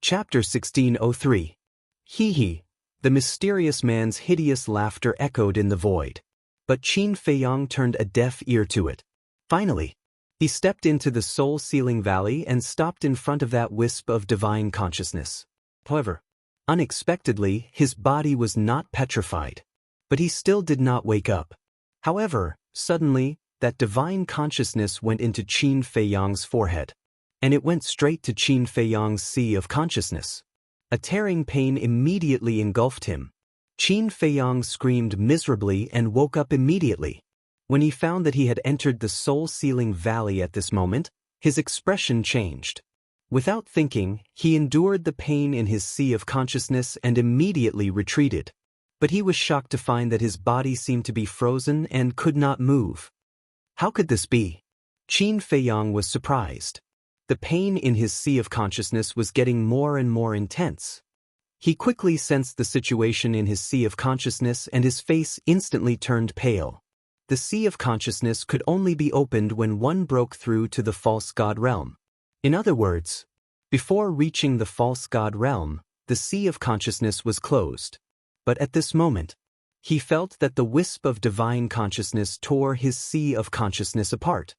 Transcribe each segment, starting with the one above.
Chapter 1603. Hee hee. The mysterious man's hideous laughter echoed in the void. But Qin Feiyang turned a deaf ear to it. Finally, he stepped into the soul-sealing valley and stopped in front of that wisp of divine consciousness. However, unexpectedly, his body was not petrified. But he still did not wake up. However, suddenly, that divine consciousness went into Qin Feiyang's forehead. And it went straight to Qin Feiyang's sea of consciousness. A tearing pain immediately engulfed him. Qin Feiyang screamed miserably and woke up immediately. When he found that he had entered the soul-sealing valley at this moment, his expression changed. Without thinking, he endured the pain in his sea of consciousness and immediately retreated. But he was shocked to find that his body seemed to be frozen and could not move. How could this be? Qin Feiyang was surprised. The pain in his sea of consciousness was getting more and more intense. He quickly sensed the situation in his sea of consciousness and his face instantly turned pale. The sea of consciousness could only be opened when one broke through to the false god realm. In other words, before reaching the false god realm, the sea of consciousness was closed. But at this moment, he felt that the wisp of divine consciousness tore his sea of consciousness apart.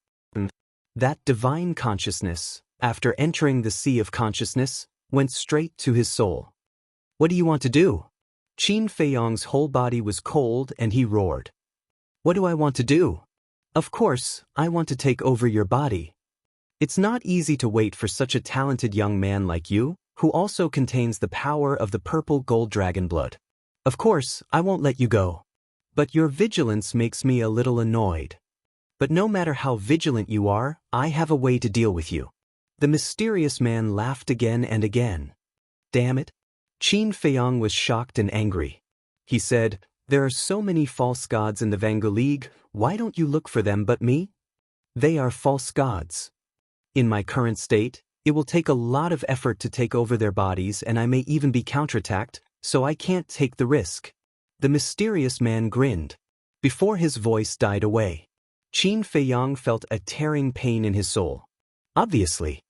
That divine consciousness, after entering the sea of consciousness, went straight to his soul. What do you want to do? Qin Feiyang's whole body was cold and he roared. What do I want to do? Of course, I want to take over your body. It's not easy to wait for such a talented young man like you, who also contains the power of the purple gold dragon blood. Of course, I won't let you go. But your vigilance makes me a little annoyed. But no matter how vigilant you are, I have a way to deal with you. The mysterious man laughed again and again. Damn it. Qin Feiyang was shocked and angry. He said, there are so many false gods in the Vangu League, why don't you look for them but me? They are false gods. In my current state, it will take a lot of effort to take over their bodies and I may even be counterattacked, so I can't take the risk. The mysterious man grinned. Before his voice died away, Qin Feiyang felt a tearing pain in his soul. Obviously,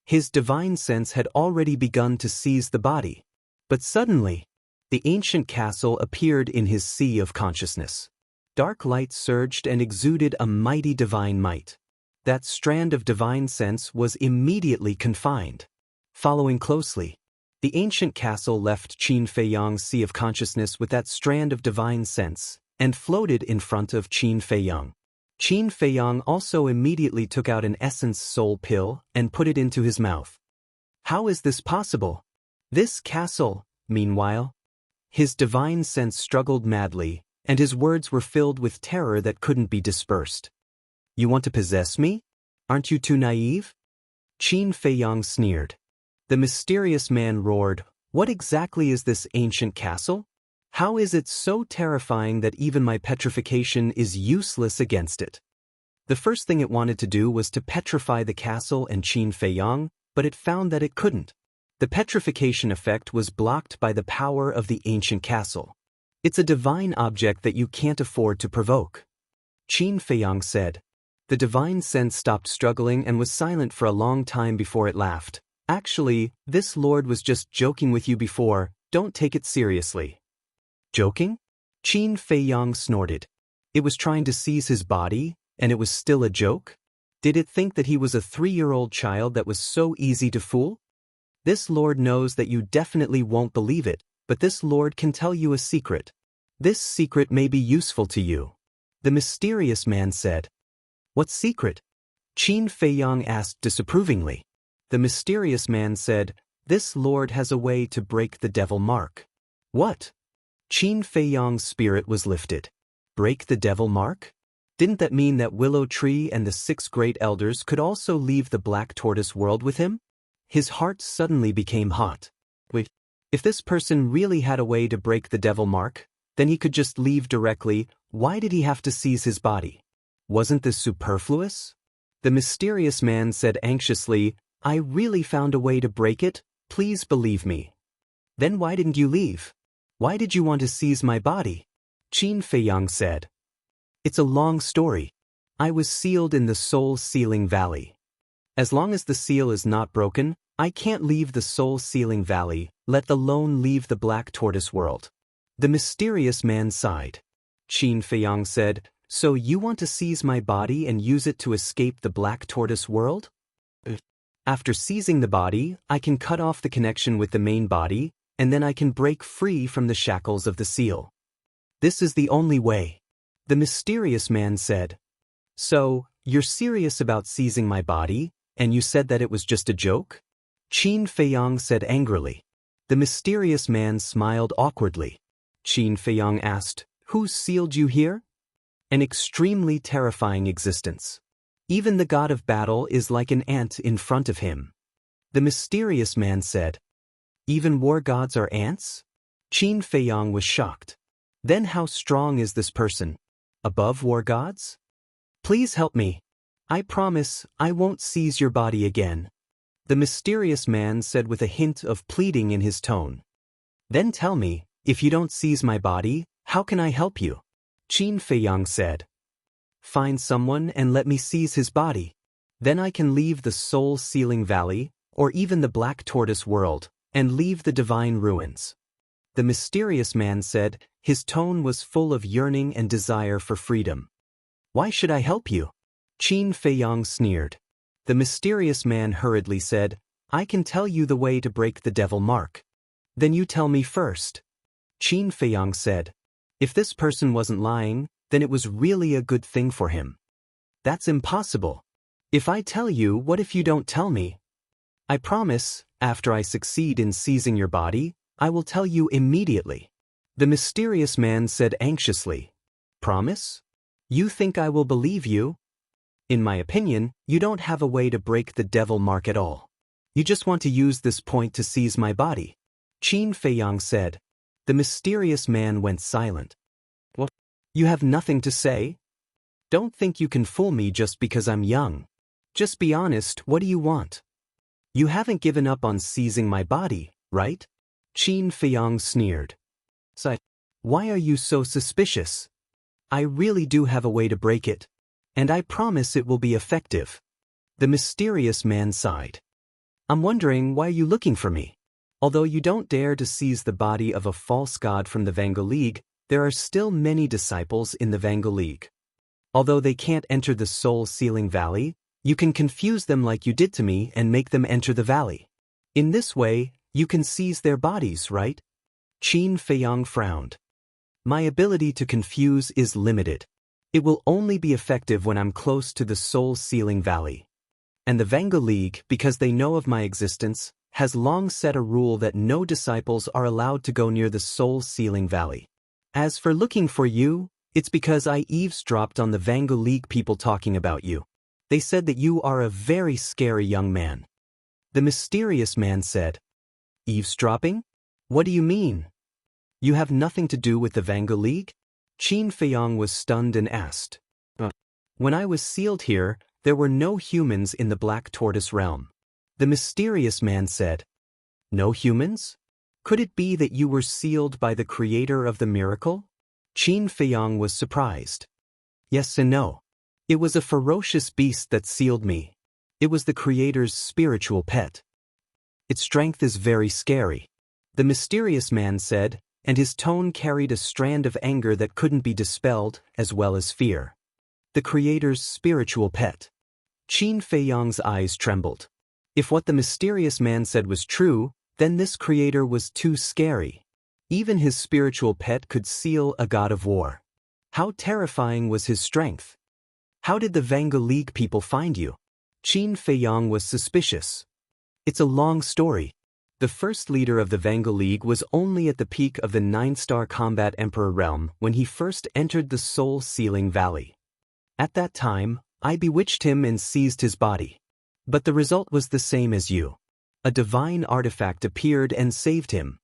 his divine sense had already begun to seize the body. But suddenly, the ancient castle appeared in his sea of consciousness. Dark light surged and exuded a mighty divine might. That strand of divine sense was immediately confined. Following closely, the ancient castle left Qin Feiyang's sea of consciousness with that strand of divine sense, and floated in front of Qin Feiyang. Qin Feiyang also immediately took out an essence soul pill and put it into his mouth. How is this possible? This castle, meanwhile, his divine sense struggled madly, and his words were filled with terror that couldn't be dispersed. You want to possess me? Aren't you too naive? Qin Feiyang sneered. The mysterious man roared, what exactly is this ancient castle? How is it so terrifying that even my petrification is useless against it? The first thing it wanted to do was to petrify the castle and Qin Feiyang, but it found that it couldn't. The petrification effect was blocked by the power of the ancient castle. It's a divine object that you can't afford to provoke. Qin Feiyang said. The divine sense stopped struggling and was silent for a long time before it laughed. Actually, this lord was just joking with you before, don't take it seriously. Joking? Qin Feiyang snorted. It was trying to seize his body, and it was still a joke? Did it think that he was a 3-year-old child that was so easy to fool? This lord knows that you definitely won't believe it, but this lord can tell you a secret. This secret may be useful to you. The mysterious man said. What secret? Qin Feiyang asked disapprovingly. The mysterious man said, this lord has a way to break the devil mark. What? Qin Feiyang's spirit was lifted. Break the devil mark? Didn't that mean that Willow Tree and the 6 great elders could also leave the Black Tortoise world with him? His heart suddenly became hot. Wait, if this person really had a way to break the devil mark, then he could just leave directly. Why did he have to seize his body? Wasn't this superfluous? The mysterious man said anxiously, I really found a way to break it, please believe me. Then why didn't you leave? Why did you want to seize my body? Qin Feiyang said. It's a long story. I was sealed in the soul-sealing valley. As long as the seal is not broken, I can't leave the soul-sealing valley, let alone leave the black tortoise world. The mysterious man sighed. Qin Feiyang said, So you want to seize my body and use it to escape the black tortoise world? After seizing the body, I can cut off the connection with the main body, and then I can break free from the shackles of the seal. This is the only way. The mysterious man said. So, you're serious about seizing my body, and you said that it was just a joke? Qin Feiyang said angrily. The mysterious man smiled awkwardly. Qin Feiyang asked, Who's sealed you here? An extremely terrifying existence. Even the god of battle is like an ant in front of him. The mysterious man said. Even war gods are ants? Qin Feiyang was shocked. Then how strong is this person? Above war gods? Please help me. I promise I won't seize your body again. The mysterious man said with a hint of pleading in his tone. Then tell me, if you don't seize my body, how can I help you? Qin Feiyang said. Find someone and let me seize his body. Then I can leave the soul-sealing valley, or even the black tortoise world, and leave the divine ruins. The mysterious man said, his tone was full of yearning and desire for freedom. Why should I help you? Qin Feiyang sneered. The mysterious man hurriedly said, I can tell you the way to break the devil mark. Then you tell me first. Qin Feiyang said. If this person wasn't lying, then it was really a good thing for him. That's impossible. If I tell you, what if you don't tell me? I promise, after I succeed in seizing your body, I will tell you immediately. The mysterious man said anxiously. Promise? You think I will believe you? In my opinion, you don't have a way to break the devil mark at all. You just want to use this point to seize my body. Qin Feiyang said. The mysterious man went silent. What? You have nothing to say? Don't think you can fool me just because I'm young. Just be honest, what do you want? You haven't given up on seizing my body, right? Qin Feiyang sneered. So, why are you so suspicious? I really do have a way to break it. And I promise it will be effective. The mysterious man sighed. I'm wondering why you're looking for me. Although you don't dare to seize the body of a false god from the Vango League, there are still many disciples in the Vango League. Although they can't enter the soul-sealing valley, you can confuse them like you did to me and make them enter the valley. In this way, you can seize their bodies, right? Qin Feiyang frowned. My ability to confuse is limited. It will only be effective when I'm close to the soul-sealing valley. And the Vango League, because they know of my existence, has long set a rule that no disciples are allowed to go near the soul-sealing valley. As for looking for you, it's because I eavesdropped on the Vango League people talking about you. They said that you are a very scary young man. The mysterious man said, Eavesdropping? What do you mean? You have nothing to do with the Vango League? Qin Feiyang was stunned and asked. When I was sealed here, there were no humans in the Black Tortoise realm. The mysterious man said, No humans? Could it be that you were sealed by the creator of the miracle? Qin Feiyang was surprised. Yes and no. It was a ferocious beast that sealed me. It was the creator's spiritual pet. Its strength is very scary. The mysterious man said, and his tone carried a strand of anger that couldn't be dispelled, as well as fear. The creator's spiritual pet. Qin Feiyang's eyes trembled. If what the mysterious man said was true, then this creator was too scary. Even his spiritual pet could seal a god of war. How terrifying was his strength? How did the Vango League people find you? Qin Feiyang was suspicious. It's a long story. The first leader of the Vango League was only at the peak of the 9-star combat Emperor realm when he first entered the soul-sealing valley. At that time, I bewitched him and seized his body. But the result was the same as you. A divine artifact appeared and saved him.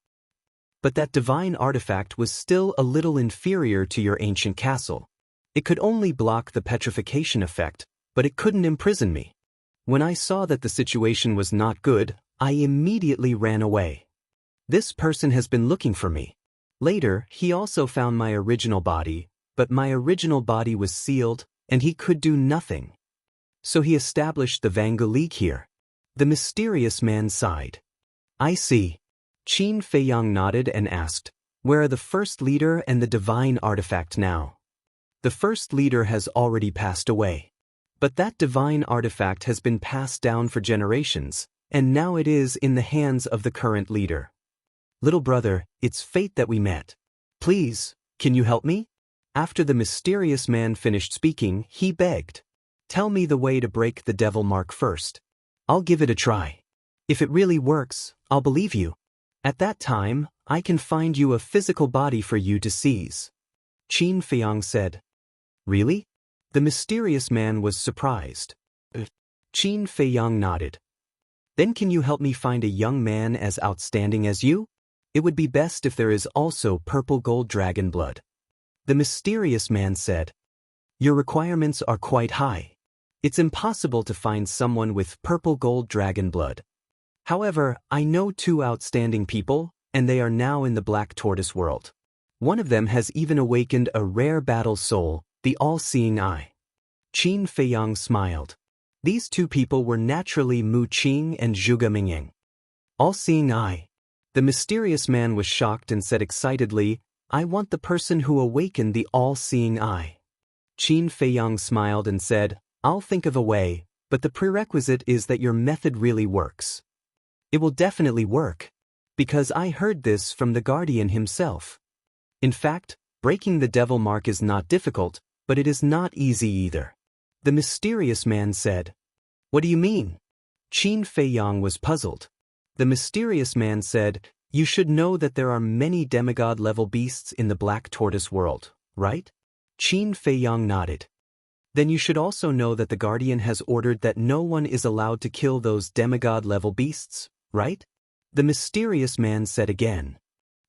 But that divine artifact was still a little inferior to your ancient castle. It could only block the petrification effect, but it couldn't imprison me. When I saw that the situation was not good, I immediately ran away. This person has been looking for me. Later, he also found my original body, but my original body was sealed, and he could do nothing. So he established the Vango League here. The mysterious man sighed. I see. Qin Feiyang nodded and asked, where are the first leader and the divine artifact now? The first leader has already passed away. But that divine artifact has been passed down for generations, and now it is in the hands of the current leader. Little brother, it's fate that we met. Please, can you help me? After the mysterious man finished speaking, he begged. Tell me the way to break the devil mark first. I'll give it a try. If it really works, I'll believe you. At that time, I can find you a physical body for you to seize. Qin Feiyang said. Really? The mysterious man was surprised. Qin Feiyang nodded. Then can you help me find a young man as outstanding as you? It would be best if there is also purple gold dragon blood. The mysterious man said. Your requirements are quite high. It's impossible to find someone with purple gold dragon blood. However, I know 2 outstanding people, and they are now in the Black Tortoise world. One of them has even awakened a rare battle soul, the all-seeing eye. Qin Feiyang smiled. These 2 people were naturally Mu Qing and Zhuge Mingying. All-seeing eye. The mysterious man was shocked and said excitedly, I want the person who awakened the all-seeing eye. Qin Feiyang smiled and said, I'll think of a way, but the prerequisite is that your method really works. It will definitely work, because I heard this from the guardian himself. In fact, breaking the devil mark is not difficult, but it is not easy either. The mysterious man said. What do you mean? Qin Feiyang was puzzled. The mysterious man said, you should know that there are many demigod-level beasts in the Black Tortoise world, right? Qin Feiyang nodded. Then you should also know that the guardian has ordered that no one is allowed to kill those demigod-level beasts, right? The mysterious man said again.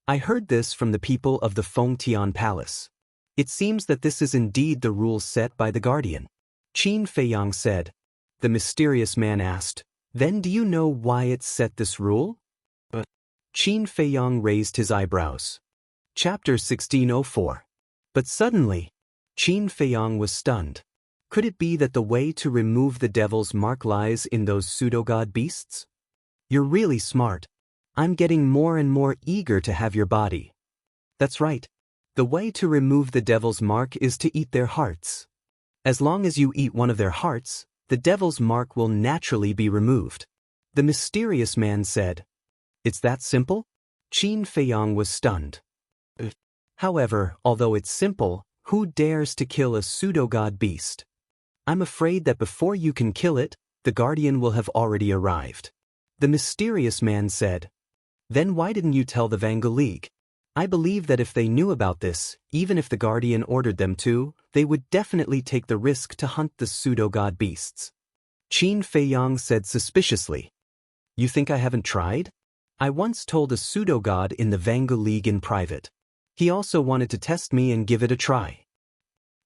I heard this from the people of the Fengtian Palace. It seems that this is indeed the rule set by the guardian. Qin Feiyang said. The mysterious man asked, then do you know why it set this rule? Qin Feiyang raised his eyebrows. Chapter 1604. But suddenly, Qin Feiyang was stunned. Could it be that the way to remove the devil's mark lies in those pseudo-god beasts? You're really smart. I'm getting more and more eager to have your body. That's right. The way to remove the devil's mark is to eat their hearts. As long as you eat one of their hearts, the devil's mark will naturally be removed. The mysterious man said. It's that simple? Qin Feiyang was stunned. However, although it's simple, who dares to kill a pseudo-god beast? I'm afraid that before you can kill it, the guardian will have already arrived. The mysterious man said. Then why didn't you tell the Vangu League? I believe that if they knew about this, even if the guardian ordered them to, they would definitely take the risk to hunt the pseudo-god beasts. Qin Feiyang said suspiciously. You think I haven't tried? I once told a pseudo-god in the Vangu League in private. He also wanted to test me and give it a try.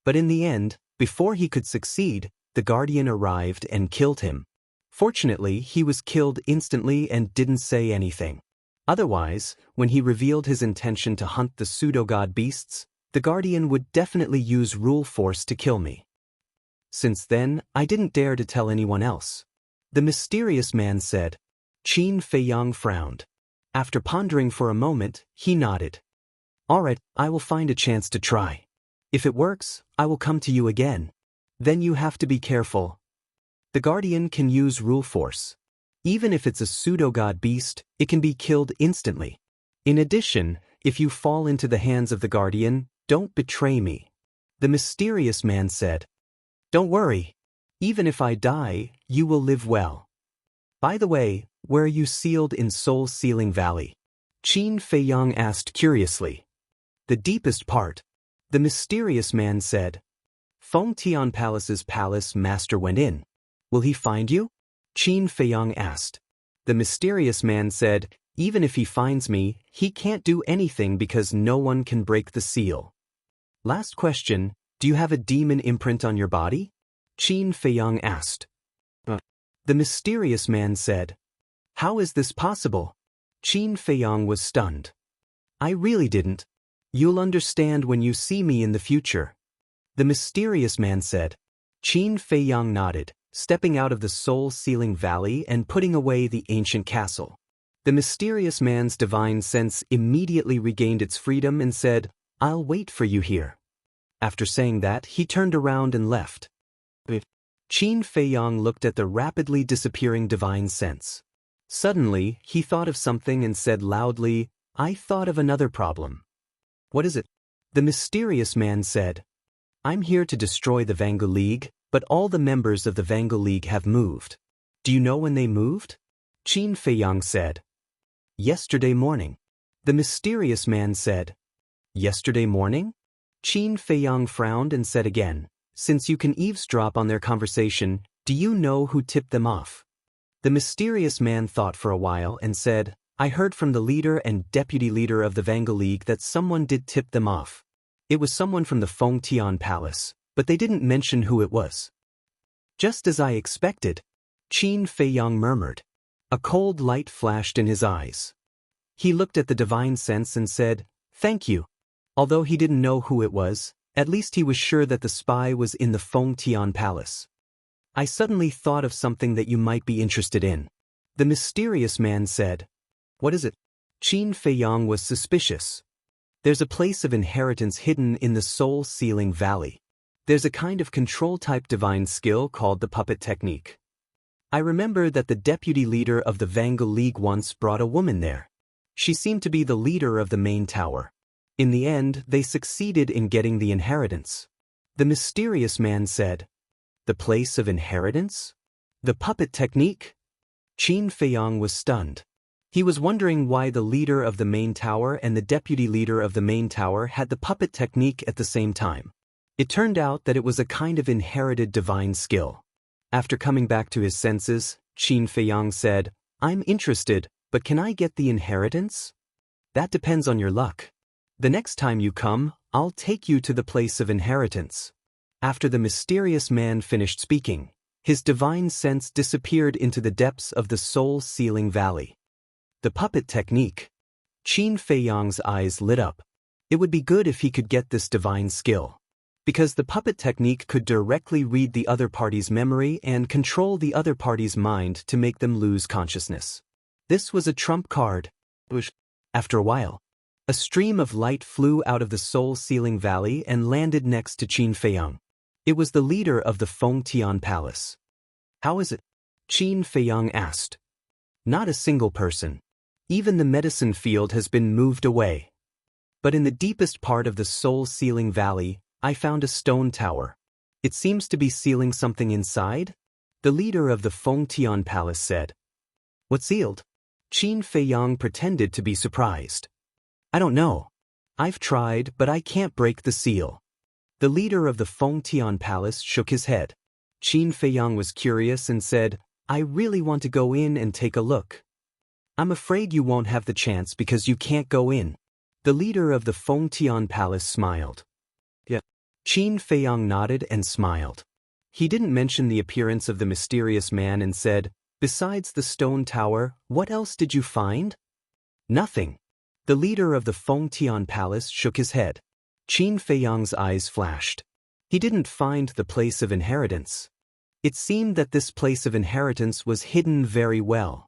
But in the end, before he could succeed, the guardian arrived and killed him. Fortunately, he was killed instantly and didn't say anything. Otherwise, when he revealed his intention to hunt the pseudo-god beasts, the guardian would definitely use rule force to kill me. Since then, I didn't dare to tell anyone else. The mysterious man said. Qin Feiyang frowned. After pondering for a moment, he nodded. All right, I will find a chance to try. If it works, I will come to you again. Then you have to be careful. The guardian can use rule force. Even if it's a pseudo-god beast, it can be killed instantly. In addition, if you fall into the hands of the guardian, don't betray me. The mysterious man said. Don't worry. Even if I die, you will live well. By the way, where are you sealed in Soul Sealing Valley? Qin Feiyang asked curiously. The deepest part. The mysterious man said. Fengtian Palace's palace master went in. Will he find you? Qin Feiyang asked. The mysterious man said, even if he finds me, he can't do anything because no one can break the seal. Last question, do you have a demon imprint on your body? Qin Feiyang asked. The mysterious man said. How is this possible? Qin Feiyang was stunned. I really didn't. You'll understand when you see me in the future. The mysterious man said. Qin Feiyang nodded. stepping out of the soul-sealing valley and putting away the ancient castle. The mysterious man's divine sense immediately regained its freedom and said, "I'll wait for you here." After saying that, he turned around and left. Qin Feiyang looked at the rapidly disappearing divine sense. Suddenly, he thought of something and said loudly, "I thought of another problem." "What is it?" The mysterious man said, "I'm here to destroy the Vangu League, but all the members of the Vangu League have moved." "Do you know when they moved?" Qin Feiyang said. "Yesterday morning." The mysterious man said, "Yesterday morning?" Qin Feiyang frowned and said again, "Since you can eavesdrop on their conversation, do you know who tipped them off?" The mysterious man thought for a while and said, "I heard from the leader and deputy leader of the Vangu League that someone did tip them off. It was someone from the Fengtian Palace, but they didn't mention who it was." "Just as I expected," Qin Feiyang murmured. A cold light flashed in his eyes. He looked at the divine sense and said, "Thank you." Although he didn't know who it was, at least he was sure that the spy was in the Fengtian Palace. "I suddenly thought of something that you might be interested in," the mysterious man said. "What is it?" Qin Feiyang was suspicious. "There's a place of inheritance hidden in the soul-sealing valley. There's a kind of control-type divine skill called the puppet technique. I remember that the deputy leader of the Vangu League once brought a woman there. She seemed to be the leader of the main tower. In the end, they succeeded in getting the inheritance." The mysterious man said, "The place of inheritance? The puppet technique?" Qin Feiyang was stunned. He was wondering why the leader of the main tower and the deputy leader of the main tower had the puppet technique at the same time. It turned out that it was a kind of inherited divine skill. After coming back to his senses, Qin Feiyang said, "I'm interested, but can I get the inheritance?" "That depends on your luck. The next time you come, I'll take you to the place of inheritance." After the mysterious man finished speaking, his divine sense disappeared into the depths of the soul-sealing valley. The puppet technique. Qin Feiyang's eyes lit up. It would be good if he could get this divine skill. Because the puppet technique could directly read the other party's memory and control the other party's mind to make them lose consciousness. This was a trump card. After a while, a stream of light flew out of the soul-sealing valley and landed next to Qin Feiyang. It was the leader of the Fengtian Palace. "How is it?" Qin Feiyang asked. "Not a single person. Even the medicine field has been moved away. But in the deepest part of the soul-sealing valley, I found a stone tower. It seems to be sealing something inside," the leader of the Fengtian Palace said. "What sealed?" Qin Feiyang pretended to be surprised. "I don't know. I've tried, but I can't break the seal." The leader of the Fengtian Palace shook his head. Qin Feiyang was curious and said, "I really want to go in and take a look." "I'm afraid you won't have the chance because you can't go in." The leader of the Fengtian Palace smiled. "Yeah." Qin Feiyang nodded and smiled. He didn't mention the appearance of the mysterious man and said, "Besides the stone tower, what else did you find?" "Nothing." The leader of the Fengtian Palace shook his head. Qin Feiyang's eyes flashed. He didn't find the place of inheritance. It seemed that this place of inheritance was hidden very well.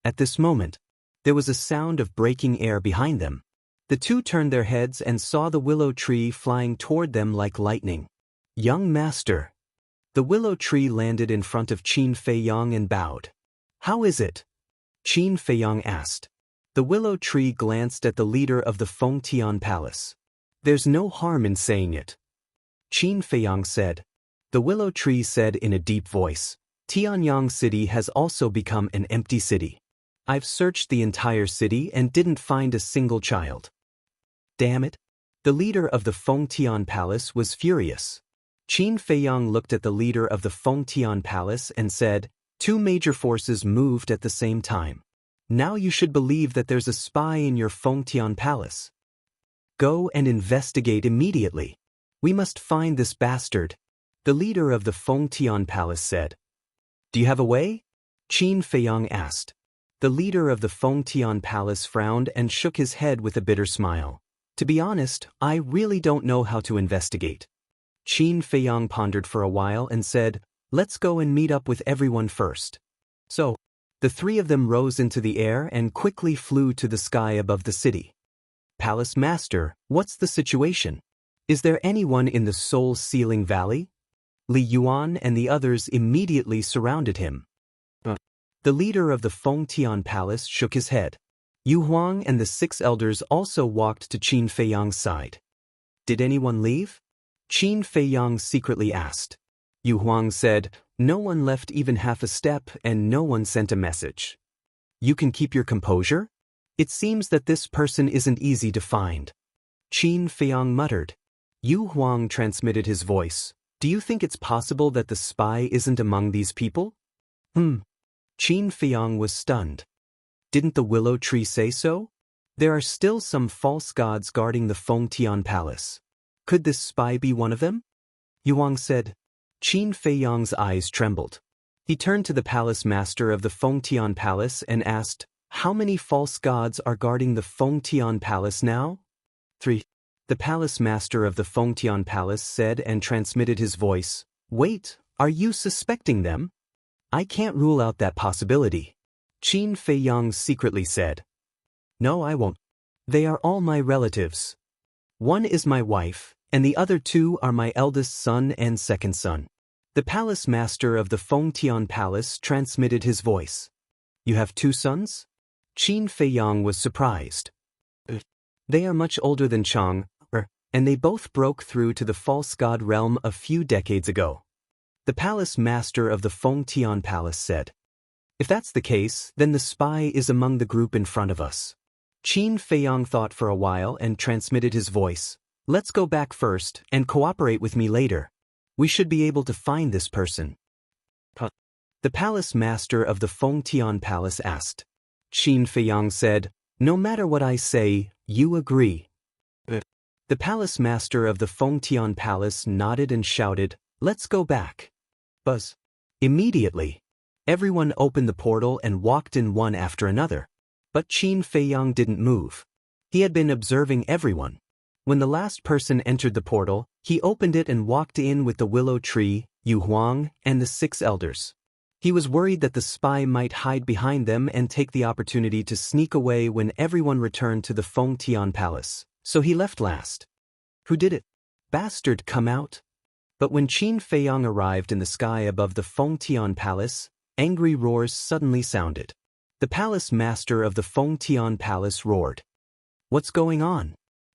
At this moment, there was a sound of breaking air behind them. The two turned their heads and saw the willow tree flying toward them like lightning. "Young master." The willow tree landed in front of Qin Feiyang and bowed. "How is it?" Qin Feiyang asked. The willow tree glanced at the leader of the Fengtian Palace. "There's no harm in saying it." Qin Feiyang said. The willow tree said in a deep voice, "Tianyang City has also become an empty city. I've searched the entire city and didn't find a single child." "Damn it." The leader of the Fengtian Palace was furious. Qin Feiyang looked at the leader of the Fengtian Palace and said, "Two major forces moved at the same time. Now you should believe that there's a spy in your Fengtian Palace. Go and investigate immediately. We must find this bastard," the leader of the Fengtian Palace said. "Do you have a way?" Qin Feiyang asked. The leader of the Fengtian Palace frowned and shook his head with a bitter smile. "To be honest, I really don't know how to investigate." Qin Feiyang pondered for a while and said, Let's go and meet up with everyone first. So, the three of them rose into the air and quickly flew to the sky above the city. Palace Master, what's the situation? Is there anyone in the Soul-Sealing Valley? Li Yuan and the others immediately surrounded him. The leader of the Fengtian Palace shook his head. Yu Huang and the 6 elders also walked to Qin Feiyang's side. Did anyone leave? Qin Feiyang secretly asked. Yu Huang said, no one left even half a step and no one sent a message. You can keep your composure? It seems that this person isn't easy to find. Qin Feiyang muttered. Yu Huang transmitted his voice. Do you think it's possible that the spy isn't among these people? Qin Feiyang was stunned. Didn't the willow tree say so? There are still some false gods guarding the Fengtian Palace. Could this spy be one of them? Yu Huang said. Qin Feiyang's eyes trembled. He turned to the palace master of the Fengtian Palace and asked, how many false gods are guarding the Fengtian Palace now? 3. The palace master of the Fengtian Palace said and transmitted his voice. Wait, are you suspecting them? I can't rule out that possibility. Qin Feiyang secretly said. No, I won't. They are all my relatives. One is my wife, and the other 2 are my eldest son and second son. The palace master of the Fengtian Palace transmitted his voice. You have 2 sons? Qin Feiyang was surprised. They are much older than Chang, and they both broke through to the false god realm a few decades ago. The palace master of the Fengtian Palace said. If that's the case, then the spy is among the group in front of us. Qin Feiyang thought for a while and transmitted his voice. Let's go back first and cooperate with me later. We should be able to find this person. The palace master of the Fengtian Palace asked. Qin Feiyang said, no matter what I say, you agree. The palace master of the Fengtian Palace nodded and shouted, let's go back. Buzz. Immediately, everyone opened the portal and walked in one after another. But Qin Feiyang didn't move. He had been observing everyone. When the last person entered the portal, he opened it and walked in with the willow tree, Yu Huang, and the 6 elders. He was worried that the spy might hide behind them and take the opportunity to sneak away when everyone returned to the Fengtian Palace. So he left last. Who did it? Bastard, come out. But when Qin Feiyang arrived in the sky above the Fengtian Palace, angry roars suddenly sounded. The palace master of the Fengtian Palace roared. What's going on?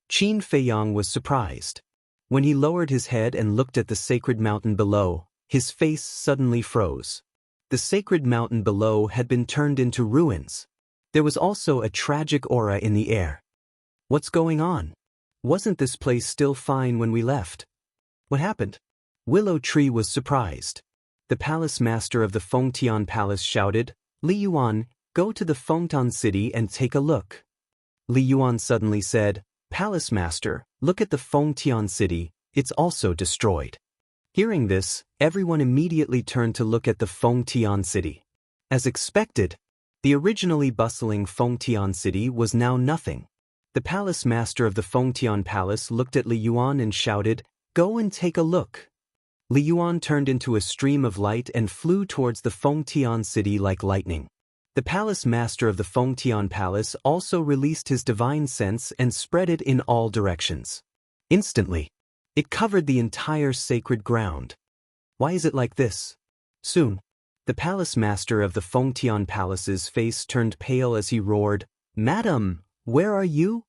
Qin Feiyang was surprised. When he lowered his head and looked at the sacred mountain below, his face suddenly froze. The sacred mountain below had been turned into ruins. There was also a tragic aura in the air. What's going on? Wasn't this place still fine when we left? What happened? Willow Tree was surprised. The palace master of the Fengtian Palace shouted, Li Yuan, go to the Fengtian city and take a look. Li Yuan suddenly said, Palace master, look at the Fengtian city, it's also destroyed. Hearing this, everyone immediately turned to look at the Fengtian city. As expected, the originally bustling Fengtian city was now nothing. The palace master of the Fengtian Palace looked at Li Yuan and shouted, Go and take a look. Li Yuan turned into a stream of light and flew towards the Fengtian city like lightning. The palace master of the Fengtian Palace also released his divine sense and spread it in all directions. Instantly, it covered the entire sacred ground. Why is it like this? Soon, the palace master of the Fengtian Palace's face turned pale as he roared, Madam, where are you?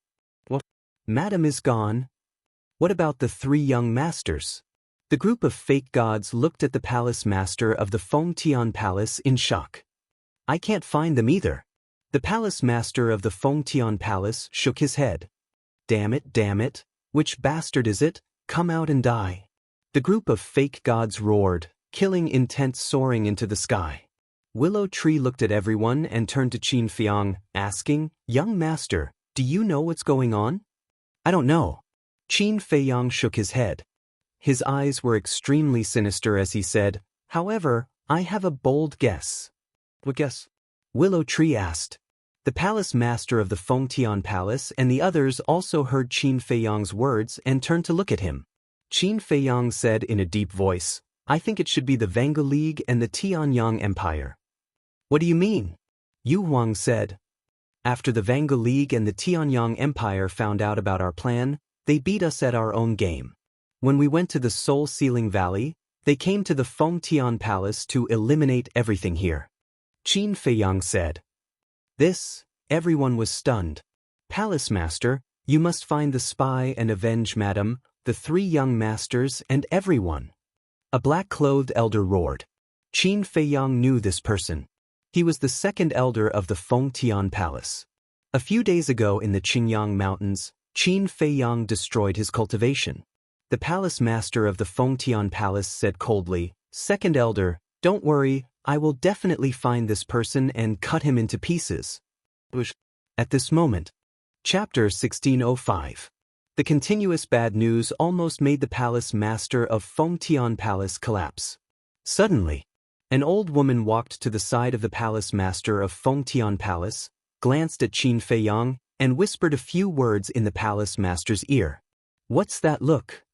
What? Madam is gone. What about the 3 young masters? The group of fake gods looked at the palace master of the Fengtian Palace in shock. I can't find them either. The palace master of the Fengtian Palace shook his head. Damn it, which bastard is it? Come out and die. The group of fake gods roared, killing intent soaring into the sky. Willow Tree looked at everyone and turned to Qin Feiyang, asking, Young master, do you know what's going on? I don't know. Qin Feiyang shook his head. His eyes were extremely sinister as he said, However, I have a bold guess. What guess? Willow Tree asked. The palace master of the Fengtian Palace and the others also heard Qin Feiyang's words and turned to look at him. Qin Feiyang said in a deep voice, I think it should be the Vanga League and the Tianyang Empire. What do you mean? Yu Huang said. After the Vanga League and the Tianyang Empire found out about our plan, they beat us at our own game. When we went to the Soul Sealing Valley, they came to the Fengtian Palace to eliminate everything here. Qin Feiyang said. Everyone was stunned. Palace Master, you must find the spy and avenge Madam, the 3 young masters and everyone. A black-clothed elder roared. Qin Feiyang knew this person. He was the 2nd elder of the Fengtian Palace. A few days ago in the Qingyang Mountains, Qin Feiyang destroyed his cultivation. The Palace Master of the Fengtian Palace said coldly, 2nd elder, don't worry, I will definitely find this person and cut him into pieces. At this moment. Chapter 1605. The continuous bad news almost made the Palace Master of Fengtian Palace collapse. Suddenly, an old woman walked to the side of the Palace Master of Fengtian Palace, glanced at Qin Feiyang, and whispered a few words in the Palace Master's ear. What's that look?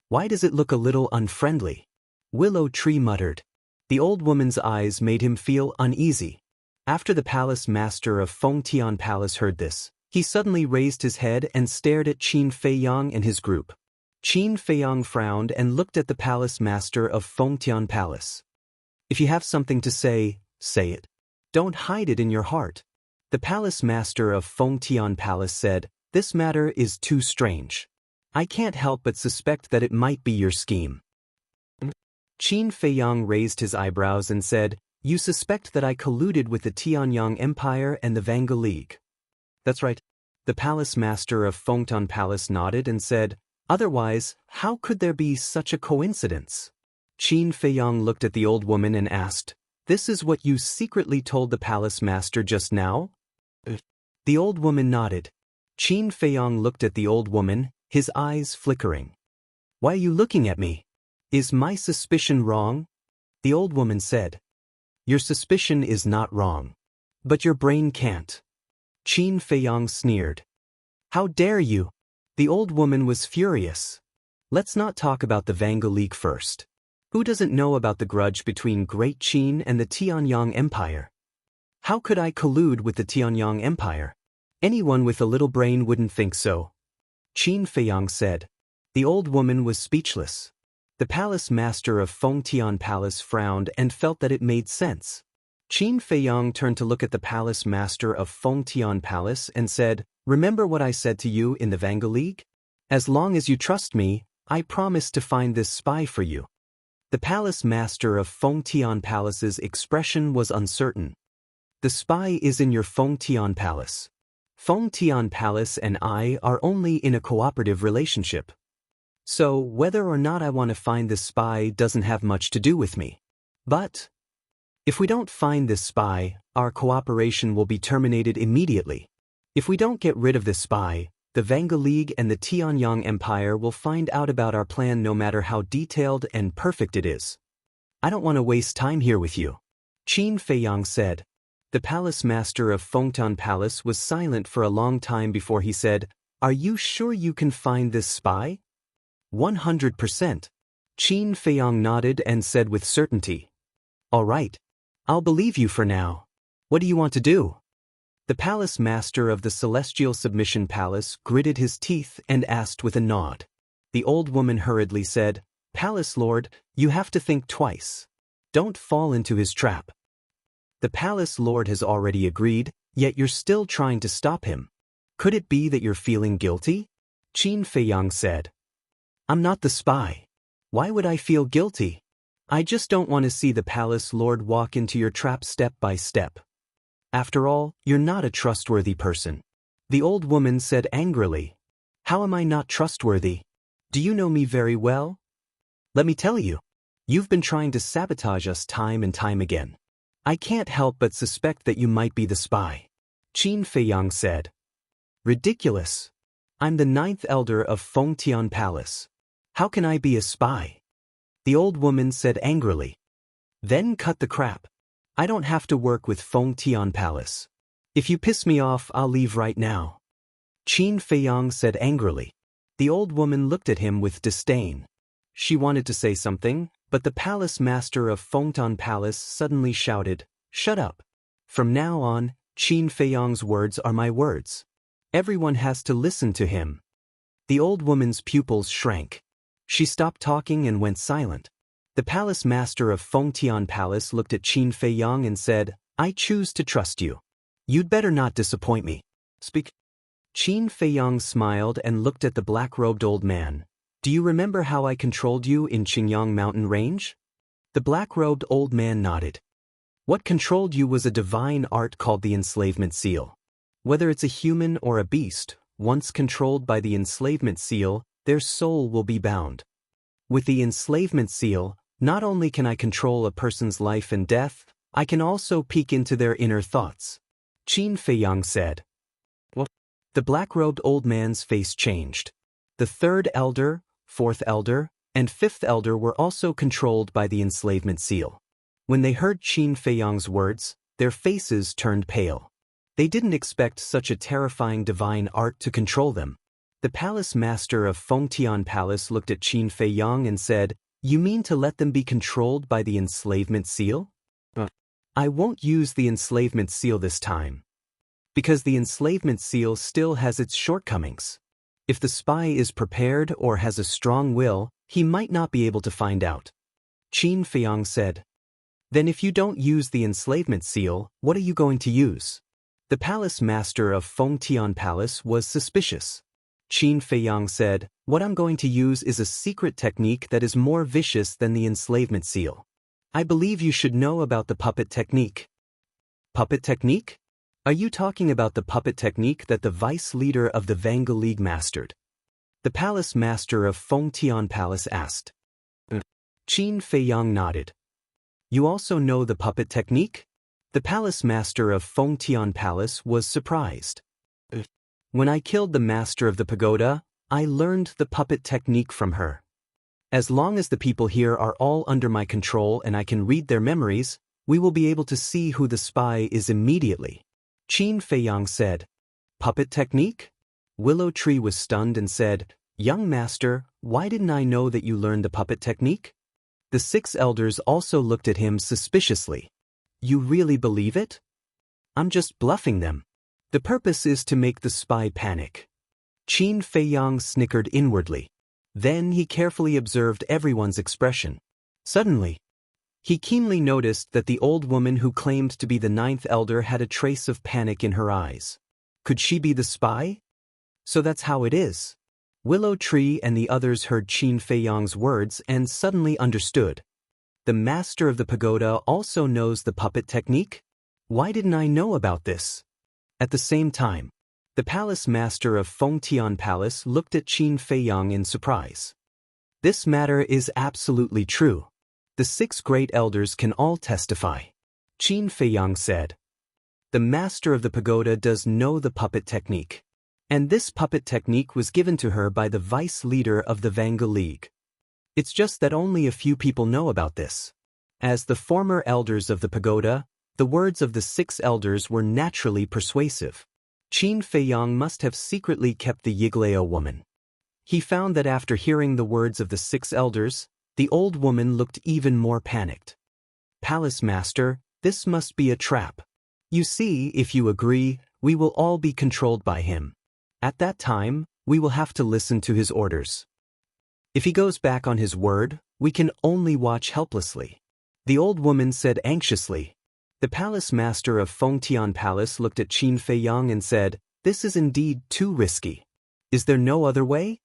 Why does it look a little unfriendly? Willow Tree muttered. The old woman's eyes made him feel uneasy. After the Palace Master of Fengtian Palace heard this, he suddenly raised his head and stared at Qin Feiyang and his group. Qin Feiyang frowned and looked at the Palace Master of Fengtian Palace. If you have something to say, say it. Don't hide it in your heart. The Palace Master of Fengtian Palace said, this matter is too strange. I can't help but suspect that it might be your scheme. Qin Feiyang raised his eyebrows and said, you suspect that I colluded with the Tianyang Empire and the Vanga League. That's right. The Palace Master of Fengtian Palace nodded and said, otherwise, how could there be such a coincidence? Qin Feiyang looked at the old woman and asked, this is what you secretly told the Palace Master just now? The old woman nodded. Qin Feiyang looked at the old woman, his eyes flickering. Why are you looking at me? Is my suspicion wrong? The old woman said. Your suspicion is not wrong. But your brain can't. Qin Feiyang sneered. How dare you? The old woman was furious. Let's not talk about the Vanga League first. Who doesn't know about the grudge between Great Qin and the Tianyang Empire? How could I collude with the Tianyang Empire? Anyone with a little brain wouldn't think so. Qin Feiyang said. The old woman was speechless. The Palace Master of Fengtian Palace frowned and felt that it made sense. Qin Feiyang turned to look at the Palace Master of Fengtian Palace and said, remember what I said to you in the Vanga League? As long as you trust me, I promise to find this spy for you. The Palace Master of Fengtian Palace's expression was uncertain. The spy is in your Fengtian Palace. Fengtian Palace and I are only in a cooperative relationship. So, whether or not I want to find this spy doesn't have much to do with me. But if we don't find this spy, our cooperation will be terminated immediately. If we don't get rid of this spy, the Vanga League and the Tianyang Empire will find out about our plan no matter how detailed and perfect it is. I don't want to waste time here with you. Qin Feiyang said. The Palace Master of Fengtian Palace was silent for a long time before he said, are you sure you can find this spy? 100%. Qin Feiyang nodded and said with certainty. All right. I'll believe you for now. What do you want to do? The Palace Master of the Celestial Submission Palace gritted his teeth and asked with a nod. The old woman hurriedly said, Palace Lord, you have to think twice. Don't fall into his trap. The Palace Lord has already agreed, yet you're still trying to stop him. Could it be that you're feeling guilty? Qin Feiyang said. I'm not the spy. Why would I feel guilty? I just don't want to see the Palace Lord walk into your trap step by step. After all, you're not a trustworthy person. The old woman said angrily. How am I not trustworthy? Do you know me very well? Let me tell you. You've been trying to sabotage us time and time again. I can't help but suspect that you might be the spy. Qin Feiyang said. Ridiculous. I'm the 9th elder of Fengtian Palace. How can I be a spy? The old woman said angrily. Then cut the crap. I don't have to work with Fengtian Palace. If you piss me off, I'll leave right now. Qin Feiyang said angrily. The old woman looked at him with disdain. She wanted to say something, But the palace master of Fengtian Palace suddenly shouted, "Shut up! From now on, Qin Feiyang's words are my words. Everyone has to listen to him." The old woman's pupils shrank. She stopped talking and went silent. The palace master of Fengtian Palace looked at Qin Feiyang and said, "I choose to trust you. You'd better not disappoint me. Speak." Qin Feiyang smiled and looked at the black-robed old man. "Do you remember how I controlled you in Qingyang mountain range?" The black-robed old man nodded. "What controlled you was a divine art called the enslavement seal. Whether it's a human or a beast, once controlled by the enslavement seal, their soul will be bound. With the enslavement seal, not only can I control a person's life and death, I can also peek into their inner thoughts." Qin Feiyang said. "What?" The black-robed old man's face changed. The third elder, fourth elder, and fifth elder were also controlled by the enslavement seal. When they heard Qin Feiyang's words, their faces turned pale. They didn't expect such a terrifying divine art to control them. The palace master of Fengtian Palace looked at Qin Feiyang and said, "You mean to let them be controlled by the enslavement seal?" "I won't use the enslavement seal this time. Because the enslavement seal still has its shortcomings. If the spy is prepared or has a strong will, he might not be able to find out." Qin Feiyang said. "Then if you don't use the enslavement seal, what are you going to use?" The palace master of Fengtian Palace was suspicious. Qin Feiyang said, "What I'm going to use is a secret technique that is more vicious than the enslavement seal. I believe you should know about the puppet technique." "Puppet technique? Are you talking about the puppet technique that the vice leader of the Vanga League mastered?" The palace master of Fengtian Palace asked. Qin Feiyang nodded. "You also know the puppet technique?" The palace master of Fengtian Palace was surprised. "When I killed the master of the pagoda, I learned the puppet technique from her. As long as the people here are all under my control and I can read their memories, we will be able to see who the spy is immediately." Qin Feiyang said. "Puppet technique?" Willow Tree was stunned and said, "Young master, why didn't I know that you learned the puppet technique?" The 6 elders also looked at him suspiciously. "You really believe it?" "I'm just bluffing them. The purpose is to make the spy panic." Qin Feiyang snickered inwardly. Then he carefully observed everyone's expression. Suddenly, he keenly noticed that the old woman who claimed to be the 9th elder had a trace of panic in her eyes. Could she be the spy? So that's how it is. Willow Tree and the others heard Qin Feiyang's words and suddenly understood. The master of the pagoda also knows the puppet technique? Why didn't I know about this? At the same time, the palace master of Fengtian Palace looked at Qin Feiyang in surprise. "This matter is absolutely true. The 6 great elders can all testify," Qin Feiyang said. "The master of the pagoda does know the puppet technique. And this puppet technique was given to her by the vice leader of the Vanga League. It's just that only a few people know about this. As the former elders of the pagoda, the words of the 6 elders were naturally persuasive. Qin Feiyang must have secretly kept the Yiglao woman. He found that after hearing the words of the 6 elders, the old woman looked even more panicked. "Palace master, this must be a trap. You see, if you agree, we will all be controlled by him. At that time, we will have to listen to his orders. If he goes back on his word, we can only watch helplessly." The old woman said anxiously. The palace master of Fengtian Palace looked at Qin Feiyang and said, "This is indeed too risky. Is there no other way?"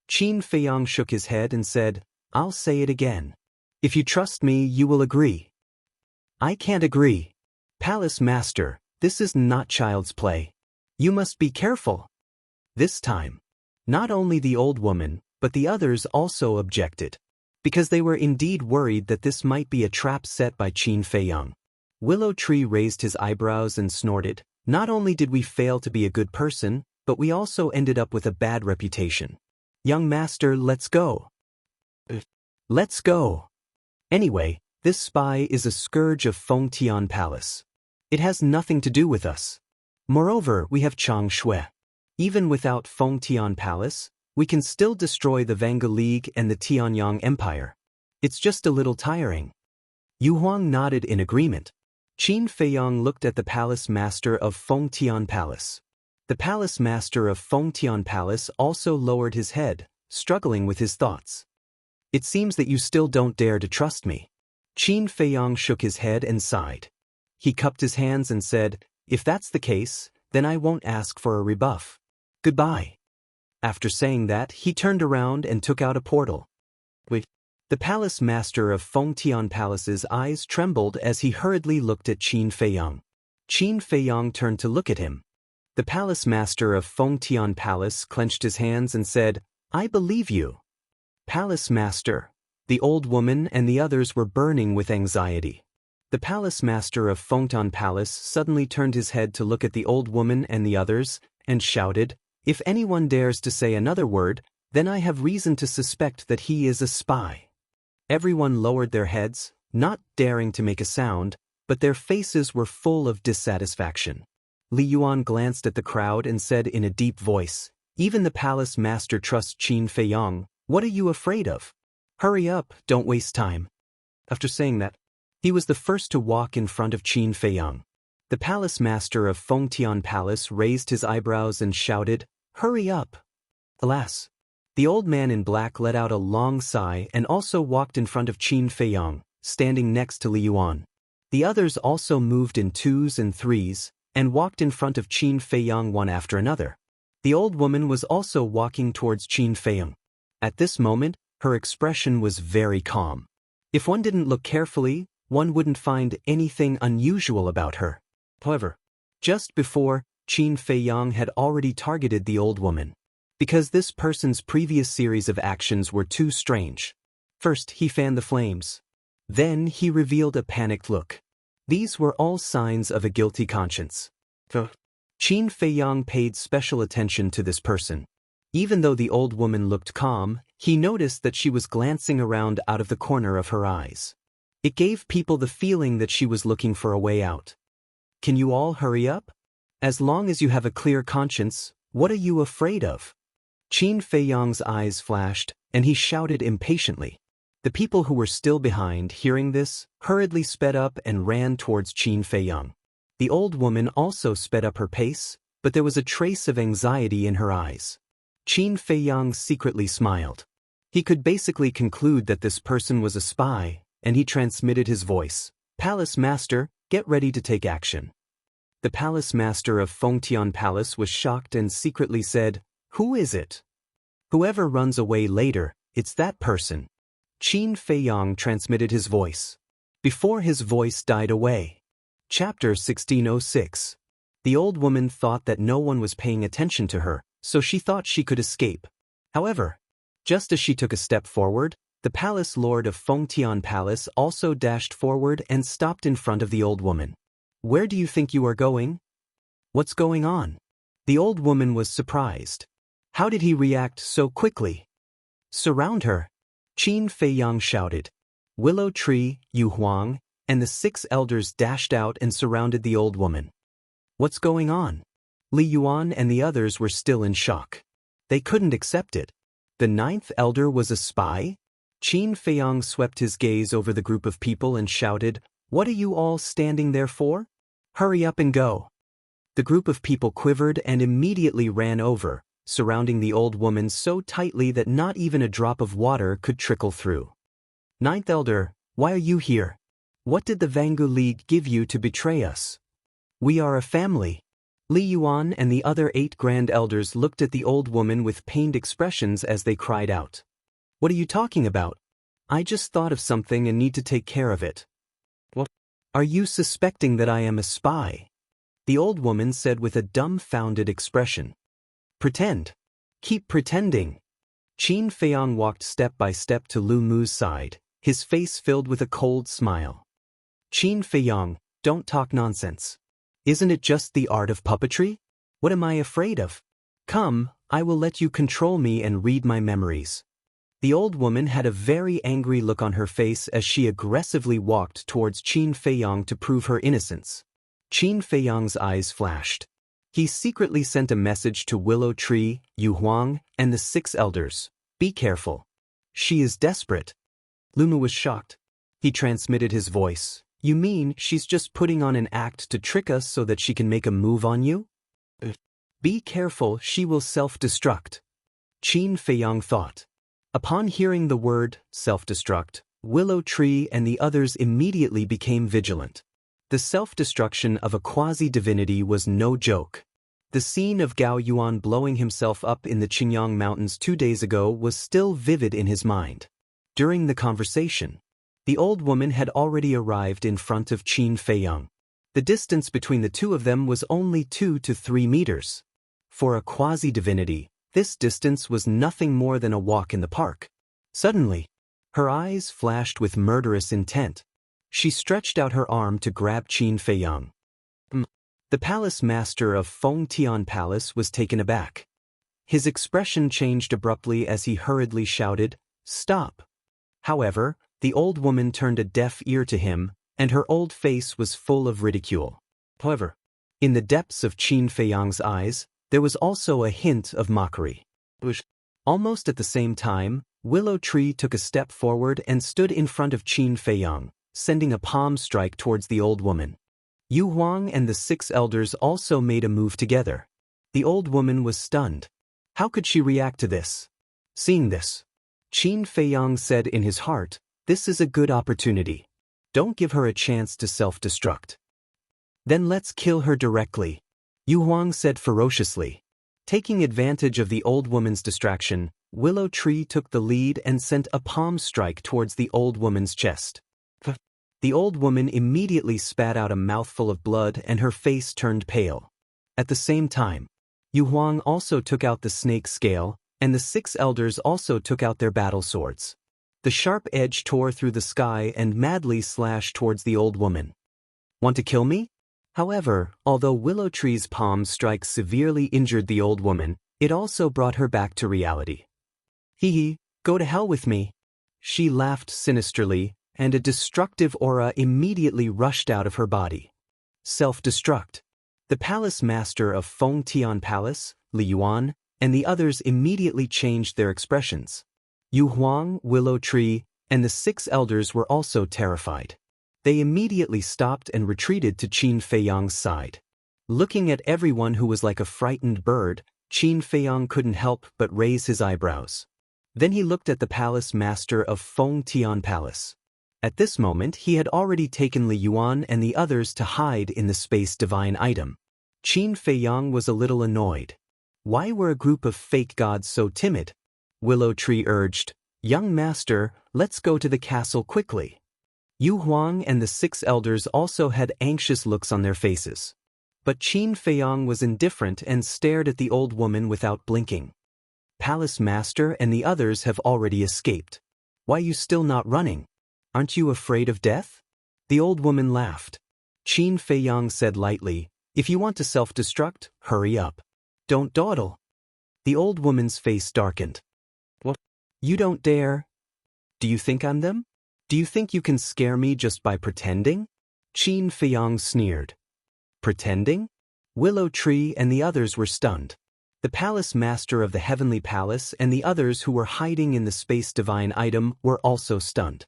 Qin Feiyang shook his head and said, "I'll say it again. If you trust me, you will agree." "I can't agree. Palace master, this is not child's play. You must be careful." This time, not only the old woman, but the others also objected, because they were indeed worried that this might be a trap set by Qin Feiyang. Willow Tree raised his eyebrows and snorted, "Not only did we fail to be a good person, but we also ended up with a bad reputation. Young master, let's go." "Let's go. Anyway, this spy is a scourge of Fengtian Palace. It has nothing to do with us. Moreover, we have Chang Shui. Even without Fengtian Palace, we can still destroy the Vanga League and the Tianyang Empire. It's just a little tiring. Yu Huang nodded in agreement. Qin Feiyang looked at the palace master of Fengtian Palace. The palace master of Fengtian Palace also lowered his head, struggling with his thoughts. It seems that you still don't dare to trust me. Qin Feiyang shook his head and sighed. He cupped his hands and said, if that's the case, then I won't ask for a rebuff. Goodbye. After saying that, he turned around and took out a portal. Wait. The palace master of Fengtian Palace's eyes trembled as he hurriedly looked at Qin Feiyang. Qin Feiyang turned to look at him. The palace master of Fengtian Palace clenched his hands and said, I believe you. Palace master. The old woman and the others were burning with anxiety. The palace master of Fengtian Palace suddenly turned his head to look at the old woman and the others, and shouted, if anyone dares to say another word, then I have reason to suspect that he is a spy. Everyone lowered their heads, not daring to make a sound, but their faces were full of dissatisfaction. Li Yuan glanced at the crowd and said in a deep voice, even the palace master trusts Qin Feiyang. What are you afraid of? Hurry up, don't waste time. After saying that, he was the first to walk in front of Qin Feiyang. The palace master of Fengtian Palace raised his eyebrows and shouted, hurry up. Alas. The old man in black let out a long sigh and also walked in front of Qin Feiyang, standing next to Li Yuan. The others also moved in twos and threes, and walked in front of Qin Feiyang one after another. The old woman was also walking towards Qin Feiyang. At this moment, her expression was very calm. If one didn't look carefully, one wouldn't find anything unusual about her. However, just before, Qin Feiyang had already targeted the old woman. Because this person's previous series of actions were too strange. First, he fanned the flames. Then, he revealed a panicked look. These were all signs of a guilty conscience. Qin Feiyang paid special attention to this person. Even though the old woman looked calm, he noticed that she was glancing around out of the corner of her eyes. It gave people the feeling that she was looking for a way out. Can you all hurry up? As long as you have a clear conscience, what are you afraid of? Qin Feiyang's eyes flashed, and he shouted impatiently. The people who were still behind, hearing this, hurriedly sped up and ran towards Qin Feiyang. The old woman also sped up her pace, but there was a trace of anxiety in her eyes. Qin Feiyang secretly smiled. He could basically conclude that this person was a spy, and he transmitted his voice. Palace Master, get ready to take action. The Palace Master of Fengtian Palace was shocked and secretly said, who is it? Whoever runs away later, it's that person. Qin Feiyang transmitted his voice. Before his voice died away. Chapter 1606. The old woman thought that no one was paying attention to her, so she thought she could escape. However, just as she took a step forward, the palace lord of Fengtian Palace also dashed forward and stopped in front of the old woman. Where do you think you are going? What's going on? The old woman was surprised. How did he react so quickly? Surround her. Qin Feiyang shouted. Willow Tree, Yu Huang, and the 6 elders dashed out and surrounded the old woman. What's going on? Li Yuan and the others were still in shock. They couldn't accept it. The 9th elder was a spy? Qin Feiyang swept his gaze over the group of people and shouted, what are you all standing there for? Hurry up and go. The group of people quivered and immediately ran over, surrounding the old woman so tightly that not even a drop of water could trickle through. 9th elder, why are you here? What did the Jianghu League give you to betray us? We are a family. Li Yuan and the other 8 grand elders looked at the old woman with pained expressions as they cried out. What are you talking about? I just thought of something and need to take care of it. What? Are you suspecting that I am a spy? The old woman said with a dumbfounded expression. Pretend. Keep pretending. Qin Feiyang walked step by step to Lu Mu's side, his face filled with a cold smile. Qin Feiyang, don't talk nonsense. Isn't it just the art of puppetry? What am I afraid of? Come, I will let you control me and read my memories. The old woman had a very angry look on her face as she aggressively walked towards Qin Feiyang to prove her innocence. Qin Feiyang's eyes flashed. He secretly sent a message to Willow Tree, Yu Huang, and the 6 elders. Be careful. She is desperate. Luma was shocked. He transmitted his voice. You mean she's just putting on an act to trick us so that she can make a move on you? Be careful, she will self-destruct. Qin Feiyang thought. Upon hearing the word self-destruct, Willow Tree and the others immediately became vigilant. The self-destruction of a quasi-divinity was no joke. The scene of Gao Yuan blowing himself up in the Qingyang Mountains 2 days ago was still vivid in his mind. During the conversation, the old woman had already arrived in front of Qin Feiyang. The distance between the two of them was only 2 to 3 meters. For a quasi-divinity, this distance was nothing more than a walk in the park. Suddenly, her eyes flashed with murderous intent. She stretched out her arm to grab Qin Feiyang. The palace master of Fengtian Palace was taken aback. His expression changed abruptly as he hurriedly shouted, "Stop!" However, the old woman turned a deaf ear to him, and her old face was full of ridicule. However, in the depths of Qin Feiyang's eyes, there was also a hint of mockery. Almost at the same time, Willow Tree took a step forward and stood in front of Qin Feiyang, sending a palm strike towards the old woman. Yu Huang and the 6 elders also made a move together. The old woman was stunned. How could she react to this? Seeing this, Qin Feiyang said in his heart, "This is a good opportunity. Don't give her a chance to self-destruct." "Then let's kill her directly," Yu Huang said ferociously. Taking advantage of the old woman's distraction, Willow Tree took the lead and sent a palm strike towards the old woman's chest. The old woman immediately spat out a mouthful of blood and her face turned pale. At the same time, Yu Huang also took out the snake scale, and the 6 elders also took out their battle swords. The sharp edge tore through the sky and madly slashed towards the old woman. "Want to kill me?" However, although Willow Tree's palm strike severely injured the old woman, it also brought her back to reality. "Hee, go to hell with me." She laughed sinisterly, and a destructive aura immediately rushed out of her body. Self-destruct. The palace master of Fengtian Palace, Li Yuan, and the others immediately changed their expressions. Yu Huang, Willow Tree, and the 6 elders were also terrified. They immediately stopped and retreated to Qin Feiyang's side. Looking at everyone who was like a frightened bird, Qin Feiyang couldn't help but raise his eyebrows. Then he looked at the palace master of Fengtian Palace. At this moment he had already taken Li Yuan and the others to hide in the space divine item. Qin Feiyang was a little annoyed. Why were a group of fake gods so timid? Willow Tree urged, "Young master, let's go to the castle quickly." Yu Huang and the 6 elders also had anxious looks on their faces. But Qin Feiyang was indifferent and stared at the old woman without blinking. "Palace master and the others have already escaped. Why are you still not running? Aren't you afraid of death?" The old woman laughed. Qin Feiyang said lightly, "If you want to self-destruct, hurry up. Don't dawdle." The old woman's face darkened. "What? You don't dare? Do you think I'm them? Do you think you can scare me just by pretending?" Qin Feiyang sneered. Pretending? Willow Tree and the others were stunned. The palace master of the heavenly palace and the others who were hiding in the space divine item were also stunned.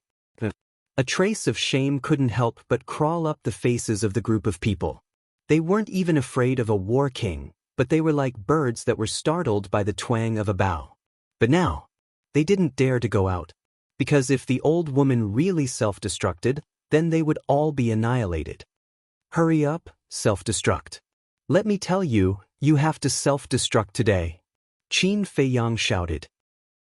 A trace of shame couldn't help but crawl up the faces of the group of people. They weren't even afraid of a war king, but they were like birds that were startled by the twang of a bow. But now, they didn't dare to go out, because if the old woman really self-destructed, then they would all be annihilated. "Hurry up, self-destruct. Let me tell you, you have to self-destruct today," Qin Feiyang shouted.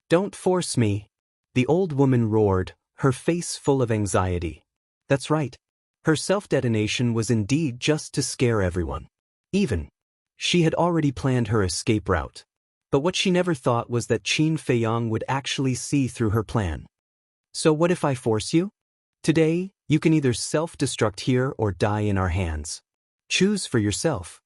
"Don't force me," the old woman roared, her face full of anxiety. That's right. Her self-detonation was indeed just to scare everyone. She had already planned her escape route. But what she never thought was that Qin Feiyang would actually see through her plan. "So what if I force you? Today, you can either self-destruct here or die in our hands. Choose for yourself,"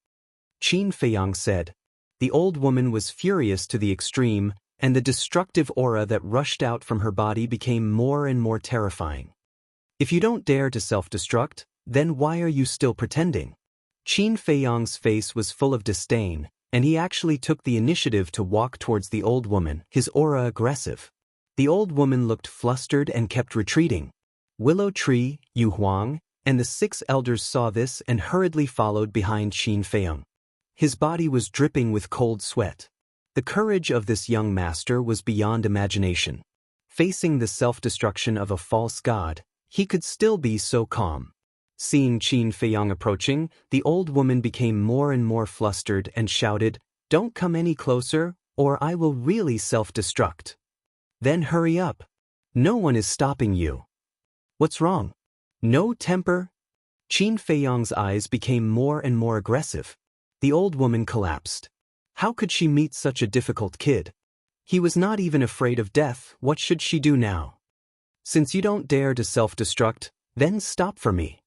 Qin Feiyang said. The old woman was furious to the extreme, and the destructive aura that rushed out from her body became more and more terrifying. "If you don't dare to self-destruct, then why are you still pretending?" Qin Feiyang's face was full of disdain, and he actually took the initiative to walk towards the old woman, his aura aggressive. The old woman looked flustered and kept retreating. Willow Tree, Yu Huang, and the 6 elders saw this and hurriedly followed behind Qin Feiyang. His body was dripping with cold sweat. The courage of this young master was beyond imagination. Facing the self-destruction of a false god, he could still be so calm. Seeing Qin Feiyang approaching, the old woman became more and more flustered and shouted, "Don't come any closer, or I will really self-destruct. Then hurry up. No one is stopping you." "What's wrong? No temper?" Qin Feiyang's eyes became more and more aggressive. The old woman collapsed. How could she meet such a difficult kid? He was not even afraid of death. What should she do now? "Since you don't dare to self-destruct, then stop for me."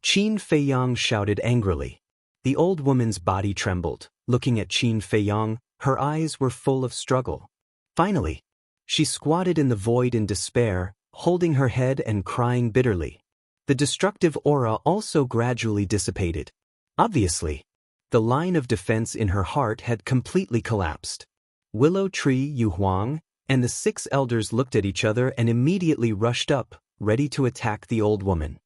Qin Feiyang shouted angrily. The old woman's body trembled. Looking at Qin Feiyang, her eyes were full of struggle. Finally, she squatted in the void in despair, holding her head and crying bitterly. The destructive aura also gradually dissipated. Obviously, the line of defense in her heart had completely collapsed. Willow Tree, Yu Huang, and the 6 elders looked at each other and immediately rushed up, ready to attack the old woman.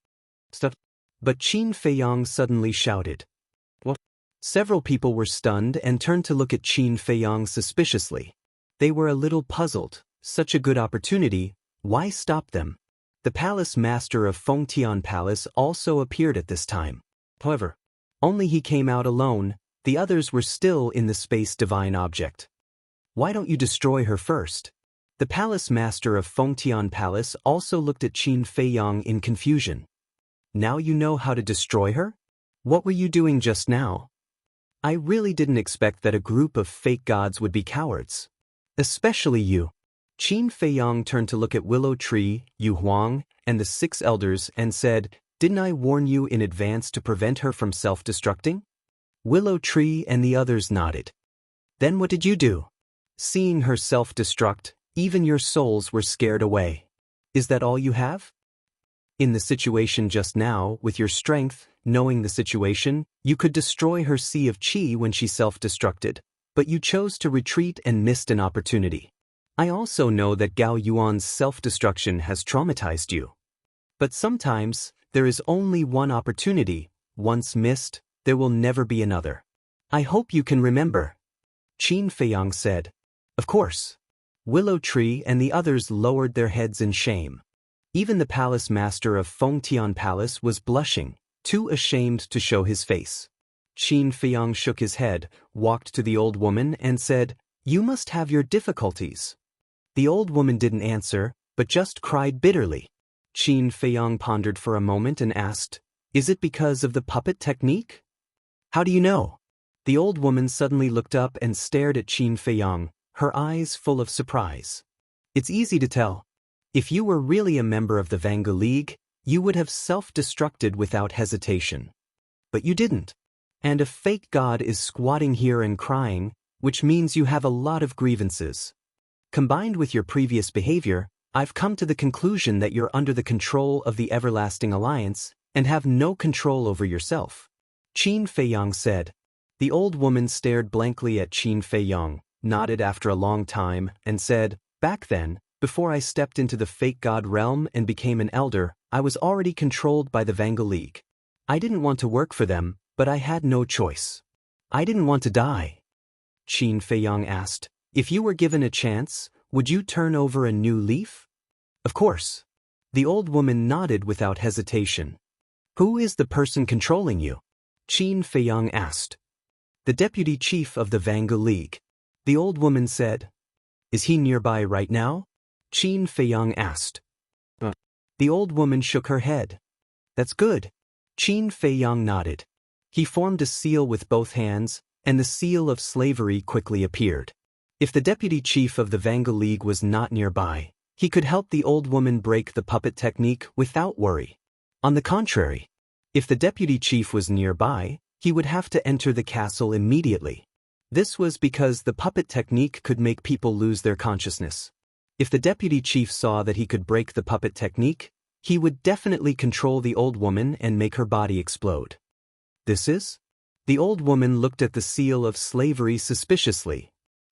"Stop!" But Qin Feiyang suddenly shouted. "What?" Several people were stunned and turned to look at Qin Feiyang suspiciously. They were a little puzzled. Such a good opportunity, why stop them? The palace master of Fengtian Palace also appeared at this time. However, only he came out alone. The others were still in the space divine object. "Why don't you destroy her first?" The palace master of Fengtian Palace also looked at Qin Feiyang in confusion. "Now you know how to destroy her? What were you doing just now?" "I really didn't expect that a group of fake gods would be cowards. Especially you." Qin Feiyang turned to look at Willow Tree, Yu Huang, and the 6 elders and said, "Didn't I warn you in advance to prevent her from self-destructing?" Willow Tree and the others nodded. "Then what did you do?" "Seeing her self-destruct, even your souls were scared away. Is that all you have? In the situation just now, with your strength, knowing the situation, you could destroy her sea of qi when she self-destructed, but you chose to retreat and missed an opportunity. I also know that Gao Yuan's self-destruction has traumatized you. But sometimes, there is only one opportunity. Once missed, there will never be another. I hope you can remember." Qin Feiyang said. "Of course." Willow Tree and the others lowered their heads in shame. Even the palace master of Fengtian Palace was blushing, too ashamed to show his face. Qin Feiyang shook his head, walked to the old woman and said, "You must have your difficulties." The old woman didn't answer, but just cried bitterly. Qin Feiyang pondered for a moment and asked, "Is it because of the puppet technique?" "How do you know?" The old woman suddenly looked up and stared at Qin Feiyang, her eyes full of surprise. "It's easy to tell. If you were really a member of the Vangu League, you would have self-destructed without hesitation. But you didn't. And a fake god is squatting here and crying, which means you have a lot of grievances. Combined with your previous behavior, I've come to the conclusion that you're under the control of the Everlasting Alliance and have no control over yourself." Qin Feiyang said. The old woman stared blankly at Qin Feiyang, nodded after a long time, and said, "Back then, before I stepped into the fake god realm and became an elder, I was already controlled by the Vangu League. I didn't want to work for them, but I had no choice. I didn't want to die." Qin Feiyang asked, "If you were given a chance, would you turn over a new leaf?" "Of course." The old woman nodded without hesitation. "Who is the person controlling you?" Qin Feiyang asked. "The deputy chief of the Vangu League." The old woman said. "Is he nearby right now?" Qin Feiyang asked. The old woman shook her head. "That's good." Qin Feiyang nodded. He formed a seal with both hands, and the seal of slavery quickly appeared. If the deputy chief of the Vangu League was not nearby, he could help the old woman break the puppet technique without worry. On the contrary, if the deputy chief was nearby, he would have to enter the castle immediately. This was because the puppet technique could make people lose their consciousness. If the deputy chief saw that he could break the puppet technique, he would definitely control the old woman and make her body explode. "This is?" The old woman looked at the seal of slavery suspiciously.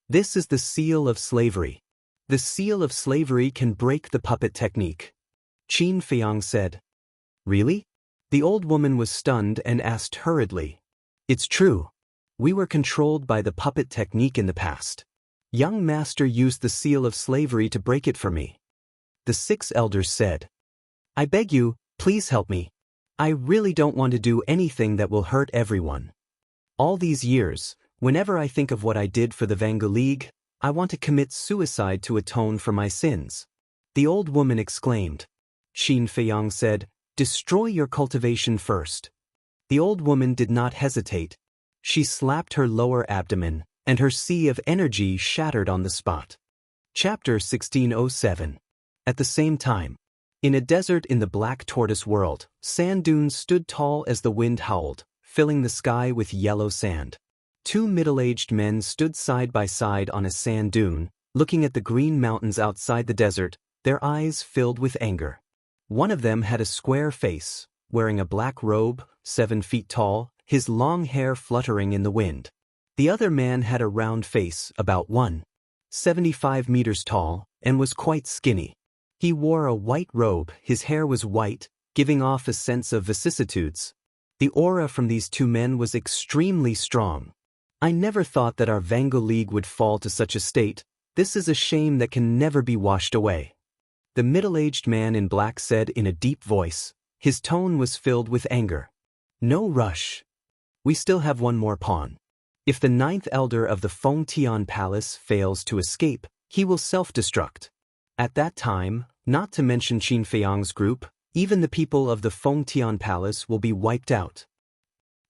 "This is the seal of slavery. The seal of slavery can break the puppet technique. Qin Feiyang said. Really? The old woman was stunned and asked hurriedly. It's true. We were controlled by the puppet technique in the past. Young master used the seal of slavery to break it for me. The 6 elders said. I beg you, please help me. I really don't want to do anything that will hurt everyone. All these years, whenever I think of what I did for the Vangu League, I want to commit suicide to atone for my sins. The old woman exclaimed. Qin Feiyang said, Destroy your cultivation first. The old woman did not hesitate. She slapped her lower abdomen, and her sea of energy shattered on the spot. Chapter 1607. At the same time, in a desert in the Black Tortoise world, sand dunes stood tall as the wind howled, filling the sky with yellow sand. 2 middle-aged men stood side by side on a sand dune, looking at the green mountains outside the desert, their eyes filled with anger. One of them had a square face, wearing a black robe, 7 feet tall, his long hair fluttering in the wind. The other man had a round face, about 1.75 meters tall, and was quite skinny. He wore a white robe, his hair was white, giving off a sense of vicissitudes. The aura from these 2 men was extremely strong. I never thought that our Vangu League would fall to such a state. This is a shame that can never be washed away. The middle-aged man in black said in a deep voice. His tone was filled with anger. No rush. We still have one more pawn. If the 9th elder of the Fengtian Palace fails to escape, he will self-destruct. At that time, not to mention Qin Feiyang's group, even the people of the Fengtian Palace will be wiped out.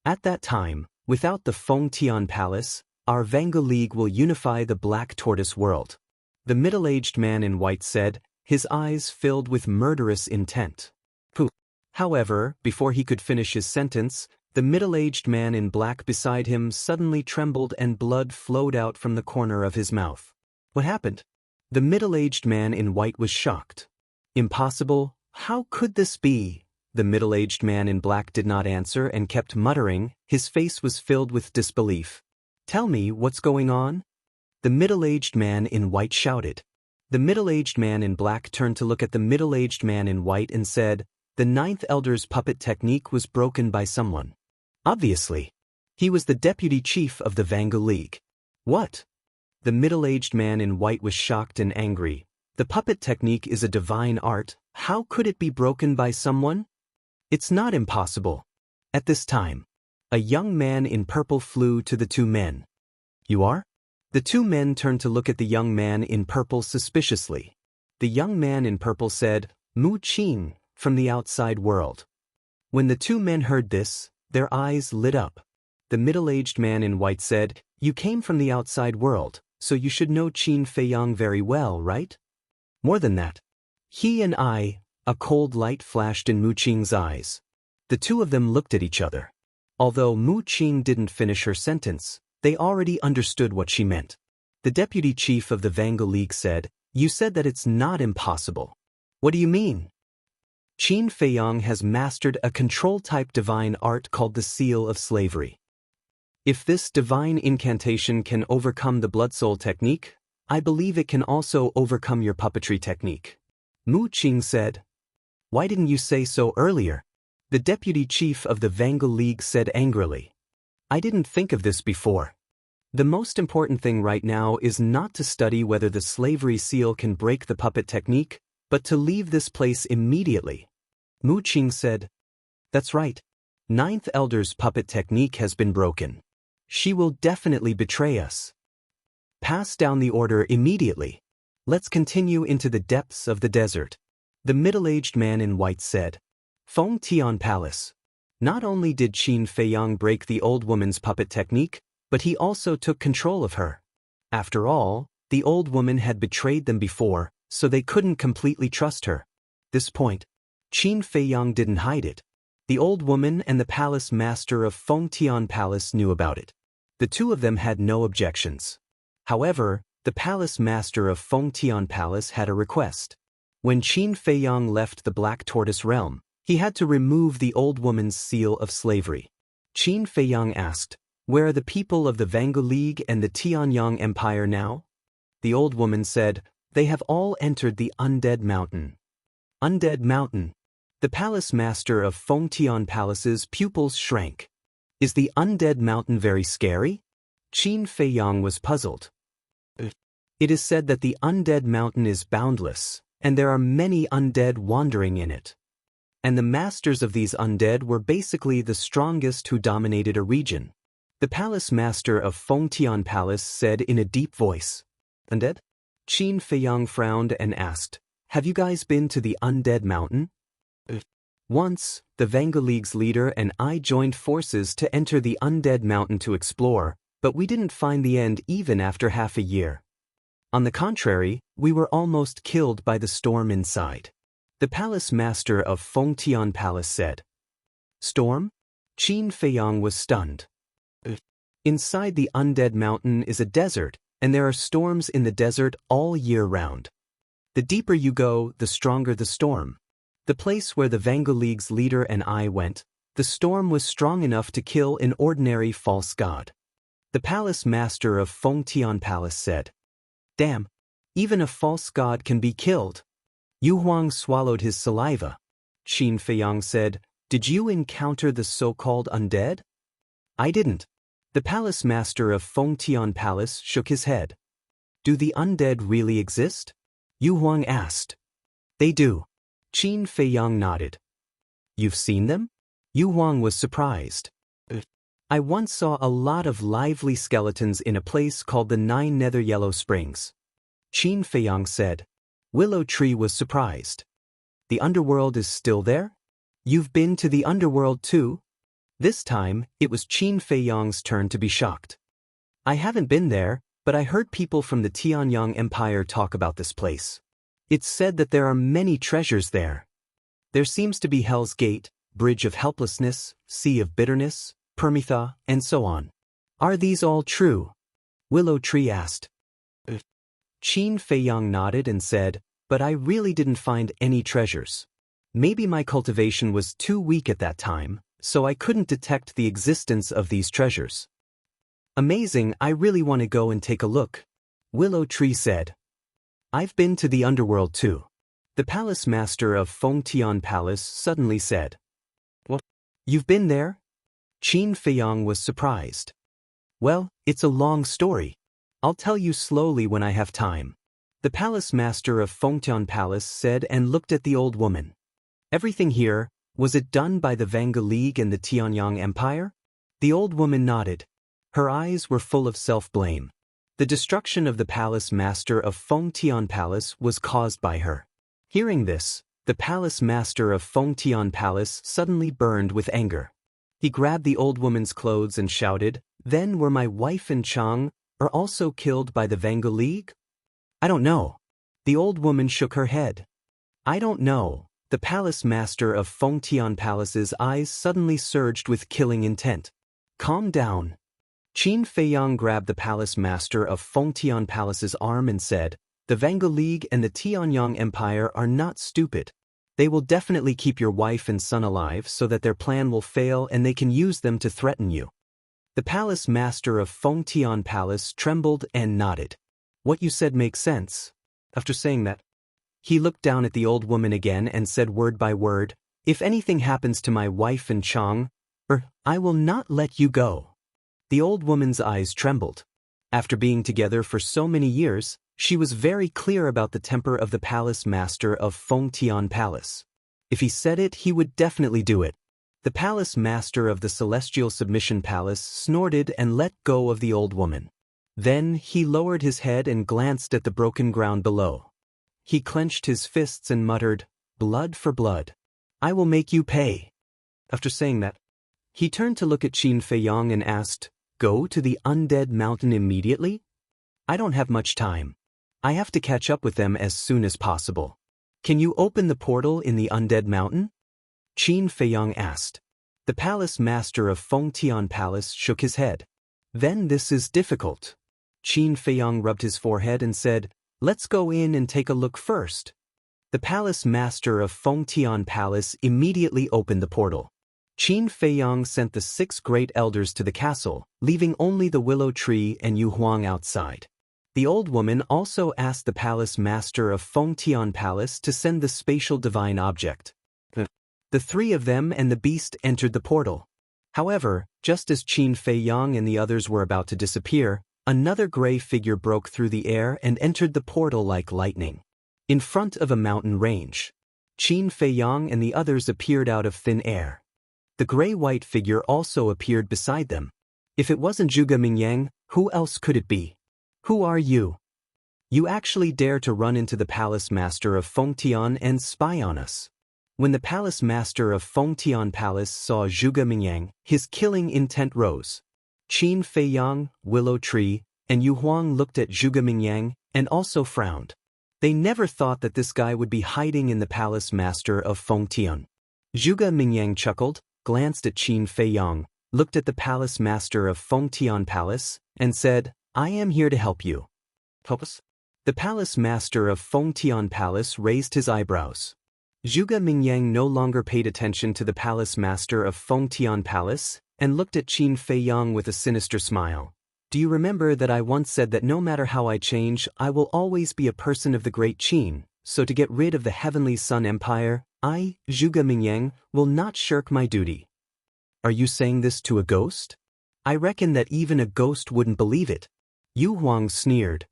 At that time, without the Fengtian Palace, our Vangu League will unify the Black Tortoise world. The middle-aged man in white said, his eyes filled with murderous intent. Pooh. However, before he could finish his sentence, the middle-aged man in black beside him suddenly trembled and blood flowed out from the corner of his mouth. What happened? The middle-aged man in white was shocked. Impossible? How could this be? The middle-aged man in black did not answer and kept muttering. His face was filled with disbelief. Tell me what's going on? The middle-aged man in white shouted. The middle-aged man in black turned to look at the middle-aged man in white and said, the 9th elder's puppet technique was broken by someone. Obviously. He was the deputy chief of the Vangu League. What? The middle-aged man in white was shocked and angry. The puppet technique is a divine art. How could it be broken by someone? It's not impossible. At this time, a young man in purple flew to the 2 men. You are? The 2 men turned to look at the young man in purple suspiciously. The young man in purple said, Mu Qin, from the outside world. When the 2 men heard this, their eyes lit up. The middle-aged man in white said, you came from the outside world, so you should know Qin Feiyang very well, right? More than that. He and I, a cold light flashed in Mu Qing's eyes. The 2 of them looked at each other. Although Mu Qing didn't finish her sentence, they already understood what she meant. The deputy chief of the Vangu League said, you said that it's not impossible. What do you mean? Qin Feiyang has mastered a control-type divine art called the Seal of Slavery. If this divine incantation can overcome the Blood Soul technique, I believe it can also overcome your puppetry technique. Mu Qing said. Why didn't you say so earlier? The deputy chief of the Vangu League said angrily. I didn't think of this before. The most important thing right now is not to study whether the slavery seal can break the puppet technique, but to leave this place immediately. Mu Qing said. That's right. 9th elder's puppet technique has been broken. She will definitely betray us. Pass down the order immediately. Let's continue into the depths of the desert. The middle-aged man in white said. Fengtian Palace. Not only did Qin Feiyang break the old woman's puppet technique, but he also took control of her. After all, the old woman had betrayed them before, so they couldn't completely trust her. This point, Qin Feiyang didn't hide it. The old woman and the palace master of Fengtian Palace knew about it. The 2 of them had no objections. However, the palace master of Fengtian Palace had a request. When Qin Feiyang left the Black Tortoise realm, he had to remove the old woman's seal of slavery. Qin Feiyang asked, where are the people of the Vangu League and the Tianyang Empire now? The old woman said, They have all entered the Undead Mountain. Undead Mountain. The palace master of Fengtian Palace's pupils shrank. Is the Undead Mountain very scary? Qin Feiyang was puzzled. It is said that the Undead Mountain is boundless, and there are many undead wandering in it. And the masters of these undead were basically the strongest who dominated a region. The palace master of Fengtian Palace said in a deep voice. Undead? Qin Feiyang frowned and asked, have you guys been to the Undead Mountain? Once, the Vanga League's leader and I joined forces to enter the Undead Mountain to explore, but we didn't find the end even after half a year. On the contrary, we were almost killed by the storm inside. The palace master of Fengtian Palace said. Storm? Qin Feiyang was stunned. Inside the Undead Mountain is a desert, and there are storms in the desert all year round. The deeper you go, the stronger the storm. The place where the Vanga League's leader and I went, the storm was strong enough to kill an ordinary false god. The palace master of Fengtian Palace said. Damn, even a false god can be killed. Yu Huang swallowed his saliva. Qin Feiyang said, did you encounter the so-called undead? I didn't. The palace master of Fengtian Palace shook his head. Do the undead really exist? Yu Huang asked. They do. Qin Feiyang nodded. You've seen them? Yu Huang was surprised. I once saw a lot of lively skeletons in a place called the Nine Nether Yellow Springs. Qin Feiyang said. Willow Tree was surprised. The underworld is still there? You've been to the underworld too? This time, it was Qin Feiyang's turn to be shocked. I haven't been there, but I heard people from the Tianyang Empire talk about this place. It's said that there are many treasures there. There seems to be Hell's Gate, Bridge of Helplessness, Sea of Bitterness, Permitha, and so on. Are these all true? Willow Tree asked. Qin Feiyang nodded and said, but I really didn't find any treasures. Maybe my cultivation was too weak at that time, so I couldn't detect the existence of these treasures. Amazing, I really want to go and take a look. Willow Tree said. I've been to the underworld too. The palace master of Fengtian Palace suddenly said. What? You've been there? Qin Feiyang was surprised. Well, it's a long story. I'll tell you slowly when I have time. The palace master of Fengtian Palace said and looked at the old woman. Everything here, was it done by the Vanga League and the Tianyang Empire? The old woman nodded. Her eyes were full of self-blame. The destruction of the palace master of Fengtian Palace was caused by her. Hearing this, the palace master of Fengtian Palace suddenly burned with anger. He grabbed the old woman's clothes and shouted, then were my wife and Chang are also killed by the Vanga League? I don't know. The old woman shook her head. I don't know. The palace master of Fengtian Palace's eyes suddenly surged with killing intent. Calm down. Qin Feiyang grabbed the palace master of Fengtian Palace's arm and said, the Vanga League and the Tianyang Empire are not stupid. They will definitely keep your wife and son alive so that their plan will fail and they can use them to threaten you. The palace master of Fengtian Palace trembled and nodded. What you said makes sense. After saying that, he looked down at the old woman again and said word by word, if anything happens to my wife and Chang, I will not let you go. The old woman's eyes trembled. After being together for so many years, she was very clear about the temper of the palace master of Fengtian Palace. If he said it, he would definitely do it. The palace master of the Celestial Submission Palace snorted and let go of the old woman. Then he lowered his head and glanced at the broken ground below. He clenched his fists and muttered, blood for blood. I will make you pay. After saying that, he turned to look at Qin Feiyang and asked, go to the Undead Mountain immediately? I don't have much time. I have to catch up with them as soon as possible. Can you open the portal in the Undead Mountain? Qin Feiyang asked. The palace master of Fengtian Palace shook his head. Then this is difficult. Qin Feiyang rubbed his forehead and said, let's go in and take a look first. The palace master of Fengtian Palace immediately opened the portal. Qin Feiyang sent the 6 great elders to the castle, leaving only the willow tree and Yu Huang outside. The old woman also asked the palace master of Fengtian Palace to send the spatial divine object. The three of them and the beast entered the portal. However, just as Qin Feiyang and the others were about to disappear, another gray figure broke through the air and entered the portal like lightning. In front of a mountain range, Qin Feiyang and the others appeared out of thin air. The gray-white figure also appeared beside them. If it wasn't Zhuge Mingyang, who else could it be? Who are you? You actually dare to run into the palace master of Fengtian and spy on us. When the palace master of Fengtian Palace saw Zhuge Mingyang, his killing intent rose. Qin Feiyang, Willow Tree, and Yu Huang looked at Zhuge Mingyang and also frowned. They never thought that this guy would be hiding in the palace master of Fengtian. Zhuge Mingyang chuckled, glanced at Qin Feiyang, looked at the palace master of Fengtian Palace, and said, I am here to help you. Help us? The palace master of Fengtian Palace raised his eyebrows. Zhuge Mingyang no longer paid attention to the palace master of Fengtian Palace and looked at Qin Feiyang with a sinister smile. Do you remember that I once said that no matter how I change, I will always be a person of the great Qin, so to get rid of the Heavenly Sun Empire, I, Zhuge Mingyang, will not shirk my duty. Are you saying this to a ghost? I reckon that even a ghost wouldn't believe it. Yu Huang sneered.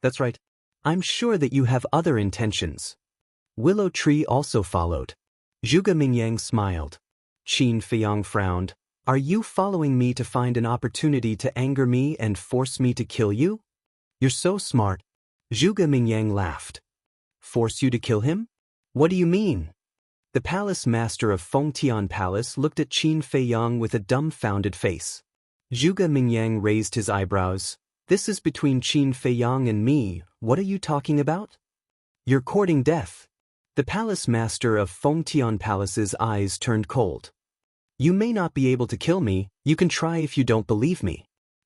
That's right. I'm sure that you have other intentions. Willow Tree also followed. Zhuge Mingyang smiled. Qin Feiyang frowned. Are you following me to find an opportunity to anger me and force me to kill you? You're so smart. Zhuge Mingyang laughed. Force you to kill him? What do you mean? The palace master of Fengtian Palace looked at Qin Feiyang with a dumbfounded face. Zhuge Mingyang raised his eyebrows. This is between Qin Feiyang and me, what are you talking about? You're courting death. The palace master of Fengtian Palace's eyes turned cold. You may not be able to kill me, you can try if you don't believe me.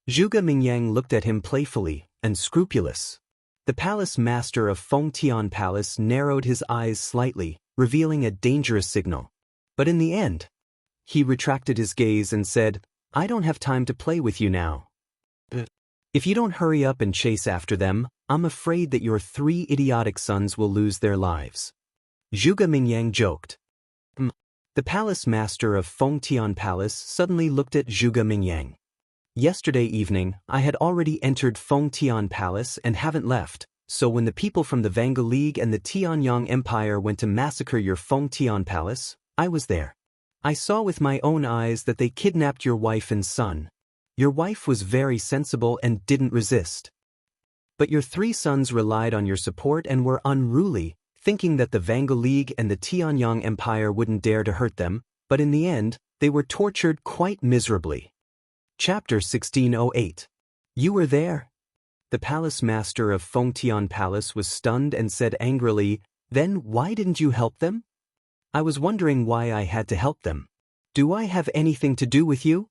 Zhuge Mingyang looked at him playfully and scrupulous. The palace master of Fengtian Palace narrowed his eyes slightly, revealing a dangerous signal. But in the end, he retracted his gaze and said, I don't have time to play with you now. If you don't hurry up and chase after them, I'm afraid that your 3 idiotic sons will lose their lives. Zhuge Mingyang joked. The palace master of Fengtian Palace suddenly looked at Zhuge Mingyang. Yesterday evening, I had already entered Fengtian Palace and haven't left, so when the people from the Vangu League and the Tianyang Empire went to massacre your Fengtian Palace, I was there. I saw with my own eyes that they kidnapped your wife and son. Your wife was very sensible and didn't resist. But your 3 sons relied on your support and were unruly, thinking that the Vangu League and the Tianyang Empire wouldn't dare to hurt them, but in the end, they were tortured quite miserably. Chapter 1608. You were there? The palace master of Fengtian Palace was stunned and said angrily, Then why didn't you help them? I was wondering why I had to help them. Do I have anything to do with you?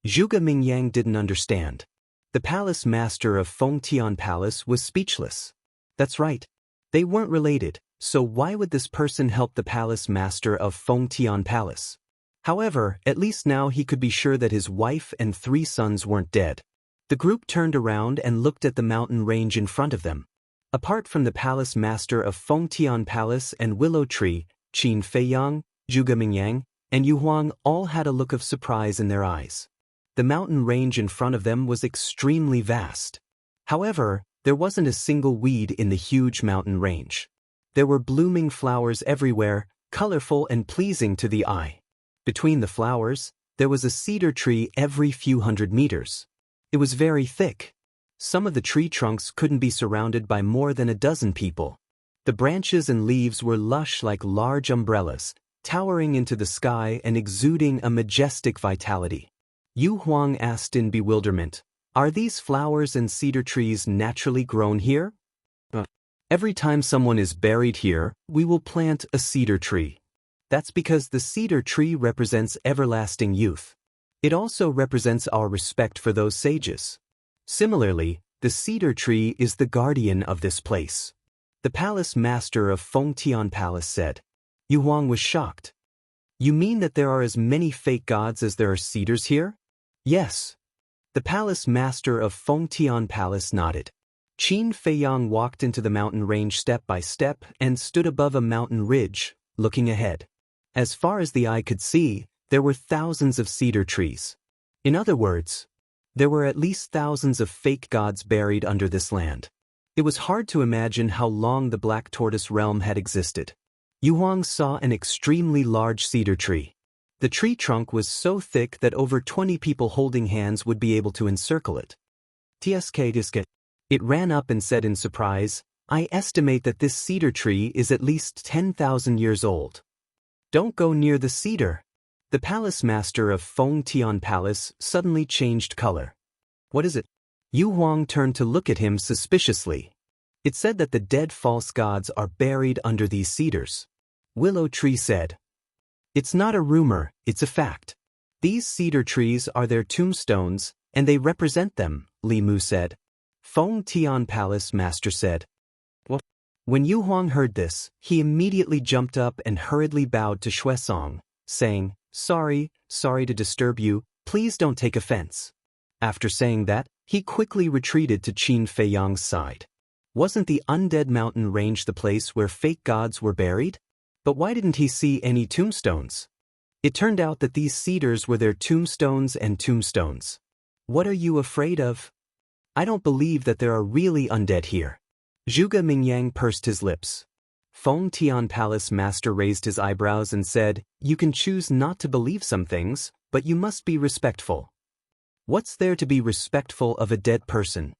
Zhuge Mingyang didn't understand. The palace master of Fengtian Palace was speechless. That's right. They weren't related, so why would this person help the palace master of Fengtian Palace? However, at least now he could be sure that his wife and 3 sons weren't dead. The group turned around and looked at the mountain range in front of them. Apart from the palace master of Fengtian Palace and Willow Tree, Qin Feiyang, Zhuge Mingyang, and Yu Huang all had a look of surprise in their eyes. The mountain range in front of them was extremely vast. However, there wasn't a single weed in the huge mountain range. There were blooming flowers everywhere, colorful and pleasing to the eye. Between the flowers, there was a cedar tree every few hundred meters. It was very thick. Some of the tree trunks couldn't be surrounded by more than a dozen people. The branches and leaves were lush like large umbrellas, towering into the sky and exuding a majestic vitality. Yu Huang asked in bewilderment, Are these flowers and cedar trees naturally grown here? Every time someone is buried here, we will plant a cedar tree. That's because the cedar tree represents everlasting youth. It also represents our respect for those sages. Similarly, the cedar tree is the guardian of this place. The palace master of Fengtian Palace said. Yu Huang was shocked. You mean that there are as many fake gods as there are cedars here? Yes. The palace master of Fengtian Palace nodded. Qin Feiyang walked into the mountain range step by step and stood above a mountain ridge, looking ahead. As far as the eye could see, there were thousands of cedar trees. In other words, there were at least thousands of fake gods buried under this land. It was hard to imagine how long the Black Tortoise realm had existed. Yu Huang saw an extremely large cedar tree. The tree trunk was so thick that over 20 people holding hands would be able to encircle it. It ran up and said in surprise, "I estimate that this cedar tree is at least 10,000 years old." "Don't go near the cedar." The palace master of Feng Tian Palace suddenly changed color. "What is it?" Yu Huang turned to look at him suspiciously. "It said that the dead false gods are buried under these cedars." Willow Tree said, "It's not a rumor, it's a fact. These cedar trees are their tombstones, and they represent them," Li Mu said. Feng Tian Palace master said, "What?" When Yu Huang heard this, he immediately jumped up and hurriedly bowed to Xuesong, saying, Sorry to disturb you, please don't take offense." After saying that, he quickly retreated to Qin Feiyang's side. Wasn't the undead mountain range the place where fake gods were buried? But why didn't he see any tombstones? It turned out that these cedars were their tombstones and tombstones. "What are you afraid of?" "I don't believe that there are really undead here." Zhuge Mingyang pursed his lips. Feng Tian Palace master raised his eyebrows and said, "You can choose not to believe some things, but you must be respectful." "What's there to be respectful of a dead person?"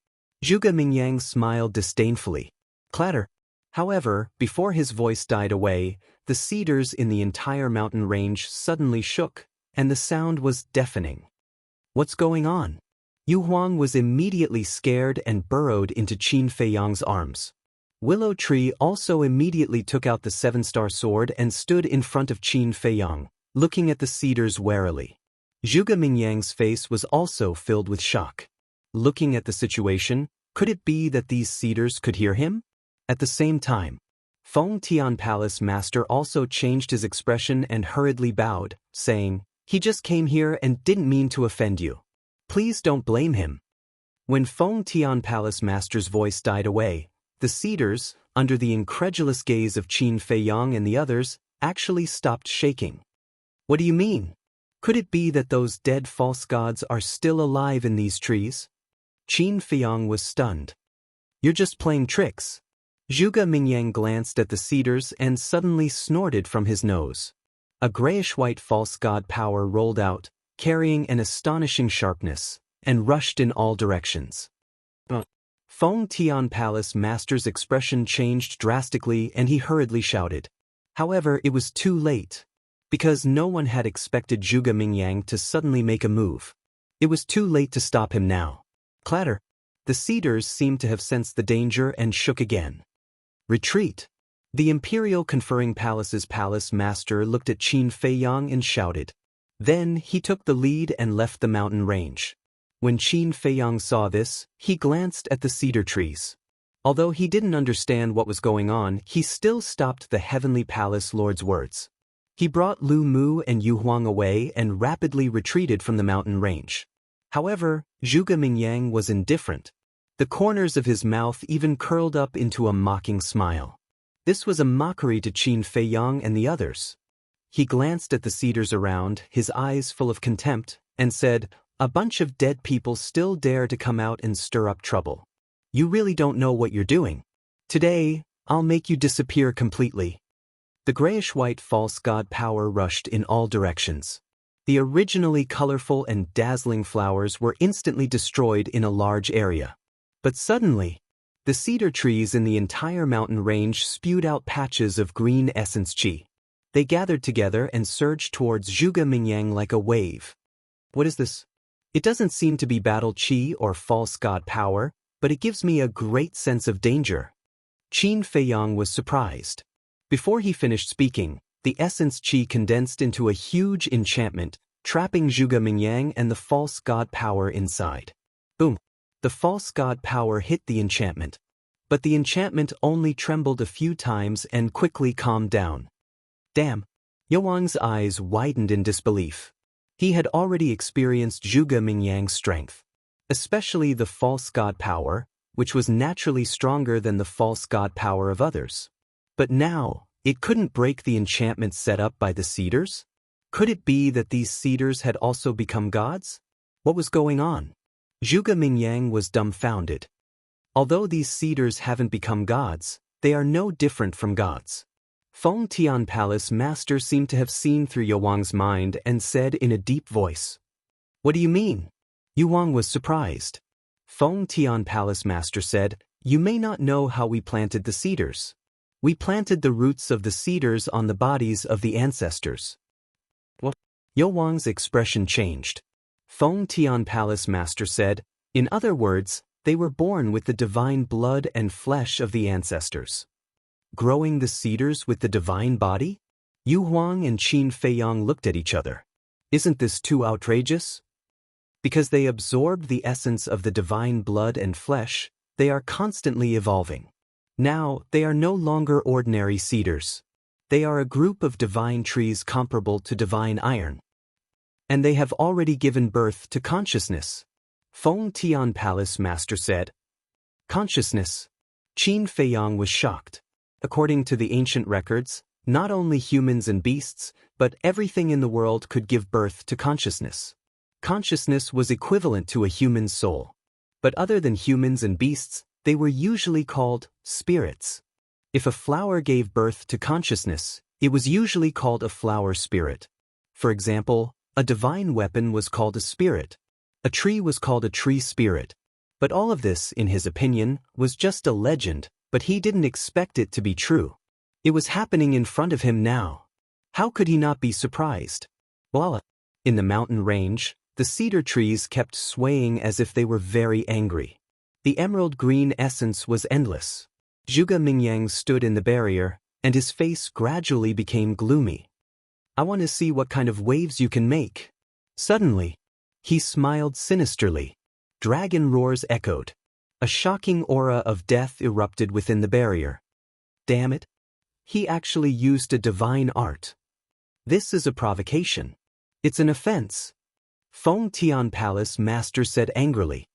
Zhuge Mingyang smiled disdainfully. Clatter. However, before his voice died away, the cedars in the entire mountain range suddenly shook, and the sound was deafening. "What's going on?" Yu Huang was immediately scared and burrowed into Qin Feiyang's arms. Willow Tree also immediately took out the seven-star sword and stood in front of Qin Feiyang, looking at the cedars warily. Zhuge Mingyang's face was also filled with shock. Looking at the situation, could it be that these cedars could hear him? At the same time, Feng Tian Palace master also changed his expression and hurriedly bowed, saying, "He just came here and didn't mean to offend you. Please don't blame him." When Feng Tian Palace master's voice died away, the cedars, under the incredulous gaze of Qin Feiyang and the others, actually stopped shaking. "What do you mean? Could it be that those dead false gods are still alive in these trees?" Qin Feiyang was stunned. "You're just playing tricks." Zhuge Mingyang glanced at the cedars and suddenly snorted from his nose. A grayish-white false god power rolled out, carrying an astonishing sharpness, and rushed in all directions. Feng Tian Palace master's expression changed drastically and he hurriedly shouted. However, it was too late. Because no one had expected Zhuge Mingyang to suddenly make a move. It was too late to stop him now. Clatter. The cedars seemed to have sensed the danger and shook again. "Retreat." The Imperial Conferring Palace's palace master looked at Qin Feiyang and shouted. Then he took the lead and left the mountain range. When Qin Feiyang saw this, he glanced at the cedar trees. Although he didn't understand what was going on, he still stopped the Heavenly Palace Lord's words. He brought Lu Mu and Yu Huang away and rapidly retreated from the mountain range. However, Zhuge Mingyang was indifferent. The corners of his mouth even curled up into a mocking smile. This was a mockery to Qin Feiyang and the others. He glanced at the cedars around, his eyes full of contempt, and said, "A bunch of dead people still dare to come out and stir up trouble. You really don't know what you're doing. Today, I'll make you disappear completely." The grayish-white false god power rushed in all directions. The originally colorful and dazzling flowers were instantly destroyed in a large area. But suddenly, the cedar trees in the entire mountain range spewed out patches of green essence chi. They gathered together and surged towards Zhuge Mingyang like a wave. "What is this? It doesn't seem to be battle chi or false god power, but it gives me a great sense of danger." Qin Feiyang was surprised. Before he finished speaking, the essence chi condensed into a huge enchantment, trapping Zhuge Mingyang and the false god power inside. Boom! The false god power hit the enchantment. But the enchantment only trembled a few times and quickly calmed down. Damn! Yu Huang's eyes widened in disbelief. He had already experienced Zhuge Mingyang's strength. Especially the false god power, which was naturally stronger than the false god power of others. But now, it couldn't break the enchantment set up by the cedars? Could it be that these cedars had also become gods? What was going on? Zhuge Mingyang was dumbfounded. Although these cedars haven't become gods, they are no different from gods. Feng Tian Palace Master seemed to have seen through Yu Wang's mind and said in a deep voice, "What do you mean?" Yu Wang was surprised. Feng Tian Palace Master said, "You may not know how we planted the cedars. We planted the roots of the cedars on the bodies of the ancestors." What? Yu Wang's expression changed. Feng Tian Palace Master said, "In other words, they were born with the divine blood and flesh of the ancestors." Growing the cedars with the divine body? Yu Huang and Qin Feiyang looked at each other. Isn't this too outrageous? Because they absorbed the essence of the divine blood and flesh, they are constantly evolving. Now, they are no longer ordinary cedars. They are a group of divine trees comparable to divine iron. And they have already given birth to consciousness. Feng Tian Palace Master said. Consciousness. Qin Feiyang was shocked. According to the ancient records, not only humans and beasts, but everything in the world could give birth to consciousness. Consciousness was equivalent to a human soul. But other than humans and beasts, they were usually called spirits. If a flower gave birth to consciousness, it was usually called a flower spirit. For example, a divine weapon was called a spirit. A tree was called a tree spirit. But all of this, in his opinion, was just a legend, but he didn't expect it to be true. It was happening in front of him now. How could he not be surprised? Voila! In the mountain range, the cedar trees kept swaying as if they were very angry. The emerald green essence was endless. Zhuge Mingyang stood in the barrier, and his face gradually became gloomy. "I want to see what kind of waves you can make." Suddenly, he smiled sinisterly. Dragon roars echoed. A shocking aura of death erupted within the barrier. Damn it! He actually used a divine art. This is a provocation. It's an offense. Feng Tian Palace Master said angrily.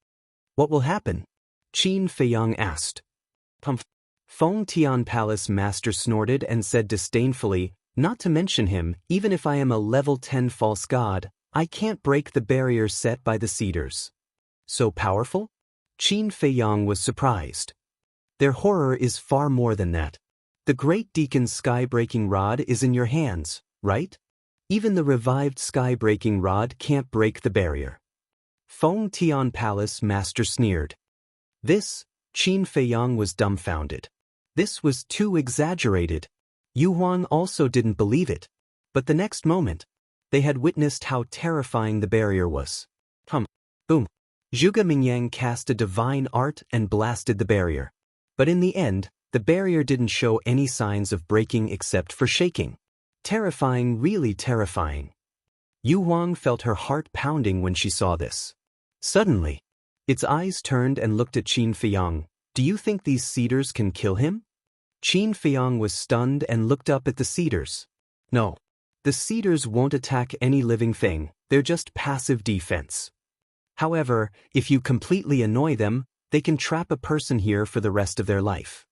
"What will happen?" Qin Feiyang asked. Feng Tian Palace Master snorted and said disdainfully, "Not to mention him, even if I am a level 10 false god, I can't break the barrier set by the cedars." So powerful? Qin Feiyang was surprised. Their horror is far more than that. The great deacon's sky-breaking rod is in your hands, right? Even the revived sky-breaking rod can't break the barrier. Feng Tian Palace Master sneered. This, Qin Feiyang was dumbfounded. This was too exaggerated. Yu Huang also didn't believe it. But the next moment, they had witnessed how terrifying the barrier was. Boom. Zhuge Mingyang cast a divine art and blasted the barrier. But in the end, the barrier didn't show any signs of breaking except for shaking. Terrifying, really terrifying. Yu Huang felt her heart pounding when she saw this. Suddenly, its eyes turned and looked at Qin Feiyang. "Do you think these cedars can kill him?" Qin Feiyang was stunned and looked up at the cedars. "No. The cedars won't attack any living thing, they're just passive defense. However, if you completely annoy them, they can trap a person here for the rest of their life."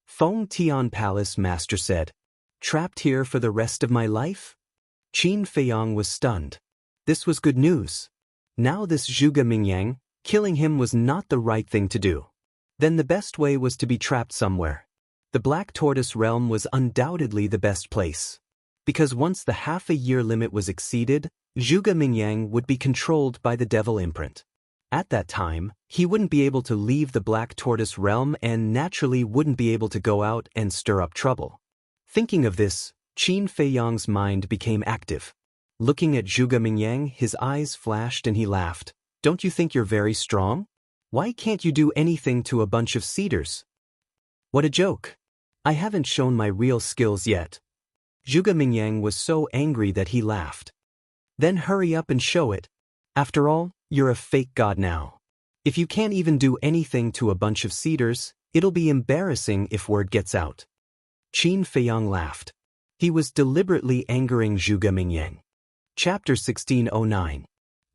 Feng Tian Palace Master said. "Trapped here for the rest of my life?" Qin Feiyang was stunned. This was good news. Now this Zhuge Mingyang, killing him was not the right thing to do. Then the best way was to be trapped somewhere. The Black Tortoise realm was undoubtedly the best place. Because once the half-a-year limit was exceeded, Zhuge Mingyang would be controlled by the devil imprint. At that time, he wouldn't be able to leave the Black Tortoise realm and naturally wouldn't be able to go out and stir up trouble. Thinking of this, Qin Feiyang's mind became active. Looking at Zhuge Mingyang, his eyes flashed and he laughed. "Don't you think you're very strong? Why can't you do anything to a bunch of cedars?" What a joke. I haven't shown my real skills yet. Zhuge Mingyang was so angry that he laughed. Then hurry up and show it. After all, you're a fake god now. If you can't even do anything to a bunch of cedars, it'll be embarrassing if word gets out. Qin Feiyang laughed. He was deliberately angering Zhuge Mingyang. Chapter 1609.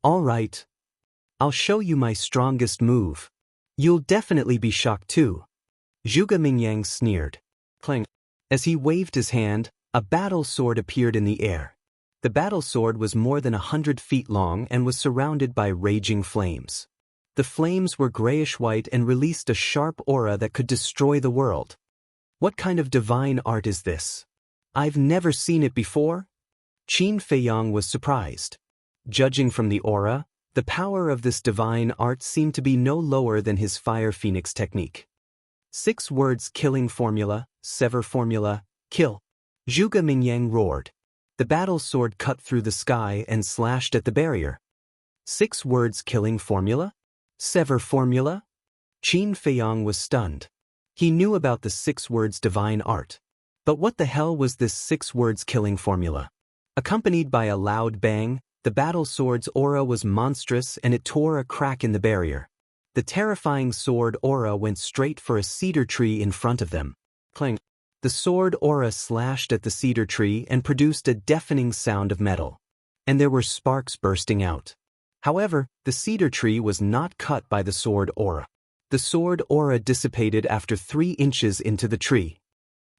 All right. I'll show you my strongest move. You'll definitely be shocked too. Zhuge Mingyang sneered. Clang. As he waved his hand, a battle sword appeared in the air. The battle sword was more than 100 feet long and was surrounded by raging flames. The flames were grayish-white and released a sharp aura that could destroy the world. What kind of divine art is this? I've never seen it before? Qin Feiyang was surprised. Judging from the aura, the power of this divine art seemed to be no lower than his Fire Phoenix technique. 6 words killing formula, sever formula, kill. Zhuge Mingyang roared. The battle sword cut through the sky and slashed at the barrier. 6 words killing formula? Sever formula? Qin Feiyang was stunned. He knew about the 6 words divine art. But what the hell was this 6 words killing formula? Accompanied by a loud bang, the battle sword's aura was monstrous and it tore a crack in the barrier. The terrifying sword aura went straight for a cedar tree in front of them. Clang. The sword aura slashed at the cedar tree and produced a deafening sound of metal. And there were sparks bursting out. However, the cedar tree was not cut by the sword aura. The sword aura dissipated after 3 inches into the tree.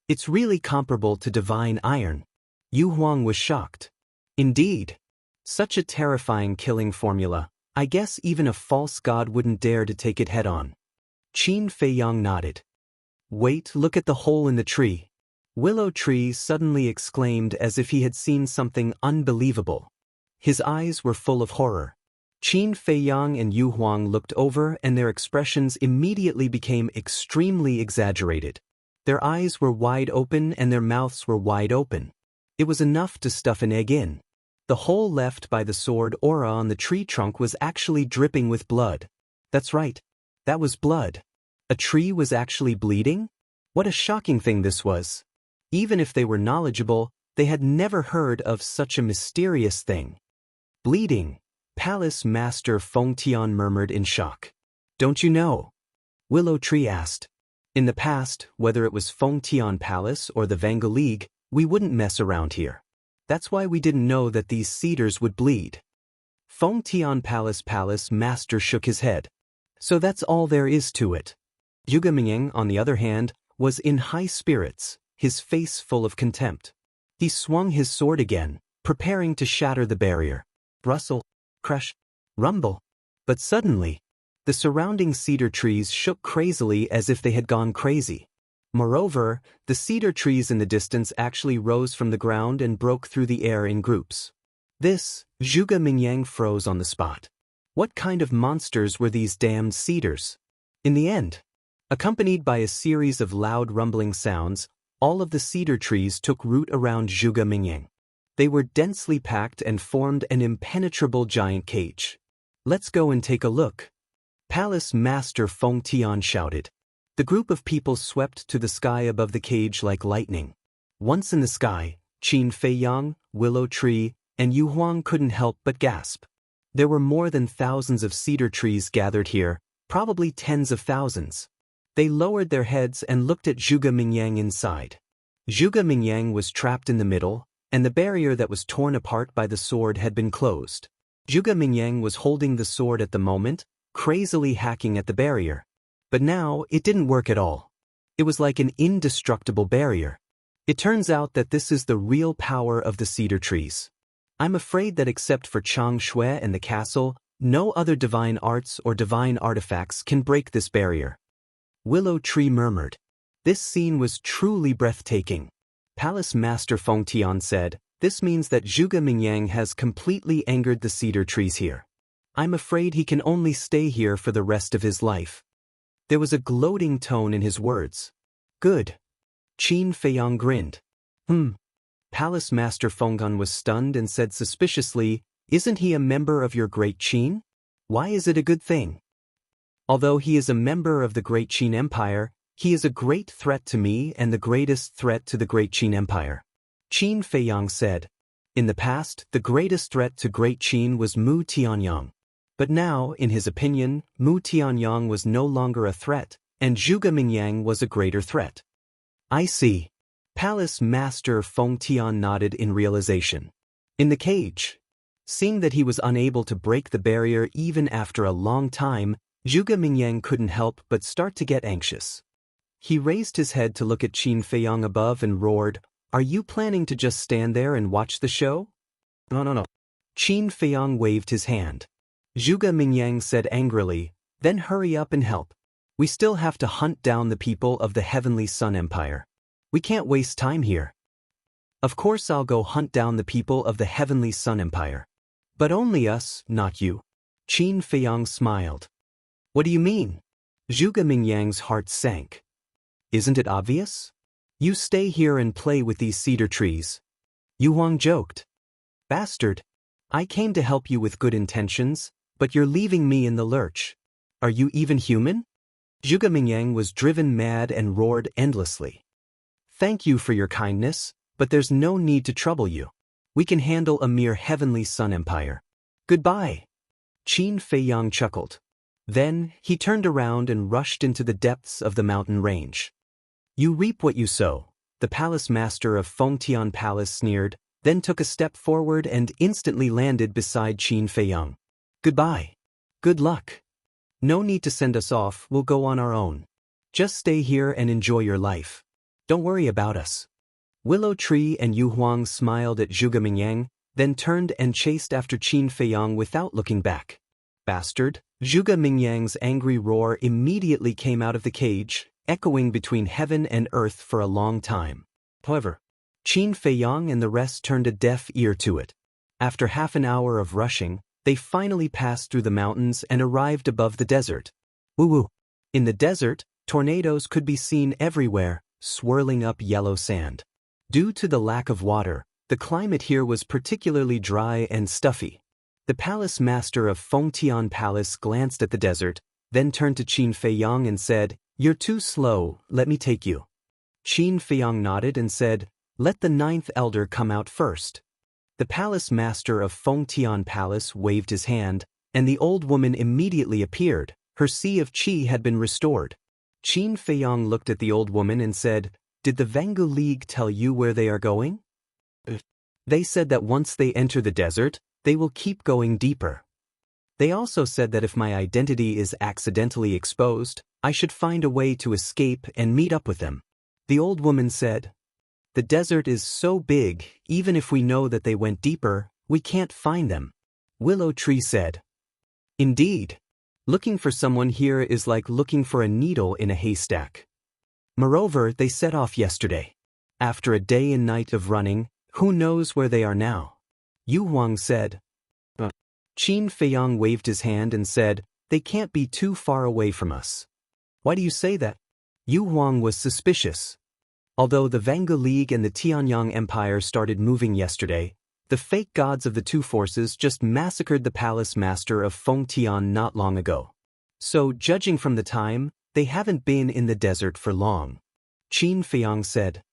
It's really comparable to divine iron. Yu Huang was shocked. Indeed. Such a terrifying killing formula, I guess even a false god wouldn't dare to take it head-on. Qin Feiyang nodded. Wait, look at the hole in the tree. Willow Tree suddenly exclaimed as if he had seen something unbelievable. His eyes were full of horror. Qin Feiyang and Yu Huang looked over and their expressions immediately became extremely exaggerated. Their eyes were wide open and their mouths were wide open. It was enough to stuff an egg in. The hole left by the sword aura on the tree trunk was actually dripping with blood. That's right. That was blood. A tree was actually bleeding? What a shocking thing this was. Even if they were knowledgeable, they had never heard of such a mysterious thing. Bleeding, Palace Master Feng Tian murmured in shock. Don't you know? Willow Tree asked. In the past, whether it was Feng Tian Palace or the Vanga League, we wouldn't mess around here. That's why we didn't know that these cedars would bleed. Feng Tian Palace Master shook his head. So that's all there is to it. Zhuge Mingyang, on the other hand, was in high spirits, his face full of contempt. He swung his sword again, preparing to shatter the barrier. Rustle, crush, rumble. But suddenly, the surrounding cedar trees shook crazily as if they had gone crazy. Moreover, the cedar trees in the distance actually rose from the ground and broke through the air in groups. Zhuge Mingyang froze on the spot. What kind of monsters were these damned cedars? In the end, accompanied by a series of loud rumbling sounds, all of the cedar trees took root around Zhuge Mingyang. They were densely packed and formed an impenetrable giant cage. Let's go and take a look. Palace Master Feng Tian shouted. The group of people swept to the sky above the cage like lightning. Once in the sky, Qin Feiyang, Willow Tree, and Yu Huang couldn't help but gasp. There were more than thousands of cedar trees gathered here, probably tens of thousands. They lowered their heads and looked at Zhuge Mingyang inside. Zhuge Mingyang was trapped in the middle, and the barrier that was torn apart by the sword had been closed. Zhuge Mingyang was holding the sword at the moment, crazily hacking at the barrier. But now, it didn't work at all. It was like an indestructible barrier. It turns out that this is the real power of the cedar trees. I'm afraid that except for Chang Shui and the castle, no other divine arts or divine artifacts can break this barrier. Willow Tree murmured. This scene was truly breathtaking. Palace Master Feng Tian said, this means that Zhuge Mingyang has completely angered the cedar trees here. I'm afraid he can only stay here for the rest of his life. There was a gloating tone in his words. Good. Qin Feiyang grinned. Palace Master Fenggan was stunned and said suspiciously, isn't he a member of your Great Qin? Why is it a good thing? Although he is a member of the Great Qin Empire, he is a great threat to me and the greatest threat to the Great Qin Empire. Qin Feiyang said. In the past, the greatest threat to Great Qin was Mu Tianyang. But now, in his opinion, Mu Tianyang was no longer a threat, and Zhuge Mingyang was a greater threat. I see. Palace Master Feng Tian nodded in realization. In the cage. Seeing that he was unable to break the barrier even after a long time, Zhuge Mingyang couldn't help but start to get anxious. He raised his head to look at Qin Feiyang above and roared, "Are you planning to just stand there and watch the show?" No. Qin Feiyang waved his hand. Zhuge Mingyang said angrily, "Then hurry up and help. We still have to hunt down the people of the Heavenly Sun Empire. We can't waste time here." "Of course I'll go hunt down the people of the Heavenly Sun Empire. But only us, not you." Qin Feiyang smiled. "What do you mean?" Zhuge Mingyang's heart sank. "Isn't it obvious? You stay here and play with these cedar trees." Yu Huang joked. "Bastard. I came to help you with good intentions, but you're leaving me in the lurch. Are you even human?" Zhuge Mingyang was driven mad and roared endlessly. "Thank you for your kindness, but there's no need to trouble you. We can handle a mere Heavenly Sun Empire. Goodbye." Qin Feiyang chuckled. Then, he turned around and rushed into the depths of the mountain range. "You reap what you sow," the palace master of Fengtian Palace sneered, then took a step forward and instantly landed beside Qin Feiyang. "Goodbye. Good luck. No need to send us off, we'll go on our own. Just stay here and enjoy your life. Don't worry about us." Willow Tree and Yu Huang smiled at Zhuge Mingyang, then turned and chased after Qin Feiyang without looking back. "Bastard!" Zhuge Mingyang's angry roar immediately came out of the cage, echoing between heaven and earth for a long time. However, Qin Feiyang and the rest turned a deaf ear to it. After half an hour of rushing, they finally passed through the mountains and arrived above the desert. Woo-woo! In the desert, tornadoes could be seen everywhere, swirling up yellow sand. Due to the lack of water, the climate here was particularly dry and stuffy. The palace master of Fengtian Palace glanced at the desert, then turned to Qin Feiyang and said, "You're too slow, let me take you." Qin Feiyang nodded and said, "Let the 9th elder come out first." The palace master of Fengtian Palace waved his hand, and the old woman immediately appeared. Her sea of qi had been restored. Qin Feiyang looked at the old woman and said, "Did the Vangu League tell you where they are going?" "They said that once they enter the desert, they will keep going deeper. They also said that if my identity is accidentally exposed, I should find a way to escape and meet up with them." The old woman said, "The desert is so big, even if we know that they went deeper, we can't find them." Willow Tree said, "Indeed. Looking for someone here is like looking for a needle in a haystack. Moreover, they set off yesterday. After a day and night of running, who knows where they are now?" Yu Huang said. Qin Feiyang waved his hand and said, "They can't be too far away from us." "Why do you say that?" Yu Huang was suspicious. Although the Vangu League and the Tianyang Empire started moving yesterday, the fake gods of the two forces just massacred the palace master of Fengtian not long ago. So, judging from the time, they haven't been in the desert for long. Qin Feiyang said,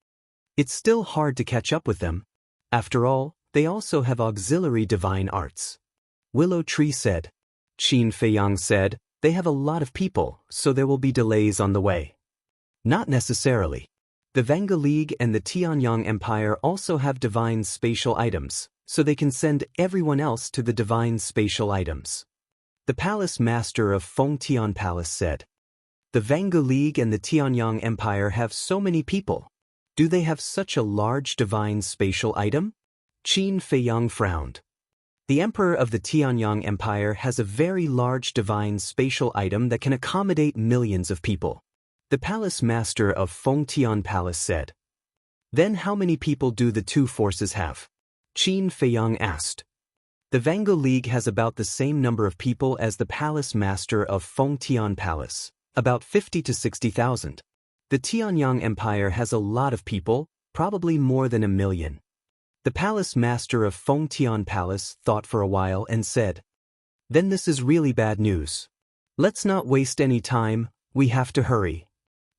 "It's still hard to catch up with them. After all, they also have auxiliary divine arts." Willow Tree said. Qin Feiyang said, "They have a lot of people, so there will be delays on the way." "Not necessarily. The Vangu League and the Tianyang Empire also have divine spatial items, so they can send everyone else to the divine spatial items." The palace master of Fengtian Palace said. "The Vangu League and the Tianyang Empire have so many people. Do they have such a large divine spatial item?" Qin Feiyang frowned. "The Emperor of the Tianyang Empire has a very large divine spatial item that can accommodate millions of people," the palace master of Fengtian Palace said. "Then how many people do the two forces have?" Qin Feiyang asked. "The Vangu League has about the same number of people as the palace master of Fengtian Palace, about 50 to 60,000. The Tianyang Empire has a lot of people, probably more than 1 million. The palace master of Fengtian Palace thought for a while and said, "Then this is really bad news. Let's not waste any time, we have to hurry."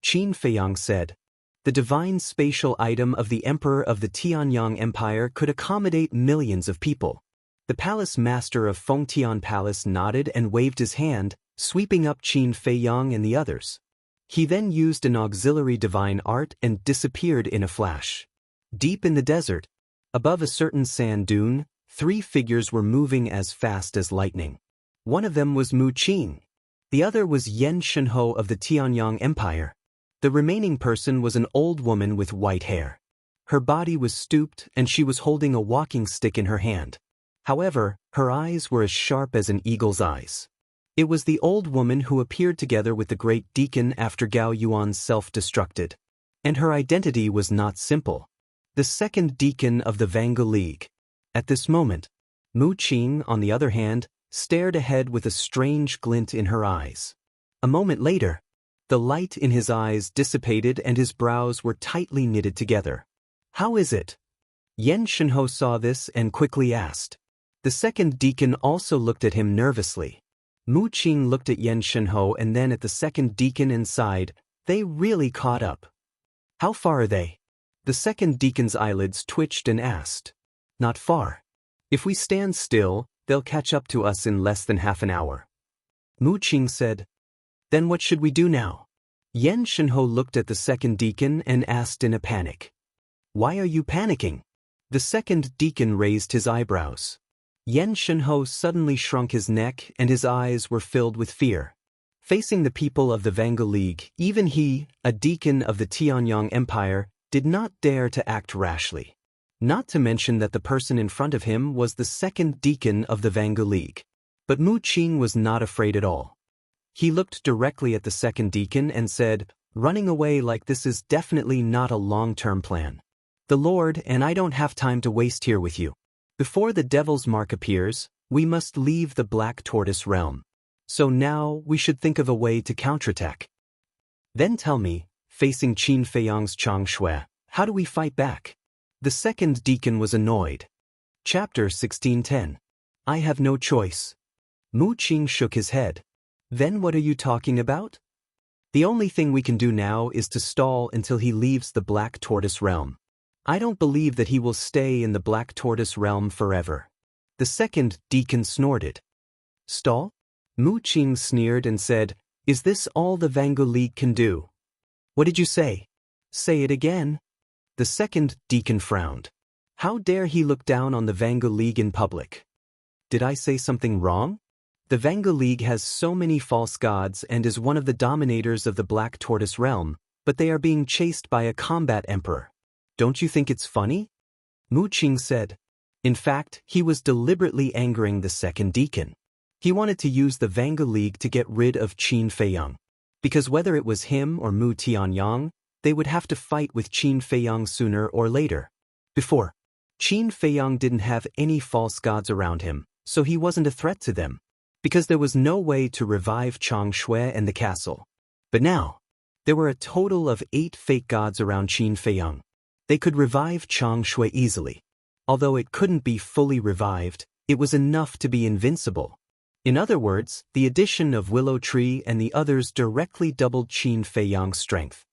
Qin Feiyang said, "The divine spatial item of the Emperor of the Tianyang Empire could accommodate millions of people." The palace master of Fengtian Palace nodded and waved his hand, sweeping up Qin Feiyang and the others. He then used an auxiliary divine art and disappeared in a flash. Deep in the desert, above a certain sand dune, 3 figures were moving as fast as lightning. One of them was Mu Qing. The other was Yen Shenho of the Tianyang Empire. The remaining person was an old woman with white hair. Her body was stooped and she was holding a walking stick in her hand. However, her eyes were as sharp as an eagle's eyes. It was the old woman who appeared together with the great deacon after Gao Yuan self-destructed. And her identity was not simple. The second deacon of the Vanga League. At this moment, Mu Qing, on the other hand, stared ahead with a strange glint in her eyes. A moment later, the light in his eyes dissipated and his brows were tightly knitted together. How is it? Yen Shenho saw this and quickly asked. The second deacon also looked at him nervously. Mu Qing looked at Yen Shenho and then at the second deacon and sighed. They really caught up. How far are they? The second deacon's eyelids twitched and asked. Not far. If we stand still, they'll catch up to us in less than half an hour. Mu Qing said. Then what should we do now? Yen Shenho looked at the second deacon and asked in a panic. Why are you panicking? The second deacon raised his eyebrows. Yen Shenho suddenly shrunk his neck and his eyes were filled with fear. Facing the people of the Vanga League, even he, a deacon of the Tianyang Empire, did not dare to act rashly. Not to mention that the person in front of him was the second deacon of the Vanga League. But Mu Qing was not afraid at all. He looked directly at the second deacon and said, running away like this is definitely not a long-term plan. The Lord and I don't have time to waste here with you. Before the Devil's Mark appears, we must leave the Black Tortoise realm. So now we should think of a way to counterattack. Then tell me, facing Qin Feiyang's Chang Shui, how do we fight back? The second deacon was annoyed. Chapter 1610. I have no choice. Mu Qing shook his head. Then what are you talking about? The only thing we can do now is to stall until he leaves the Black Tortoise realm. I don't believe that he will stay in the Black Tortoise realm forever. The second deacon snorted. Stall? Mu Qing sneered and said, is this all the Vanga League can do? What did you say? Say it again. The second deacon frowned. How dare he look down on the Vanga League in public? Did I say something wrong? The Vanga League has so many false gods and is one of the dominators of the Black Tortoise realm, but they are being chased by a combat emperor. Don't you think it's funny? Mu Qing said. In fact, he was deliberately angering the second deacon. He wanted to use the Vanga League to get rid of Qin Feiyang. Because whether it was him or Mu Tianyang, they would have to fight with Qin Feiyang sooner or later. Before, Qin Feiyang didn't have any false gods around him, so he wasn't a threat to them. Because there was no way to revive Chang Shui and the castle. But now, there were a total of 8 fake gods around Qin Feiyang. They could revive Chang Shui easily. Although it couldn't be fully revived, it was enough to be invincible. In other words, the addition of Willow Tree and the others directly doubled Qin Feiyang's strength.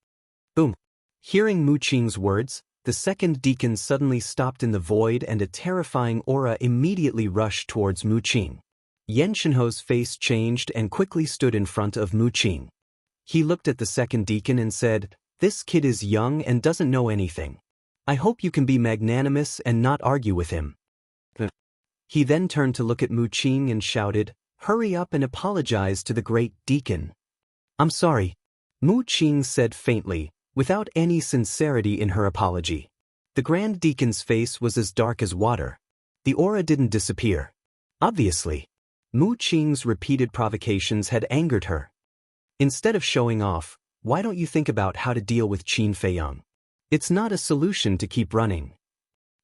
Boom! Hearing Mu Qing's words, the second deacon suddenly stopped in the void and a terrifying aura immediately rushed towards Mu Qing. Yen Shenho's face changed and quickly stood in front of Mu Qing. He looked at the second deacon and said, this kid is young and doesn't know anything. I hope you can be magnanimous and not argue with him. He then turned to look at Mu Qing and shouted, hurry up and apologize to the great deacon. I'm sorry. Mu Qing said faintly, without any sincerity in her apology. The grand deacon's face was as dark as water. The aura didn't disappear. Obviously, Mu Qing's repeated provocations had angered her. Instead of showing off, why don't you think about how to deal with Qin Feiyang? It's not a solution to keep running.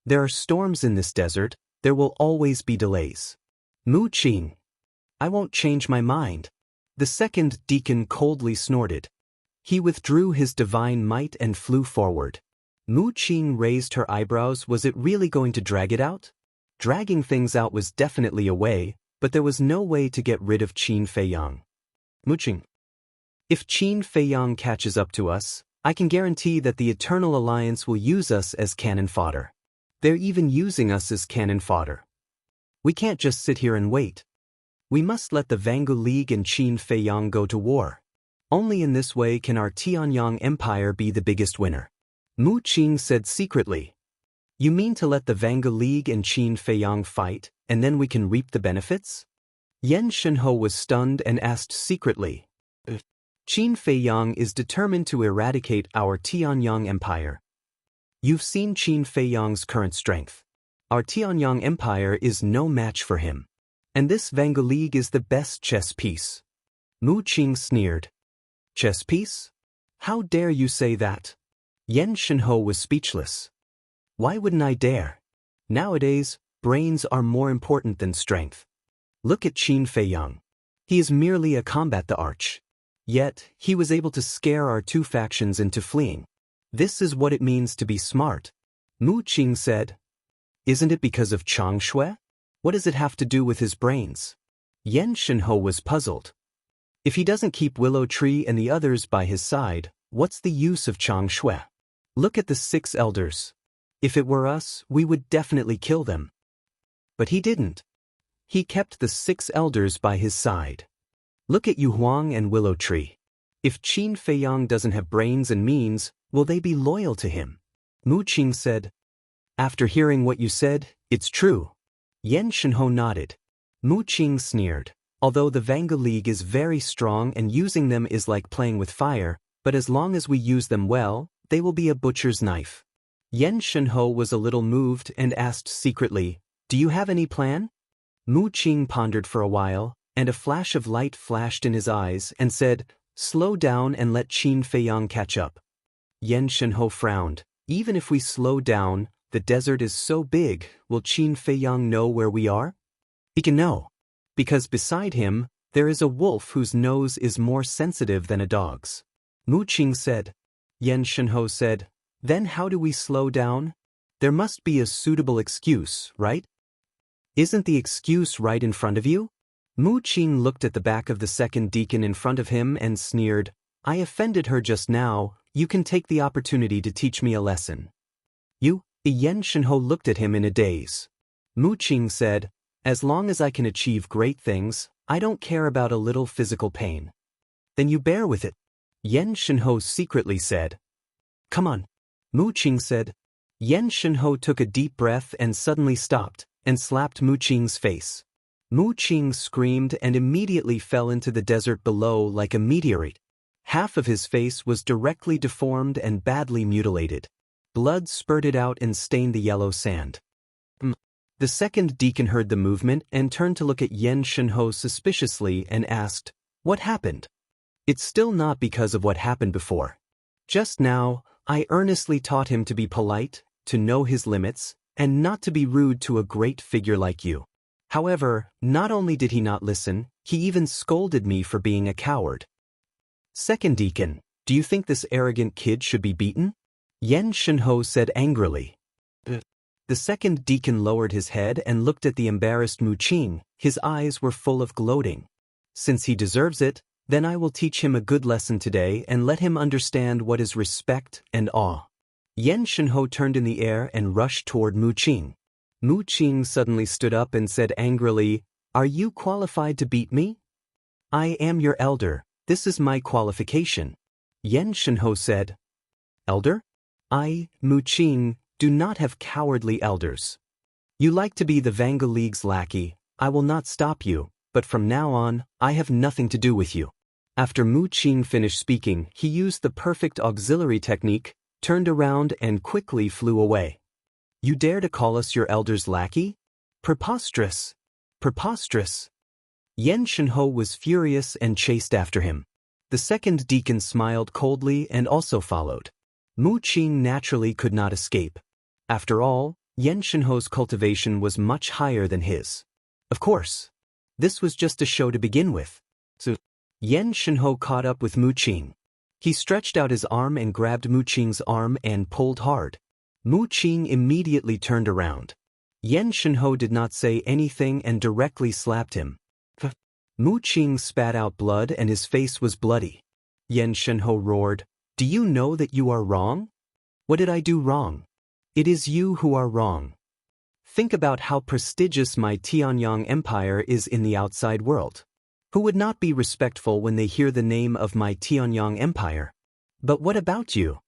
There are storms in this desert, there will always be delays. Mu Qing. I won't change my mind. The second deacon coldly snorted. He withdrew his divine might and flew forward. Mu Qing raised her eyebrows. Was it really going to drag it out? Dragging things out was definitely a way, but there was no way to get rid of Qin Feiyang. Mu Qing. If Qin Feiyang catches up to us, I can guarantee that the Eternal Alliance will use us as cannon fodder. They're even using us as cannon fodder. We can't just sit here and wait. We must let the Vanga League and Qin Feiyang go to war. Only in this way can our Tianyang Empire be the biggest winner. Mu Qing said secretly. You mean to let the Vanga League and Qin Feiyang fight, and then we can reap the benefits? Yan Shenhe was stunned and asked secretly, Qin Feiyang is determined to eradicate our Tianyang Empire. You've seen Qin Feiyang's current strength. Our Tianyang Empire is no match for him. And this Vangu League is the best chess piece. Mu Qing sneered. Chess piece? How dare you say that? Yan Shenhe was speechless. Why wouldn't I dare? Nowadays, brains are more important than strength. Look at Qin Feiyang. He is merely a combat the arch. Yet, he was able to scare our two factions into fleeing. This is what it means to be smart. Mu Qing said. Isn't it because of Chang Shui? What does it have to do with his brains? Yan Shenhe was puzzled. If he doesn't keep Willow Tree and the others by his side, what's the use of Chang Shui? Look at the 6 elders. If it were us, we would definitely kill them. But he didn't. He kept the 6 elders by his side. Look at Yu Huang and Willow Tree. If Qin Feiyang doesn't have brains and means, will they be loyal to him? Mu Qing said. After hearing what you said, it's true. Yan Shenhe nodded. Mu Qing sneered. Although the Vangu League is very strong and using them is like playing with fire, but as long as we use them well, they will be a butcher's knife. Yan Shenhe was a little moved and asked secretly, Do you have any plan? Mu Qing pondered for a while, and a flash of light flashed in his eyes and said, Slow down and let Qin Feiyang catch up. Yan Shenhe frowned. Even if we slow down, the desert is so big, will Qin Feiyang know where we are? He can know. Because beside him, there is a wolf whose nose is more sensitive than a dog's. Mu Qing said. Yan Shenhe said, Then how do we slow down? There must be a suitable excuse, right? Isn't the excuse right in front of you? Mu Qing looked at the back of the second deacon in front of him and sneered, I offended her just now, you can take the opportunity to teach me a lesson. You? Yan Shenhe looked at him in a daze. Mu Qing said, As long as I can achieve great things, I don't care about a little physical pain. Then you bear with it. Yan Shenhe secretly said. Come on. Mu Qing said. Yan Shenhe took a deep breath and suddenly stopped, and slapped Mu Qing's face. Mu Qing screamed and immediately fell into the desert below like a meteorite. Half of his face was directly deformed and badly mutilated. Blood spurted out and stained the yellow sand. The second deacon heard the movement and turned to look at Yan Shenhe suspiciously and asked, What happened? It's still not because of what happened before. Just now, I earnestly taught him to be polite, to know his limits, and not to be rude to a great figure like you. However, not only did he not listen, he even scolded me for being a coward. Second deacon, do you think this arrogant kid should be beaten? Yan Shenhe said angrily. The second deacon lowered his head and looked at the embarrassed Mu Qing. His eyes were full of gloating. Since he deserves it, then I will teach him a good lesson today and let him understand what is respect and awe. Yan Shenhe turned in the air and rushed toward Mu Qing. Mu Qing suddenly stood up and said angrily, Are you qualified to beat me? I am your elder, this is my qualification. Yan Shenhe said. Elder? I, Mu Qing, do not have cowardly elders. You like to be the Vangu League's lackey, I will not stop you, but from now on, I have nothing to do with you. After Mu Qing finished speaking, he used the perfect auxiliary technique, turned around and quickly flew away. You dare to call us your elder's lackey? Preposterous! Preposterous! Yan Shenhe was furious and chased after him. The second deacon smiled coldly and also followed. Mu Qing naturally could not escape. After all, Yan Shenhe's cultivation was much higher than his. Of course. This was just a show to begin with. So, Yan Shenhe caught up with Mu Qing. He stretched out his arm and grabbed Mu Qing's arm and pulled hard. Mu Qing immediately turned around. Yan Shenhe did not say anything and directly slapped him. Mu Qing spat out blood and his face was bloody. Yan Shenhe roared, Do you know that you are wrong? What did I do wrong? It is you who are wrong. Think about how prestigious my Tianyang Empire is in the outside world. Who would not be respectful when they hear the name of my Tianyang Empire? But what about you?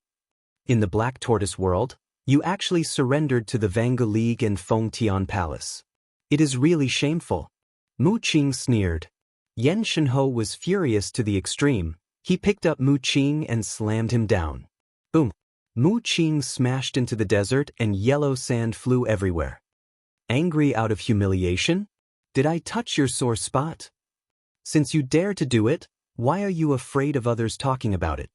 In the Black Tortoise world, you actually surrendered to the Vangu League and Feng Tian Palace. It is really shameful. Mu Qing sneered. Yan Shenhe was furious to the extreme. He picked up Mu Qing and slammed him down. Boom! Mu Qing smashed into the desert and yellow sand flew everywhere. Angry out of humiliation? Did I touch your sore spot? Since you dare to do it, why are you afraid of others talking about it?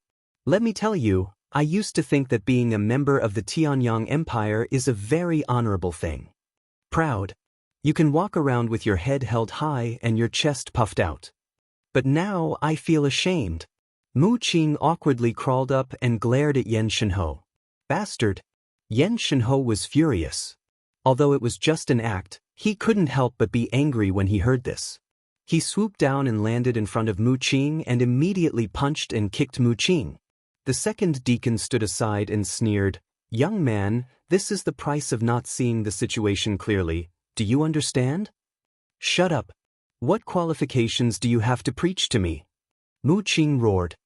Let me tell you, I used to think that being a member of the Tianyang Empire is a very honorable thing. Proud. You can walk around with your head held high and your chest puffed out. But now I feel ashamed. Mu Qing awkwardly crawled up and glared at Yan Shenhe. Bastard! Yan Shenhe was furious. Although it was just an act, he couldn't help but be angry when he heard this. He swooped down and landed in front of Mu Qing and immediately punched and kicked Mu Qing. The second deacon stood aside and sneered, "Young man, this is the price of not seeing the situation clearly. Do you understand?" "Shut up. What qualifications do you have to preach to me?" Mu Qing roared.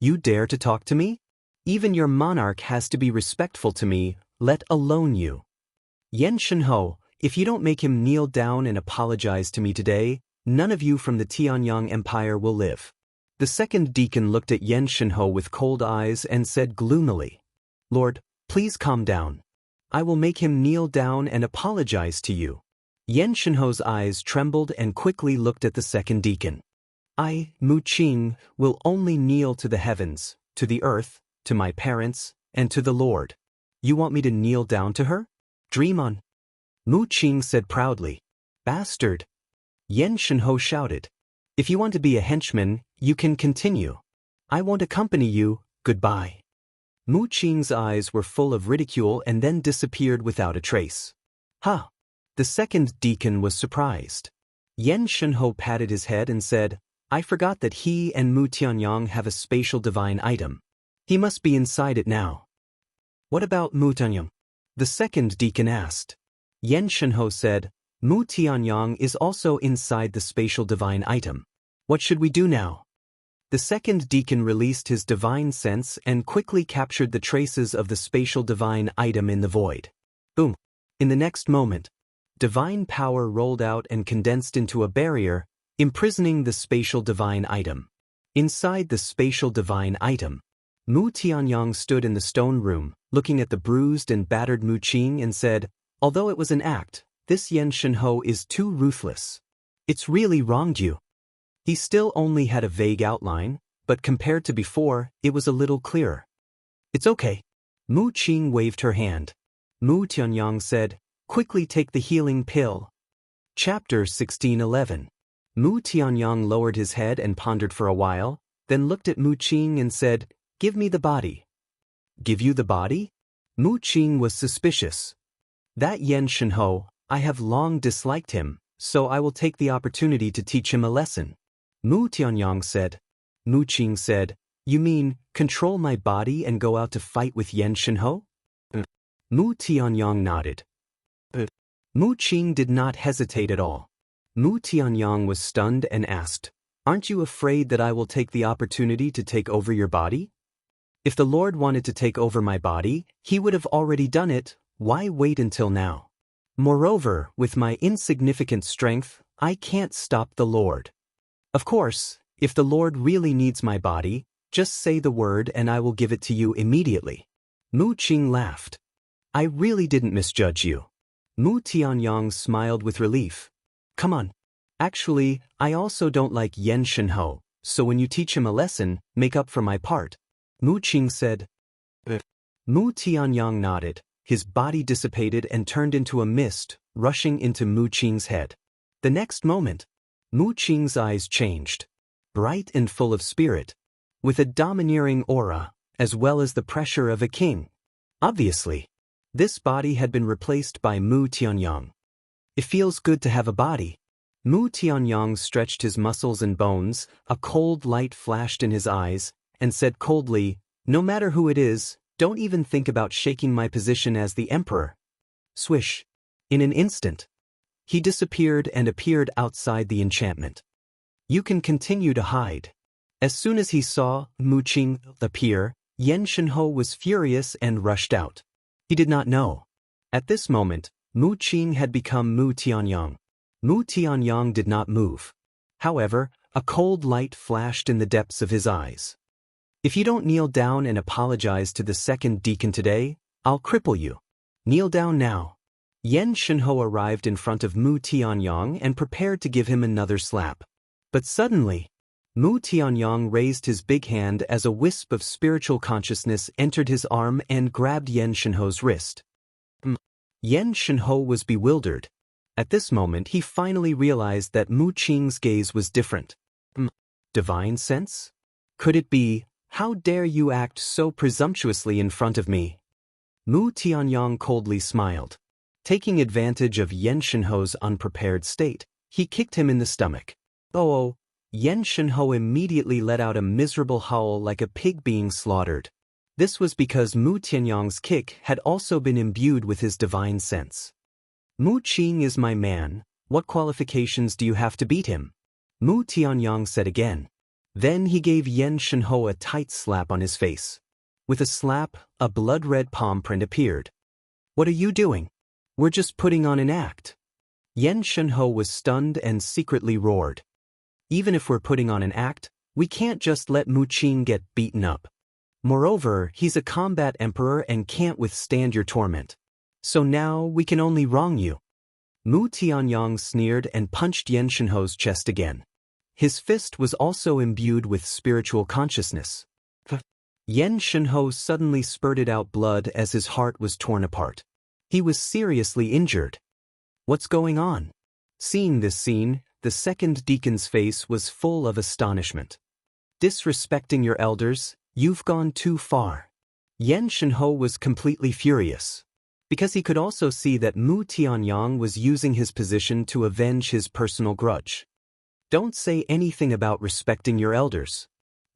"You dare to talk to me? Even your monarch has to be respectful to me, let alone you. Yan Shenhe, if you don't make him kneel down and apologize to me today, none of you from the Tianyang Empire will live." The second deacon looked at Yan Shenhe with cold eyes and said gloomily, "Lord, please calm down. I will make him kneel down and apologize to you." Yan Shenhe's eyes trembled and quickly looked at the second deacon. "I, Mu Qing, will only kneel to the heavens, to the earth, to my parents, and to the Lord. You want me to kneel down to her? Dream on." Mu Qing said proudly. "Bastard!" Yan Shenhe shouted. "If you want to be a henchman, you can continue. I won't accompany you, goodbye." Mu Qing's eyes were full of ridicule and then disappeared without a trace. "Huh!" The second deacon was surprised. Yan Shenhe patted his head and said, "I forgot that he and Mu Tianyang have a spatial divine item. He must be inside it now." "What about Mu Tianyang?" the second deacon asked. Yan Shenhe said, "Mu Tianyang is also inside the spatial divine item. What should we do now?" The second deacon released his divine sense and quickly captured the traces of the spatial divine item in the void. Boom! In the next moment, divine power rolled out and condensed into a barrier, imprisoning the spatial divine item. Inside the spatial divine item, Mu Tianyang stood in the stone room, looking at the bruised and battered Mu Qing and said, "Although it was an act, this Yan Shenhe is too ruthless. It's really wronged you." He still only had a vague outline, but compared to before, it was a little clearer. "It's okay." Mu Qing waved her hand. Mu Tianyang said, "Quickly take the healing pill." Chapter 16:11. Mu Tianyang lowered his head and pondered for a while, then looked at Mu Qing and said, "Give me the body." "Give you the body?" Mu Qing was suspicious. "That Yan Shenhe, I have long disliked him, so I will take the opportunity to teach him a lesson." Mu Tianyang said. Mu Qing said, "You mean, control my body and go out to fight with Yan Shenhe?" Mu Tianyang nodded. Mu Qing did not hesitate at all. Mu Tianyang was stunned and asked, "Aren't you afraid that I will take the opportunity to take over your body?" "If the Lord wanted to take over my body, he would have already done it. Why wait until now? Moreover, with my insignificant strength, I can't stop the Lord. Of course, if the Lord really needs my body, just say the word and I will give it to you immediately." Mu Qing laughed. "I really didn't misjudge you." Mu Tianyang smiled with relief. "Come on. Actually, I also don't like Yan Shenhe, so when you teach him a lesson, make up for my part." Mu Qing said. Mu Tianyang nodded. His body dissipated and turned into a mist, rushing into Mu Qing's head. The next moment, Mu Qing's eyes changed, bright and full of spirit, with a domineering aura, as well as the pressure of a king. Obviously, this body had been replaced by Mu Tianyang. "It feels good to have a body." Mu Tianyang stretched his muscles and bones, a cold light flashed in his eyes, and said coldly, "No matter who it is, don't even think about shaking my position as the emperor." Swish! In an instant, he disappeared and appeared outside the enchantment. "You can continue to hide." As soon as he saw Mu Qing appear, Yan Shenhe was furious and rushed out. He did not know. At this moment, Mu Qing had become Mu Tianyang. Mu Tianyang did not move. However, a cold light flashed in the depths of his eyes. If you don't kneel down and apologize to the second deacon today, I'll cripple you. Kneel down now. Yen Shenho arrived in front of Mu Tianyang and prepared to give him another slap. But suddenly, Mu Tianyang raised his big hand as a wisp of spiritual consciousness entered his arm and grabbed Yen Shenho's wrist. Yen Shenho was bewildered. At this moment he finally realized that Mu Qing's gaze was different. Divine sense? Could it be, how dare you act so presumptuously in front of me? Mu Tianyang coldly smiled. Taking advantage of Yen Shenho's unprepared state, he kicked him in the stomach. Oh! Yen Shenho immediately let out a miserable howl like a pig being slaughtered. This was because Mu Tianyang's kick had also been imbued with his divine sense. Mu Qing is my man, what qualifications do you have to beat him? Mu Tianyang said again. Then he gave Yen Shenho a tight slap on his face. With a slap, a blood-red palm print appeared. What are you doing? We're just putting on an act. Yen Shenho was stunned and secretly roared. Even if we're putting on an act, we can't just let Mu Qing get beaten up. Moreover, he's a combat emperor and can't withstand your torment. So now we can only wrong you. Mu Tianyang sneered and punched Yen Shenho's chest again. His fist was also imbued with spiritual consciousness. Yen Shenho suddenly spurted out blood as his heart was torn apart. He was seriously injured. What's going on? Seeing this scene, the second deacon's face was full of astonishment. Disrespecting your elders, you've gone too far. Yen Shenho was completely furious. Because he could also see that Mu Tianyang was using his position to avenge his personal grudge. Don't say anything about respecting your elders.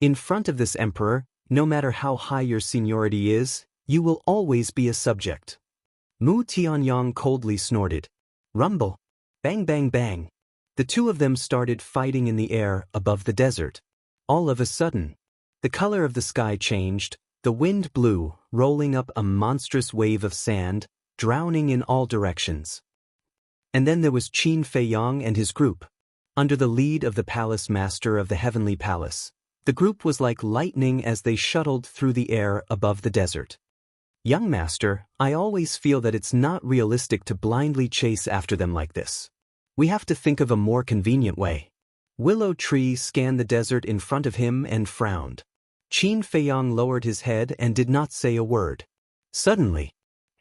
In front of this emperor, no matter how high your seniority is, you will always be a subject. Mu Tianyang coldly snorted. Rumble! Bang bang bang! The two of them started fighting in the air above the desert. All of a sudden, the color of the sky changed, the wind blew, rolling up a monstrous wave of sand, drowning in all directions. And then there was Qin Feiyang and his group. Under the lead of the palace master of the heavenly palace, the group was like lightning as they shuttled through the air above the desert. Young master, I always feel that it's not realistic to blindly chase after them like this. We have to think of a more convenient way. Willow Tree scanned the desert in front of him and frowned. Qin Feiyang lowered his head and did not say a word. Suddenly,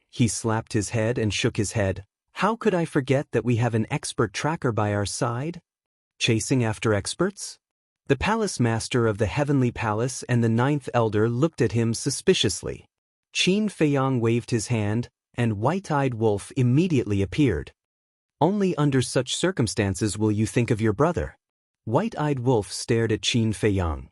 he slapped his head and shook his head. How could I forget that we have an expert tracker by our side? Chasing after experts? The palace master of the heavenly palace and the ninth elder looked at him suspiciously. Qin Feiyang waved his hand, and White-Eyed Wolf immediately appeared. Only under such circumstances will you think of your brother. White-Eyed Wolf stared at Qin Feiyang.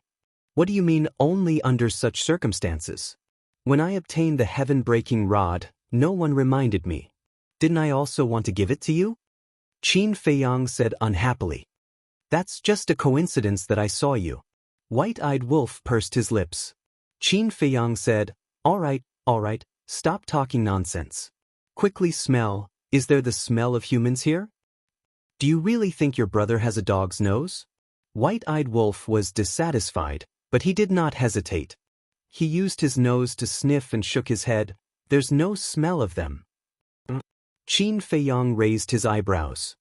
What do you mean, only under such circumstances? When I obtained the heaven-breaking rod, no one reminded me. Didn't I also want to give it to you? Qin Feiyang said unhappily. That's just a coincidence that I saw you. White-Eyed Wolf pursed his lips. Qin Feiyang said, all right, stop talking nonsense. Quickly smell. Is there the smell of humans here? Do you really think your brother has a dog's nose? White-Eyed Wolf was dissatisfied, but he did not hesitate. He used his nose to sniff and shook his head. There's no smell of them. Qin Feiyang raised his eyebrows.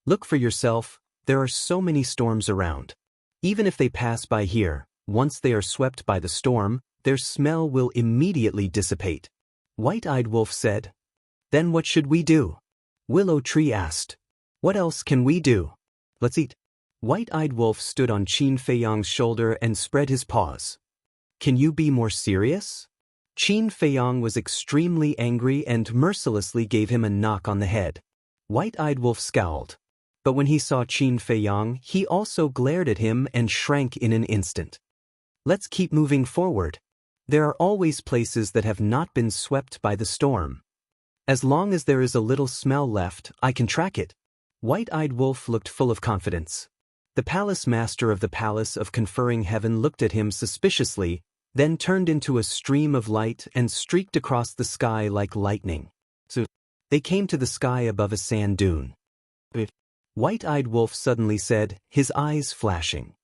Look for yourself, there are so many storms around. Even if they pass by here, once they are swept by the storm, their smell will immediately dissipate. White-Eyed Wolf said. Then what should we do? Willow Tree asked. What else can we do? Let's eat. White-Eyed Wolf stood on Qin Feiyang's shoulder and spread his paws. Can you be more serious? Qin Feiyang was extremely angry and mercilessly gave him a knock on the head. White-Eyed Wolf scowled. But when he saw Qin Feiyang, he also glared at him and shrank in an instant. Let's keep moving forward. There are always places that have not been swept by the storm. As long as there is a little smell left, I can track it. White-Eyed Wolf looked full of confidence. The palace master of the Palace of Conferring Heaven looked at him suspiciously, then turned into a stream of light and streaked across the sky like lightning. So, they came to the sky above a sand dune. White-eyed wolf suddenly said, his eyes flashing.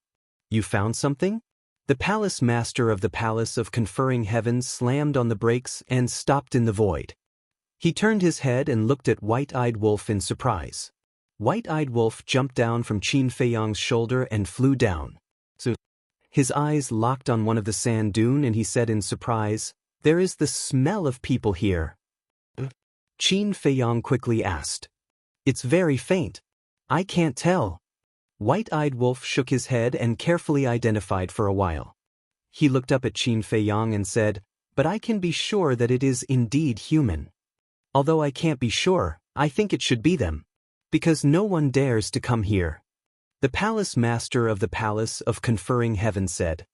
You found something? The palace master of the Palace of Conferring Heaven slammed on the brakes and stopped in the void. He turned his head and looked at White-eyed wolf in surprise. White-eyed wolf jumped down from Qin Feiyang's shoulder and flew down. His eyes locked on one of the sand dune and he said in surprise, there is the smell of people here. Qin Feiyang quickly asked. It's very faint. I can't tell. White-eyed wolf shook his head and carefully identified for a while. He looked up at Qin Feiyang and said, but I can be sure that it is indeed human. Although I can't be sure, I think it should be them. Because no one dares to come here. The palace master of the Palace of Conferring Heaven said.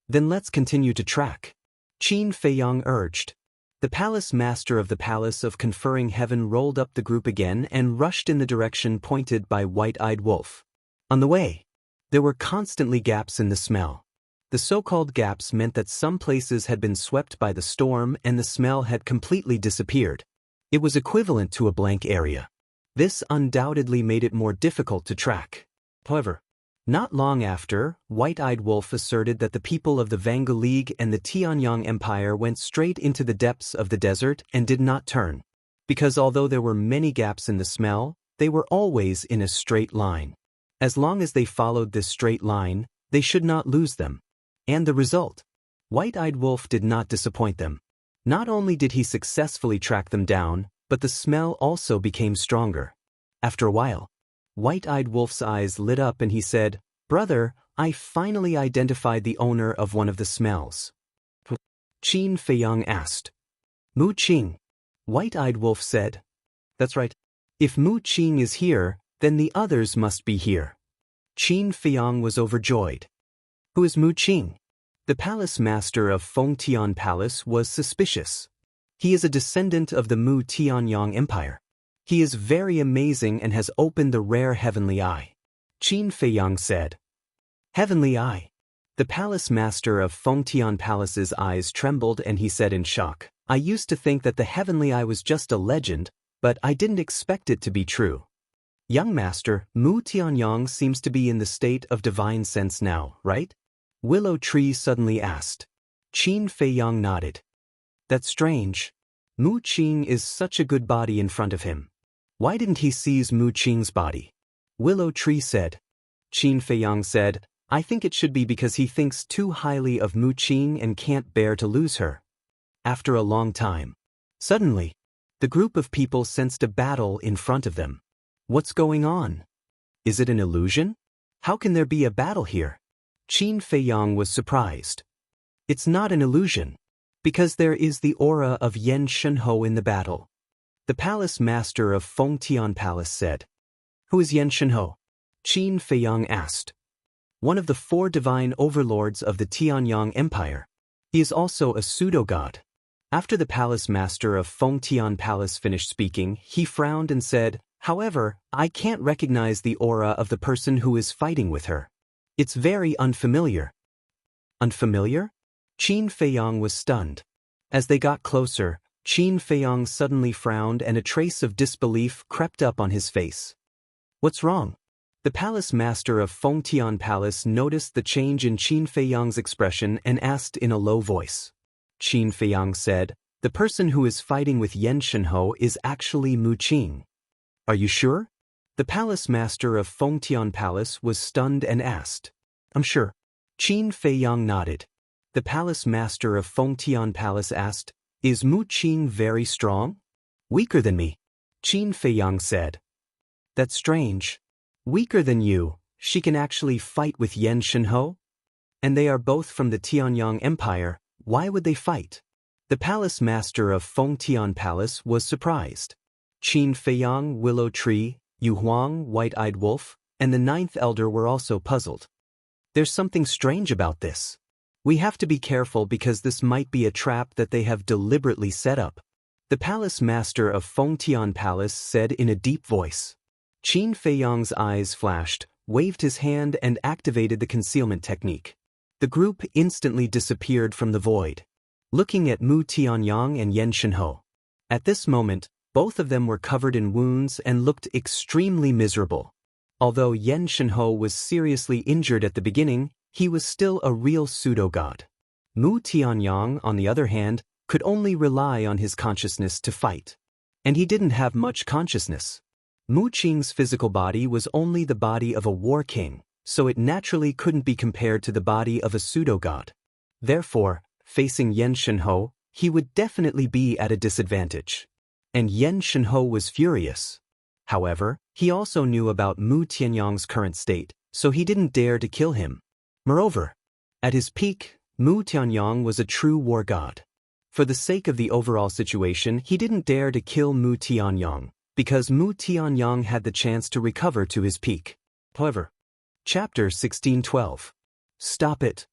Then let's continue to track. Qin Feiyang urged. The palace master of the Palace of Conferring Heaven rolled up the group again and rushed in the direction pointed by White-eyed wolf. On the way, there were constantly gaps in the smell. The so-called gaps meant that some places had been swept by the storm and the smell had completely disappeared. It was equivalent to a blank area. This undoubtedly made it more difficult to track. However, not long after, White-eyed wolf asserted that the people of the Vanga League and the Tianyang Empire went straight into the depths of the desert and did not turn. Because although there were many gaps in the smell, they were always in a straight line. As long as they followed this straight line, they should not lose them. And the result? White-eyed wolf did not disappoint them. Not only did he successfully track them down, but the smell also became stronger. After a while, White-eyed wolf's eyes lit up and he said, Brother, I finally identified the owner of one of the smells. Qin Feiyang asked. Mu Qing. White-eyed wolf said. That's right. If Mu Qing is here, then the others must be here. Qin Feiyang was overjoyed. Who is Mu Qing? The palace master of Fengtian Palace was suspicious. He is a descendant of the Mu Tianyang Empire. He is very amazing and has opened the rare heavenly eye. Qin Feiyang said. Heavenly eye. The palace master of Fengtian Palace's eyes trembled and he said in shock, I used to think that the heavenly eye was just a legend, but I didn't expect it to be true. Young master, Mu Tianyang seems to be in the state of divine sense now, right? Willow Tree suddenly asked. Qin Feiyang nodded. That's strange. Mu Qing is such a good body in front of him. Why didn't he seize Mu Qing's body? Willow Tree said. Qin Feiyang said, I think it should be because he thinks too highly of Mu Qing and can't bear to lose her. After a long time, suddenly, the group of people sensed a battle in front of them. What's going on? Is it an illusion? How can there be a battle here? Qin Feiyang was surprised. It's not an illusion, because there is the aura of Yen Shenhou in the battle. The palace master of Fengtian Palace said. Who is Yen Shenhou? Qin Feiyang asked. One of the 4 divine overlords of the Tianyang Empire. He is also a pseudo-god. After the palace master of Fengtian Palace finished speaking, he frowned and said, However, I can't recognize the aura of the person who is fighting with her. It's very unfamiliar. Unfamiliar? Qin Feiyang was stunned. As they got closer, Qin Feiyang suddenly frowned and a trace of disbelief crept up on his face. What's wrong? The palace master of Fengtian Palace noticed the change in Qin Feiyang's expression and asked in a low voice. Qin Feiyang said, The person who is fighting with Yen Shenhou is actually Mu Qing. Are you sure? The palace master of Fengtian Palace was stunned and asked. I'm sure. Qin Feiyang nodded. The palace master of Fengtian Palace asked, Is Mu Qing very strong? Weaker than me. Qin Feiyang said. That's strange. Weaker than you, she can actually fight with Yen Shenhou? And they are both from the Tianyang Empire, why would they fight? The palace master of Fengtian Palace was surprised. Qin Feiyang, Willow Tree, Yu Huang, White-eyed Wolf, and the 9th elder were also puzzled. There's something strange about this. We have to be careful because this might be a trap that they have deliberately set up. The palace master of Fengtian Palace said in a deep voice. Qin Feiyang's eyes flashed, waved his hand and activated the concealment technique. The group instantly disappeared from the void, looking at Mu Tianyang and Yen Shenhou. At this moment, both of them were covered in wounds and looked extremely miserable. Although Yen Shenhe was seriously injured at the beginning, he was still a real pseudo-god. Mu Tianyang, on the other hand, could only rely on his consciousness to fight. And he didn't have much consciousness. Mu Qing's physical body was only the body of a war king, so it naturally couldn't be compared to the body of a pseudo-god. Therefore, facing Yen Shenhe, he would definitely be at a disadvantage. And Yen Shenhe was furious. However, he also knew about Mu Tianyang's current state, so he didn't dare to kill him. Moreover, at his peak, Mu Tianyang was a true war god. For the sake of the overall situation, he didn't dare to kill Mu Tianyang, because Mu Tianyang had the chance to recover to his peak. However, Chapter 16:12. Stop it.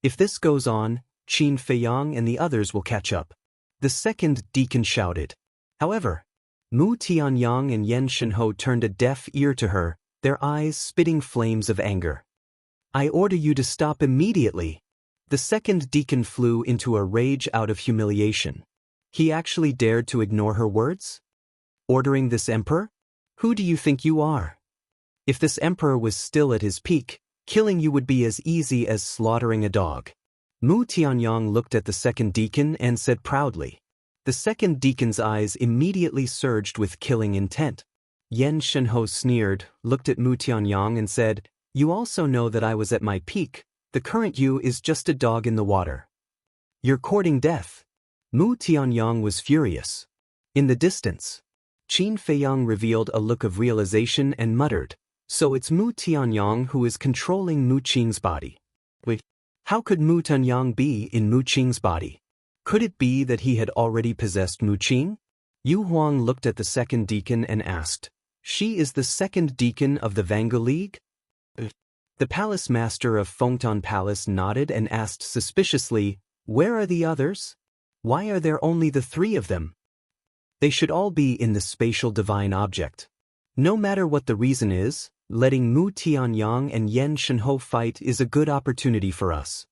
If this goes on, Qin Feiyang and the others will catch up. The second deacon shouted. However, Mu Tianyang and Yen Shenhe turned a deaf ear to her, their eyes spitting flames of anger. I order you to stop immediately. The second deacon flew into a rage out of humiliation. He actually dared to ignore her words? Ordering this emperor? Who do you think you are? If this emperor was still at his peak, killing you would be as easy as slaughtering a dog. Mu Tianyang looked at the second deacon and said proudly. The second deacon's eyes immediately surged with killing intent. Yen Shenhe sneered, looked at Mu Tianyang and said, You also know that I was at my peak. The current you is just a dog in the water. You're courting death. Mu Tianyang was furious. In the distance, Qin Feiyang revealed a look of realization and muttered, So it's Mu Tianyang who is controlling Mu Qing's body. Wait, how could Mu Tianyang be in Mu Qing's body? Could it be that he had already possessed Mu Qing? Yu Huang looked at the second deacon and asked, She is the second deacon of the Vangu League? The palace master of Fengtan Palace nodded and asked suspiciously, Where are the others? Why are there only the three of them? They should all be in the spatial divine object. No matter what the reason is, letting Mu Tianyang and Yen Shenhe fight is a good opportunity for us.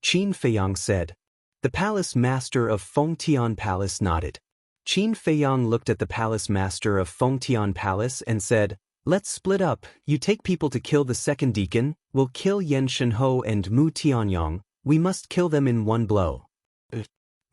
Qin Feiyang said. The palace master of Fengtian Palace nodded. Qin Feiyang looked at the palace master of Fengtian Palace and said, Let's split up, you take people to kill the second deacon, we'll kill Yen Shenhe and Mu Tianyang, we must kill them in one blow.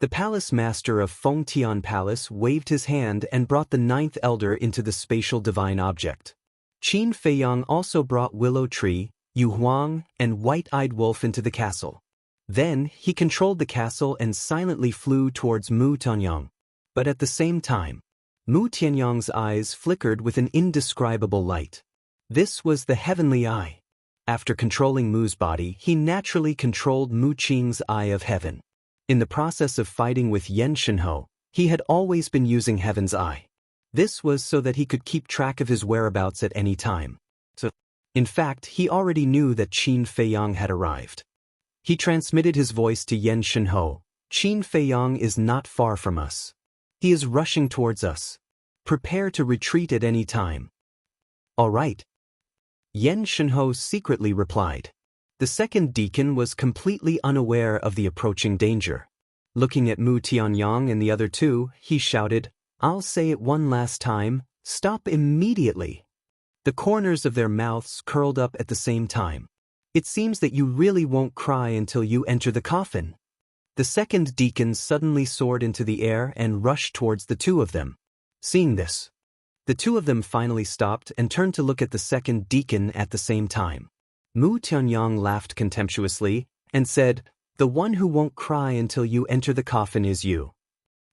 The palace master of Fengtian Palace waved his hand and brought the ninth elder into the spatial divine object. Qin Feiyang also brought Willow Tree, Yu Huang, and White-Eyed Wolf into the castle. Then, he controlled the castle and silently flew towards Mu Tianyang. But at the same time, Mu Tianyang's eyes flickered with an indescribable light. This was the heavenly eye. After controlling Mu's body, he naturally controlled Mu Qing's eye of heaven. In the process of fighting with Yen Shenhe, he had always been using Heaven's Eye. This was so that he could keep track of his whereabouts at any time. In fact, he already knew that Qin Feiyang had arrived. He transmitted his voice to Yen Shenhe. Qin Feiyang is not far from us. He is rushing towards us. Prepare to retreat at any time. All right. Yen Shenhe secretly replied. The second deacon was completely unaware of the approaching danger. Looking at Mu Tianyang and the other two, he shouted, I'll say it one last time, stop immediately. The corners of their mouths curled up at the same time. It seems that you really won't cry until you enter the coffin. The second deacon suddenly soared into the air and rushed towards the two of them. Seeing this, the two of them finally stopped and turned to look at the second deacon at the same time. Mu Tianyang laughed contemptuously and said, The one who won't cry until you enter the coffin is you.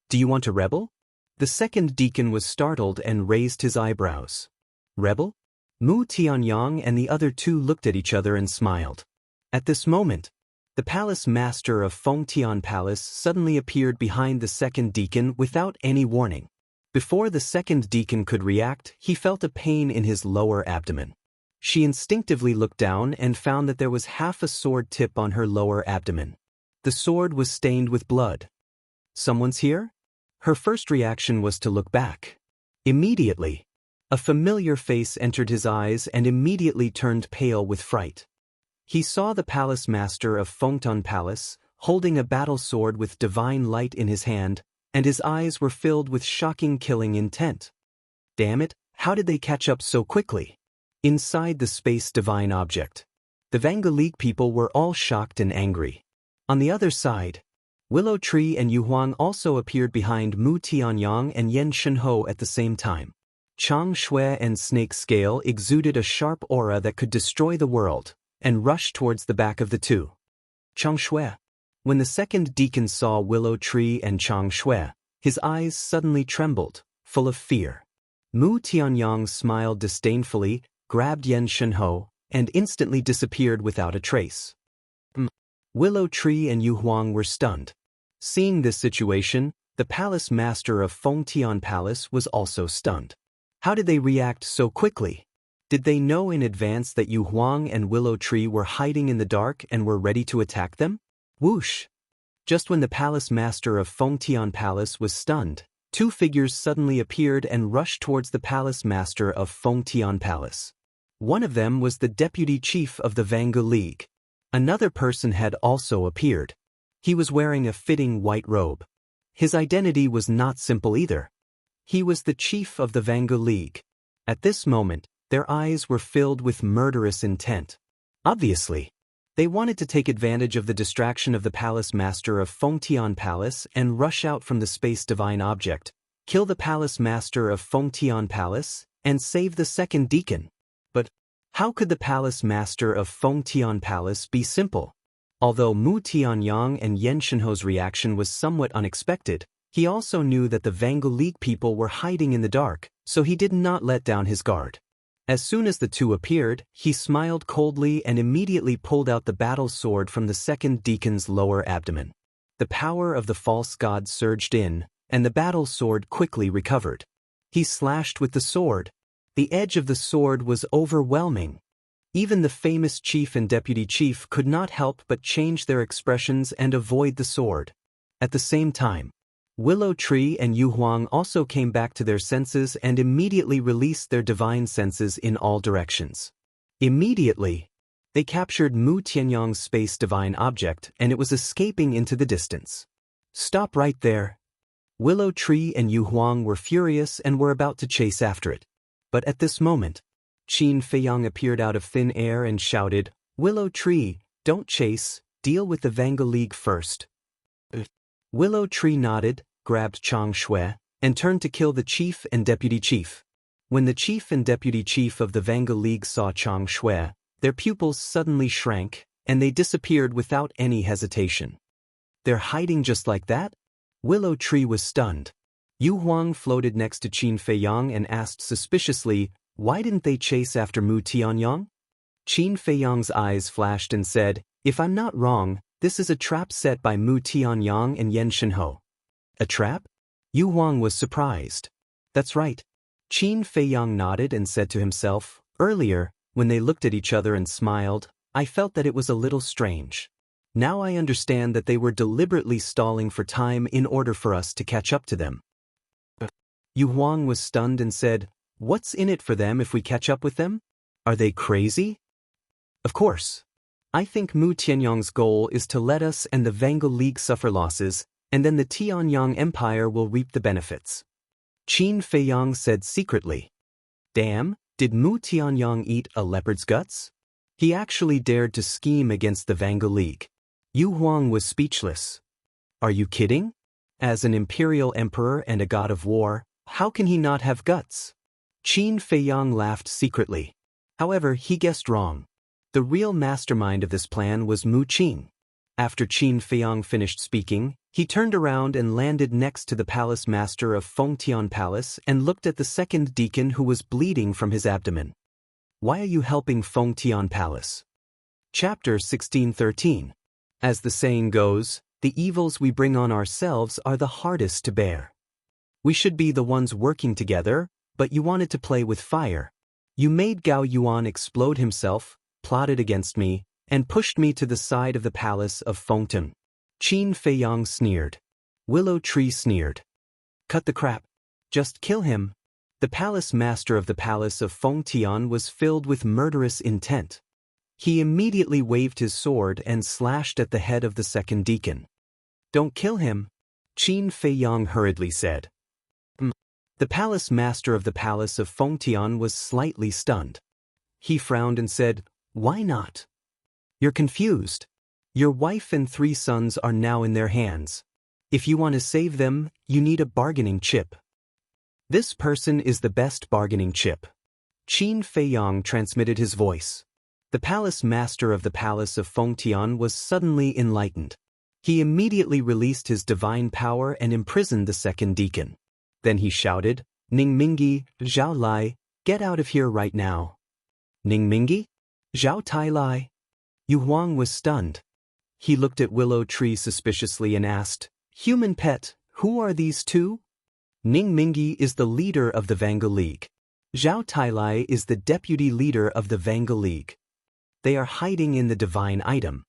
Do you want to rebel? The second deacon was startled and raised his eyebrows. Rebel? Mu Tianyang and the other two looked at each other and smiled. At this moment, the palace master of Fengtian Palace suddenly appeared behind the second deacon without any warning. Before the second deacon could react, he felt a pain in his lower abdomen. She instinctively looked down and found that there was half a sword tip on her lower abdomen. The sword was stained with blood. Someone's here? Her first reaction was to look back. Immediately, a familiar face entered his eyes and immediately turned pale with fright. He saw the palace master of Fengtan Palace, holding a battle sword with divine light in his hand, and his eyes were filled with shocking killing intent. Damn it, how did they catch up so quickly? inside the space divine object. The Vanga League people were all shocked and angry. On the other side, Willow Tree and Yu Huang also appeared behind Mu Tianyang and Yen Shenhou at the same time. Chang Shui and Snake Scale exuded a sharp aura that could destroy the world, and rushed towards the back of the two. Chang Shui. When the second deacon saw Willow Tree and Chang Shui, his eyes suddenly trembled, full of fear. Mu Tianyang smiled disdainfully, grabbed Yen Shenhou, and instantly disappeared without a trace. Willow Tree and Yu Huang were stunned. Seeing this situation, the palace master of Fengtian Palace was also stunned. How did they react so quickly? Did they know in advance that Yu Huang and Willow Tree were hiding in the dark and were ready to attack them? Whoosh! Just when the palace master of Fengtian Palace was stunned, two figures suddenly appeared and rushed towards the palace master of Fengtian Palace. One of them was the deputy chief of the Vanga League. Another person had also appeared. He was wearing a fitting white robe. His identity was not simple either. He was the chief of the Vanga League. At this moment, their eyes were filled with murderous intent. Obviously, they wanted to take advantage of the distraction of the palace master of Fengtian Palace and rush out from the space divine object, kill the palace master of Fengtian Palace, and save the second deacon. But how could the palace master of Fengtian Palace be simple? Although Mu Tianyang and Yen Shenhou's reaction was somewhat unexpected, he also knew that the Vanga League people were hiding in the dark, so he did not let down his guard. As soon as the two appeared, he smiled coldly and immediately pulled out the battle sword from the second deacon's lower abdomen. The power of the false god surged in, and the battle sword quickly recovered. He slashed with the sword. The edge of the sword was overwhelming. Even the famous chief and deputy chief could not help but change their expressions and avoid the sword. At the same time, Willow Tree and Yu Huang also came back to their senses and immediately released their divine senses in all directions. Immediately, they captured Mu Tianyang's space divine object and it was escaping into the distance. Stop right there. Willow Tree and Yu Huang were furious and were about to chase after it. But at this moment, Qin Feiyang appeared out of thin air and shouted, "Willow Tree, don't chase, deal with the Vanga League first." Willow Tree nodded, grabbed Chang Shui, and turned to kill the chief and deputy chief. When the chief and deputy chief of the Vanga League saw Chang Shui, their pupils suddenly shrank, and they disappeared without any hesitation. They're hiding just like that? Willow Tree was stunned. Yu Huang floated next to Qin Feiyang and asked suspiciously, "Why didn't they chase after Mu Tianyang?" Qin Feiyang's eyes flashed and said, "If I'm not wrong, this is a trap set by Mu Tianyang and Yen Shenhou." A trap? Yu Huang was surprised. That's right. Qin Feiyang nodded and said to himself, "Earlier, when they looked at each other and smiled, I felt that it was a little strange. Now I understand that they were deliberately stalling for time in order for us to catch up to them." Yu Huang was stunned and said, "What's in it for them if we catch up with them? Are they crazy?" "Of course. I think Mu Tianyang's goal is to let us and the Vanga League suffer losses, and then the Tianyang Empire will reap the benefits." Qin Feiyang said secretly. Damn, did Mu Tianyang eat a leopard's guts? He actually dared to scheme against the Vanga League. Yu Huang was speechless. Are you kidding? As an imperial emperor and a god of war, how can he not have guts? Qin Feiyang laughed secretly. However, he guessed wrong. The real mastermind of this plan was Mu Qin. After Qin Feiyang finished speaking, he turned around and landed next to the palace master of Fengtian Palace and looked at the second deacon who was bleeding from his abdomen. "Why are you helping Fengtian Palace?" Chapter 16:13. As the saying goes, the evils we bring on ourselves are the hardest to bear. We should be the ones working together, but you wanted to play with fire. You made Gao Yuan explode himself, plotted against me, and pushed me to the side of the palace of Fengtian. Qin Feiyang sneered. Willow Tree sneered. Cut the crap. Just kill him. The palace master of the palace of Fengtian was filled with murderous intent. He immediately waved his sword and slashed at the head of the second deacon. Don't kill him, Qin Feiyang hurriedly said. The palace master of the palace of Fengtian was slightly stunned. He frowned and said, "Why not? You're confused. Your wife and 3 sons are now in their hands. If you want to save them, you need a bargaining chip. This person is the best bargaining chip." Qin Feiyang transmitted his voice. The palace master of the palace of Fengtian was suddenly enlightened. He immediately released his divine power and imprisoned the second deacon. Then he shouted, "Ning Mingyi, Zhao Lai, get out of here right now." "Ning Mingyi? Zhao Tai Lai?" Yu Huang was stunned. He looked at Willow Tree suspiciously and asked, "Human pet, who are these two?" "Ning Mingyi is the leader of the Vanga League. Zhao Tailai is the deputy leader of the Vanga League. They are hiding in the divine item.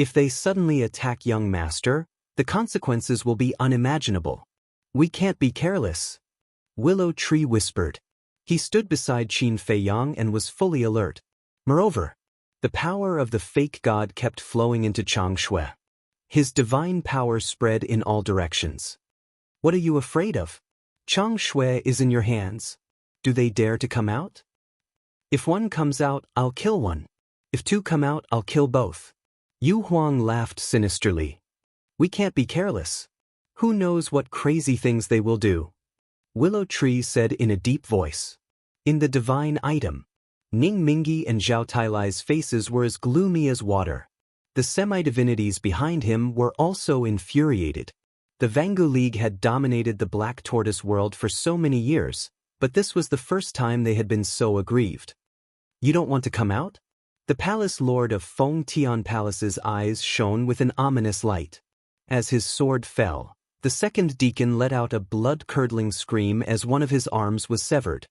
If they suddenly attack young master, the consequences will be unimaginable. We can't be careless." Willow Tree whispered. He stood beside Qin Feiyang and was fully alert. Moreover, the power of the fake god kept flowing into Chang Shui. His divine power spread in all directions. "What are you afraid of? Chang Shui is in your hands. Do they dare to come out? If one comes out, I'll kill one. If 2 come out, I'll kill both." Yu Huang laughed sinisterly. "We can't be careless. Who knows what crazy things they will do?" Willow Tree said in a deep voice. In the divine item, Ning Mingyi and Zhao Tailai's faces were as gloomy as water. The semi-divinities behind him were also infuriated. The Vangu League had dominated the Black Tortoise world for so many years, but this was the first time they had been so aggrieved. "You don't want to come out?" The palace lord of Feng Tian Palace's eyes shone with an ominous light. As his sword fell, the second deacon let out a blood-curdling scream as one of his arms was severed.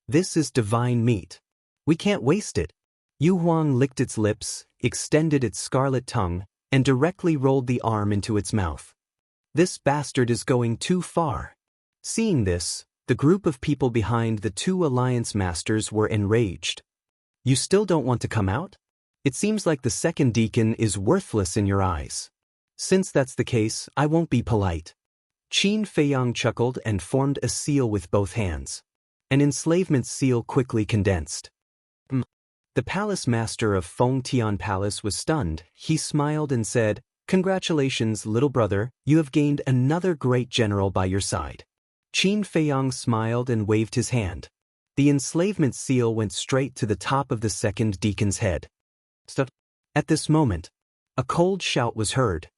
"This is divine meat. We can't waste it." Yu Huang licked its lips, extended its scarlet tongue, and directly rolled the arm into its mouth. "This bastard is going too far." Seeing this, the group of people behind the 2 alliance masters were enraged. "You still don't want to come out? It seems like the second deacon is worthless in your eyes. Since that's the case, I won't be polite." Qin Feiyang chuckled and formed a seal with both hands. An enslavement seal quickly condensed. The palace master of Feng Tian Palace was stunned. He smiled and said, "Congratulations, little brother, you have gained another great general by your side." Qin Feiyang smiled and waved his hand. The enslavement seal went straight to the top of the second deacon's head. At this moment, a cold shout was heard.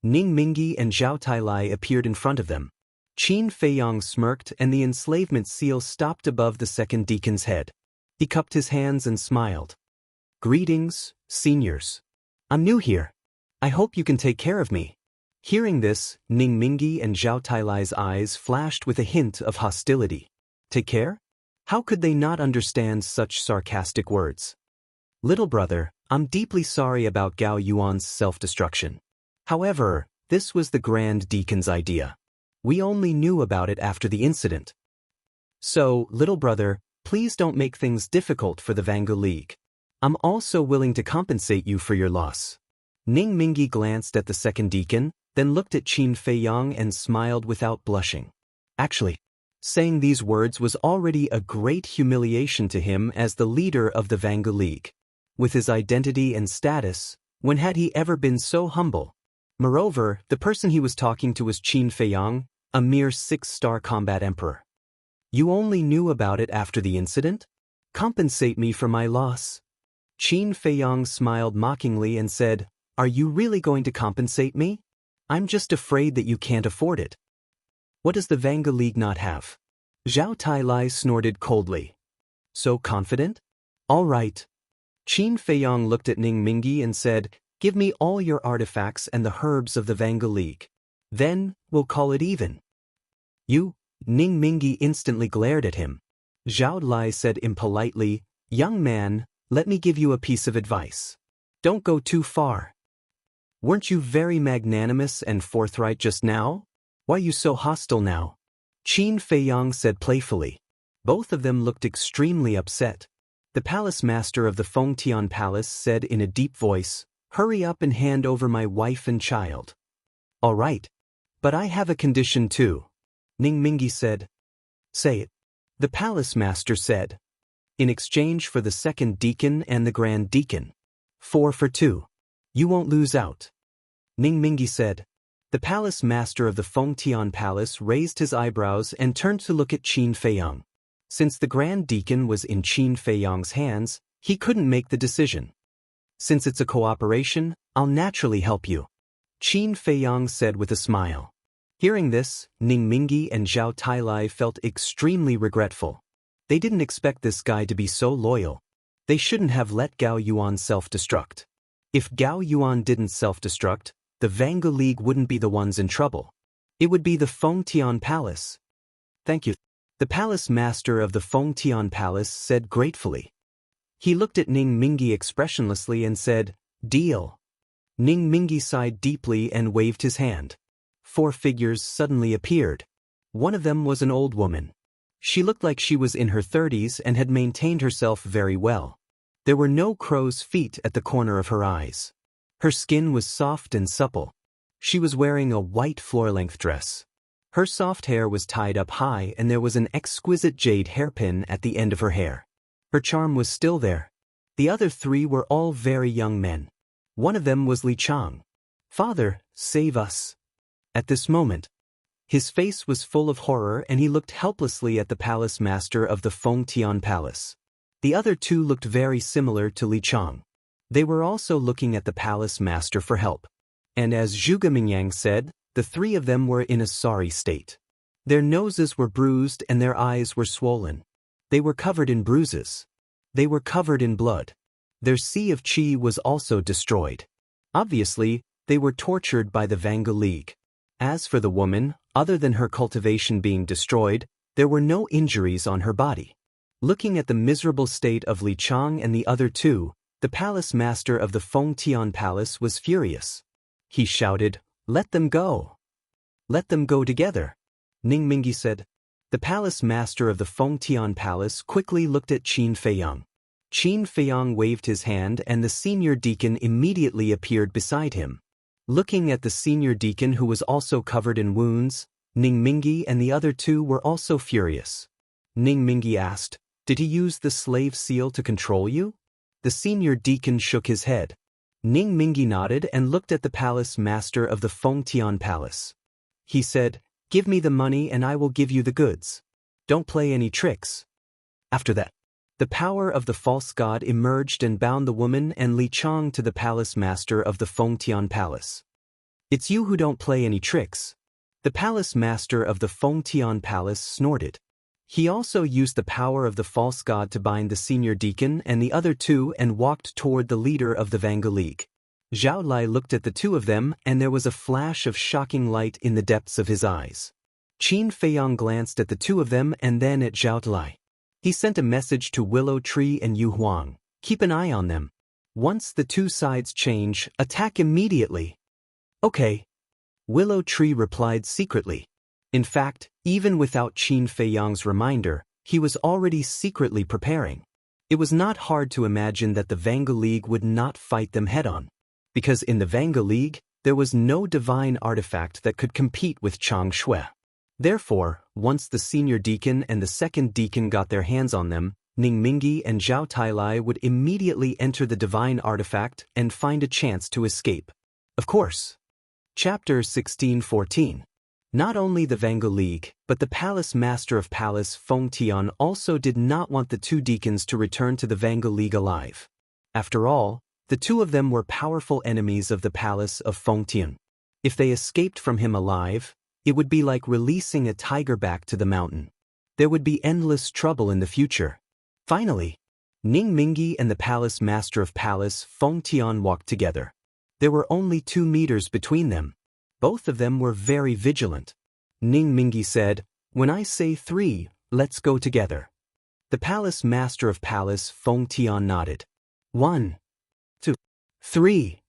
Ning Mingyi and Zhao Tailai appeared in front of them. Qin Feiyang smirked and the enslavement seal stopped above the second deacon's head. He cupped his hands and smiled. "Greetings, seniors. I'm new here. I hope you can take care of me." Hearing this, Ning Mingyi and Zhao Tailai's eyes flashed with a hint of hostility. Take care? How could they not understand such sarcastic words? "Little brother, I'm deeply sorry about Gao Yuan's self-destruction. However, this was the Grand Deacon's idea. We only knew about it after the incident. So, little brother, please don't make things difficult for the Vanga League. I'm also willing to compensate you for your loss." Ning Mingyi glanced at the second deacon, then looked at Qin Feiyang and smiled without blushing. Actually, saying these words was already a great humiliation to him as the leader of the Vanga League. With his identity and status, when had he ever been so humble? Moreover, the person he was talking to was Qin Feiyang, a mere 6-star combat emperor. "You only knew about it after the incident? Compensate me for my loss." Qin Feiyang smiled mockingly and said, "Are you really going to compensate me? I'm just afraid that you can't afford it." "What does the Vanga League not have?" Zhao Tailai snorted coldly. "So confident? All right." Qin Feiyang looked at Ning Mingyi and said, "Give me all your artifacts and the herbs of the Vanga League. Then, we'll call it even." "You?" Ning Mingyi instantly glared at him. Zhao Lai said impolitely, "Young man, let me give you a piece of advice. Don't go too far. Weren't you very magnanimous and forthright just now? Why are you so hostile now?" Qin Feiyang said playfully. Both of them looked extremely upset. The palace master of the Fengtian Palace said in a deep voice, "Hurry up and hand over my wife and child." "All right. But I have a condition too." Ning Mingyi said. "Say it." The palace master said. in exchange for the second deacon and the grand deacon. 4 for 2. You won't lose out. Ning Mingi said. The palace master of the Fengtian Palace raised his eyebrows and turned to look at Qin Feiyang. Since the grand deacon was in Qin Feiyang's hands, he couldn't make the decision. Since it's a cooperation, I'll naturally help you, Qin Feiyang said with a smile. Hearing this, Ning Mingi and Zhao Tailai felt extremely regretful. They didn't expect this guy to be so loyal. They shouldn't have let Gao Yuan self-destruct. If Gao Yuan didn't self-destruct, the Vangu League wouldn't be the ones in trouble. It would be the Fengtian Palace. Thank you, the palace master of the Fengtian Palace said gratefully. He looked at Ning Mingi expressionlessly and said, Deal. Ning Mingi sighed deeply and waved his hand. 4 figures suddenly appeared. One of them was an old woman. She looked like she was in her 30s and had maintained herself very well. There were no crow's feet at the corner of her eyes. Her skin was soft and supple. She was wearing a white floor-length dress. Her soft hair was tied up high and there was an exquisite jade hairpin at the end of her hair. Her charm was still there. The other 3 were all very young men. One of them was Li Chang. Father, save us. At this moment, his face was full of horror and he looked helplessly at the palace master of the Fengtian Palace. The other 2 looked very similar to Li Chang. They were also looking at the palace master for help. And as Zhuge Mingyang said, the 3 of them were in a sorry state. Their noses were bruised and their eyes were swollen. They were covered in bruises. They were covered in blood. Their sea of qi was also destroyed. Obviously, they were tortured by the Vangu League. As for the woman, other than her cultivation being destroyed, there were no injuries on her body. Looking at the miserable state of Li Chang and the other 2, the palace master of the Fengtian Palace was furious. He shouted, Let them go. Let them go together. Ning Mingi said. The palace master of the Fengtian Palace quickly looked at Qin Feiyang. Qin Feiyang waved his hand and the senior deacon immediately appeared beside him. Looking at the senior deacon who was also covered in wounds, Ning Mingi and the other 2 were also furious. Ning Mingi asked, Did he use the slave seal to control you? The senior deacon shook his head. Ning Mingi nodded and looked at the palace master of the Fengtian Palace. He said, Give me the money and I will give you the goods. Don't play any tricks. After that, the power of the false god emerged and bound the woman and Li Chang to the palace master of the Fengtian Palace. It's you who don't play any tricks. The palace master of the Fengtian Palace snorted. He also used the power of the false god to bind the senior deacon and the other 2 and walked toward the leader of the Vangu League. Zhao Lai looked at the 2 of them and there was a flash of shocking light in the depths of his eyes. Qin Feiyang glanced at the 2 of them and then at Zhao Lai. He sent a message to Willow Tree and Yu Huang, Keep an eye on them. Once the 2 sides change, attack immediately. Okay. Willow Tree replied secretly. In fact, even without Qin Feiyang's reminder, he was already secretly preparing. It was not hard to imagine that the Vangu League would not fight them head-on. Because in the Vangu League, there was no divine artifact that could compete with Chang Shui. Therefore, once the senior deacon and the second deacon got their hands on them, Ning Mingi and Zhao Tailai would immediately enter the divine artifact and find a chance to escape. Of course. Chapter 16:14. Not only the Vangu League, but the palace master of Palace Fengtian also did not want the 2 deacons to return to the Vangu League alive. After all, the 2 of them were powerful enemies of the palace of Fengtian. If they escaped from him alive, it would be like releasing a tiger back to the mountain. There would be endless trouble in the future. Finally, Ning Mingi and the palace master of Palace Fengtian walked together. There were only 2 meters between them. Both of them were very vigilant. Ning Mingi said, When I say 3, let's go together. The palace master of Palace Fengtian nodded. 1, 2, 3.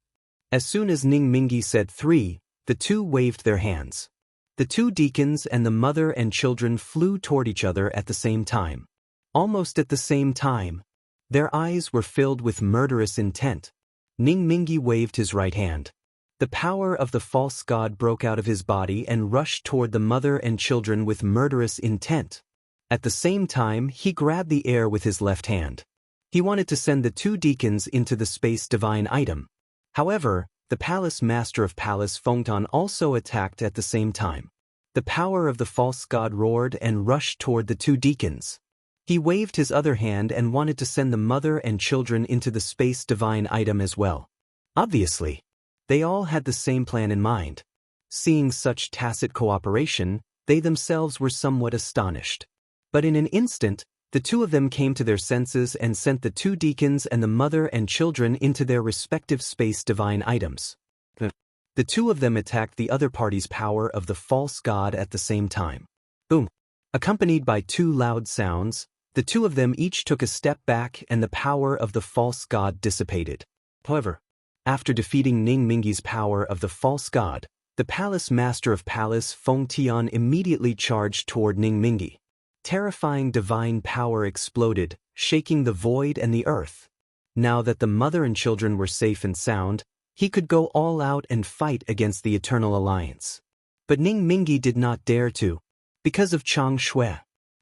As soon as Ning Mingi said 3, the 2 waved their hands. The 2 deacons and the mother and children flew toward each other at the same time. Almost at the same time, their eyes were filled with murderous intent. Ning Mingi waved his right hand. The power of the false god broke out of his body and rushed toward the mother and children with murderous intent. At the same time, he grabbed the air with his left hand. He wanted to send the two deacons into the space divine item. However, the palace master of Palace Fengtian also attacked at the same time. The power of the false god roared and rushed toward the two deacons. He waved his other hand and wanted to send the mother and children into the space divine item as well. Obviously, they all had the same plan in mind. Seeing such tacit cooperation, they themselves were somewhat astonished. But in an instant, the two of them came to their senses and sent the two deacons and the mother and children into their respective space divine items. The two of them attacked the other party's power of the false god at the same time. Boom! Accompanied by two loud sounds, the two of them each took a step back and the power of the false god dissipated. However, after defeating Ning Mingyi's power of the false god, the palace master of Palace Fengtian immediately charged toward Ning Mingyi. Terrifying divine power exploded, shaking the void and the earth. Now that the mother and children were safe and sound, he could go all out and fight against the Eternal Alliance. But Ning Mingyi did not dare to, because of Chang Shui.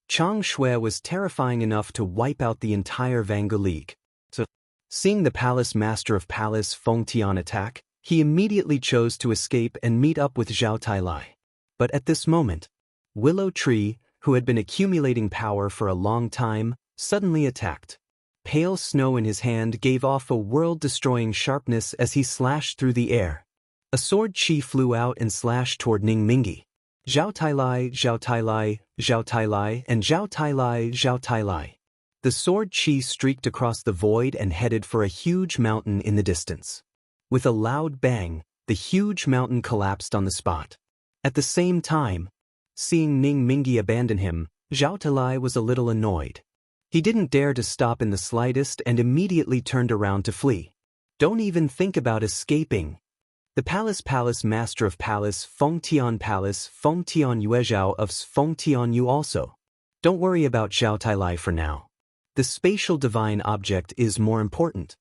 Chang Shui was terrifying enough to wipe out the entire Vangu League. So, seeing the palace master of Palace Fengtian attack, he immediately chose to escape and meet up with Zhao Tailai. But at this moment, Willow Tree, who had been accumulating power for a long time, suddenly attacked. Pale snow in his hand gave off a world-destroying sharpness as he slashed through the air. A sword chi flew out and slashed toward Ning Mingyi. Zhao Tailai, Zhao Tailai, Zhao Tailai, and Zhao Tailai, Zhao Tailai. The sword chi streaked across the void and headed for a huge mountain in the distance. With a loud bang, the huge mountain collapsed on the spot. At the same time, seeing Ning Mingyi abandon him, Zhao Tailai was a little annoyed. He didn't dare to stop in the slightest and immediately turned around to flee. Don't even think about escaping. The palace master of Palace Fengtian Yuezhao of Fengtian Yu also. Don't worry about Zhao Tailai for now. The spatial divine object is more important.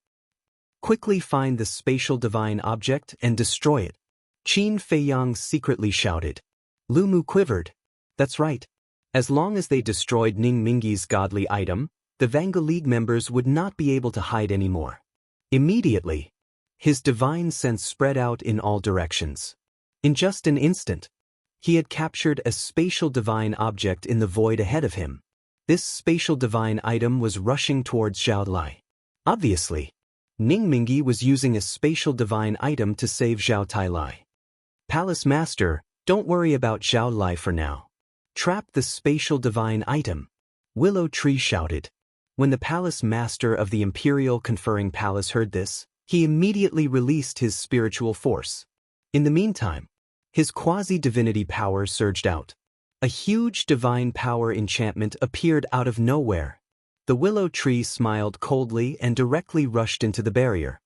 Quickly find the spatial divine object and destroy it. Qin Feiyang secretly shouted. Lu Mu quivered. That's right. As long as they destroyed Ning Mingyi's godly item, the Vangu League members would not be able to hide anymore. Immediately, his divine sense spread out in all directions. In just an instant, he had captured a spatial divine object in the void ahead of him. This spatial divine item was rushing towards Zhao Tailai. Obviously, Ning Mingyi was using a spatial divine item to save Zhao Tailai. Palace Master, don't worry about Zhao Tailai for now. Trap the spatial divine item. Willow Tree shouted. When the Palace Master of the Imperial Conferring Palace heard this, he immediately released his spiritual force. In the meantime, his quasi-divinity power surged out. A huge divine power enchantment appeared out of nowhere. The willow tree smiled coldly and directly rushed into the barrier.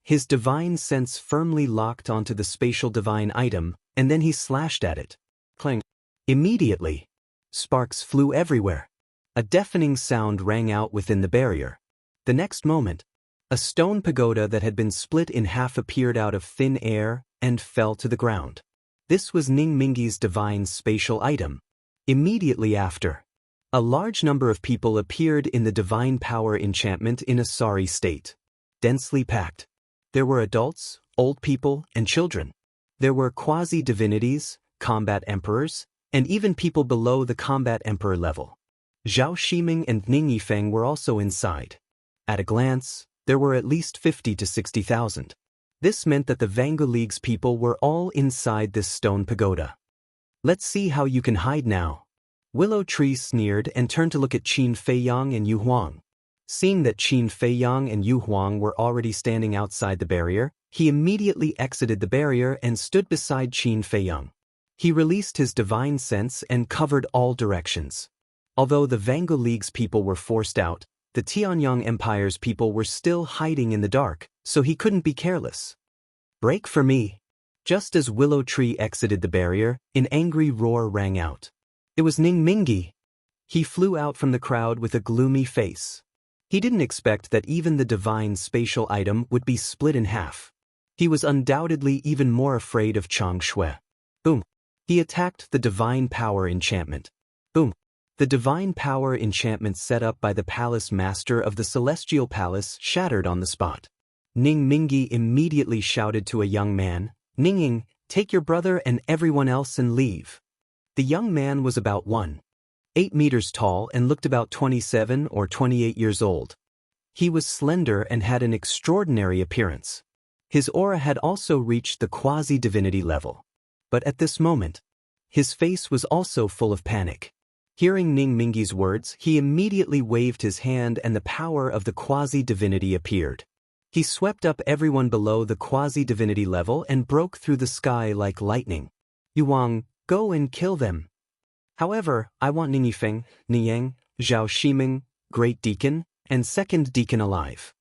His divine sense firmly locked onto the spatial divine item, and then he slashed at it. Clang! Immediately, sparks flew everywhere. A deafening sound rang out within the barrier. The next moment, a stone pagoda that had been split in half appeared out of thin air and fell to the ground. This was Ning Mingyi's divine spatial item. Immediately after, a large number of people appeared in the divine power enchantment in a sorry state. Densely packed. There were adults, old people, and children. There were quasi-divinities, combat emperors, and even people below the combat emperor level. Zhao Shiming and Ning Yifeng were also inside. At a glance, there were at least 50 to 60,000. This meant that the Vangu League's people were all inside this stone pagoda. Let's see how you can hide now. Willow Tree sneered and turned to look at Qin Feiyang and Yu Huang. Seeing that Qin Feiyang and Yu Huang were already standing outside the barrier, he immediately exited the barrier and stood beside Qin Feiyang. He released his divine sense and covered all directions. Although the Vangu League's people were forced out, the Tianyang Empire's people were still hiding in the dark, so he couldn't be careless. Break for me. Just as Willow Tree exited the barrier, an angry roar rang out. It was Ning Mingyi. He flew out from the crowd with a gloomy face. He didn't expect that even the divine spatial item would be split in half. He was undoubtedly even more afraid of Chang Shui. Boom. He attacked the divine power enchantment. Boom. The divine power enchantment set up by the palace master of the celestial palace shattered on the spot. Ning Mingi immediately shouted to a young man, "Ninging, take your brother and everyone else and leave." The young man was about 1.8 meters tall and looked about 27 or 28 years old. He was slender and had an extraordinary appearance. His aura had also reached the quasi-divinity level. But at this moment, his face was also full of panic. Hearing Ning Mingi's words, he immediately waved his hand and the power of the quasi-divinity appeared. He swept up everyone below the quasi-divinity level and broke through the sky like lightning. "Yuang, go and kill them. However, I want Ning Yifeng, Niyang, Zhao Shiming, Great Deacon, and Second Deacon alive."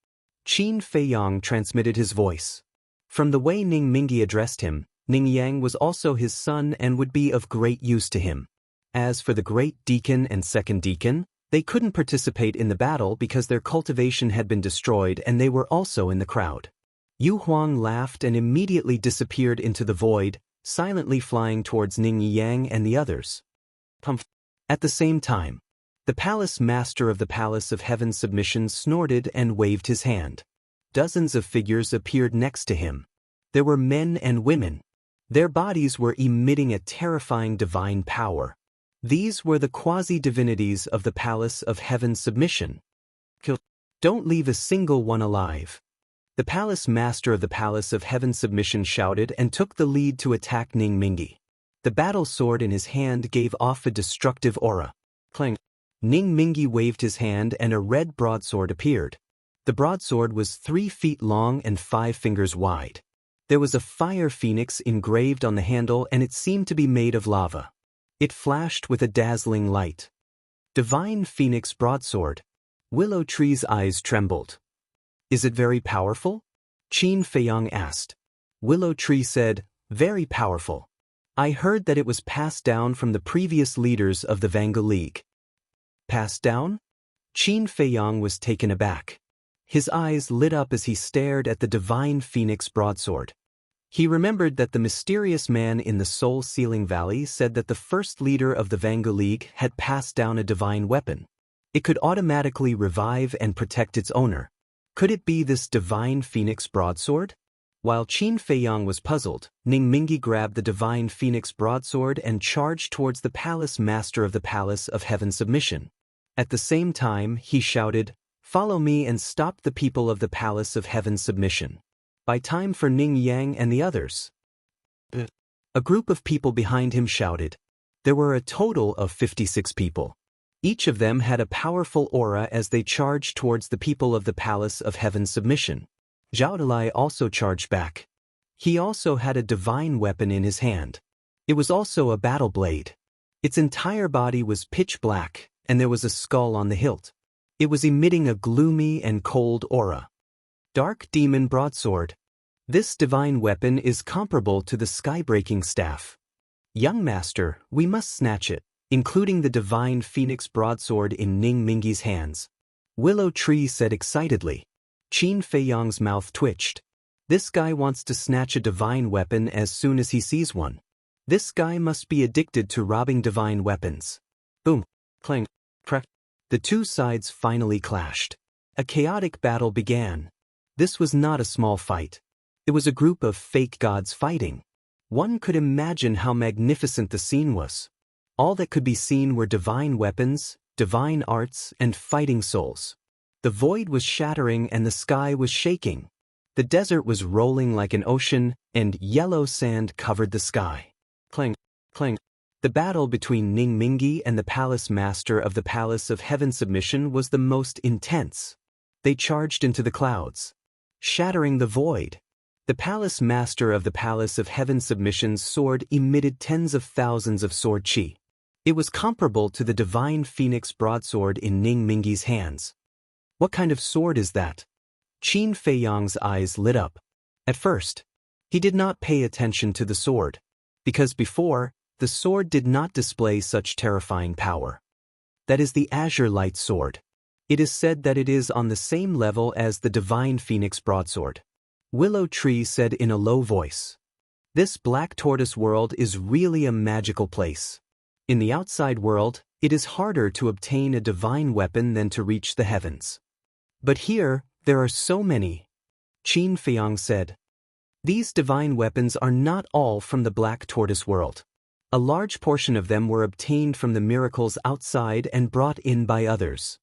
Qin Feiyang transmitted his voice. From the way Ning Mingi addressed him, Ning Yang was also his son and would be of great use to him. As for the Great Deacon and Second Deacon, they couldn't participate in the battle because their cultivation had been destroyed and they were also in the crowd. Yu Huang laughed and immediately disappeared into the void, silently flying towards Ning Yang and the others. At the same time, the palace master of the Palace of Heaven's Submission snorted and waved his hand. Dozens of figures appeared next to him. There were men and women. Their bodies were emitting a terrifying divine power. These were the quasi-divinities of the Palace of Heaven's Submission. "Don't leave a single one alive." The palace master of the Palace of Heaven's Submission shouted and took the lead to attack Ning Mingi. The battle sword in his hand gave off a destructive aura. Clang. Ning Mingi waved his hand and a red broadsword appeared. The broadsword was 3 feet long and 5 fingers wide. There was a fire phoenix engraved on the handle and it seemed to be made of lava. It flashed with a dazzling light. Divine Phoenix Broadsword. Willow Tree's eyes trembled. "Is it very powerful?" Qin Feiyang asked. Willow Tree said, "Very powerful. I heard that it was passed down from the previous leaders of the Vangu League." "Passed down?" Qin Feiyang was taken aback. His eyes lit up as he stared at the Divine Phoenix Broadsword. He remembered that the mysterious man in the Soul Sealing Valley said that the first leader of the Vangu League had passed down a divine weapon. It could automatically revive and protect its owner. Could it be this Divine Phoenix Broadsword? While Qin Feiyang was puzzled, Ning Mingi grabbed the Divine Phoenix Broadsword and charged towards the palace master of the Palace of Heaven's Submission. At the same time, he shouted, "Follow me and stop the people of the Palace of Heaven's Submission." By time for Ning Yang and the others. A group of people behind him shouted. There were a total of 56 people. Each of them had a powerful aura as they charged towards the people of the Palace of Heaven's Submission. Zhao Dalai also charged back. He also had a divine weapon in his hand. It was also a battle blade. Its entire body was pitch black, and there was a skull on the hilt. It was emitting a gloomy and cold aura. Dark Demon Broadsword. This divine weapon is comparable to the sky-breaking staff. Young master, we must snatch it, including the Divine Phoenix Broadsword in Ning Mingi's hands. Willow Tree said excitedly. Qin Feiyang's mouth twitched. This guy wants to snatch a divine weapon as soon as he sees one. This guy must be addicted to robbing divine weapons. Boom, clang, crack. The two sides finally clashed. A chaotic battle began. This was not a small fight. It was a group of fake gods fighting. One could imagine how magnificent the scene was. All that could be seen were divine weapons, divine arts, and fighting souls. The void was shattering and the sky was shaking. The desert was rolling like an ocean, and yellow sand covered the sky. Clang, clang. The battle between Ning Mingi and the palace master of the Palace of Heaven's Submission was the most intense. They charged into the clouds, shattering the void. The palace master of the Palace of Heaven's Submission's sword emitted tens of thousands of sword chi. It was comparable to the Divine Phoenix Broadsword in Ning Mingi's hands. What kind of sword is that? Qin Feiyang's eyes lit up. At first, he did not pay attention to the sword, because before, the sword did not display such terrifying power. That is the Azure Light Sword. It is said that it is on the same level as the Divine Phoenix Broadsword. Willow Tree said in a low voice. This Black Tortoise world is really a magical place. In the outside world, It is harder to obtain a divine weapon than to reach the heavens. But here, there are so many, Qin Feiyang said. These divine weapons are not all from the Black Tortoise world. A large portion of them were obtained from the miracles outside and brought in by others.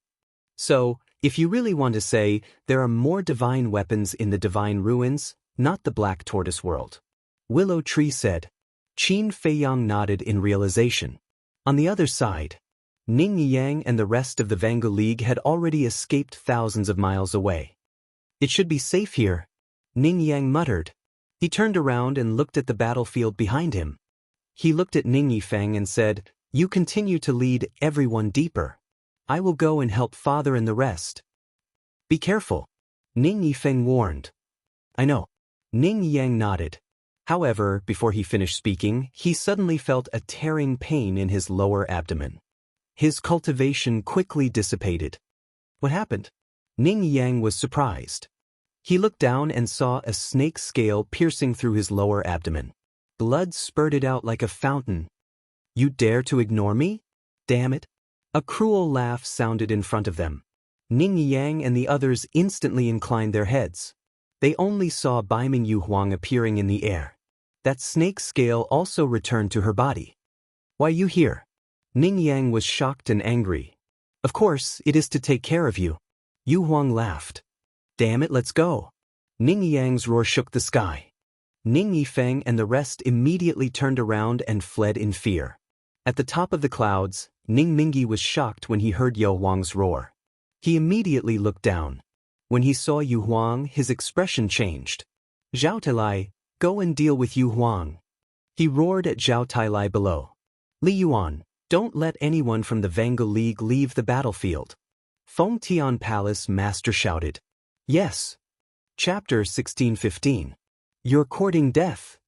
So, if you really want to say, there are more divine weapons in the divine ruins, not the Black Tortoise world. Willow Tree said. Qin Feiyang nodded in realization. On the other side, Ning Yang and the rest of the Vangu League had already escaped thousands of miles away. It should be safe here, Ning Yang muttered. He turned around and looked at the battlefield behind him. He looked at Ning Yifeng and said, "You continue to lead everyone deeper. I will go and help Father and the rest." "Be careful," Ning Yifeng warned. "I know." Ning Yang nodded. However, before he finished speaking, he suddenly felt a tearing pain in his lower abdomen. His cultivation quickly dissipated. What happened? Ning Yang was surprised. He looked down and saw a snake scale piercing through his lower abdomen. Blood spurted out like a fountain. "You dare to ignore me? Damn it." A cruel laugh sounded in front of them. Ning Yang and the others instantly inclined their heads. They only saw Baiming Yu Huang appearing in the air. That snake scale also returned to her body. "Why are you here?" Ning Yang was shocked and angry. "Of course, it is to take care of you." Yu Huang laughed. "Damn it, let's go." Ning Yang's roar shook the sky. Ning Yifeng and the rest immediately turned around and fled in fear. At the top of the clouds, Ning Mingi was shocked when he heard Yu Huang's roar. He immediately looked down. When he saw Yu Huang, his expression changed. "Zhao Tailai, go and deal with Yu Huang." He roared at Zhao Tailai below. "Li Yuan, don't let anyone from the Vangu League leave the battlefield." Feng Tian Palace Master shouted. "Yes." Chapter 16:15. You're courting death.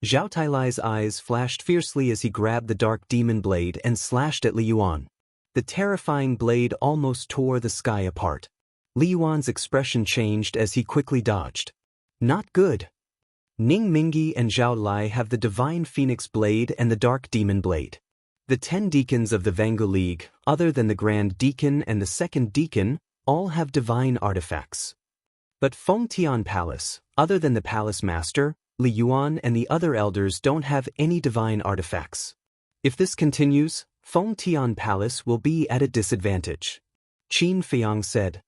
Zhao Tailai's eyes flashed fiercely as he grabbed the dark demon blade and slashed at Li Yuan. The terrifying blade almost tore the sky apart. Li Yuan's expression changed as he quickly dodged. "Not good." Ning Mingi and Zhao Lai have the Divine Phoenix Blade and the Dark Demon Blade. The 10 deacons of the Vangu League, other than the Grand Deacon and the Second Deacon, all have divine artifacts. But Feng Tian Palace, other than the Palace Master, Li Yuan and the other elders don't have any divine artifacts. If this continues, Feng Tian Palace will be at a disadvantage. Qin Feiyang said.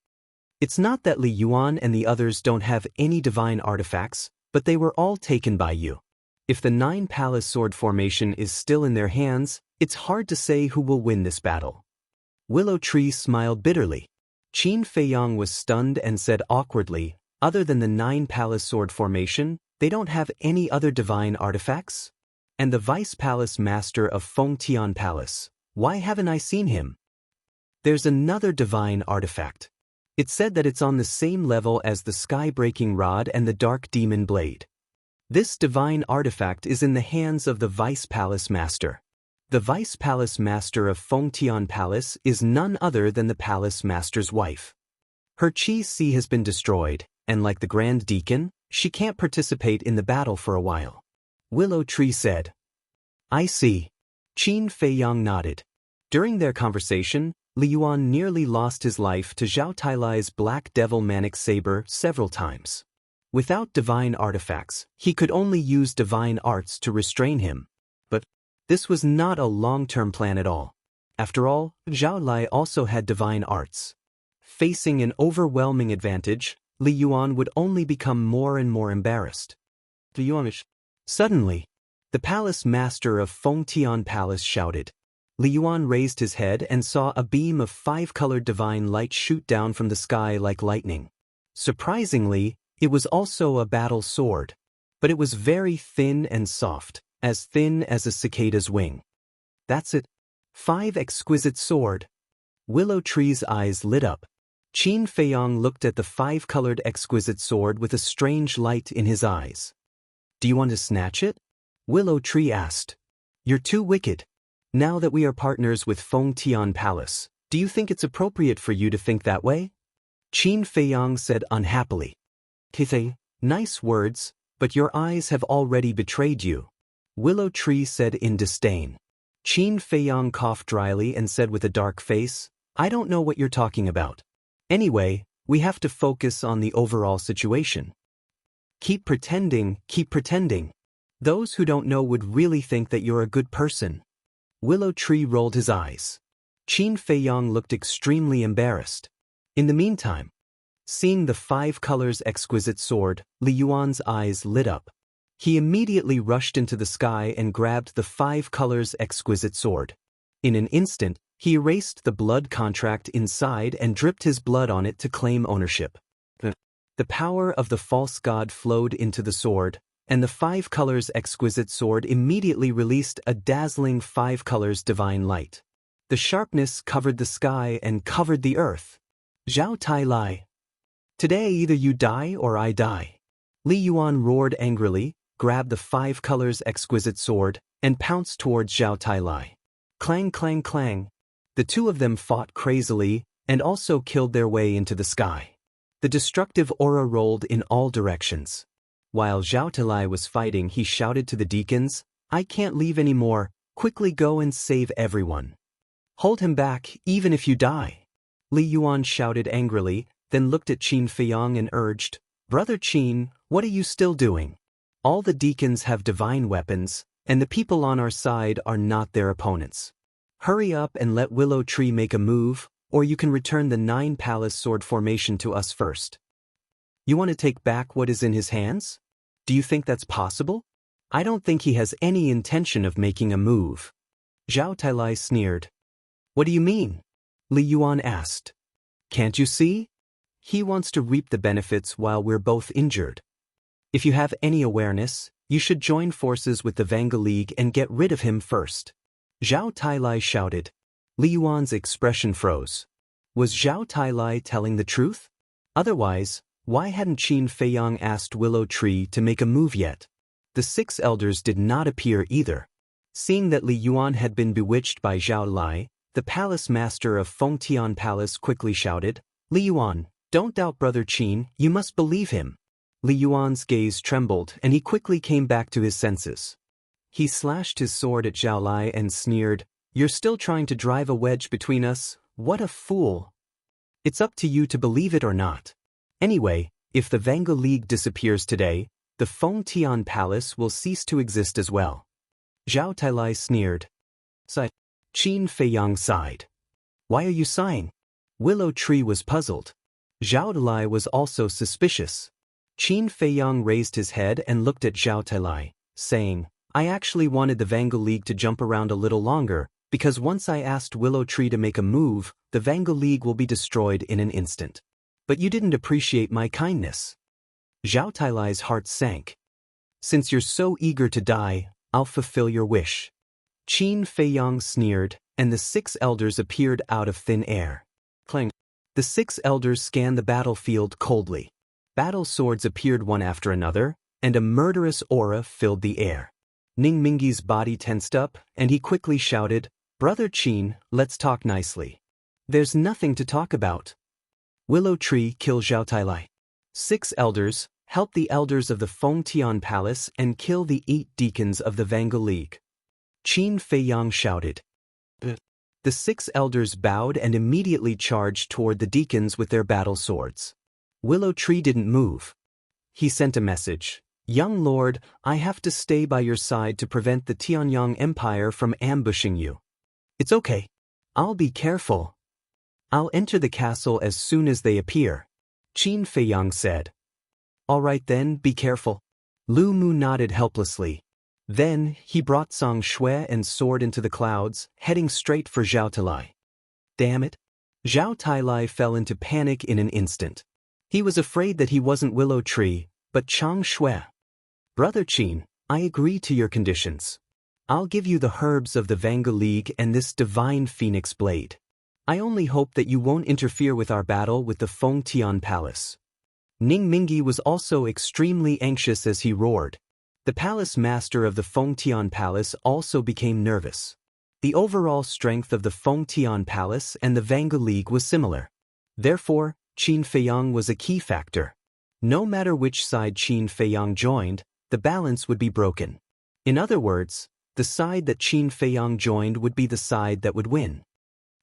It's not that Li Yuan and the others don't have any divine artifacts, but they were all taken by you. If the 9 Palace Sword formation is still in their hands, it's hard to say who will win this battle. Willow Tree smiled bitterly. Qin Feiyang was stunned and said awkwardly, other than the 9 Palace Sword formation, they don't have any other divine artifacts? And the Vice Palace Master of Feng Tian Palace, why haven't I seen him? There's another divine artifact. It's said that it's on the same level as the Sky-Breaking Rod and the Dark Demon Blade. This divine artifact is in the hands of the Vice Palace Master. The Vice Palace Master of Feng Tian Palace is none other than the Palace Master's wife. Her Qi Si has been destroyed, and like the Grand Deacon, she can't participate in the battle for a while. Willow Tree said. I see. Qin Feiyang nodded. During their conversation, Li Yuan nearly lost his life to Zhao Tailai's Black Devil Manic Saber several times. Without divine artifacts, he could only use divine arts to restrain him. But this was not a long-term plan at all. After all, Zhao Lai also had divine arts. Facing an overwhelming advantage, Li Yuan would only become more and more embarrassed. Suddenly, the Palace Master of Feng Tian Palace shouted. Li Yuan raised his head and saw a beam of 5-colored divine light shoot down from the sky like lightning. Surprisingly, it was also a battle sword, but it was very thin and soft, as thin as a cicada's wing. That's it. 5 exquisite sword. Willow Tree's eyes lit up. Qin Feiyang looked at the 5-colored exquisite sword with a strange light in his eyes. Do you want to snatch it? Willow Tree asked. You're too wicked. Now that we are partners with Feng Tian Palace, do you think it's appropriate for you to think that way? Qin Feiyang said unhappily. Kithe, nice words, but your eyes have already betrayed you. Willow Tree said in disdain. Qin Feiyang coughed dryly and said with a dark face, I don't know what you're talking about. Anyway, we have to focus on the overall situation. Keep pretending, keep pretending. Those who don't know would really think that you're a good person. Willow Tree rolled his eyes. Qin Feiyang looked extremely embarrassed. In the meantime, seeing the 5 colors exquisite sword, Li Yuan's eyes lit up. He immediately rushed into the sky and grabbed the 5 colors exquisite sword. In an instant, he erased the blood contract inside and dripped his blood on it to claim ownership. The power of the false god flowed into the sword, and the 5 colors exquisite sword immediately released a dazzling 5 colors divine light. The sharpness covered the sky and covered the earth. Zhao Tai Lai. Today either you die or I die. Li Yuan roared angrily, grabbed the 5 colors exquisite sword, and pounced towards Zhao Tai Lai. Clang clang clang. The two of them fought crazily, and also killed their way into the sky. The destructive aura rolled in all directions. While Zhao Tai Lai was fighting, he shouted to the deacons, I can't leave anymore, quickly go and save everyone. Hold him back, even if you die. Li Yuan shouted angrily, then looked at Qin Feiyang and urged, Brother Qin, what are you still doing? All the deacons have divine weapons, and the people on our side are not their opponents. Hurry up and let Willow Tree make a move, or you can return the 9 palace sword formation to us first. You want to take back what is in his hands? Do you think that's possible? I don't think he has any intention of making a move. Zhao Tai Lai sneered. What do you mean? Li Yuan asked. Can't you see? He wants to reap the benefits while we're both injured. If you have any awareness, you should join forces with the Vanga League and get rid of him first. Zhao Tai Lai shouted. Li Yuan's expression froze. Was Zhao Tai Lai telling the truth? Otherwise, why hadn't Qin Feiyang asked Willow Tree to make a move yet? The 6 elders did not appear either. Seeing that Li Yuan had been bewitched by Zhao Lai, the palace master of Fengtian Palace quickly shouted, Li Yuan, don't doubt Brother Qin, you must believe him. Li Yuan's gaze trembled and he quickly came back to his senses. He slashed his sword at Zhao Lai and sneered, You're still trying to drive a wedge between us? What a fool! It's up to you to believe it or not. Anyway, if the Vanga League disappears today, the Fengtian Palace will cease to exist as well. Zhao Tai Lai sneered. Sighed. Qin Feiyang sighed. Why are you sighing? Willow Tree was puzzled. Zhao Tai Lai was also suspicious. Qin Feiyang raised his head and looked at Zhao Tai Lai, saying, I actually wanted the Vanga League to jump around a little longer, because once I asked Willow Tree to make a move, the Vanga League will be destroyed in an instant. But you didn't appreciate my kindness. Zhao Tai Lai's heart sank. Since you're so eager to die, I'll fulfill your wish. Qin Feiyang sneered, and the 6 elders appeared out of thin air. Clang. The 6 elders scanned the battlefield coldly. Battle swords appeared one after another, and a murderous aura filled the air. Ning Mingi's body tensed up, and he quickly shouted, Brother Qin, let's talk nicely. There's nothing to talk about. Willow Tree, kill Zhao Tai Lai. 6 elders, help the elders of the Fengtian Palace and kill the 8 deacons of the Vanga League. Qin Feiyang shouted. The 6 elders bowed and immediately charged toward the deacons with their battle swords. Willow Tree didn't move. He sent a message. Young Lord, I have to stay by your side to prevent the Tianyang Empire from ambushing you. It's okay. I'll be careful. I'll enter the castle as soon as they appear. Qin Feiyang said. All right then, be careful. Lu Mu nodded helplessly. Then, he brought Song Shui and sword into the clouds, heading straight for Zhao Tai Lai. Damn it. Zhao Tai Lai fell into panic in an instant. He was afraid that he wasn't Willow Tree, but Chang Shui. Brother Qin, I agree to your conditions. I'll give you the herbs of the Vanga League and this divine phoenix blade. I only hope that you won't interfere with our battle with the Fengtian Palace. Ning Mingi was also extremely anxious as he roared. The palace master of the Fengtian Palace also became nervous. The overall strength of the Fengtian Palace and the Vanga League was similar. Therefore, Qin Feiyang was a key factor. No matter which side Qin Feiyang joined, the balance would be broken. In other words, the side that Qin Feiyang joined would be the side that would win.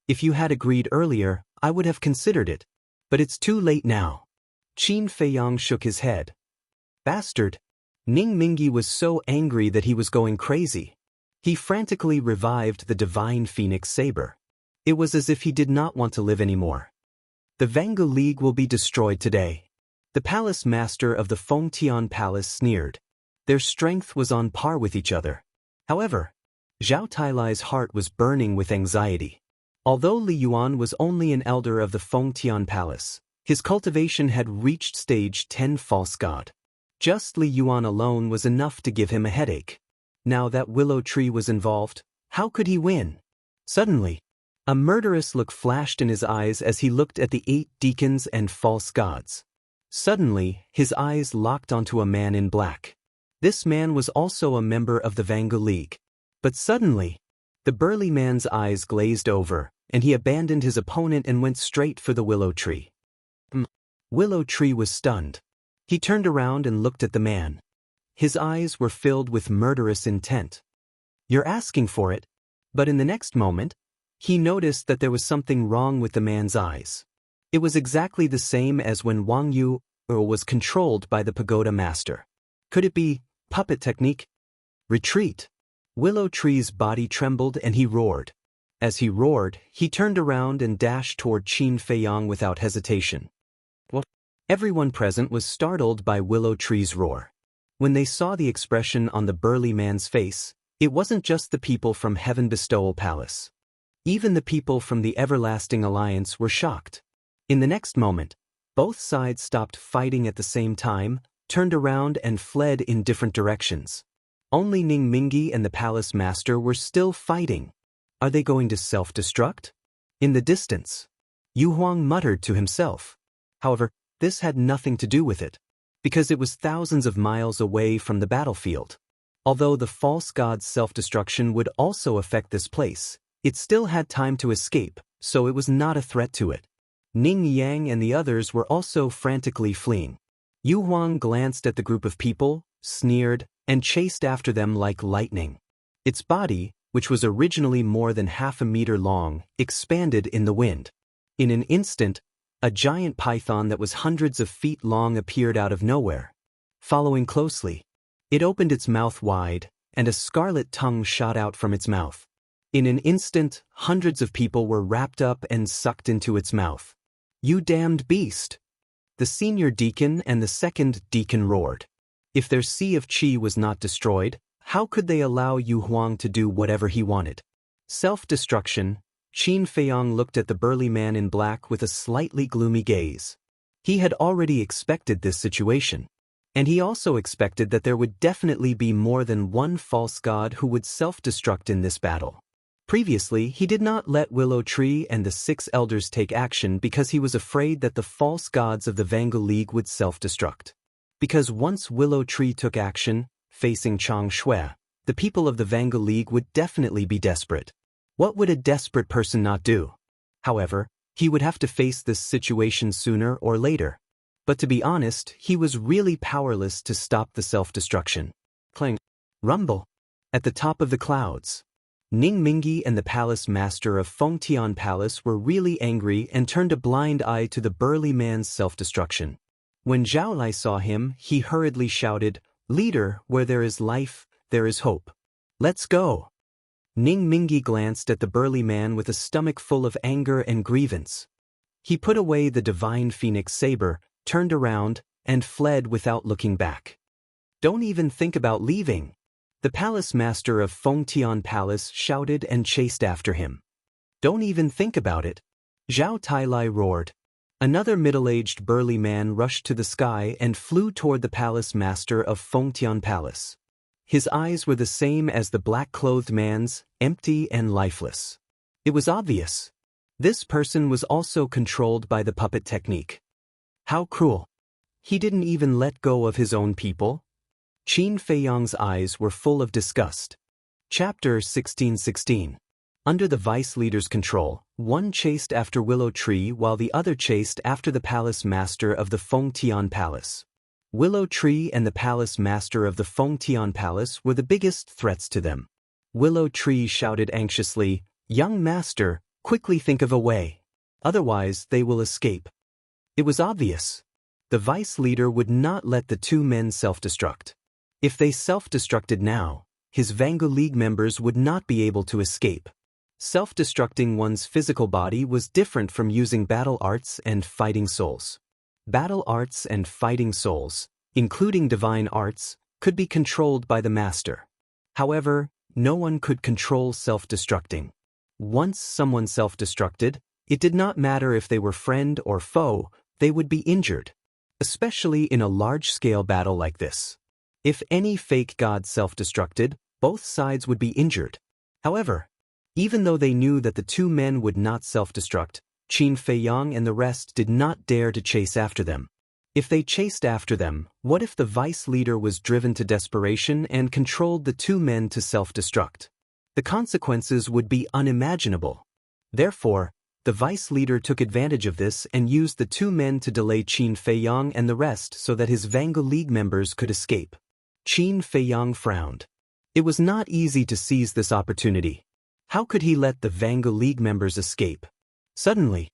If you had agreed earlier, I would have considered it. But it's too late now. Qin Feiyang shook his head. Bastard! Ning Mingi was so angry that he was going crazy. He frantically revived the divine phoenix saber. It was as if he did not want to live anymore. The Vangu League will be destroyed today. The palace master of the Fengtian Palace sneered. Their strength was on par with each other. However, Zhao Tailai's heart was burning with anxiety. Although Li Yuan was only an elder of the Fengtian Palace, his cultivation had reached stage 10 false god. Just Li Yuan alone was enough to give him a headache. Now that Willow Tree was involved, how could he win? Suddenly, a murderous look flashed in his eyes as he looked at the 8 deacons and false gods. Suddenly, his eyes locked onto a man in black. This man was also a member of the Vangu League. But suddenly, the burly man's eyes glazed over, and he abandoned his opponent and went straight for the Willow Tree. Willow Tree was stunned. He turned around and looked at the man. His eyes were filled with murderous intent. You're asking for it? But in the next moment, he noticed that there was something wrong with the man's eyes. It was exactly the same as when Wang Yu was controlled by the pagoda master. Could it be puppet technique? Retreat! Willow Tree's body trembled and he roared. As he roared, he turned around and dashed toward Qin Feiyang without hesitation. What? Everyone present was startled by Willow Tree's roar. When they saw the expression on the burly man's face, it wasn't just the people from Heaven Bestowal Palace. Even the people from the Everlasting Alliance were shocked. In the next moment, both sides stopped fighting at the same time, turned around and fled in different directions. Only Ning Mingi and the palace master were still fighting. Are they going to self-destruct? In the distance, Yu Huang muttered to himself. However, this had nothing to do with it, because it was thousands of miles away from the battlefield. Although the false god's self-destruction would also affect this place, it still had time to escape, so it was not a threat to it. Ning Yang and the others were also frantically fleeing. Yu Huang glanced at the group of people, sneered, and chased after them like lightning. Its body, which was originally more than half a meter long, expanded in the wind. In an instant, a giant python that was hundreds of feet long appeared out of nowhere. Following closely, it opened its mouth wide, and a scarlet tongue shot out from its mouth. In an instant, hundreds of people were wrapped up and sucked into its mouth. You damned beast! The senior deacon and the second deacon roared. If their sea of qi was not destroyed, how could they allow Yu Huang to do whatever he wanted? Self-destruction. Qin Feiyang looked at the burly man in black with a slightly gloomy gaze. He had already expected this situation. And he also expected that there would definitely be more than one false god who would self-destruct in this battle. Previously, he did not let Willow Tree and the 6 elders take action because he was afraid that the false gods of the Vangu League would self-destruct. Because once Willow Tree took action, facing Chang Shui, the people of the Vangu League would definitely be desperate. What would a desperate person not do? However, he would have to face this situation sooner or later. But to be honest, he was really powerless to stop the self-destruction. Clang. Rumble. At the top of the clouds, Ning Mingi and the palace master of Fengtian Palace were really angry and turned a blind eye to the burly man's self-destruction. When Zhao Lai saw him, he hurriedly shouted, "Leader, where there is life, there is hope. Let's go." Ning Mingi glanced at the burly man with a stomach full of anger and grievance. He put away the divine phoenix saber, turned around, and fled without looking back. Don't even think about leaving. The palace master of Fengtian Palace shouted and chased after him. Don't even think about it. Zhao Tailai roared. Another middle-aged burly man rushed to the sky and flew toward the palace master of Fengtian Palace. His eyes were the same as the black-clothed man's, empty and lifeless. It was obvious. This person was also controlled by the puppet technique. How cruel. He didn't even let go of his own people. Qin Feiyang's eyes were full of disgust. Chapter 1616. Under the vice leader's control, one chased after Willow Tree while the other chased after the palace master of the Fengtian Palace. Willow Tree and the palace master of the Fengtian Palace were the biggest threats to them. Willow Tree shouted anxiously, "Young master, quickly think of a way. Otherwise they will escape." It was obvious. The vice leader would not let the two men self-destruct. If they self-destructed now, his Vangu League members would not be able to escape. Self-destructing one's physical body was different from using battle arts and fighting souls. Battle arts and fighting souls, including divine arts, could be controlled by the master. However, no one could control self-destructing. Once someone self-destructed, it did not matter if they were friend or foe, they would be injured, especially in a large-scale battle like this. If any fake god self-destructed, both sides would be injured. However, even though they knew that the two men would not self-destruct, Qin Feiyang and the rest did not dare to chase after them. If they chased after them, what if the vice leader was driven to desperation and controlled the two men to self-destruct? The consequences would be unimaginable. Therefore, the vice leader took advantage of this and used the two men to delay Qin Feiyang and the rest so that his Vangu League members could escape. Qin Feiyang frowned. It was not easy to seize this opportunity. How could he let the Vangu League members escape? Suddenly,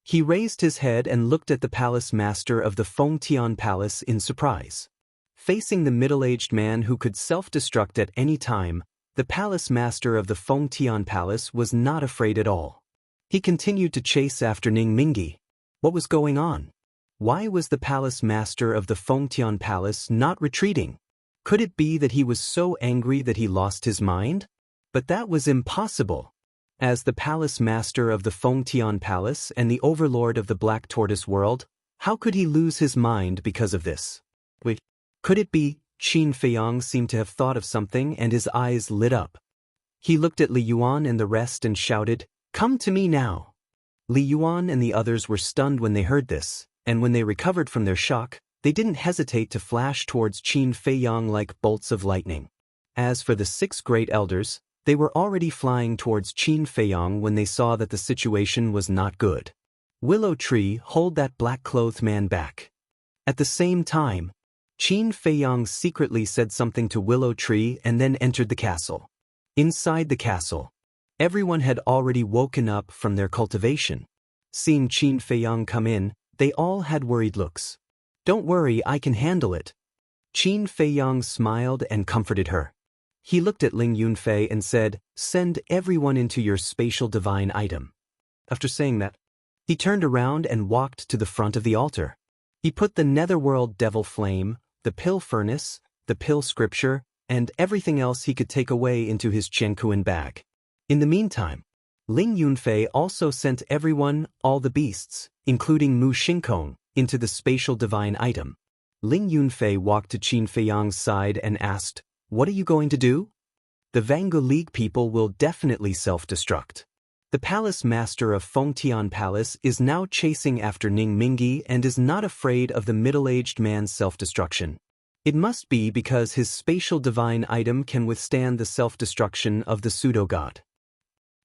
he raised his head and looked at the palace master of the Fengtian Palace in surprise. Facing the middle-aged man who could self-destruct at any time, the palace master of the Fengtian Palace was not afraid at all. He continued to chase after Ning Mingi. What was going on? Why was the palace master of the Fengtian Palace not retreating? Could it be that he was so angry that he lost his mind? But that was impossible. As the palace master of the Fengtian Palace and the overlord of the Black Tortoise world, how could he lose his mind because of this? Wait, could it be? Qin Feiyang seemed to have thought of something and his eyes lit up. He looked at Li Yuan and the rest and shouted, "Come to me now." Li Yuan and the others were stunned when they heard this, and when they recovered from their shock, they didn't hesitate to flash towards Qin Feiyang like bolts of lightning. As for the 6 great elders, they were already flying towards Qin Feiyang when they saw that the situation was not good. Willow Tree, hold that black-clothed man back. At the same time, Qin Feiyang secretly said something to Willow Tree and then entered the castle. Inside the castle, everyone had already woken up from their cultivation. Seeing Qin Feiyang come in, they all had worried looks. "Don't worry, I can handle it." Qin Feiyang smiled and comforted her. He looked at Ling Yunfei and said, "Send everyone into your spatial divine item." After saying that, he turned around and walked to the front of the altar. He put the netherworld devil flame, the pill furnace, the pill scripture, and everything else he could take away into his Jianghu bag. In the meantime, Ling Yunfei also sent everyone, all the beasts, including Mu Xingkong, into the spatial divine item. Ling Yunfei walked to Qin Feiyang's side and asked, "What are you going to do?" "The Vangu League people will definitely self-destruct. The palace master of Fengtian Palace is now chasing after Ning Mingi and is not afraid of the middle-aged man's self-destruction. It must be because his spatial divine item can withstand the self-destruction of the pseudo-god.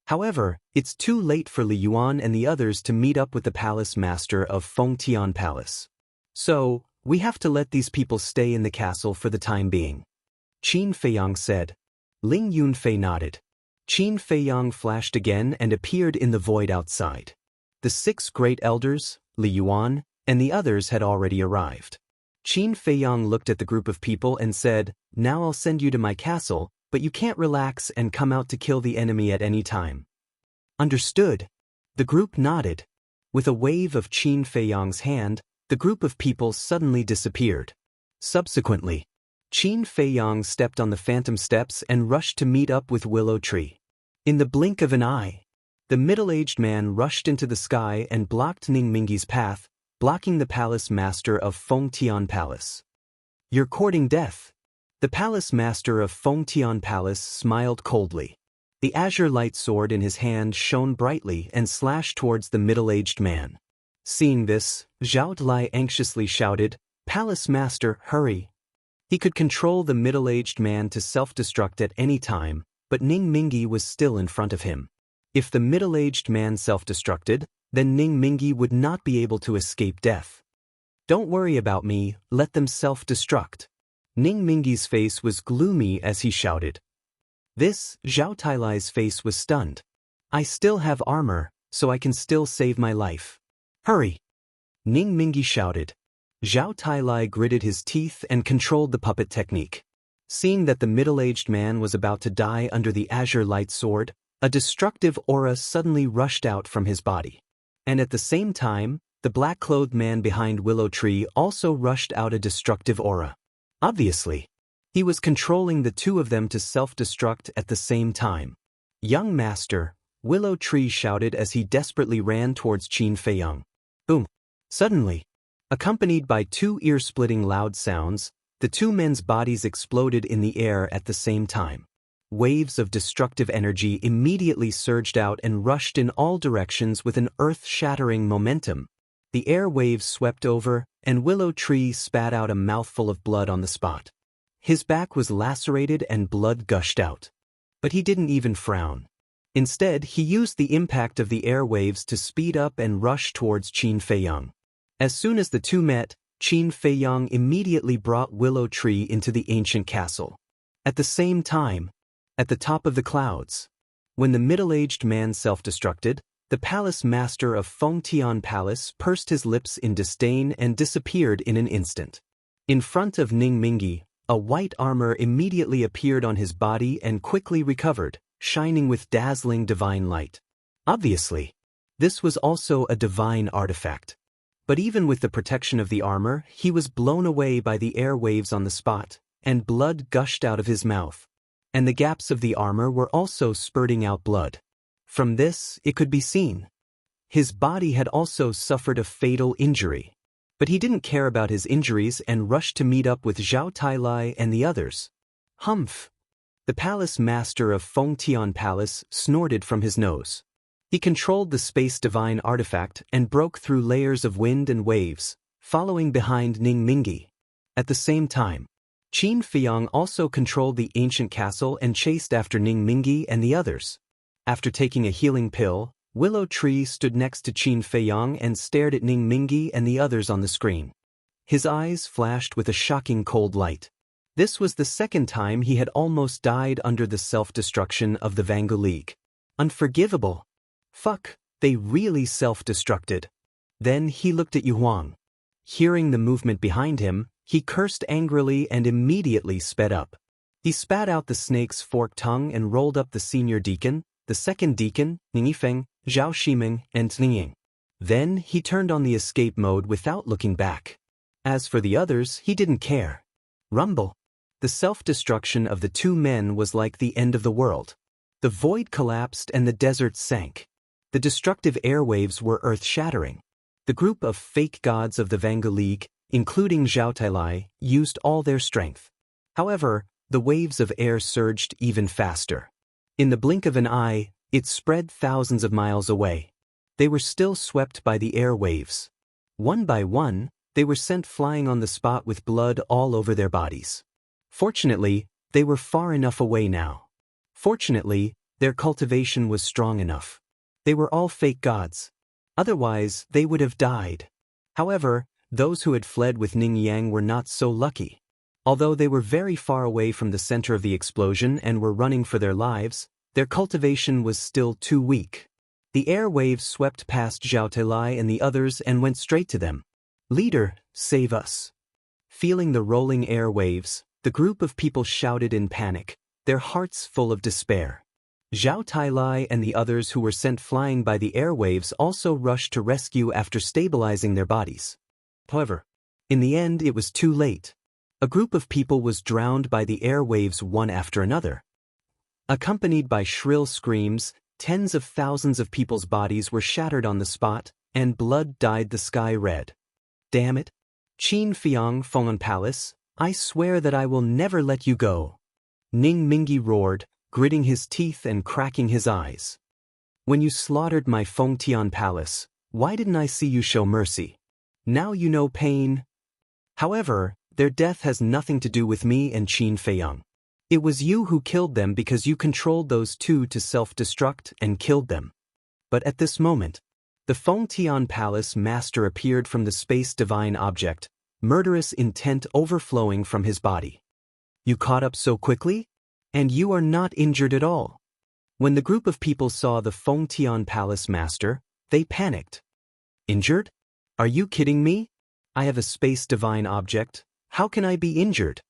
However, it's too late for Li Yuan and the others to meet up with the palace master of Fengtian Palace. So, we have to let these people stay in the castle for the time being." Qin Feiyang said. Ling Yunfei nodded. Qin Feiyang flashed again and appeared in the void outside. The 6 great elders, Li Yuan, and the others had already arrived. Qin Feiyang looked at the group of people and said, "Now I'll send you to my castle, but you can't relax and come out to kill the enemy at any time." "Understood." The group nodded. With a wave of Qin Feiyang's hand, the group of people suddenly disappeared. Subsequently, Qin Feiyang stepped on the phantom steps and rushed to meet up with Willow Tree. In the blink of an eye, the middle-aged man rushed into the sky and blocked Ning Mingi's path, blocking the palace master of Fengtian Palace. "You're courting death." The palace master of Fengtian Palace smiled coldly. The azure light sword in his hand shone brightly and slashed towards the middle-aged man. Seeing this, Zhao Dlai anxiously shouted, "Palace master, hurry." He could control the middle-aged man to self-destruct at any time, but Ning Mingi was still in front of him. If the middle-aged man self-destructed, then Ning Mingi would not be able to escape death. "Don't worry about me, let them self-destruct." Ning Mingi's face was gloomy as he shouted. This, Zhao Tailai's face was stunned. I still have armor, so I can still save my life. Hurry! Ning Mingi shouted. Zhao Tailai gritted his teeth and controlled the puppet technique. Seeing that the middle-aged man was about to die under the azure light sword, a destructive aura suddenly rushed out from his body. And at the same time, the black-clothed man behind Willow Tree also rushed out a destructive aura. Obviously, he was controlling the two of them to self-destruct at the same time. Young master, Willow Tree shouted as he desperately ran towards Qin Feiyang. Boom! Suddenly, accompanied by two ear-splitting loud sounds, the two men's bodies exploded in the air at the same time. Waves of destructive energy immediately surged out and rushed in all directions with an earth-shattering momentum. The air waves swept over, and Willow Tree spat out a mouthful of blood on the spot. His back was lacerated and blood gushed out. But he didn't even frown. Instead, he used the impact of the air waves to speed up and rush towards Qin Feiyang. As soon as the two met, Qin Feiyang immediately brought Willow Tree into the ancient castle. At the same time, at the top of the clouds, when the middle-aged man self-destructed, the palace master of Fengtian Palace pursed his lips in disdain and disappeared in an instant. In front of Ning Mingi, a white armor immediately appeared on his body and quickly recovered, shining with dazzling divine light. Obviously, this was also a divine artifact. But even with the protection of the armor, he was blown away by the air waves on the spot, and blood gushed out of his mouth. And the gaps of the armor were also spurting out blood. From this, it could be seen. His body had also suffered a fatal injury. But he didn't care about his injuries and rushed to meet up with Zhao Tailai and the others. Humph! The palace master of Fengtian Palace snorted from his nose. He controlled the space divine artifact and broke through layers of wind and waves, following behind Ning Mingi. At the same time, Qin Feiyang also controlled the ancient castle and chased after Ning Mingi and the others. After taking a healing pill, Willow Tree stood next to Qin Feiyang and stared at Ning Mingi and the others on the screen. His eyes flashed with a shocking cold light. This was the second time he had almost died under the self-destruction of the Jianghu League. Unforgivable. Fuck, they really self-destructed. Then he looked at Yu Huang. Hearing the movement behind him, he cursed angrily and immediately sped up. He spat out the snake's forked tongue and rolled up the senior deacon, the second deacon, Ning Yifeng, Zhao Shiming, and Ning Ying. Then he turned on the escape mode without looking back. As for the others, he didn't care. Rumble. The self-destruction of the two men was like the end of the world. The void collapsed and the desert sank. The destructive airwaves were earth-shattering. The group of fake gods of the Jianghu League, including Zhao Tailai, used all their strength. However, the waves of air surged even faster. In the blink of an eye, it spread thousands of miles away. They were still swept by the air waves. One by one, they were sent flying on the spot with blood all over their bodies. Fortunately, they were far enough away now. Fortunately, their cultivation was strong enough. They were all fake gods. Otherwise, they would have died. However, those who had fled with Ning Yang were not so lucky. Although they were very far away from the center of the explosion and were running for their lives, their cultivation was still too weak. The air waves swept past Zhao Tailai and the others and went straight to them. "Leader, save us." Feeling the rolling air waves, the group of people shouted in panic, their hearts full of despair. Zhao Tailai and the others who were sent flying by the airwaves also rushed to rescue after stabilizing their bodies. However, in the end it was too late. A group of people was drowned by the airwaves one after another. Accompanied by shrill screams, tens of thousands of people's bodies were shattered on the spot, and blood dyed the sky red. Damn it! Qin Feiyang Fengtian Palace, I swear that I will never let you go. Ning Mingi roared, gritting his teeth and cracking his eyes. When you slaughtered my Fengtian Palace, why didn't I see you show mercy? Now you know pain. However, their death has nothing to do with me and Qin Feiyang. It was you who killed them because you controlled those two to self-destruct and killed them. But at this moment, the Fengtian Palace master appeared from the space divine object, murderous intent overflowing from his body. You caught up so quickly? And you are not injured at all. When the group of people saw the Fengtian Palace Master, they panicked. Injured? Are you kidding me? I have a space divine object. How can I be injured?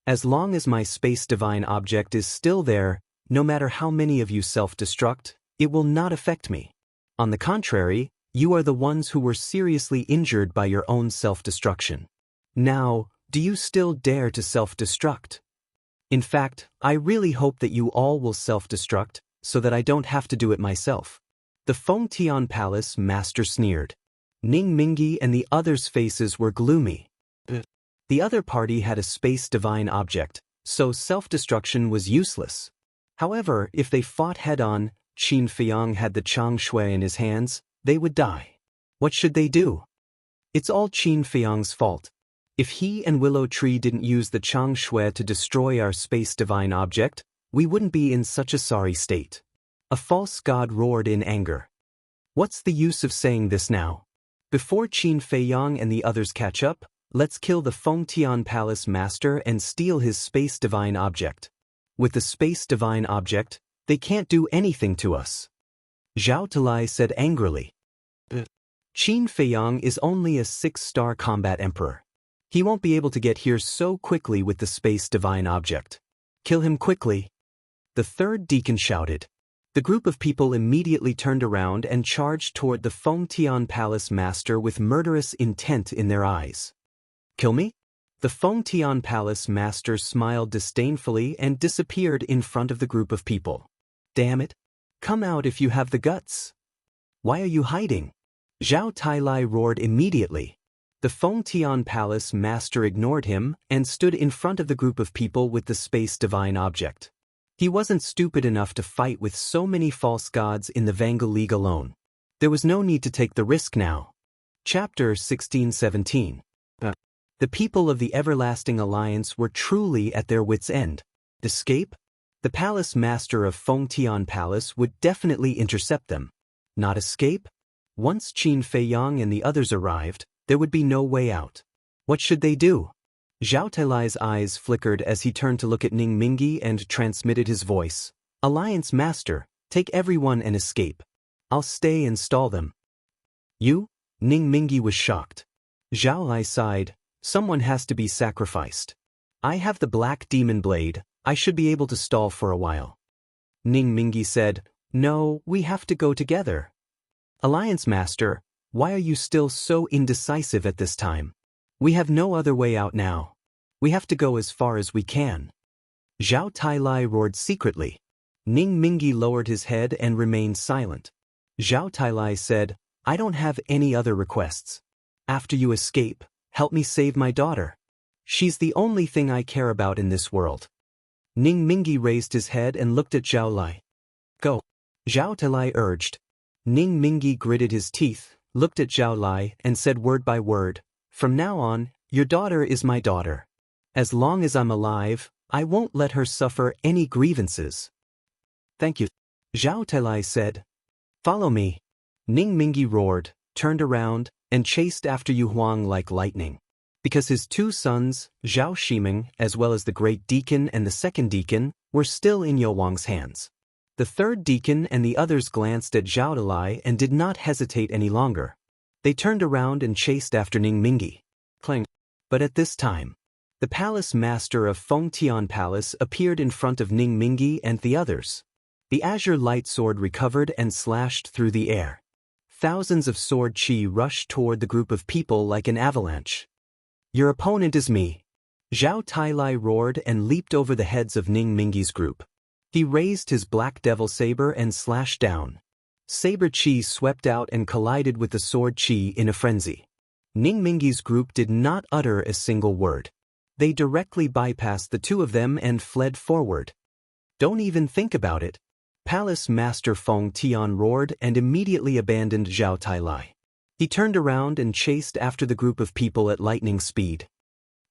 As long as my space divine object is still there, no matter how many of you self-destruct, it will not affect me. On the contrary, you are the ones who were seriously injured by your own self-destruction. Now, do you still dare to self-destruct? In fact, I really hope that you all will self-destruct, so that I don't have to do it myself. The Fengtian Palace Master sneered. Ning Mingi and the others' faces were gloomy. The other party had a space divine object, so self-destruction was useless. However, if they fought head-on, Qin Feiyang had the Changshui in his hands, they would die. What should they do? It's all Qin Feiyang's fault. If he and Willow Tree didn't use the Changshui to destroy our space divine object, we wouldn't be in such a sorry state. A false god roared in anger. What's the use of saying this now? Before Qin Feiyang and the others catch up, let's kill the Fengtian Palace Master and steal his space divine object. With the space divine object, they can't do anything to us. Zhao Talai said angrily. Qin Feiyang is only a 6-star combat emperor. He won't be able to get here so quickly with the space divine object. Kill him quickly. The third deacon shouted. The group of people immediately turned around and charged toward the Fengtian Palace Master with murderous intent in their eyes. Kill me? The Fengtian Palace Master smiled disdainfully and disappeared in front of the group of people. Damn it! Come out if you have the guts. Why are you hiding? Zhao Tailai roared immediately. The Fengtian Palace Master ignored him and stood in front of the group of people with the space divine object. He wasn't stupid enough to fight with so many false gods in the Vangal League alone. There was no need to take the risk now. Chapter 16-17. The people of the Everlasting Alliance were truly at their wits' end. Escape? The Palace Master of Fengtian Palace would definitely intercept them. Not escape? Once Qin Feiyang and the others arrived, there would be no way out. What should they do? Zhao Tailai's eyes flickered as he turned to look at Ning Mingi and transmitted his voice. Alliance Master, take everyone and escape. I'll stay and stall them. You? Ning Mingi was shocked. Zhao Lai sighed. Someone has to be sacrificed. I have the Black Demon Blade, I should be able to stall for a while. Ning Mingi said, No, we have to go together. Alliance Master, why are you still so indecisive at this time? We have no other way out now. We have to go as far as we can. Zhao Tailai roared secretly. Ning Mingi lowered his head and remained silent. Zhao Tailai said, I don't have any other requests. After you escape, help me save my daughter. She's the only thing I care about in this world. Ning Mingi raised his head and looked at Zhao Lai. Go. Zhao Tailai urged. Ning Mingi gritted his teeth, looked at Zhao Lai, and said word by word, From now on, your daughter is my daughter. As long as I'm alive, I won't let her suffer any grievances. Thank you. Zhao Tailai said. Follow me. Ning Mingi roared, turned around, and chased after Yu Huang like lightning. Because his two sons, Zhao Shiming, as well as the great deacon and the second deacon, were still in Yu Huang's hands. The third deacon and the others glanced at Zhao Dalai and did not hesitate any longer. They turned around and chased after Ning Mingi. Clang. But at this time, the palace master of Fengtian Palace appeared in front of Ning Mingi and the others. The azure light sword recovered and slashed through the air. Thousands of sword chi rushed toward the group of people like an avalanche. Your opponent is me. Zhao Tailai roared and leaped over the heads of Ning Mingi's group. He raised his black devil saber and slashed down. Saber chi swept out and collided with the sword chi in a frenzy. Ning Mingi's group did not utter a single word. They directly bypassed the two of them and fled forward. Don't even think about it. Palace Master Feng Tian roared and immediately abandoned Zhao Tailai. He turned around and chased after the group of people at lightning speed.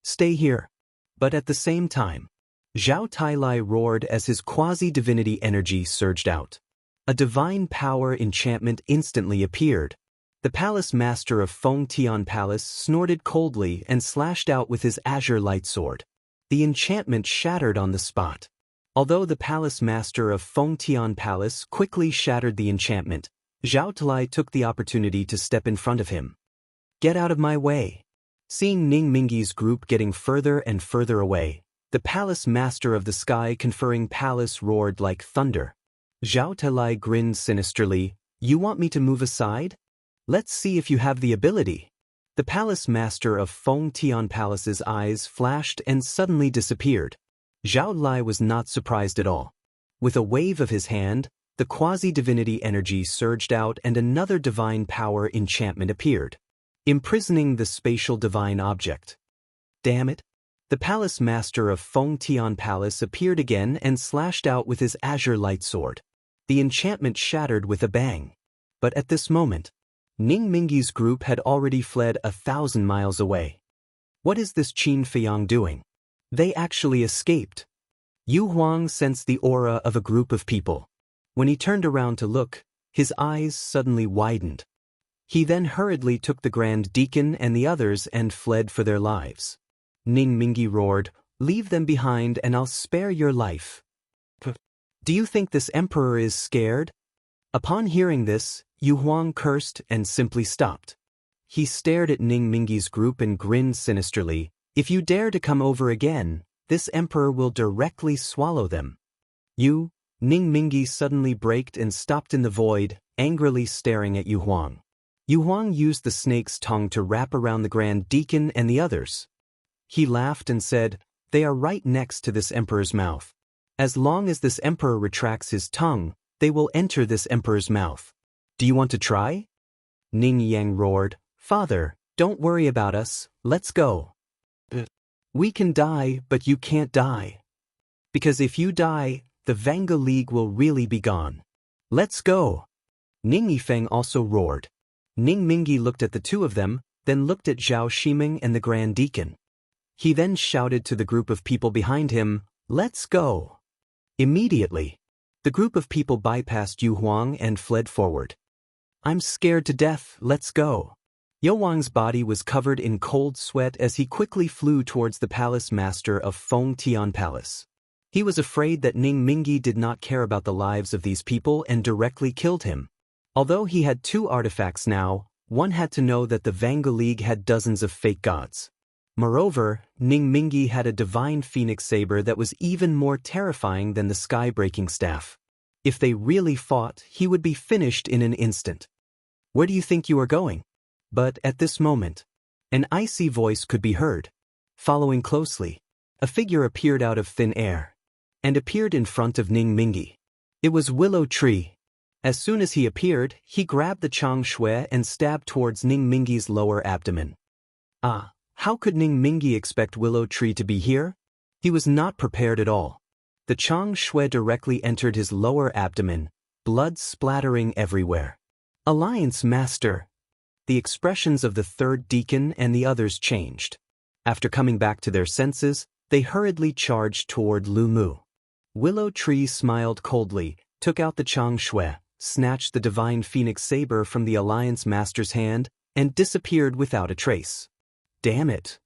Stay here. But at the same time, Zhao Tailai roared as his quasi-divinity energy surged out. A divine power enchantment instantly appeared. The palace master of Feng Tian Palace snorted coldly and slashed out with his azure light sword. The enchantment shattered on the spot. Although the palace master of Fengtian Palace quickly shattered the enchantment, Zhao Talai took the opportunity to step in front of him. Get out of my way. Seeing Ning Mingyi's group getting further and further away, the palace master of the sky conferring palace roared like thunder. Zhao Talai grinned sinisterly. You want me to move aside? Let's see if you have the ability. The palace master of Fengtian Palace's eyes flashed and suddenly disappeared. Zhao Talai was not surprised at all. With a wave of his hand, the quasi-divinity energy surged out and another divine power enchantment appeared, imprisoning the spatial divine object. Damn it! The palace master of Fengtian Palace appeared again and slashed out with his azure light sword. The enchantment shattered with a bang. But at this moment, Ning Mingyi's group had already fled 1,000 miles away. What is this Qin Feiyang doing? They actually escaped. Yu Huang sensed the aura of a group of people. When he turned around to look, his eyes suddenly widened. He then hurriedly took the Grand Deacon and the others and fled for their lives. Ning Mingyi roared, "Leave them behind and I'll spare your life." Do you think this emperor is scared? Upon hearing this, Yu Huang cursed and simply stopped. He stared at Ning Mingyi's group and grinned sinisterly. If you dare to come over again, this emperor will directly swallow them. You, Ning Mingyi suddenly braked and stopped in the void, angrily staring at Yu Huang. Yu Huang used the snake's tongue to wrap around the Grand Deacon and the others. He laughed and said, "They are right next to this emperor's mouth. As long as this emperor retracts his tongue, they will enter this emperor's mouth. Do you want to try?" Ning Yang roared, "Father, don't worry about us, let's go." We can die, but you can't die. Because if you die, the Vanga League will really be gone. Let's go. Ning Yifeng also roared. Ning Mingyi looked at the two of them, then looked at Zhao Shiming and the Grand Deacon. He then shouted to the group of people behind him, "Let's go." Immediately, the group of people bypassed Yu Huang and fled forward. "I'm scared to death, let's go." Yu Huang's body was covered in cold sweat as he quickly flew towards the palace master of Fengtian Palace. He was afraid that Ning Mingyi did not care about the lives of these people and directly killed him. Although he had 2 artifacts now, one had to know that the Vanga League had dozens of fake gods. Moreover, Ning Mingyi had a divine phoenix saber that was even more terrifying than the sky-breaking staff. If they really fought, he would be finished in an instant. "Where do you think you are going?" But at this moment, an icy voice could be heard. Following closely, a figure appeared out of thin air and appeared in front of Ning Mingyi. It was Willow Tree. As soon as he appeared, he grabbed the Chang Shui and stabbed towards Ning Mingyi's lower abdomen. How could Ning Mingyi expect Willow Tree to be here? He was not prepared at all. The Chang Shui directly entered his lower abdomen, blood splattering everywhere. "Alliance Master!" The expressions of the 3rd Deacon and the others changed. After coming back to their senses, they hurriedly charged toward Lu Mu. Willow Tree smiled coldly, took out the Chang Shui, snatched the divine phoenix saber from the Alliance Master's hand, and disappeared without a trace. "Damn it!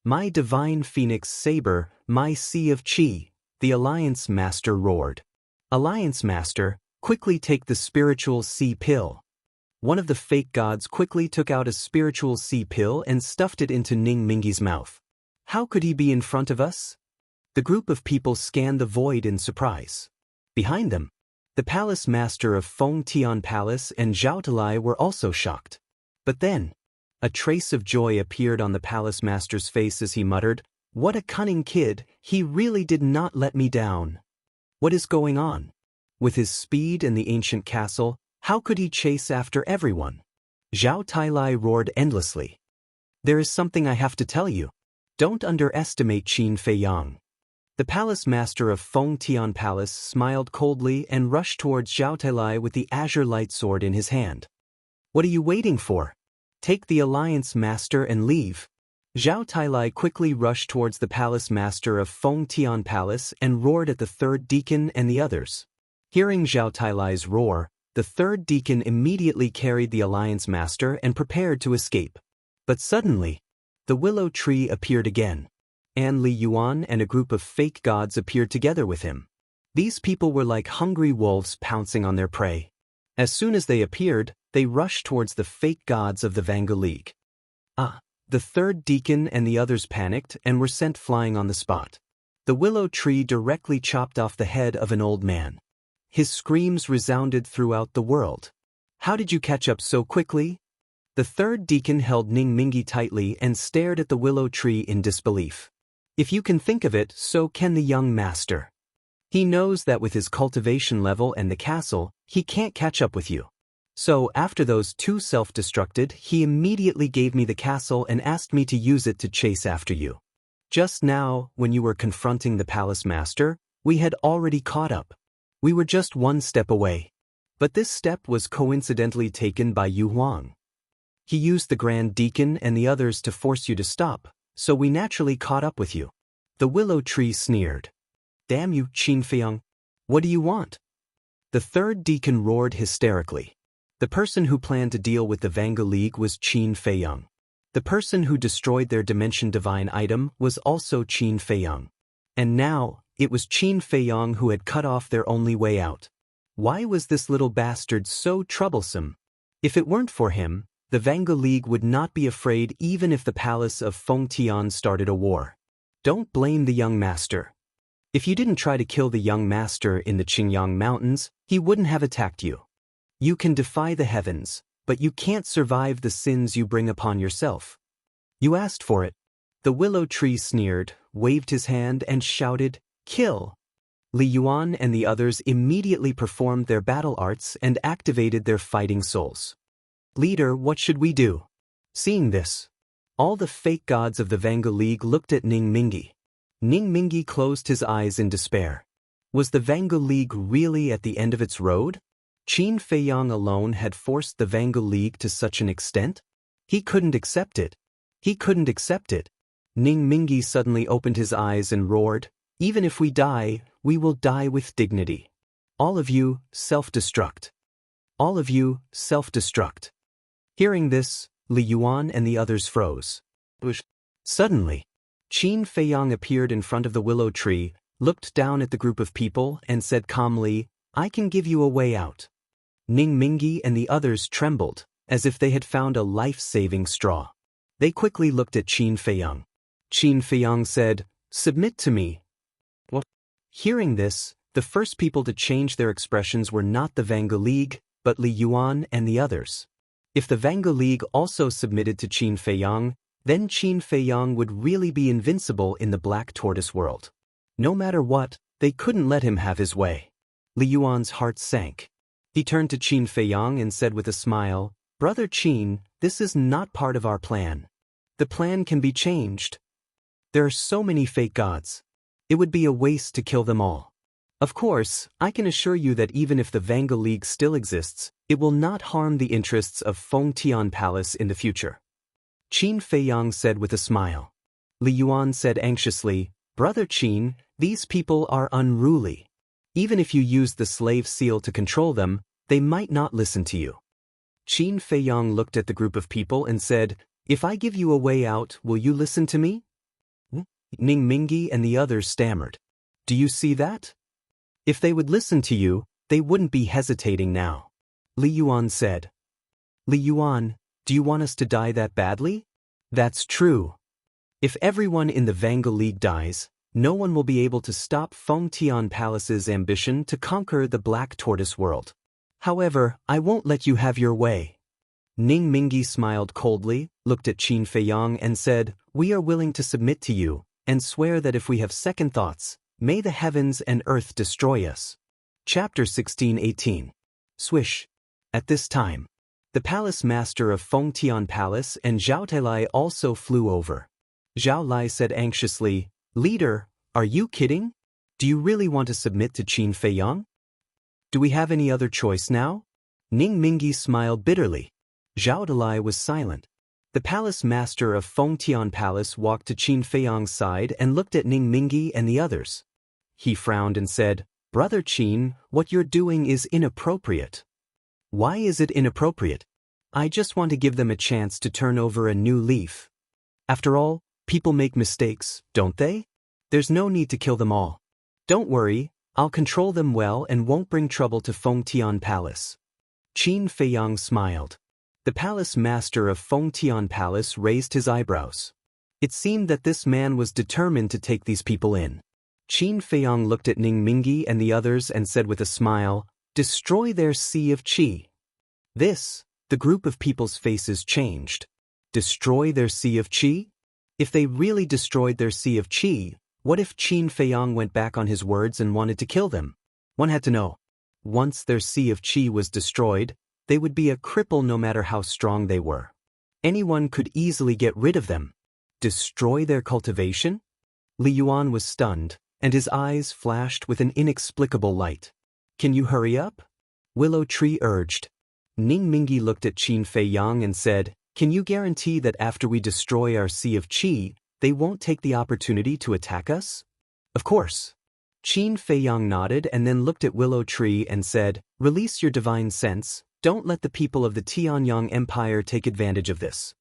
My divine phoenix saber, my sea of chi," the Alliance Master roared. "Alliance Master, quickly take the spiritual sea pill." One of the fake gods quickly took out a spiritual sea pill and stuffed it into Ning Mingyi's mouth. How could he be in front of us? The group of people scanned the void in surprise. Behind them, the palace master of Fengtian Palace and Zhao Talai were also shocked. But then, a trace of joy appeared on the palace master's face as he muttered, "What a cunning kid, he really did not let me down." What is going on? With his speed and the ancient castle, how could he chase after everyone? Zhao Talai roared endlessly. "There is something I have to tell you. Don't underestimate Qin Feiyang." The palace master of Fengtian Palace smiled coldly and rushed towards Zhao Talai with the azure light sword in his hand. "What are you waiting for? Take the Alliance Master and leave." Zhao Talai quickly rushed towards the palace master of Fengtian Palace and roared at the 3rd Deacon and the others. Hearing Zhao Talai's roar, the 3rd Deacon immediately carried the Alliance Master and prepared to escape. But suddenly, the Willow Tree appeared again. An Li Yuan and a group of fake gods appeared together with him. These people were like hungry wolves pouncing on their prey. As soon as they appeared, they rushed towards the fake gods of the Vanga League. The third deacon and the others panicked and were sent flying on the spot. The willow tree directly chopped off the head of an old man. His screams resounded throughout the world. How did you catch up so quickly? The third deacon held Ning Mingi tightly and stared at the willow tree in disbelief. If you can think of it, so can the young master. He knows that with his cultivation level and the castle, he can't catch up with you. So after those two self-destructed, he immediately gave me the castle and asked me to use it to chase after you. Just now, when you were confronting the palace master, we had already caught up. We were just one step away. But this step was coincidentally taken by Yu Huang. He used the Grand Deacon and the others to force you to stop, so we naturally caught up with you. The willow tree sneered. Damn you, Qin Feiyang. What do you want? The third deacon roared hysterically. The person who planned to deal with the Vanga League was Qin Feiyang. The person who destroyed their Dimension Divine item was also Qin Feiyang. And now, it was Qin Feiyang who had cut off their only way out. Why was this little bastard so troublesome? If it weren't for him, the Vanga League would not be afraid even if the palace of Fengtian started a war. Don't blame the young master. If you didn't try to kill the young master in the Qingyang Mountains, he wouldn't have attacked you. You can defy the heavens, but you can't survive the sins you bring upon yourself. You asked for it. The willow tree sneered, waved his hand and shouted, "Kill!" Li Yuan and the others immediately performed their battle arts and activated their fighting souls. Leader, what should we do? Seeing this, all the fake gods of the Vanga League looked at Ning Mingi. Ning Mingi closed his eyes in despair. Was the Vanga League really at the end of its road? Qin Feiyang alone had forced the Vanga League to such an extent? He couldn't accept it. He couldn't accept it. Ning Mingi suddenly opened his eyes and roared, "Even if we die, we will die with dignity. All of you, self-destruct. All of you, self-destruct." Hearing this, Li Yuan and the others froze. Suddenly, Qin Feiyang appeared in front of the willow tree, looked down at the group of people and said calmly, "I can give you a way out." Ning Mingi and the others trembled, as if they had found a life-saving straw. They quickly looked at Qin Feiyang. Qin Feiyang said, "Submit to me." What? Hearing this, the first people to change their expressions were not the Vanga League, but Li Yuan and the others. If the Vanga League also submitted to Qin Feiyang, then Qin Feiyang would really be invincible in the Black Tortoise world. No matter what, they couldn't let him have his way. Li Yuan's heart sank. He turned to Qin Feiyang and said with a smile, "Brother Qin, this is not part of our plan. The plan can be changed. There are so many fake gods. It would be a waste to kill them all. Of course, I can assure you that even if the Vanga League still exists, it will not harm the interests of Fengtian Palace in the future." Qin Feiyang said with a smile. Li Yuan said anxiously, "Brother Qin, these people are unruly. Even if you use the slave seal to control them, they might not listen to you." Qin Feiyang looked at the group of people and said, "If I give you a way out, will you listen to me?" Ning Mingi and the others stammered. "Do you see that? If they would listen to you, they wouldn't be hesitating now." Li Yuan said. "Li Yuan, do you want us to die that badly?" "That's true. If everyone in the Vanga League dies, no one will be able to stop Fengtian Palace's ambition to conquer the Black Tortoise world. However, I won't let you have your way." Ning Mingi smiled coldly, looked at Qin Feiyang and said, "We are willing to submit to you, and swear that if we have second thoughts, may the heavens and earth destroy us." Chapter 16:18. Swish. At this time, the palace master of Fengtian Palace and Zhao Tailai also flew over. Zhao Lai said anxiously, "Leader, are you kidding? Do you really want to submit to Qin Feiyang? Do we have any other choice now?" Ning Mingi smiled bitterly. Zhao Tailai was silent. The palace master of Fengtian Palace walked to Qin Feiyang's side and looked at Ning Mingi and the others. He frowned and said, "Brother Qin, what you're doing is inappropriate." "Why is it inappropriate?" "I just want to give them a chance to turn over a new leaf. After all, people make mistakes, don't they? There's no need to kill them all. Don't worry, I'll control them well and won't bring trouble to Fengtian Palace. Qin Feiyang smiled. The palace master of Fengtian Palace raised his eyebrows. It seemed that this man was determined to take these people in. Qin Feiyang looked at Ning Mingi and the others and said with a smile, "Destroy their sea of qi." The group of people's faces changed. Destroy their sea of qi? If they really destroyed their sea of qi, what if Qin Feiyang went back on his words and wanted to kill them? One had to know. Once their sea of qi was destroyed, they would be a cripple no matter how strong they were. Anyone could easily get rid of them. Destroy their cultivation? Li Yuan was stunned, and his eyes flashed with an inexplicable light. Can you hurry up? Willow Tree urged. Ning Mingi looked at Qin Feiyang and said, Can you guarantee that after we destroy our sea of qi, they won't take the opportunity to attack us? Of course. Qin Feiyang nodded and then looked at Willow Tree and said, Release your divine sense, don't let the people of the Tianyang Empire take advantage of this.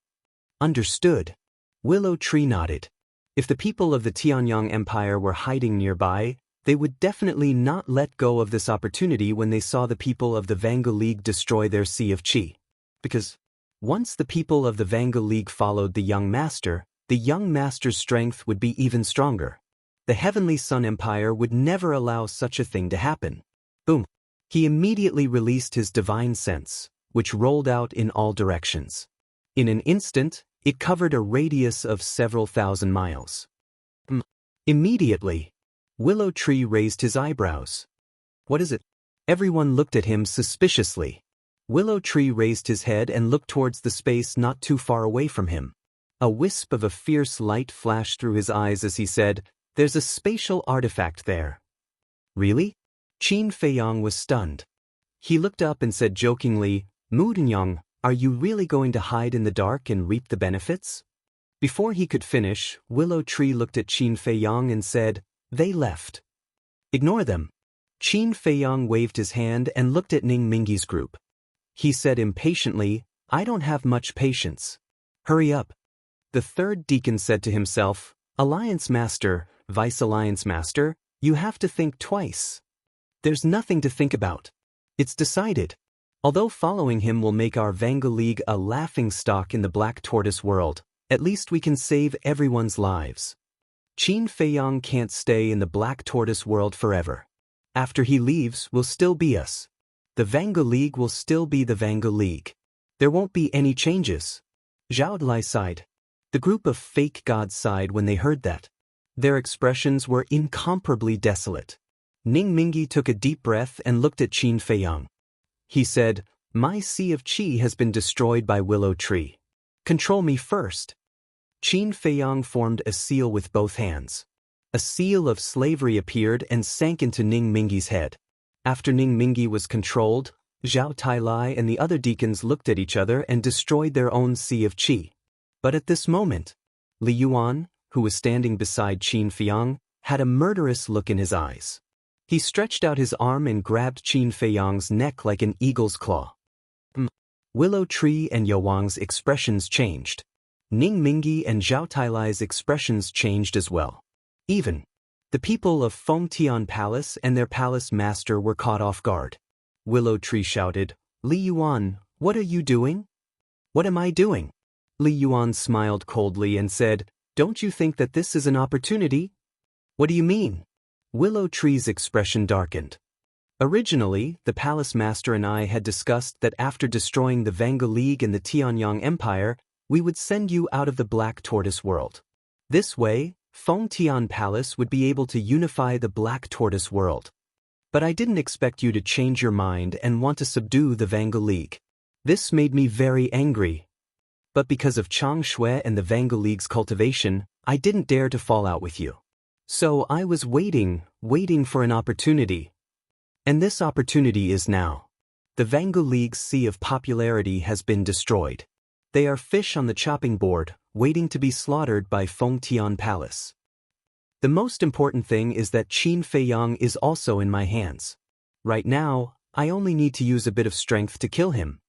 Understood. Willow Tree nodded. If the people of the Tianyang Empire were hiding nearby, they would definitely not let go of this opportunity when they saw the people of the Vanga League destroy their sea of qi. Because once the people of the Vanga League followed the young master's strength would be even stronger. The Heavenly Sun Empire would never allow such a thing to happen. Boom. He immediately released his divine sense, which rolled out in all directions. In an instant, it covered a radius of several thousand miles. Immediately, Willow Tree raised his eyebrows. What is it? Everyone looked at him suspiciously. Willow Tree raised his head and looked towards the space not too far away from him. A wisp of a fierce light flashed through his eyes as he said, There's a spatial artifact there. Really? Qin Feiyang was stunned. He looked up and said jokingly, Mudenyang, are you really going to hide in the dark and reap the benefits? Before he could finish, Willow Tree looked at Qin Feiyang and said, They left. Ignore them. Qin Feiyang waved his hand and looked at Ning Mingi's group. He said impatiently, I don't have much patience. Hurry up. The third deacon said to himself, Alliance Master, Vice Alliance Master, you have to think twice. There's nothing to think about. It's decided. Although following him will make our Vanga League a laughingstock in the Black Tortoise world, at least we can save everyone's lives. Qin Feiyang can't stay in the Black Tortoise world forever. After he leaves, we'll still be us. The Vanga League will still be the Vanga League. There won't be any changes. Zhao Dai sighed. The group of fake gods sighed when they heard that. Their expressions were incomparably desolate. Ning Mingi took a deep breath and looked at Qin Feiyang. He said, My sea of qi has been destroyed by Willow Tree. Control me first. Qin Feiyang formed a seal with both hands. A seal of slavery appeared and sank into Ning Mingi's head. After Ning Mingi was controlled, Zhao Tailai and the other deacons looked at each other and destroyed their own sea of qi. But at this moment, Li Yuan, who was standing beside Qin Feiyang, had a murderous look in his eyes. He stretched out his arm and grabbed Qin Feiyang's neck like an eagle's claw. Willow Tree and Yowang's expressions changed. Ning Mingi and Zhao Tailai's expressions changed as well. Even the people of Fengtian Palace and their palace master were caught off guard. Willow Tree shouted, Li Yuan, what are you doing? What am I doing? Li Yuan smiled coldly and said, Don't you think that this is an opportunity? What do you mean? Willow Tree's expression darkened. Originally, the palace master and I had discussed that after destroying the Vanga League and the Tianyang Empire, we would send you out of the Black Tortoise world. This way, Fengtian Palace would be able to unify the Black Tortoise world. But I didn't expect you to change your mind and want to subdue the Vanga League. This made me very angry. But because of Chang Shui and the Vanga League's cultivation, I didn't dare to fall out with you. So I was waiting for an opportunity. And this opportunity is now. The Vanga League's sea of popularity has been destroyed. They are fish on the chopping board, waiting to be slaughtered by Fengtian Palace. The most important thing is that Qin Feiyang is also in my hands. Right now, I only need to use a bit of strength to kill him.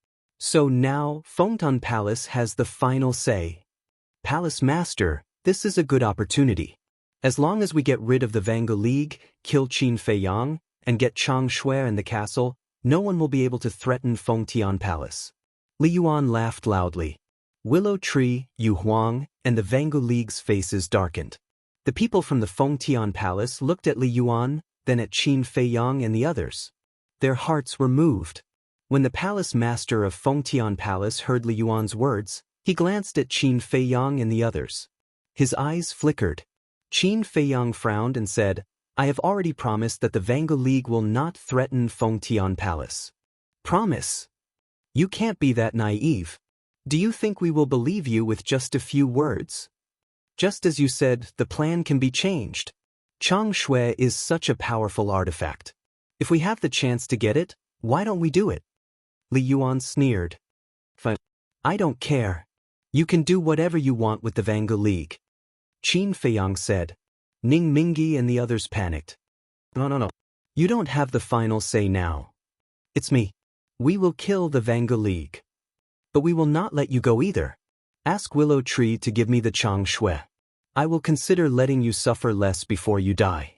So now, Fengtian Palace has the final say. Palace Master, this is a good opportunity. As long as we get rid of the Vango League, kill Qin Feiyang, and get Chang Shui in the castle, no one will be able to threaten Fengtian Palace. Li Yuan laughed loudly. Willow Tree, Yu Huang, and the Vango League's faces darkened. The people from the Fengtian Palace looked at Li Yuan, then at Qin Feiyang and the others. Their hearts were moved. When the palace master of Fengtian Palace heard Li Yuan's words, he glanced at Qin Feiyang and the others. His eyes flickered. Qin Feiyang frowned and said, I have already promised that the Vango League will not threaten Fengtian Palace. Promise? You can't be that naive. Do you think we will believe you with just a few words? Just as you said, the plan can be changed. Chang Shui is such a powerful artifact. If we have the chance to get it, why don't we do it? Li Yuan sneered. Fine. I don't care. You can do whatever you want with the Vango League. Qin Feiyang said. Ning Mingyi and the others panicked. No. You don't have the final say now. It's me. We will kill the Vango League. But we will not let you go either. Ask Willow Tree to give me the Chang Shui. I will consider letting you suffer less before you die.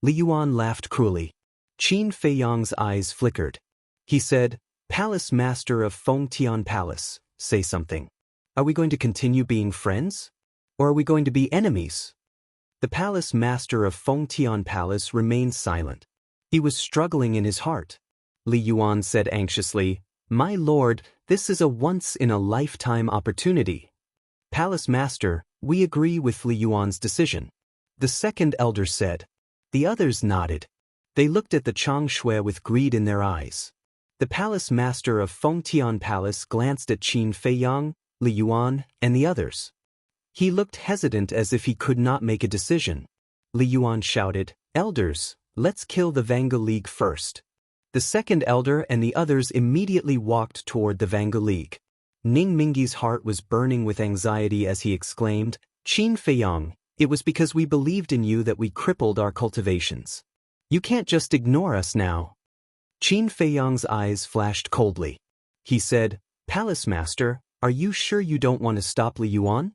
Li Yuan laughed cruelly. Qin Feiyang's eyes flickered. He said, Palace Master of Fengtian Palace, say something. Are we going to continue being friends? Or are we going to be enemies? The Palace Master of Fengtian Palace remained silent. He was struggling in his heart. Li Yuan said anxiously, My lord, this is a once-in-a-lifetime opportunity. Palace Master, we agree with Li Yuan's decision. The second elder said. The others nodded. They looked at the Chang Shui with greed in their eyes. The Palace Master of Fengtian Palace glanced at Qin Feiyang, Li Yuan, and the others. He looked hesitant as if he could not make a decision. Li Yuan shouted, Elders, let's kill the Vango League first. The second elder and the others immediately walked toward the Vango League. Ning Mingyi's heart was burning with anxiety as he exclaimed, Qin Feiyang, it was because we believed in you that we crippled our cultivations. You can't just ignore us now. Qin Feiyang's eyes flashed coldly. He said, Palace Master, are you sure you don't want to stop Li Yuan?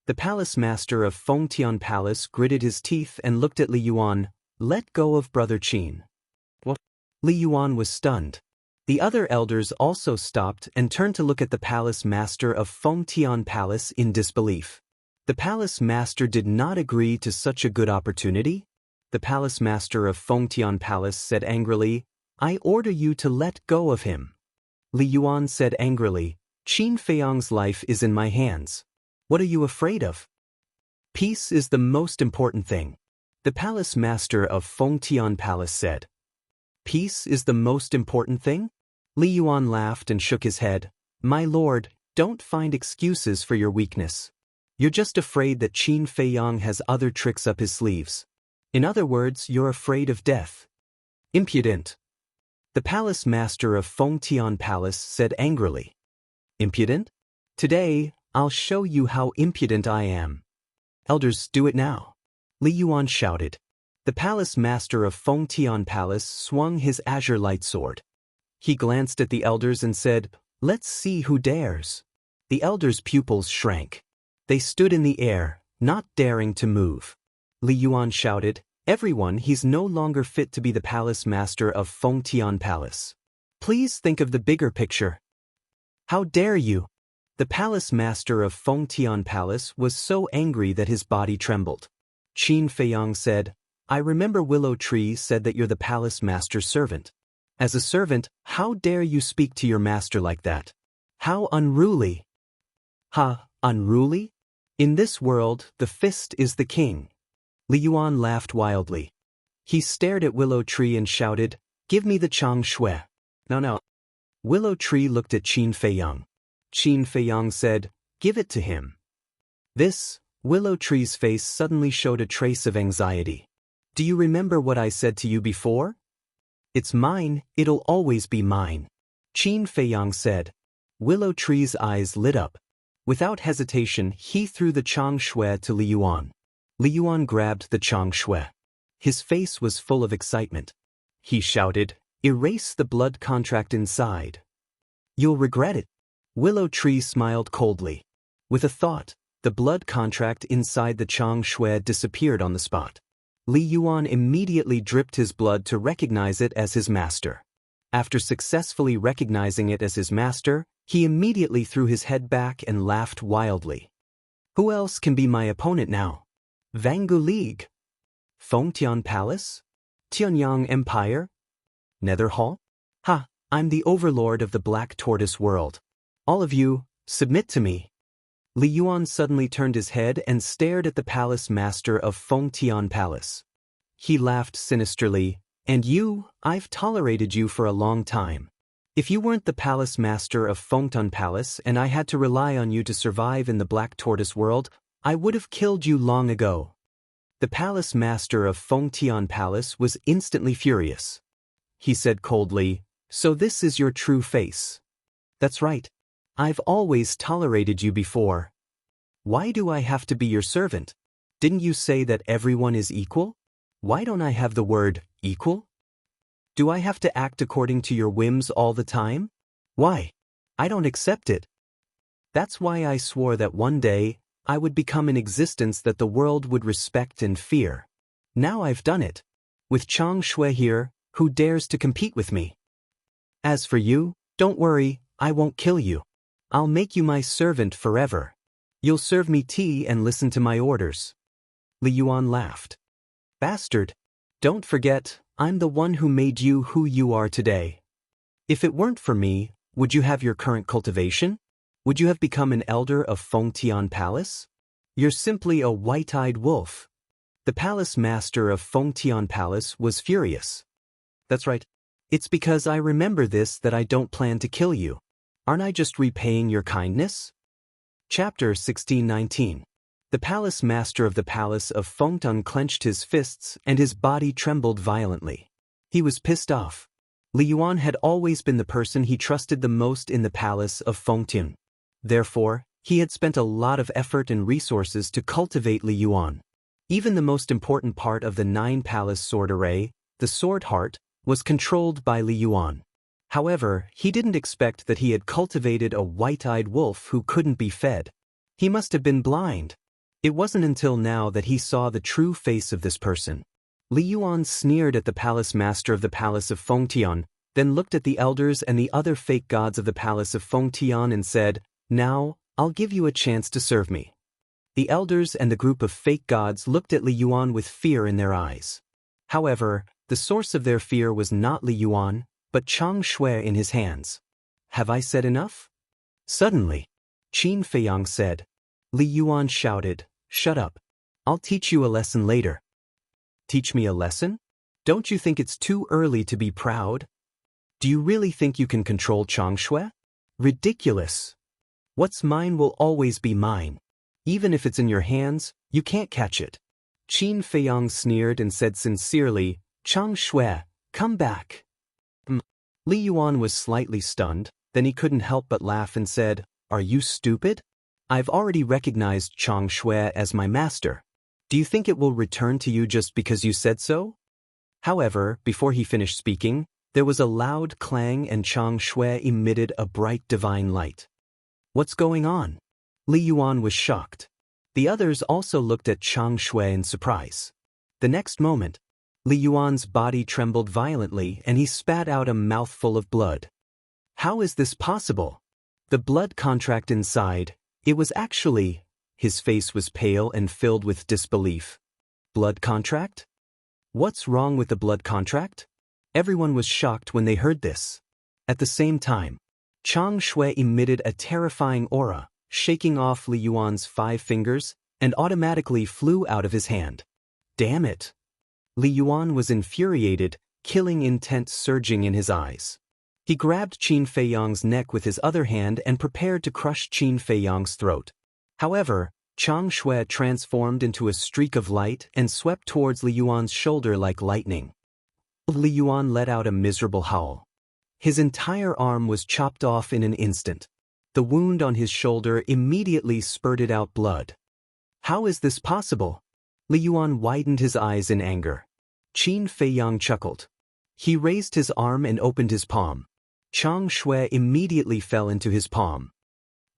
The Palace Master of Fengtian Palace gritted his teeth and looked at Li Yuan. Let go of Brother Qin. What? Li Yuan was stunned. The other elders also stopped and turned to look at the Palace Master of Fengtian Palace in disbelief. The Palace Master did not agree to such a good opportunity. The Palace Master of Fengtian Palace said angrily, I order you to let go of him. Li Yuan said angrily, Qin Feiyang's life is in my hands. What are you afraid of? Peace is the most important thing. The Palace Master of Fengtian Palace said. Peace is the most important thing? Li Yuan laughed and shook his head. My lord, don't find excuses for your weakness. You're just afraid that Qin Feiyang has other tricks up his sleeves. In other words, you're afraid of death. Impudent. The Palace Master of Fengtian Palace said angrily. Impudent? Today, I'll show you how impudent I am. Elders, do it now. Li Yuan shouted. The Palace Master of Fengtian Palace swung his azure light sword. He glanced at the elders and said, Let's see who dares. The elders' pupils shrank. They stood in the air, not daring to move. Li Yuan shouted, Everyone, he's no longer fit to be the Palace Master of Fengtian Palace. Please think of the bigger picture. How dare you? The Palace Master of Fengtian Palace was so angry that his body trembled. Qin Feiyang said, I remember Willow Tree said that you're the Palace Master's servant. As a servant, how dare you speak to your master like that? How unruly! Ha, unruly? In this world, the fist is the king. Li Yuan laughed wildly. He stared at Willow Tree and shouted, Give me the Chang Shui. No. Willow Tree looked at Qin Feiyang. Qin Feiyang said, Give it to him. Willow Tree's face suddenly showed a trace of anxiety. Do you remember what I said to you before? It's mine, it'll always be mine. Qin Feiyang said. Willow Tree's eyes lit up. Without hesitation, he threw the Chang Shui to Li Yuan. Li Yuan grabbed the Chang Shui. His face was full of excitement. He shouted, Erase the blood contract inside. You'll regret it. Willow Tree smiled coldly. With a thought, The blood contract inside the Chang Shui disappeared on the spot. Li Yuan immediately dripped his blood to recognize it as his master. After successfully recognizing it as his master, he immediately threw his head back and laughed wildly. Who else can be my opponent now? Vangu League? Fengtian Palace? Tianyang Empire? Nether Hall? Ha, I'm the overlord of the Black Tortoise world. All of you, submit to me. Li Yuan suddenly turned his head and stared at the palace master of Fengtian Palace. He laughed sinisterly. And you, I've tolerated you for a long time. If you weren't the palace master of Fengtian Palace and I had to rely on you to survive in the Black Tortoise world, I would have killed you long ago. The palace master of Fengtian Palace was instantly furious. He said coldly, "So this is your true face." "That's right. I've always tolerated you before. Why do I have to be your servant? Didn't you say that everyone is equal? Why don't I have the word equal? Do I have to act according to your whims all the time? Why? I don't accept it. That's why I swore that one day I would become an existence that the world would respect and fear. Now I've done it. With Chang Shui here, who dares to compete with me? As for you, don't worry, I won't kill you. I'll make you my servant forever. You'll serve me tea and listen to my orders." Li Yuan laughed. "Bastard. Don't forget, I'm the one who made you who you are today. If it weren't for me, would you have your current cultivation? Would you have become an elder of Fengtian Palace? You're simply a white-eyed wolf." The palace master of Fengtian Palace was furious. "That's right. It's because I remember this that I don't plan to kill you. Aren't I just repaying your kindness?" Chapter 1619. The palace master of the palace of Fengtian clenched his fists and his body trembled violently. He was pissed off. Li Yuan had always been the person he trusted the most in the palace of Fengtian. Therefore, he had spent a lot of effort and resources to cultivate Li Yuan. Even the most important part of the 9-palace sword array, the sword heart, was controlled by Li Yuan. However, he didn't expect that he had cultivated a white-eyed wolf who couldn't be fed. He must have been blind. It wasn't until now that he saw the true face of this person. Li Yuan sneered at the palace master of the palace of Fengtian, then looked at the elders and the other fake gods of the palace of Fengtian and said, "Now, I'll give you a chance to serve me." The elders and the group of fake gods looked at Li Yuan with fear in their eyes. However, the source of their fear was not Li Yuan, but Chang Shui in his hands. "Have I said enough?" Suddenly, Qin Feiyang said. Li Yuan shouted, "Shut up. I'll teach you a lesson later." "Teach me a lesson? Don't you think it's too early to be proud? Do you really think you can control Chang Shui? Ridiculous. What's mine will always be mine. Even if it's in your hands, you can't catch it." Qin Feiyang sneered and said sincerely, "Chang Shui, come back." Li Yuan was slightly stunned, then he couldn't help but laugh and said, "Are you stupid? I've already recognized Chang Shui as my master. Do you think it will return to you just because you said so?" However, before he finished speaking, there was a loud clang and Chang Shui emitted a bright divine light. "What's going on?" Li Yuan was shocked. The others also looked at Chang Shui in surprise. The next moment, Li Yuan's body trembled violently and he spat out a mouthful of blood. How is this possible? The blood contract inside, it was actually... His face was pale and filled with disbelief. Blood contract? What's wrong with the blood contract? Everyone was shocked when they heard this. At the same time, Chang Shui emitted a terrifying aura, shaking off Li Yuan's 5 fingers, and automatically flew out of his hand. Damn it! Li Yuan was infuriated, killing intent surging in his eyes. He grabbed Qin Feiyang's neck with his other hand and prepared to crush Qin Feiyang's throat. However, Chang Shui transformed into a streak of light and swept towards Li Yuan's shoulder like lightning. Li Yuan let out a miserable howl. His entire arm was chopped off in an instant. The wound on his shoulder immediately spurted out blood. How is this possible? Li Yuan widened his eyes in anger. Qin Feiyang chuckled. He raised his arm and opened his palm. Chang Shui immediately fell into his palm.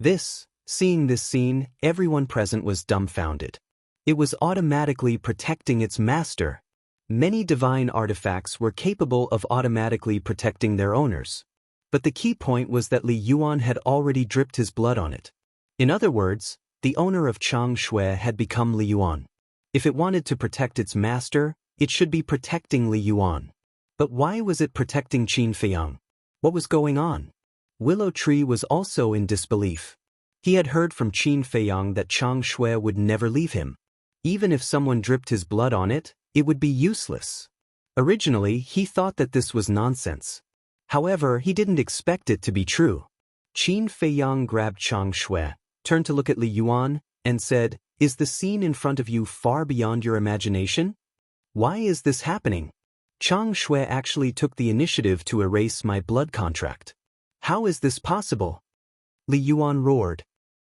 This Seeing this scene, everyone present was dumbfounded. It was automatically protecting its master. Many divine artifacts were capable of automatically protecting their owners. But the key point was that Li Yuan had already dripped his blood on it. In other words, the owner of Chang Shui had become Li Yuan. If it wanted to protect its master, it should be protecting Li Yuan. But why was it protecting Qin Feiyang? What was going on? Willow Tree was also in disbelief. He had heard from Qin Feiyang that Chang Shui would never leave him. Even if someone dripped his blood on it, it would be useless. Originally, he thought that this was nonsense. However, he didn't expect it to be true. Qin Feiyang grabbed Chang Shui, turned to look at Li Yuan, and said, "Is the scene in front of you far beyond your imagination? Why is this happening? Chang Shui actually took the initiative to erase my blood contract. How is this possible?" Li Yuan roared.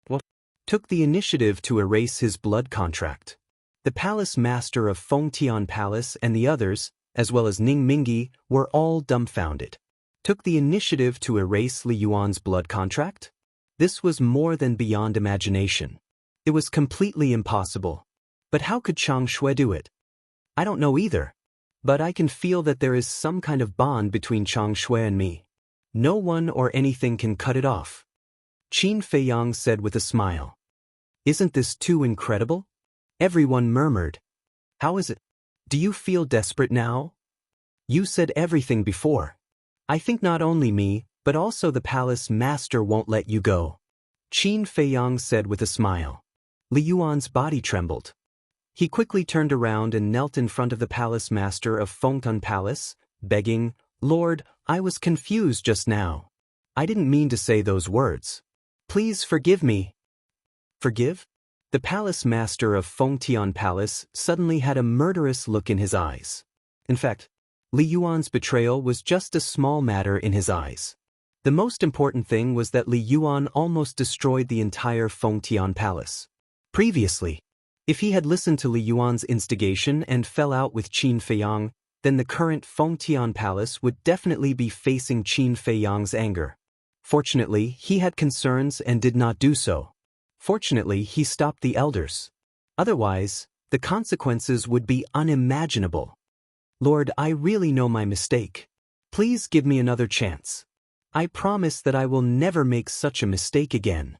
"What? Took the initiative to erase his blood contract?" The palace master of Fengtian Palace and the others, as well as Ning Mingyi, were all dumbfounded. Took the initiative to erase Li Yuan's blood contract? This was more than beyond imagination. It was completely impossible. But how could Chang Shui do it? I don't know either. But I can feel that there is some kind of bond between Chang Shui and me. No one or anything can cut it off. Qin Feiyang said with a smile. "Isn't this too incredible?" Everyone murmured. "How is it? Do you feel desperate now? You said everything before. I think not only me, but also the palace master won't let you go." Qin Feiyang said with a smile. Li Yuan's body trembled. He quickly turned around and knelt in front of the palace master of Fengtian Palace, begging, "Lord, I was confused just now. I didn't mean to say those words. Please forgive me." Forgive? The palace master of Fengtian Palace suddenly had a murderous look in his eyes. In fact, Li Yuan's betrayal was just a small matter in his eyes. The most important thing was that Li Yuan almost destroyed the entire Fengtian Palace. Previously, if he had listened to Li Yuan's instigation and fell out with Qin Feiyang, then the current Fengtian Palace would definitely be facing Qin Feiyang's anger. Fortunately, he had concerns and did not do so. Fortunately, he stopped the elders. Otherwise, the consequences would be unimaginable. "Lord, I really know my mistake. Please give me another chance. I promise that I will never make such a mistake again."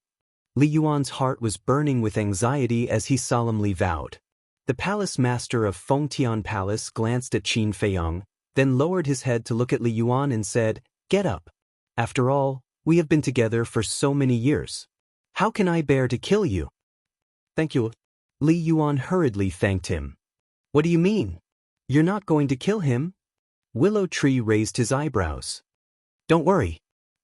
Li Yuan's heart was burning with anxiety as he solemnly vowed. The palace master of Fengtian Palace glanced at Qin Feiyang, then lowered his head to look at Li Yuan and said, "Get up. After all, we have been together for so many years. How can I bear to kill you?" "Thank you." Li Yuan hurriedly thanked him. "What do you mean? You're not going to kill him?" Willow Tree raised his eyebrows. "Don't worry,"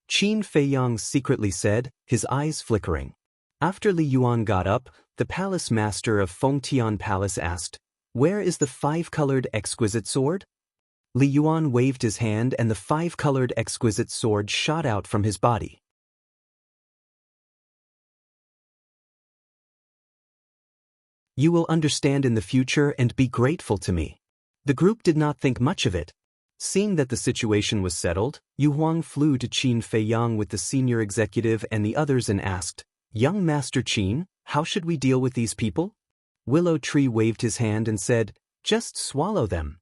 Qin Feiyang secretly said, his eyes flickering. After Li Yuan got up, the palace master of Fengtian Palace asked, "Where is the five-colored exquisite sword?" Li Yuan waved his hand and the five-colored exquisite sword shot out from his body. "You will understand in the future and be grateful to me." The group did not think much of it. Seeing that the situation was settled, Yu Huang flew to Qin Feiyang with the senior executive and the others and asked, "Young Master Qin, how should we deal with these people?" Willow Tree waved his hand and said, "Just swallow them."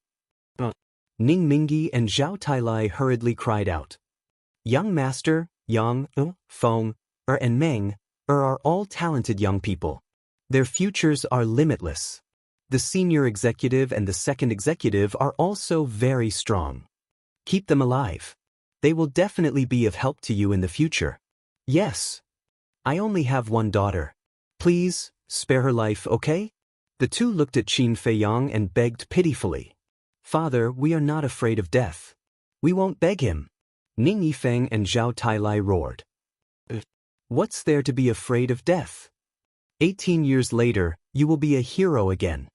Ning Mingyi and Zhao Tailai hurriedly cried out. Young Master, Yang, Feng, and Meng are all talented young people. Their futures are limitless. The senior executive and the second executive are also very strong. Keep them alive. They will definitely be of help to you in the future. Yes. I only have one daughter. Please, spare her life, okay? The two looked at Qin Feiyang and begged pitifully. "Father, we are not afraid of death. We won't beg him." Ning Yifeng and Zhao Tailai roared. "What's there to be afraid of death? 18 years later, you will be a hero again."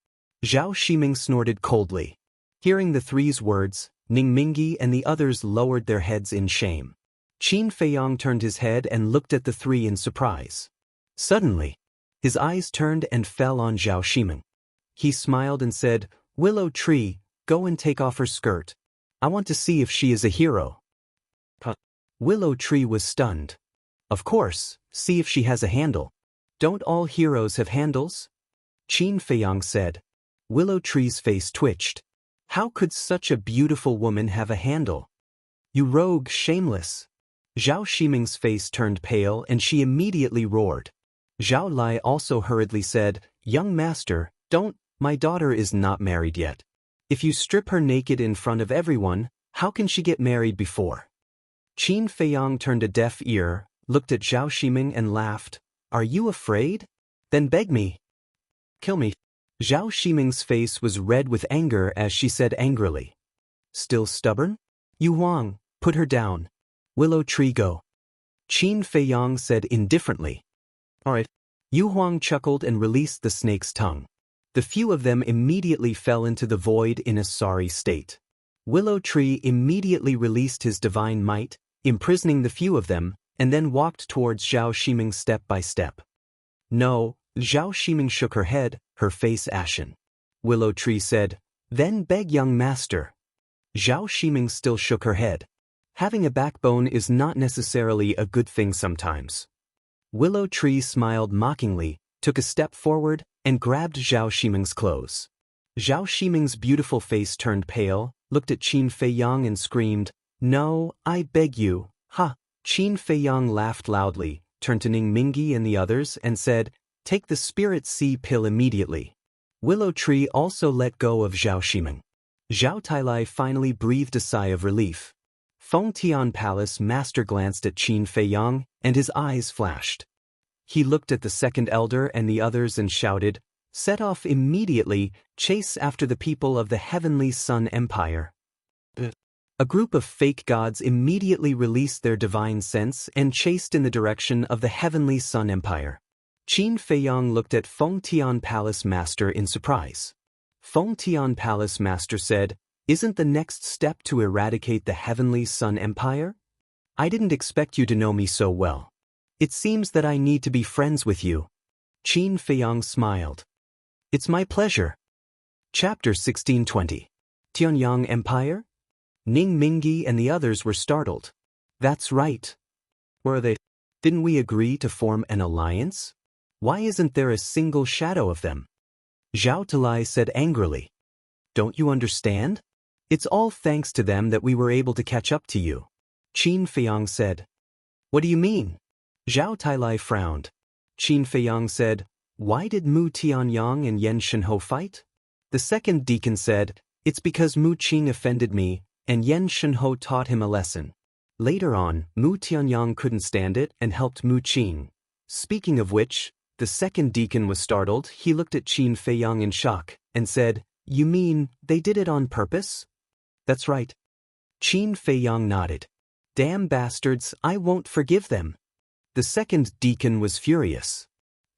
Zhao Shiming snorted coldly. Hearing the three's words, Ning Mingyi and the others lowered their heads in shame. Qin Feiyang turned his head and looked at the three in surprise. Suddenly, his eyes turned and fell on Zhao Shiming. He smiled and said, "Willow Tree, go and take off her skirt. I want to see if she is a hero." Willow Tree was stunned. Of course, see if she has a handle. Don't all heroes have handles? Qin Feiyang said. Willow Tree's face twitched. How could such a beautiful woman have a handle? You rogue, shameless. Zhao Shiming's face turned pale and she immediately roared. Zhao Lai also hurriedly said, Young master, don't, my daughter is not married yet. If you strip her naked in front of everyone, how can she get married before? Qin Feiyang turned a deaf ear, looked at Zhao Shiming and laughed. Are you afraid? Then beg me. Kill me. Zhao Shiming's face was red with anger as she said angrily. Still stubborn? Yu Huang, put her down. Willow Tree go. Qin Feiyang said indifferently. All right. Yu Huang chuckled and released the snake's tongue. The few of them immediately fell into the void in a sorry state. Willow Tree immediately released his divine might, imprisoning the few of them, and then walked towards Zhao Shiming step by step. No, Zhao Shiming shook her head, her face ashen. Willow Tree said, Then beg young master. Zhao Shiming still shook her head. Having a backbone is not necessarily a good thing sometimes. Willow Tree smiled mockingly, took a step forward, and grabbed Zhao Shiming's clothes. Zhao Shiming's beautiful face turned pale, looked at Qin Feiyang and screamed, No, I beg you, ha! Qin Feiyang laughed loudly, turned to Ning Mingi and the others and said, Take the Spirit Sea pill immediately. Willow Tree also let go of Zhao Shiming. Zhao Tailai finally breathed a sigh of relief. Feng Tian Palace Master glanced at Qin Feiyang, and his eyes flashed. He looked at the second elder and the others and shouted, Set off immediately, chase after the people of the Heavenly Sun Empire. A group of fake gods immediately released their divine sense and chased in the direction of the Heavenly Sun Empire. Qin Feiyang looked at Feng Tian Palace Master in surprise. Feng Tian Palace Master said, Isn't the next step to eradicate the Heavenly Sun Empire? I didn't expect you to know me so well. It seems that I need to be friends with you. Qin Feiyang smiled. It's my pleasure. Chapter 1620. Tianyang Empire? Ning Mingi and the others were startled. That's right. Where are they? Didn't we agree to form an alliance? Why isn't there a single shadow of them? Zhao Talai said angrily. Don't you understand? It's all thanks to them that we were able to catch up to you. Qin Feiyang said. What do you mean? Zhao Tailai frowned. Qin Feiyang said, Why did Mu Tianyang and Yen Shenho fight? The second deacon said, It's because Mu Qing offended me, and Yen Shenho taught him a lesson. Later on, Mu Tianyang couldn't stand it and helped Mu Qing. Speaking of which, the second deacon was startled. He looked at Qin Feiyang in shock, and said, You mean, they did it on purpose? That's right. Qin Feiyang nodded. Damn bastards, I won't forgive them. The second deacon was furious.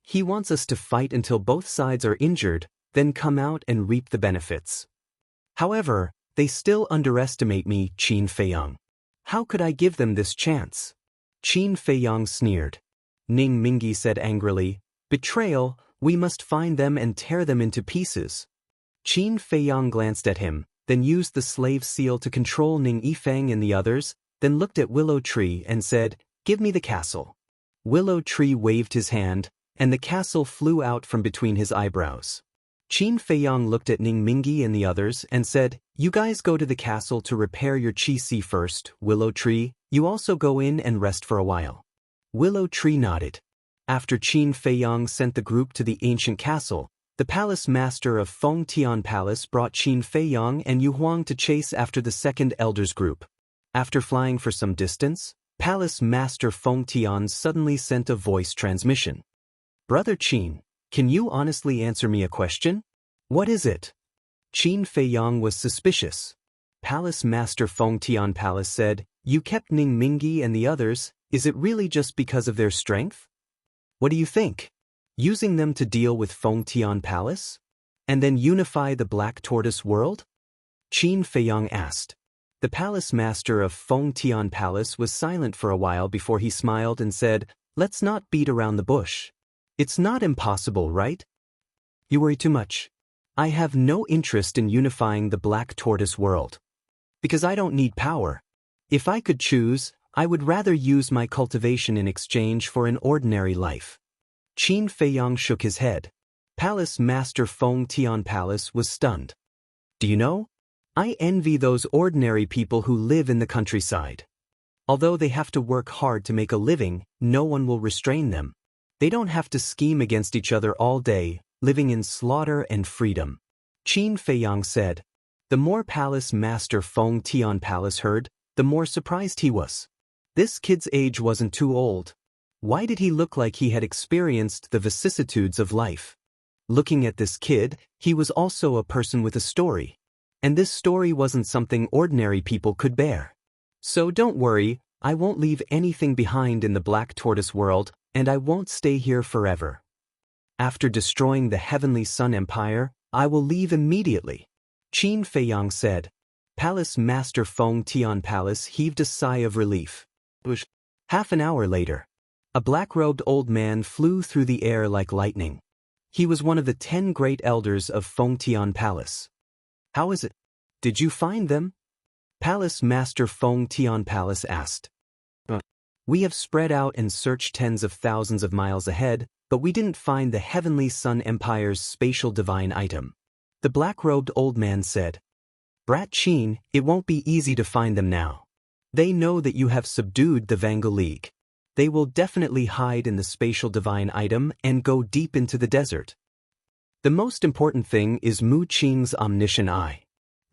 He wants us to fight until both sides are injured, then come out and reap the benefits. However, they still underestimate me, Qin Feiyang. How could I give them this chance? Qin Feiyang sneered. Ning Mingi said angrily, Betrayal, we must find them and tear them into pieces. Qin Feiyang glanced at him, then used the slave seal to control Ning Yifeng and the others, then looked at Willow Tree and said, Give me the castle. Willow Tree waved his hand, and the castle flew out from between his eyebrows. Qin Feiyang looked at Ning Mingi and the others and said, You guys go to the castle to repair your Qi Si first, Willow Tree, you also go in and rest for a while. Willow Tree nodded. After Qin Feiyang sent the group to the ancient castle, the palace master of Feng Tian Palace brought Qin Feiyang and Yu Huang to chase after the second elders group. After flying for some distance, Palace Master Feng Tian suddenly sent a voice transmission. Brother Qin, can you honestly answer me a question? What is it? Qin Feiyang was suspicious. Palace Master Feng Tian Palace said, You kept Ning Mingi and the others, is it really just because of their strength? What do you think? Using them to deal with Feng Tian Palace? And then unify the Black Tortoise world? Qin Feiyang asked. The palace master of Feng Tian Palace was silent for a while before he smiled and said, Let's not beat around the bush. It's not impossible, right? You worry too much. I have no interest in unifying the Black Tortoise world. Because I don't need power. If I could choose, I would rather use my cultivation in exchange for an ordinary life. Qin Feiyang shook his head. Palace Master Feng Tian Palace was stunned. Do you know? I envy those ordinary people who live in the countryside. Although they have to work hard to make a living, no one will restrain them. They don't have to scheme against each other all day, living in slaughter and freedom. Qin Feiyang said. The more Palace Master Feng Tian Palace heard, the more surprised he was. This kid's age wasn't too old. Why did he look like he had experienced the vicissitudes of life? Looking at this kid, he was also a person with a story. And this story wasn't something ordinary people could bear. So don't worry, I won't leave anything behind in the Black Tortoise world, and I won't stay here forever. After destroying the Heavenly Sun Empire, I will leave immediately. Qin Feiyang said. Palace Master Feng Tian Palace heaved a sigh of relief. Half an hour later, a black-robed old man flew through the air like lightning. He was one of the 10 great elders of Feng Tian Palace. How is it? Did you find them? Palace Master Feng Tian Palace asked. We have spread out and searched tens of thousands of miles ahead, but we didn't find the Heavenly Sun Empire's spatial divine item. The black-robed old man said. Brat Qin, it won't be easy to find them now. They know that you have subdued the Vanguo League. They will definitely hide in the spatial divine item and go deep into the desert. The most important thing is Mu Qing's omniscient eye.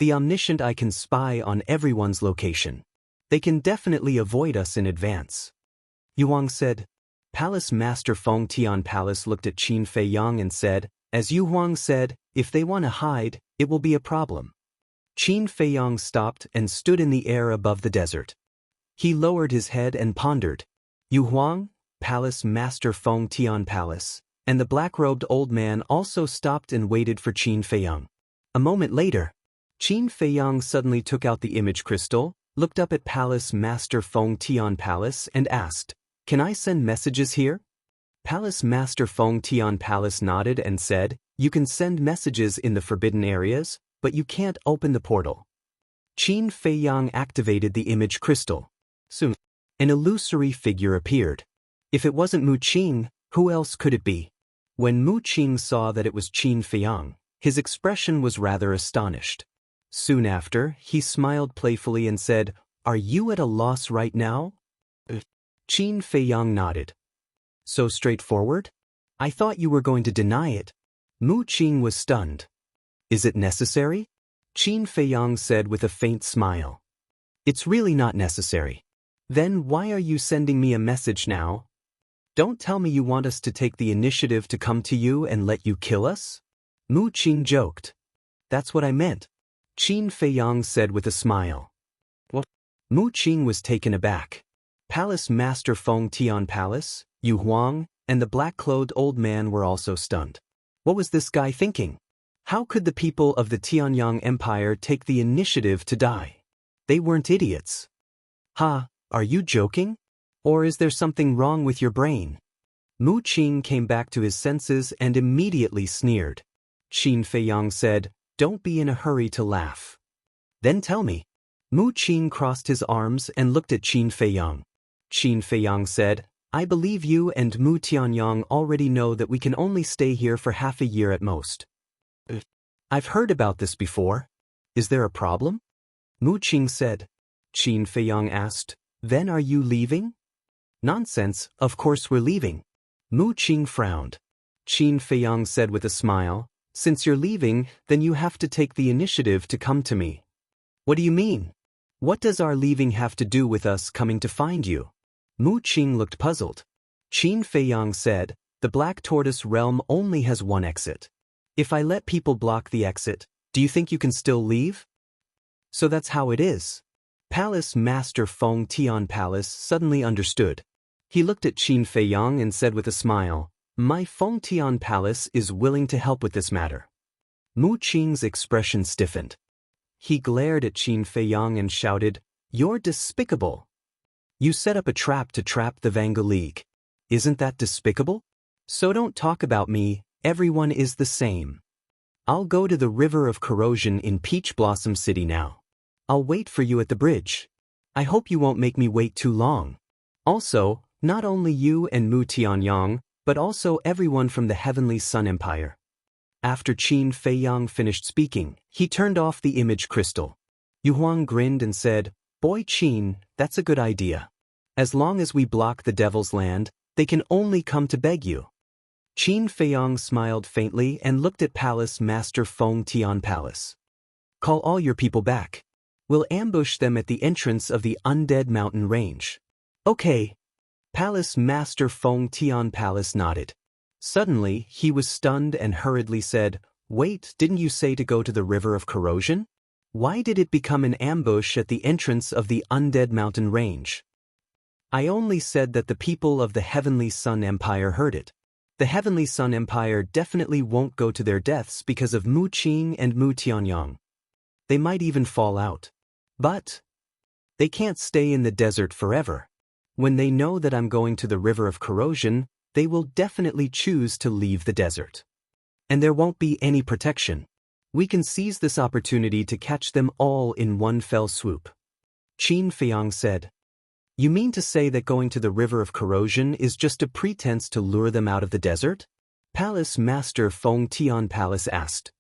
The omniscient eye can spy on everyone's location. They can definitely avoid us in advance. Yuang said. Palace Master Feng Tian Palace looked at Qin Feiyang and said, as Yu Huang said, if they want to hide, it will be a problem. Qin Feiyang stopped and stood in the air above the desert. He lowered his head and pondered. Yu Huang, Palace Master Feng Tian Palace, and the black-robed old man also stopped and waited for Qin Feiyang. A moment later, Qin Feiyang suddenly took out the image crystal, looked up at Palace Master Feng Tian Palace and asked, Can I send messages here? Palace Master Feng Tian Palace nodded and said, You can send messages in the forbidden areas, but you can't open the portal. Qin Feiyang activated the image crystal. Soon, an illusory figure appeared. If it wasn't Mu Qing, who else could it be? When Mu Qing saw that it was Qin Feiyang, his expression was rather astonished. Soon after, he smiled playfully and said, Are you at a loss right now? Qin Feiyang nodded. So straightforward? I thought you were going to deny it. Mu Qing was stunned. Is it necessary? Qin Feiyang said with a faint smile. It's really not necessary. Then why are you sending me a message now? Don't tell me you want us to take the initiative to come to you and let you kill us? Mu Qing joked. That's what I meant. Qin Feiyang said with a smile. What? Mu Qing was taken aback. Palace Master Feng Tian Palace, Yu Huang, and the black-clothed old man were also stunned. What was this guy thinking? How could the people of the Tianyang Empire take the initiative to die? They weren't idiots. Ha, are you joking? Or is there something wrong with your brain? Mu Qing came back to his senses and immediately sneered. Qin Feiyang said, Don't be in a hurry to laugh. Then tell me. Mu Qing crossed his arms and looked at Qin Feiyang. Qin Feiyang said, I believe you and Mu Tianyang already know that we can only stay here for half a year at most. I've heard about this before. Is there a problem? Mu Qing said. Qin Feiyang asked, Then are you leaving? Nonsense, of course we're leaving. Mu Qing frowned. Qin Feiyang said with a smile, Since you're leaving, then you have to take the initiative to come to me. What do you mean? What does our leaving have to do with us coming to find you? Mu Qing looked puzzled. Qin Feiyang said, The Black Tortoise realm only has one exit. If I let people block the exit, do you think you can still leave? So that's how it is. Palace Master Feng Tian Palace suddenly understood. He looked at Qin Feiyang and said with a smile, My Feng Tian Palace is willing to help with this matter. Mu Qing's expression stiffened. He glared at Qin Feiyang and shouted, You're despicable. You set up a trap to trap the Vanguo League. Isn't that despicable? So don't talk about me, everyone is the same. I'll go to the River of Corrosion in Peach Blossom City now. I'll wait for you at the bridge. I hope you won't make me wait too long. Also, not only you and Mu Tianyang, but also everyone from the Heavenly Sun Empire. After Qin Feiyang finished speaking, he turned off the image crystal. Yu Huang grinned and said, Boy Qin, that's a good idea. As long as we block the Devil's Land, they can only come to beg you. Qin Feiyang smiled faintly and looked at Palace Master Feng Tian Palace. Call all your people back. We'll ambush them at the entrance of the Undead Mountain Range. Okay. Palace Master Feng Tian Palace nodded. Suddenly, he was stunned and hurriedly said, Wait, didn't you say to go to the River of Corrosion? Why did it become an ambush at the entrance of the Undead Mountain Range? I only said that the people of the Heavenly Sun Empire heard it. The Heavenly Sun Empire definitely won't go to their deaths because of Mu Qing and Mu Tianyang. They might even fall out. But they can't stay in the desert forever. When they know that I'm going to the River of Corrosion, they will definitely choose to leave the desert. And there won't be any protection. We can seize this opportunity to catch them all in one fell swoop. Qin Feiyang said. You mean to say that going to the River of Corrosion is just a pretense to lure them out of the desert? Palace Master Feng Tian Palace asked.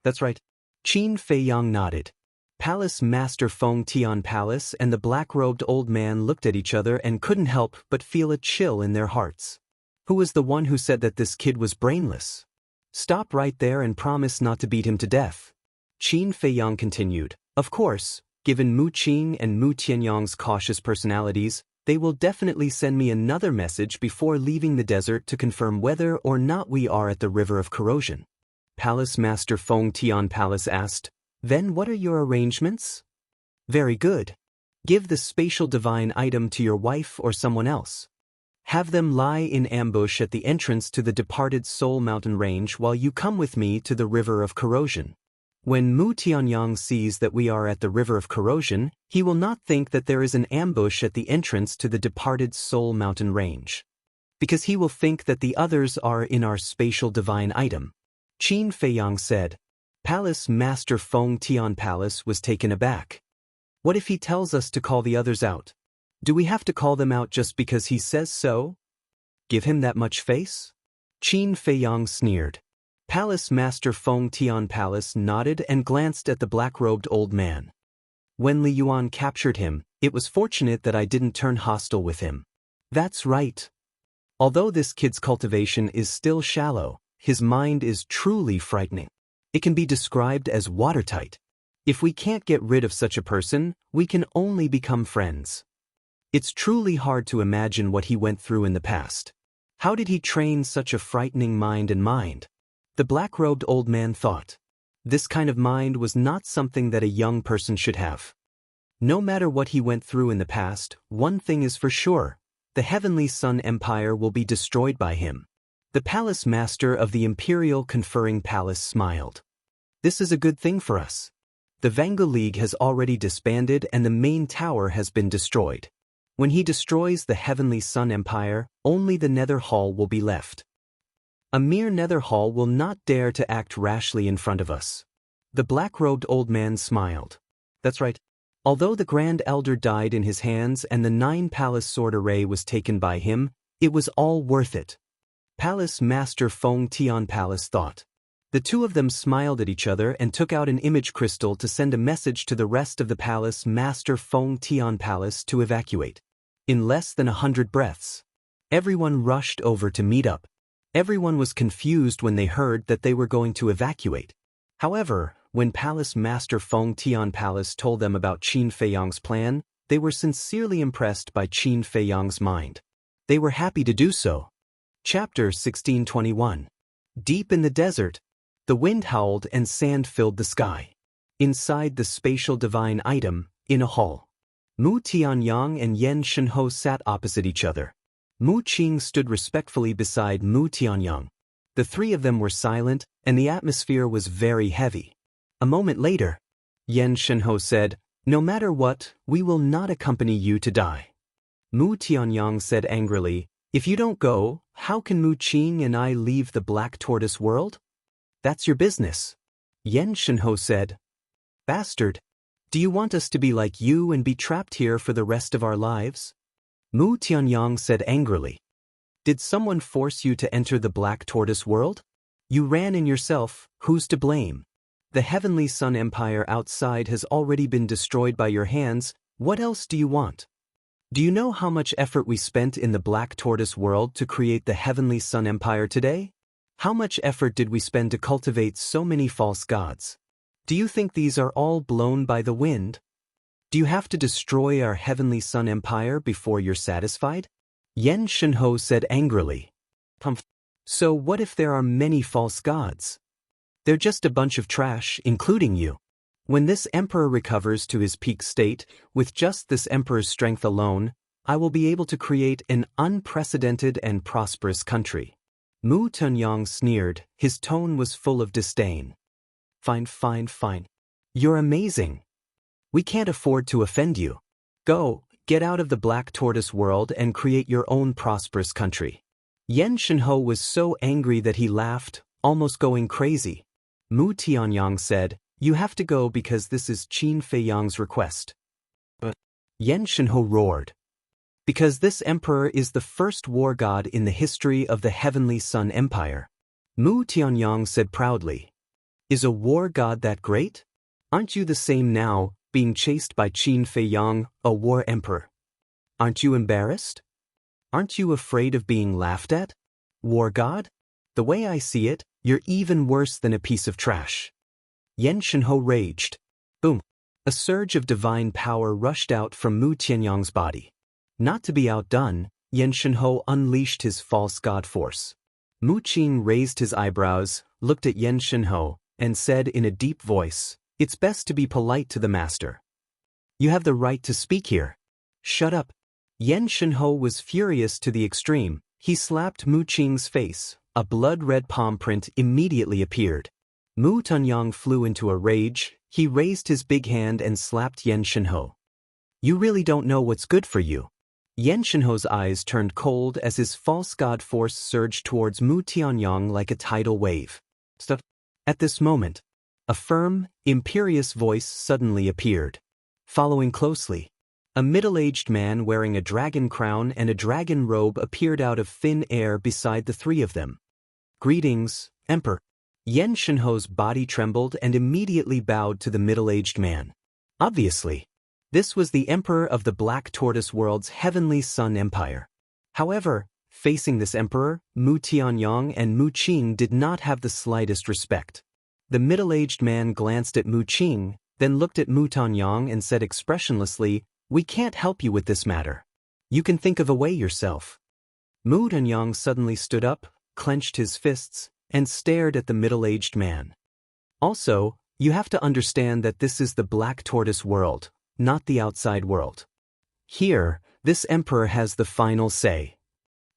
That's right. Qin Feiyang nodded. Palace Master Feng Tian Palace and the black-robed old man looked at each other and couldn't help but feel a chill in their hearts. Who was the one who said that this kid was brainless? Stop right there and promise not to beat him to death. Qin Feiyang continued. Of course, given Mu Qing and Mu Tianyang's cautious personalities, they will definitely send me another message before leaving the desert to confirm whether or not we are at the River of Corrosion. Palace Master Feng Tian Palace asked, Then what are your arrangements? Very good. Give the spatial divine item to your wife or someone else. Have them lie in ambush at the entrance to the departed Soul Mountain Range while you come with me to the River of Corrosion. When Mu Tianyang sees that we are at the River of Corrosion, he will not think that there is an ambush at the entrance to the departed Soul Mountain Range. Because he will think that the others are in our spatial divine item. Qin Feiyang said. Palace Master Feng Tian Palace was taken aback. What if he tells us to call the others out? Do we have to call them out just because he says so? Give him that much face? Qin Feiyang sneered. Palace Master Feng Tian Palace nodded and glanced at the black-robed old man. When Li Yuan captured him, it was fortunate that I didn't turn hostile with him. That's right. Although this kid's cultivation is still shallow, his mind is truly frightening. It can be described as watertight. If we can't get rid of such a person, we can only become friends. It's truly hard to imagine what he went through in the past. How did he train such a frightening mind and mind? The black-robed old man thought. This kind of mind was not something that a young person should have. No matter what he went through in the past, one thing is for sure. The Heavenly Sun Empire will be destroyed by him. The Palace Master of the Imperial Conferring Palace smiled. This is a good thing for us. The Vangu League has already disbanded and the main tower has been destroyed. When he destroys the Heavenly Sun Empire, only the Nether Hall will be left. A mere Nether Hall will not dare to act rashly in front of us. The black-robed old man smiled. That's right. Although the Grand Elder died in his hands and the 9-palace sword array was taken by him, it was all worth it. Palace Master Feng Tian Palace thought. The two of them smiled at each other and took out an image crystal to send a message to the rest of the Palace Master Feng Tian Palace to evacuate. In less than 100 breaths, everyone rushed over to meet up. Everyone was confused when they heard that they were going to evacuate. However, when Palace Master Feng Tian Palace told them about Qin Feiyang's plan, they were sincerely impressed by Qin Feiyang's mind. They were happy to do so. Chapter 1621. Deep in the desert, the wind howled and sand filled the sky. Inside the spatial divine item, in a hall, Mu Tianyang and Yen Shenhou sat opposite each other. Mu Qing stood respectfully beside Mu Tianyang. The three of them were silent, and the atmosphere was very heavy. A moment later, Yen Shenhou said, "No matter what, we will not accompany you to die." Mu Tianyang said angrily, "If you don't go, how can Mu Qing and I leave the Black Tortoise world?" "That's your business." Yen Shenhou said. "Bastard. Do you want us to be like you and be trapped here for the rest of our lives? Mu Tianyang said angrily. Did someone force you to enter the Black Tortoise world? You ran in yourself, who's to blame? The Heavenly Sun Empire outside has already been destroyed by your hands, what else do you want? Do you know how much effort we spent in the Black Tortoise world to create the Heavenly Sun Empire today? How much effort did we spend to cultivate so many false gods? Do you think these are all blown by the wind? Do you have to destroy our Heavenly Sun Empire before you're satisfied? Yen Shenho said angrily. So what if there are many false gods? They're just a bunch of trash, including you. When this emperor recovers to his peak state, with just this emperor's strength alone, I will be able to create an unprecedented and prosperous country. Mu Tunyang sneered, his tone was full of disdain. Fine. You're amazing. We can't afford to offend you. Go, get out of the Black Tortoise world and create your own prosperous country. Yen Shenho was so angry that he laughed, almost going crazy. Mu Tianyang said, you have to go because this is Qin Feiyang's request. But Yen Shenho roared. Because this emperor is the first war god in the history of the Heavenly Sun Empire. Mu Tianyang said proudly. Is a war god that great? Aren't you the same now, being chased by Qin Feiyang, a war emperor? Aren't you embarrassed? Aren't you afraid of being laughed at? War god? The way I see it, you're even worse than a piece of trash. Yen Shenho raged. Boom. A surge of divine power rushed out from Mu Tianyang's body. Not to be outdone, Yen Shenho unleashed his false god force. Mu Qin raised his eyebrows, looked at Yen Shenho, and said in a deep voice, it's best to be polite to the master. You have the right to speak here. Shut up. Yen Shenho was furious to the extreme. He slapped Mu Qin's face. A blood-red palm print immediately appeared. Mu Tunyang flew into a rage. He raised his big hand and slapped Yen Shenho. You really don't know what's good for you. Yen Shenho's eyes turned cold as his false god force surged towards Mu Tianyang like a tidal wave. Stop. At this moment, a firm, imperious voice suddenly appeared. Following closely, a middle-aged man wearing a dragon crown and a dragon robe appeared out of thin air beside the three of them. Greetings, Emperor. Yen Shenho's body trembled and immediately bowed to the middle-aged man. Obviously, this was the Emperor of the Black Tortoise world's Heavenly Sun Empire. However, facing this emperor, Mu Tianyang and Mu Qing did not have the slightest respect. The middle-aged man glanced at Mu Qing, then looked at Mu Tianyang and said expressionlessly, we can't help you with this matter. You can think of a way yourself. Mu Tianyang suddenly stood up, clenched his fists, and stared at the middle-aged man. Also, you have to understand that this is the Black Tortoise world, not the outside world. Here, this emperor has the final say.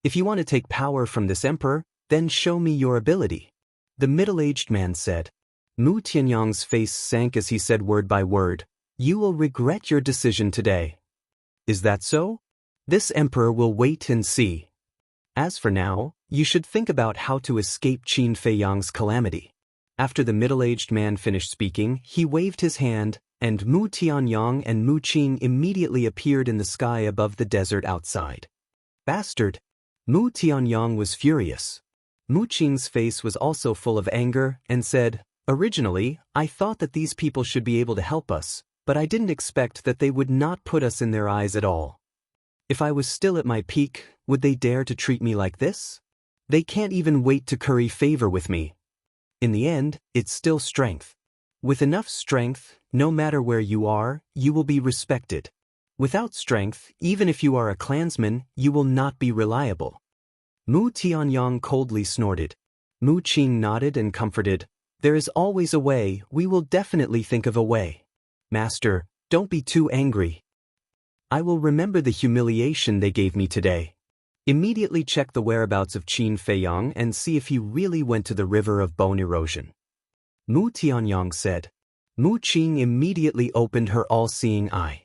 If you want to take power from this emperor, then show me your ability. The middle-aged man said. Mu Tianyang's face sank as he said word by word, you will regret your decision today. Is that so? This emperor will wait and see. As for now, you should think about how to escape Qin Feiyang's calamity. After the middle-aged man finished speaking, he waved his hand, and Mu Tianyang and Mu Qing immediately appeared in the sky above the desert outside. Bastard! Mu Tianyang was furious. Mu Qing's face was also full of anger and said, originally, I thought that these people should be able to help us, but I didn't expect that they would not put us in their eyes at all. If I was still at my peak, would they dare to treat me like this? They can't even wait to curry favor with me. In the end, it's still strength. With enough strength, no matter where you are, you will be respected. Without strength, even if you are a clansman, you will not be reliable. Mu Tianyang coldly snorted. Mu Qing nodded and comforted. There is always a way, we will definitely think of a way. Master, don't be too angry. I will remember the humiliation they gave me today. Immediately check the whereabouts of Qin Feiyang and see if he really went to the river of bone erosion. Mu Tianyang said. Mu Qing immediately opened her all-seeing eye.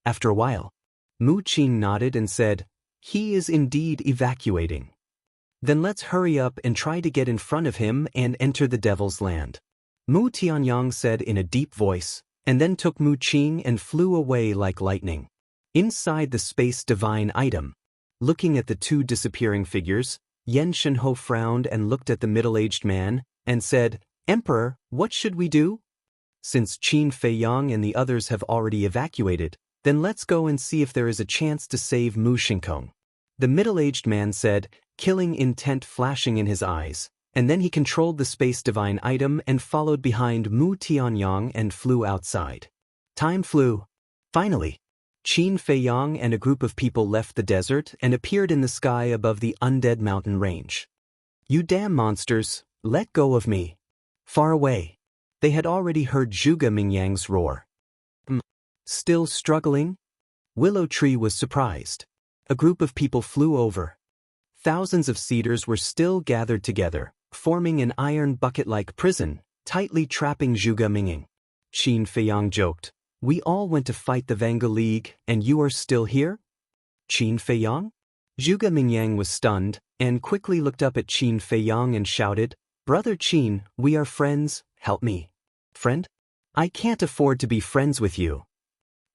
After a while, Mu Qing nodded and said, he is indeed evacuating. Then let's hurry up and try to get in front of him and enter the Devil's Land. Mu Tianyang said in a deep voice, and then took Mu Qing and flew away like lightning. Inside the space divine item, looking at the two disappearing figures, Yen Shenho frowned and looked at the middle-aged man, and said, "Emperor, what should we do? Since Qin Feiyang and the others have already evacuated, then let's go and see if there is a chance to save Mu Shinkong." The middle-aged man said, killing intent flashing in his eyes, and then he controlled the space divine item and followed behind Mu Tianyang and flew outside. Time flew. Finally, Qin Feiyang and a group of people left the desert and appeared in the sky above the undead mountain range. "You damn monsters, let go of me." Far away, they had already heard Zhuge Mingyang's roar. Still struggling? Willow Tree was surprised. A group of people flew over. Thousands of cedars were still gathered together, forming an iron bucket-like prison, tightly trapping Zhuge Mingyang. Qin Feiyang joked, "We all went to fight the Vanga League, and you are still here?" Qin Feiyang? Zhuge Mingyang was stunned, and quickly looked up at Qin Feiyang and shouted, "Brother Qin, we are friends, help me." "Friend? I can't afford to be friends with you."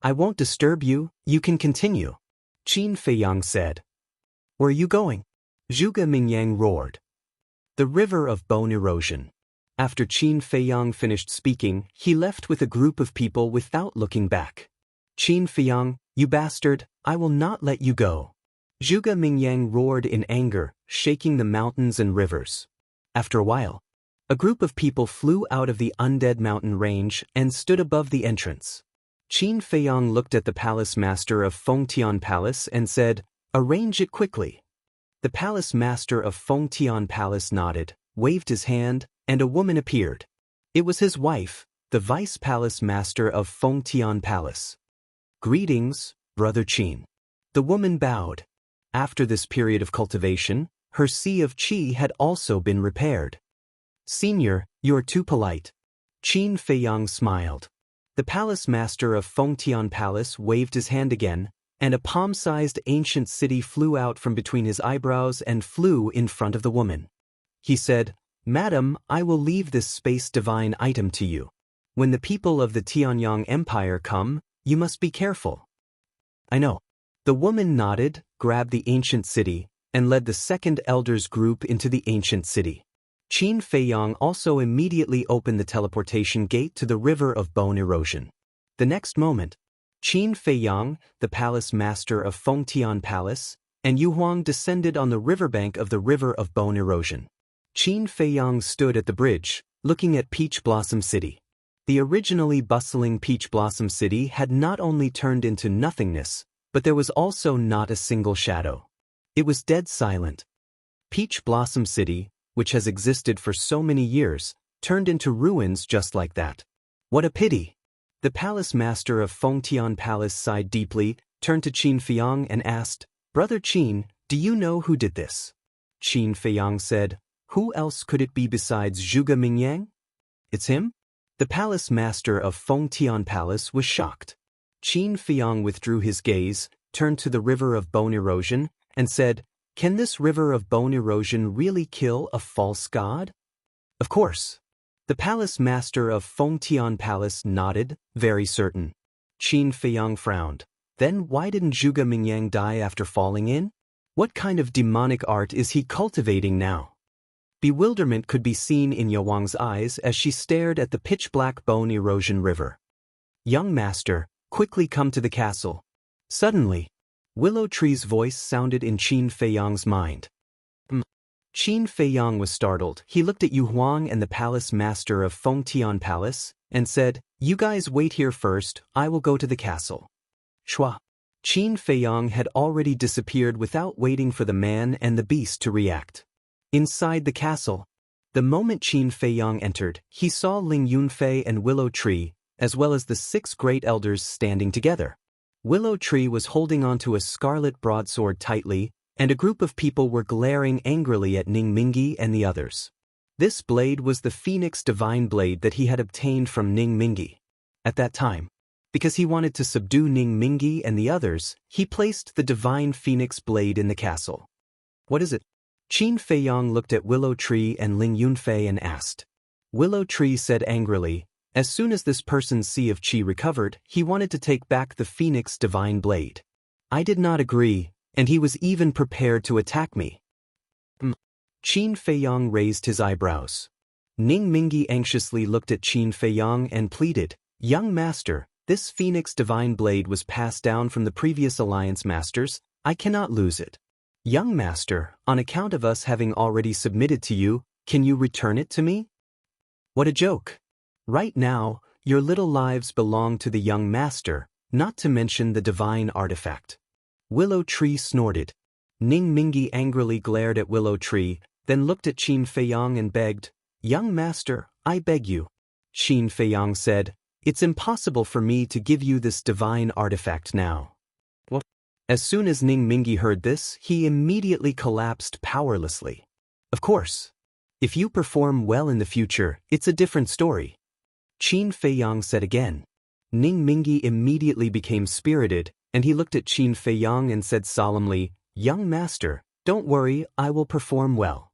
"I won't disturb you, you can continue," Qin Feiyang said. "Where are you going?" Zhuge Mingyang roared. The river of bone erosion. After Qin Feiyang finished speaking, he left with a group of people without looking back. "Qin Feiyang, you bastard, I will not let you go." Zhuge Mingyang roared in anger, shaking the mountains and rivers. After a while, a group of people flew out of the undead mountain range and stood above the entrance. Qin Feiyang looked at the palace master of Fengtian Palace and said, "Arrange it quickly." The palace master of Fengtian Palace nodded, waved his hand, and a woman appeared. It was his wife, the vice palace master of Fengtian Palace. "Greetings, Brother Qin." The woman bowed. After this period of cultivation, her sea of qi had also been repaired. "Senior, you're too polite." Qin Feiyang smiled. The palace master of Fengtian Palace waved his hand again, and a palm-sized ancient city flew out from between his eyebrows and flew in front of the woman. He said, "Madam, I will leave this space divine item to you. When the people of the Tianyang Empire come, you must be careful." "I know." The woman nodded, grabbed the ancient city, and led the second elders group into the ancient city. Qin Feiyang also immediately opened the teleportation gate to the river of bone erosion. The next moment, Qin Feiyang, the palace master of Fengtian Palace, and Yu Huang descended on the riverbank of the river of bone erosion. Qin Feiyang stood at the bridge, looking at Peach Blossom City. The originally bustling Peach Blossom City had not only turned into nothingness, but there was also not a single shadow. It was dead silent. Peach Blossom City, which has existed for so many years, turned into ruins just like that. What a pity! The palace master of Fengtian Palace sighed deeply, turned to Qin Feiyang and asked, "Brother Qin, do you know who did this?" Qin Feiyang said, "Who else could it be besides Zhuge Mingyang?" "It's him?" The palace master of Fengtian Palace was shocked. Qin Feiyang withdrew his gaze, turned to the river of bone erosion, and said, "Can this river of bone erosion really kill a false god?" "Of course." The palace master of Fengtian Palace nodded, very certain. Qin Feiyang frowned. Then why didn't Zhuge Mingyang die after falling in? What kind of demonic art is he cultivating now? Bewilderment could be seen in Yawang's eyes as she stared at the pitch-black bone erosion river. "Young master, quickly come to the castle." Suddenly, Willow Tree's voice sounded in Qin Feiyang's mind. Qin Feiyang was startled. He looked at Yu Huang and the palace master of Fengtian Palace, and said, "You guys wait here first, I will go to the castle." Shua. Qin Feiyang had already disappeared without waiting for the man and the beast to react. Inside the castle, the moment Qin Feiyang entered, he saw Ling Yunfei and Willow Tree, as well as the 6 great elders standing together. Willow Tree was holding onto a scarlet broadsword tightly, and a group of people were glaring angrily at Ning Mingi and the others. This blade was the Phoenix Divine Blade that he had obtained from Ning Mingi. At that time, because he wanted to subdue Ning Mingi and the others, he placed the Divine Phoenix Blade in the castle. "What is it?" Qin Feiyang looked at Willow Tree and Ling Yunfei and asked. Willow Tree said angrily, As soon as this person's sea of qi recovered, he wanted to take back the Phoenix Divine Blade. I did not agree, and he was even prepared to attack me. Qin Feiyang raised his eyebrows. Ning Mingyi anxiously looked at Qin Feiyang and pleaded, "Young master, this Phoenix Divine Blade was passed down from the previous Alliance Masters. I cannot lose it. Young master, on account of us having already submitted to you, can you return it to me?" What a joke. Right now, your little lives belong to the young master, not to mention the divine artifact. Willow Tree snorted. Ning Mingyi angrily glared at Willow Tree, then looked at Qin Feiyang and begged, "Young master, I beg you." Qin Feiyang said, "It's impossible for me to give you this divine artifact now." What? As soon as Ning Mingyi heard this, he immediately collapsed powerlessly. Of course. If you perform well in the future, it's a different story. Qin Feiyang said again. Ning Mingyi immediately became spirited, and he looked at Qin Feiyang and said solemnly, "Young master, don't worry, I will perform well."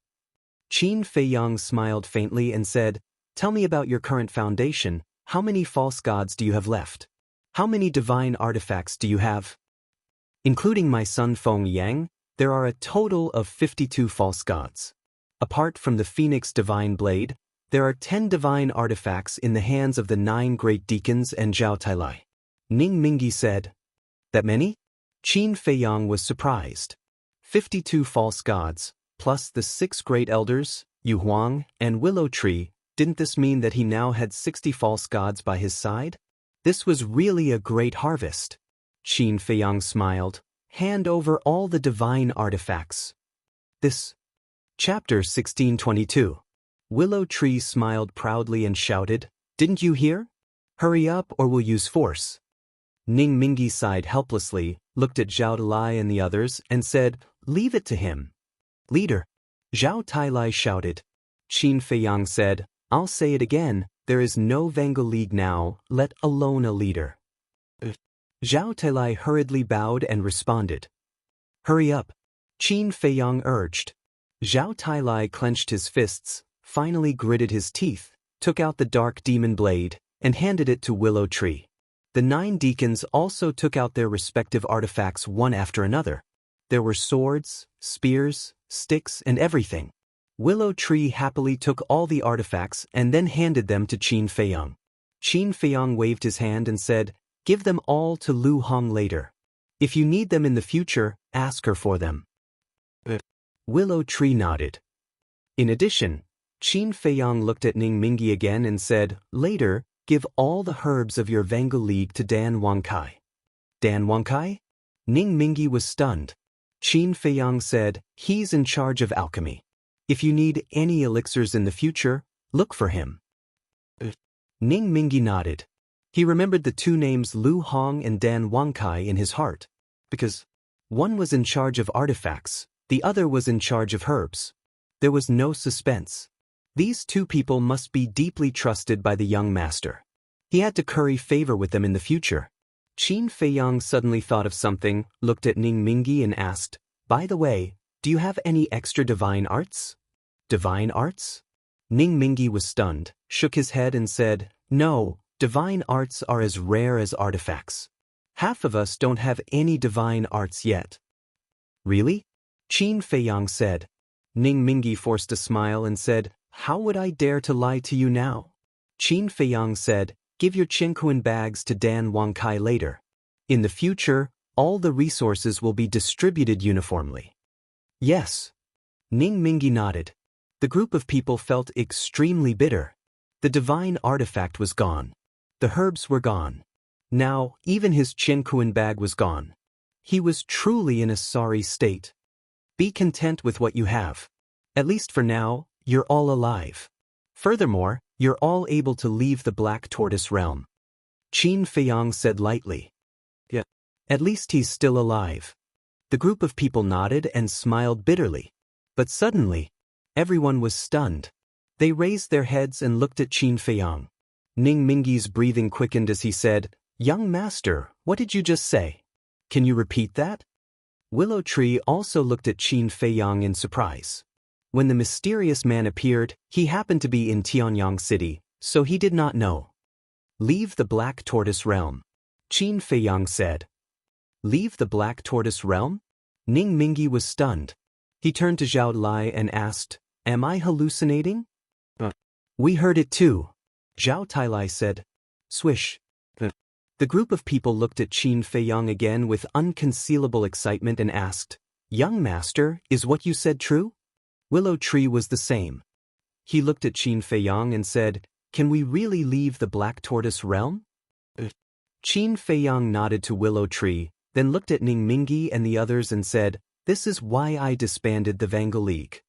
Qin Feiyang smiled faintly and said, "Tell me about your current foundation. How many false gods do you have left? How many divine artifacts do you have?" Including my son Feng Yang, there are a total of 52 false gods. Apart from the Phoenix Divine Blade, there are 10 divine artifacts in the hands of the 9 great deacons and Zhao Tailai. Ning Mingyi said, "That many?" Qin Feiyang was surprised. 52 false gods, plus the 6 great elders, Yu Huang and Willow Tree. Didn't this mean that he now had 60 false gods by his side? This was really a great harvest. Qin Feiyang smiled. "Hand over all the divine artifacts." This. Chapter 1622. Willow Tree smiled proudly and shouted, "Didn't you hear? Hurry up or we'll use force." Ning Mingyi sighed helplessly, looked at Zhao Tailai and the others, and said, "Leave it to him." "Leader." Zhao Tailai shouted. Qin Feiyang said, "I'll say it again, there is no Vanguard League now, let alone a leader." Zhao Tailai hurriedly bowed and responded. "Hurry up," Qin Feiyang urged. Zhao Tailai clenched his fists, finally gritted his teeth, took out the dark demon blade, and handed it to Willow Tree. The 9 deacons also took out their respective artifacts one after another. There were swords, spears, sticks, and everything. Willow Tree happily took all the artifacts and then handed them to Qin Feiyang. Qin Feiyang waved his hand and said, "Give them all to Lu Hong later. If you need them in the future, ask her for them." Willow Tree nodded. In addition, Qin Feiyang looked at Ning Mingyi again and said, "Later, give all the herbs of your Vanguard League to Dan Wangkai." Dan Wangkai? Ning Mingyi was stunned. Qin Feiyang said, "He's in charge of alchemy. If you need any elixirs in the future, look for him." Ning Mingyi nodded. He remembered the 2 names Lu Hong and Dan Wangkai in his heart, because one was in charge of artifacts, the other was in charge of herbs. There was no suspense. These 2 people must be deeply trusted by the young master. He had to curry favor with them in the future. Qin Feiyang suddenly thought of something, looked at Ning Mingyi and asked, "By the way, do you have any extra divine arts?" Divine arts? Ning Mingyi was stunned, shook his head and said, "No, divine arts are as rare as artifacts. Half of us don't have any divine arts yet." "Really?" Qin Feiyang said. Ning Mingyi forced a smile and said, "How would I dare to lie to you now?" Qin Feiyang said, "Give your Qingquan bags to Dan Wangkai later. In the future, all the resources will be distributed uniformly." "Yes." Ning Mingyi nodded. The group of people felt extremely bitter. The divine artifact was gone. The herbs were gone. Now, even his Qingquan bag was gone. He was truly in a sorry state. Be content with what you have. At least for now, you're all alive. Furthermore, you're all able to leave the Black Tortoise realm. Qin Feiyang said lightly. "Yeah. At least he's still alive." The group of people nodded and smiled bitterly. But suddenly, everyone was stunned. They raised their heads and looked at Qin Feiyang. Ning Mingyi's breathing quickened as he said, "Young master, what did you just say? Can you repeat that?" Willow Tree also looked at Qin Feiyang in surprise. When the mysterious man appeared, he happened to be in Tianyang City, so he did not know. Leave the Black Tortoise Realm. Qin Feiyang said. Leave the Black Tortoise Realm? Ning Mingyi was stunned. He turned to Zhao Lai and asked, Am I hallucinating? We heard it too. Zhao Tailai said. Swish. The group of people looked at Qin Feiyang again with unconcealable excitement and asked, Young master, is what you said true? Willow Tree was the same. He looked at Qin Feiyang and said, Can we really leave the Black Tortoise Realm? Qin Feiyang nodded to Willow Tree, then looked at Ning Mingyi and the others and said, This is why I disbanded the Vangal League.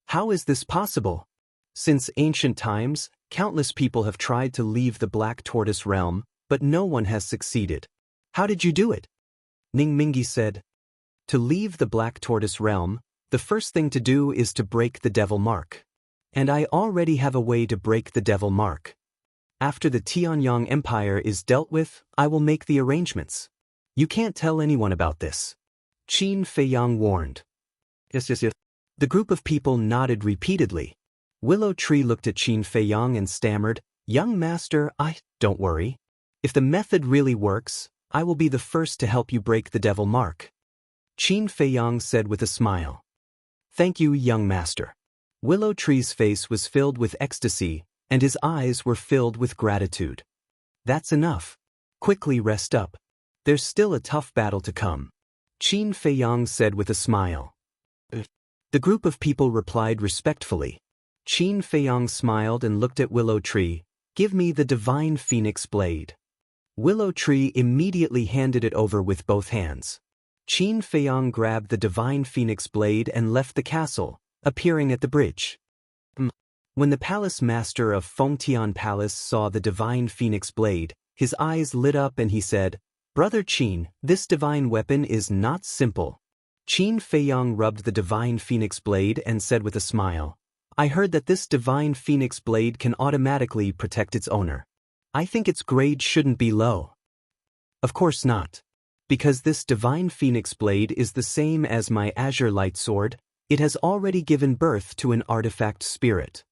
How is this possible? Since ancient times, countless people have tried to leave the Black Tortoise Realm, but no one has succeeded. How did you do it? Ning Mingyi said. To leave the Black Tortoise Realm, the first thing to do is to break the Devil Mark. And I already have a way to break the Devil Mark. After the Tianyang Empire is dealt with, I will make the arrangements. You can't tell anyone about this. Qin Feiyang warned. Yes. The group of people nodded repeatedly. Willow Tree looked at Qin Feiyang and stammered, Young master, don't worry. If the method really works, I will be the first to help you break the Devil Mark. Qin Feiyang said with a smile. Thank you, young master. Willow Tree's face was filled with ecstasy, and his eyes were filled with gratitude. That's enough. Quickly rest up. There's still a tough battle to come. Qin Feiyang said with a smile. The group of people replied respectfully. Qin Feiyang smiled and looked at Willow Tree. Give me the Divine Phoenix Blade. Willow Tree immediately handed it over with both hands. Qin Feiyang grabbed the Divine Phoenix Blade and left the castle, appearing at the bridge. When the palace master of Fengtian Palace saw the Divine Phoenix Blade, his eyes lit up and he said, Brother Qin, this divine weapon is not simple. Qin Feiyang rubbed the Divine Phoenix Blade and said with a smile, I heard that this Divine Phoenix Blade can automatically protect its owner. I think its grade shouldn't be low. Of course not. Because this Divine Phoenix Blade is the same as my Azure Light Sword, it has already given birth to an artifact spirit.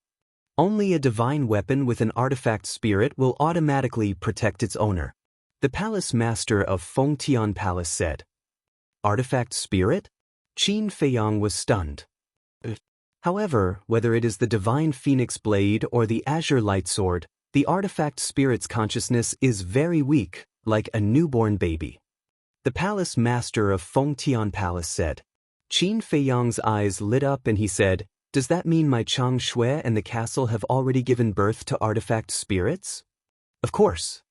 Only a divine weapon with an artifact spirit will automatically protect its owner. The palace master of Fengtian Palace said. Artifact spirit? Qin Feiyang was stunned. However, whether it is the Divine Phoenix Blade or the Azure Light Sword, the artifact spirit's consciousness is very weak, like a newborn baby. The palace master of Fengtian Palace said. Qin Feiyang's eyes lit up and he said, Does that mean my Chang Shui and the castle have already given birth to artifact spirits? Of course.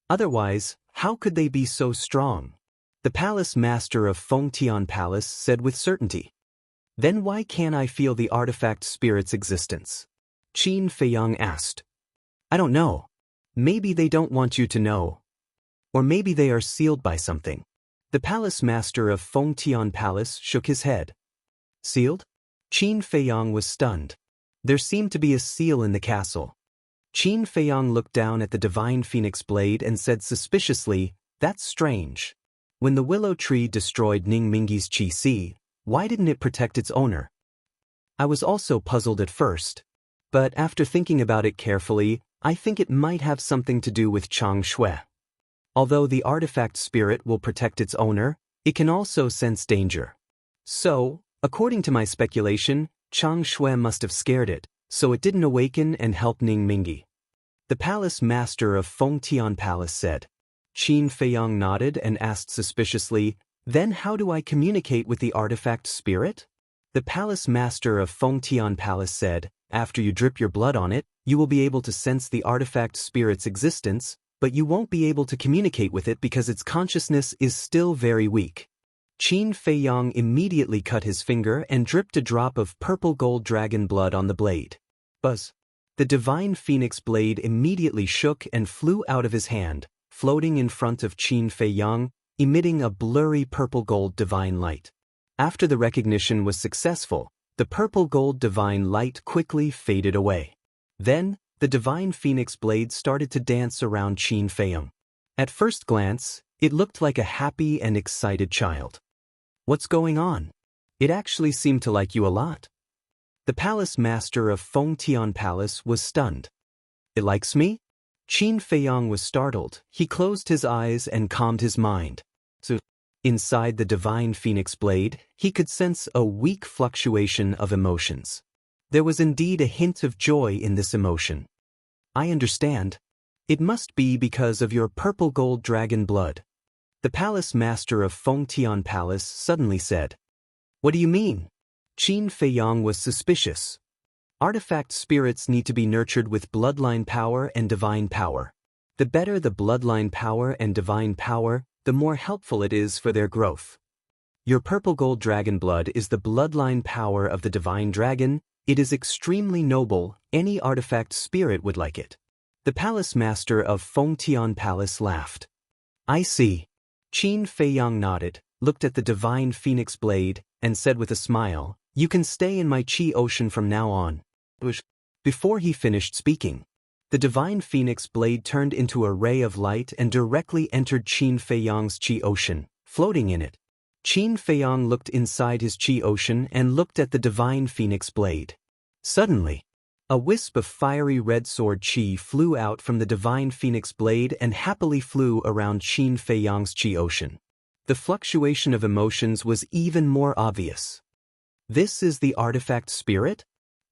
Otherwise, how could they be so strong? The palace master of Fengtian Palace said with certainty. Then why can't I feel the artifact spirit's existence? Qin Feiyang asked. I don't know. Maybe they don't want you to know. Or maybe they are sealed by something. The palace master of Fengtian Palace shook his head. Sealed? Qin Feiyang was stunned. There seemed to be a seal in the castle. Qin Feiyang looked down at the Divine Phoenix Blade and said suspiciously, That's strange. When the Willow Tree destroyed Ning Mingyi's Qi, why didn't it protect its owner? I was also puzzled at first. But after thinking about it carefully, I think it might have something to do with Chang Shui. Although the artifact spirit will protect its owner, it can also sense danger. So, according to my speculation, Chang Shui must have scared it, so it didn't awaken and help Ning Mingyi. The palace master of Fengtian Palace said. Qin Feiyang nodded and asked suspiciously, Then how do I communicate with the artifact spirit? The palace master of Fengtian Palace said, After you drip your blood on it, you will be able to sense the artifact spirit's existence, but you won't be able to communicate with it because its consciousness is still very weak. Qin Feiyang immediately cut his finger and dripped a drop of purple gold dragon blood on the blade. Buzz! The Divine Phoenix Blade immediately shook and flew out of his hand, floating in front of Qin Feiyang, emitting a blurry purple gold divine light. After the recognition was successful, the purple gold divine light quickly faded away. Then, the Divine Phoenix Blade started to dance around Qin Feiyang. At first glance, it looked like a happy and excited child. What's going on? It actually seemed to like you a lot. The palace master of Fengtian Palace was stunned. It likes me? Qin Feiyang was startled. He closed his eyes and calmed his mind. Inside the divine phoenix blade, he could sense a weak fluctuation of emotions. There was indeed a hint of joy in this emotion. I understand. It must be because of your purple gold dragon blood. The palace master of Fengtian Palace suddenly said. What do you mean? Qin Feiyang was suspicious. Artifact spirits need to be nurtured with bloodline power and divine power. The better the bloodline power and divine power, the more helpful it is for their growth. Your purple gold dragon blood is the bloodline power of the divine dragon. It is extremely noble. Any artifact spirit would like it. The palace master of Fengtian Palace laughed. I see. Qin Feiyang nodded, looked at the divine phoenix blade, and said with a smile, you can stay in my chi ocean from now on. Before he finished speaking, the divine phoenix blade turned into a ray of light and directly entered Qin Feiyang's chi ocean, floating in it. Qin Feiyang looked inside his chi ocean and looked at the divine phoenix blade. Suddenly, a wisp of fiery red sword chi flew out from the divine phoenix blade and happily flew around Qin Feiyang's chi ocean. The fluctuation of emotions was even more obvious. This is the artifact spirit?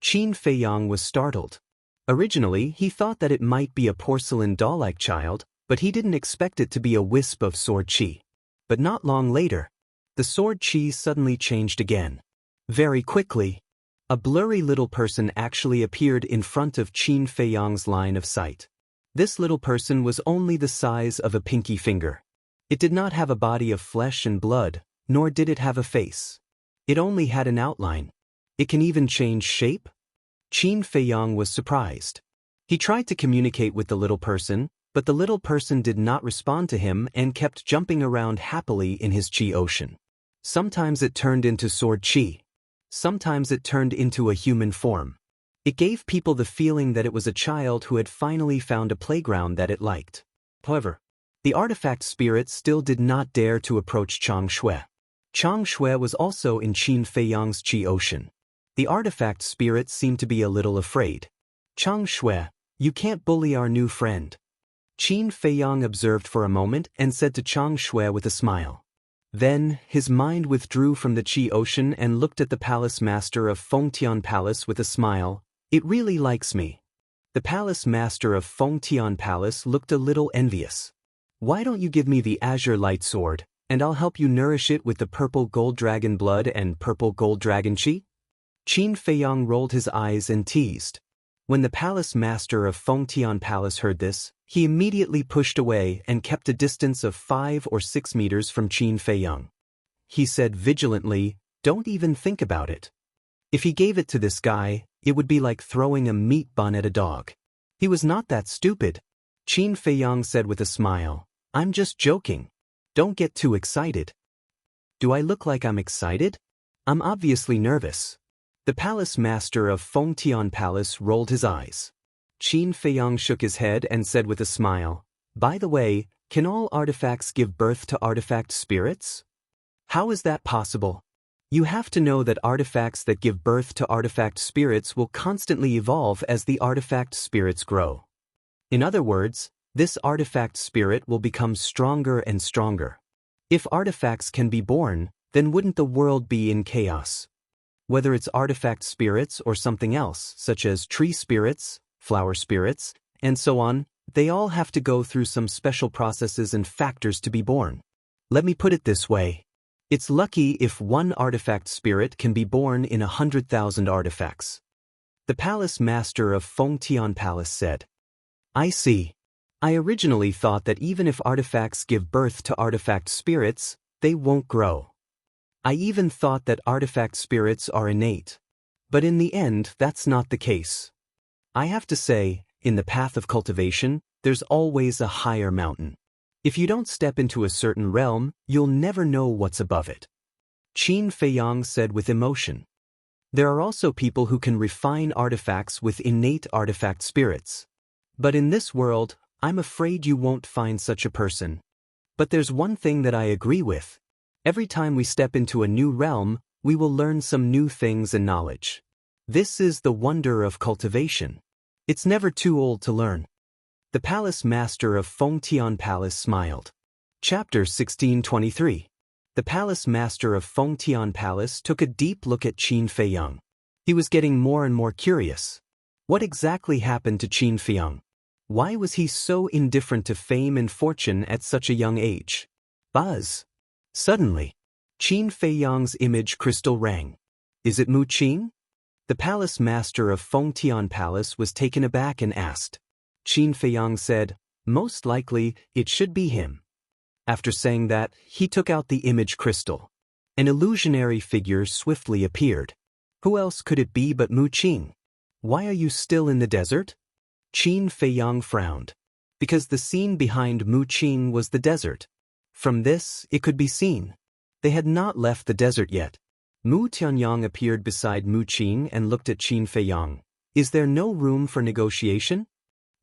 Qin Feiyang was startled. Originally, he thought that it might be a porcelain doll-like child, but he didn't expect it to be a wisp of sword chi. But not long later, the sword chi suddenly changed again. Very quickly, a blurry little person actually appeared in front of Qin Feiyang's line of sight. This little person was only the size of a pinky finger. It did not have a body of flesh and blood, nor did it have a face. It only had an outline. It can even change shape? Qin Feiyang was surprised. He tried to communicate with the little person, but the little person did not respond to him and kept jumping around happily in his chi ocean. Sometimes it turned into sword chi. Sometimes it turned into a human form. It gave people the feeling that it was a child who had finally found a playground that it liked. However, the artifact spirit still did not dare to approach Chang Shui. Chang Shui was also in Qin Feiyang's chi ocean. The artifact spirit seemed to be a little afraid. Chang Shui, you can't bully our new friend. Qin Feiyang observed for a moment and said to Chang Shui with a smile. Then, his mind withdrew from the chi ocean and looked at the palace master of Fengtian Palace with a smile. It really likes me. The palace master of Fengtian Palace looked a little envious. Why don't you give me the azure light sword, and I'll help you nourish it with the purple gold dragon blood and purple gold dragon chi? Qin Feiyang rolled his eyes and teased. When the palace master of Fengtian Palace heard this, he immediately pushed away and kept a distance of 5 or 6 meters from Qin Feiyang. He said vigilantly, don't even think about it. If he gave it to this guy, it would be like throwing a meat bun at a dog. He was not that stupid. Qin Feiyang said with a smile, I'm just joking. Don't get too excited. Do I look like I'm excited? I'm obviously nervous. The palace master of Fengtian Palace rolled his eyes. Qin Feiyang shook his head and said with a smile, by the way, can all artifacts give birth to artifact spirits? How is that possible? You have to know that artifacts that give birth to artifact spirits will constantly evolve as the artifact spirits grow. In other words, this artifact spirit will become stronger and stronger. If artifacts can be born, then wouldn't the world be in chaos? Whether it's artifact spirits or something else, such as tree spirits, flower spirits, and so on, they all have to go through some special processes and factors to be born. Let me put it this way. It's lucky if one artifact spirit can be born in 100,000 artifacts. The palace master of Fengtian Palace said. I see. I originally thought that even if artifacts give birth to artifact spirits, they won't grow. I even thought that artifact spirits are innate. But in the end, that's not the case. I have to say, in the path of cultivation, there's always a higher mountain. If you don't step into a certain realm, you'll never know what's above it. Qin Feiyang said with emotion. There are also people who can refine artifacts with innate artifact spirits. But in this world, I'm afraid you won't find such a person. But there's one thing that I agree with. Every time we step into a new realm, we will learn some new things and knowledge. This is the wonder of cultivation. It's never too old to learn. The palace master of Fengtian Palace smiled. Chapter 1623. The palace master of Fengtian Palace took a deep look at Qin Feiyang. He was getting more and more curious. What exactly happened to Qin Feiyang? Why was he so indifferent to fame and fortune at such a young age? Buzz. Suddenly, Qin Feiyang's image crystal rang. Is it Mu Qing? The palace master of Fengtian Palace was taken aback and asked. Qin Feiyang said, most likely, it should be him. After saying that, he took out the image crystal. An illusionary figure swiftly appeared. Who else could it be but Mu Qing? Why are you still in the desert? Qin Feiyang frowned. Because the scene behind Mu Qing was the desert. From this, it could be seen. They had not left the desert yet. Mu Tianyang appeared beside Mu Qing and looked at Qin Feiyang. Is there no room for negotiation?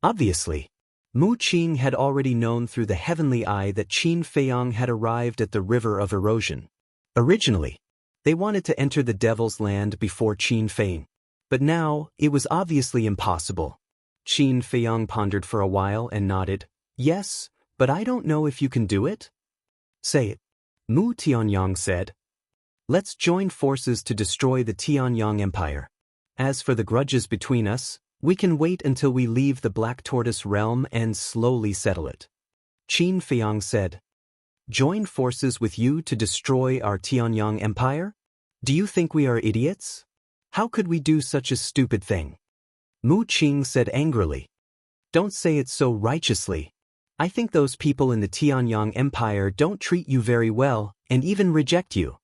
Obviously. Mu Qing had already known through the heavenly eye that Qin Feiyang had arrived at the river of erosion. Originally, they wanted to enter the devil's land before Qin Feiyang. But now, it was obviously impossible. Qin Feiyang pondered for a while and nodded. Yes, but I don't know if you can do it. Say it. Mu Tianyang said. Let's join forces to destroy the Tianyang Empire. As for the grudges between us, we can wait until we leave the Black Tortoise realm and slowly settle it. Qin Feiyang said. Join forces with you to destroy our Tianyang Empire? Do you think we are idiots? How could we do such a stupid thing? Mu Qing said angrily. Don't say it so righteously. I think those people in the Tianyang Empire don't treat you very well and even reject you.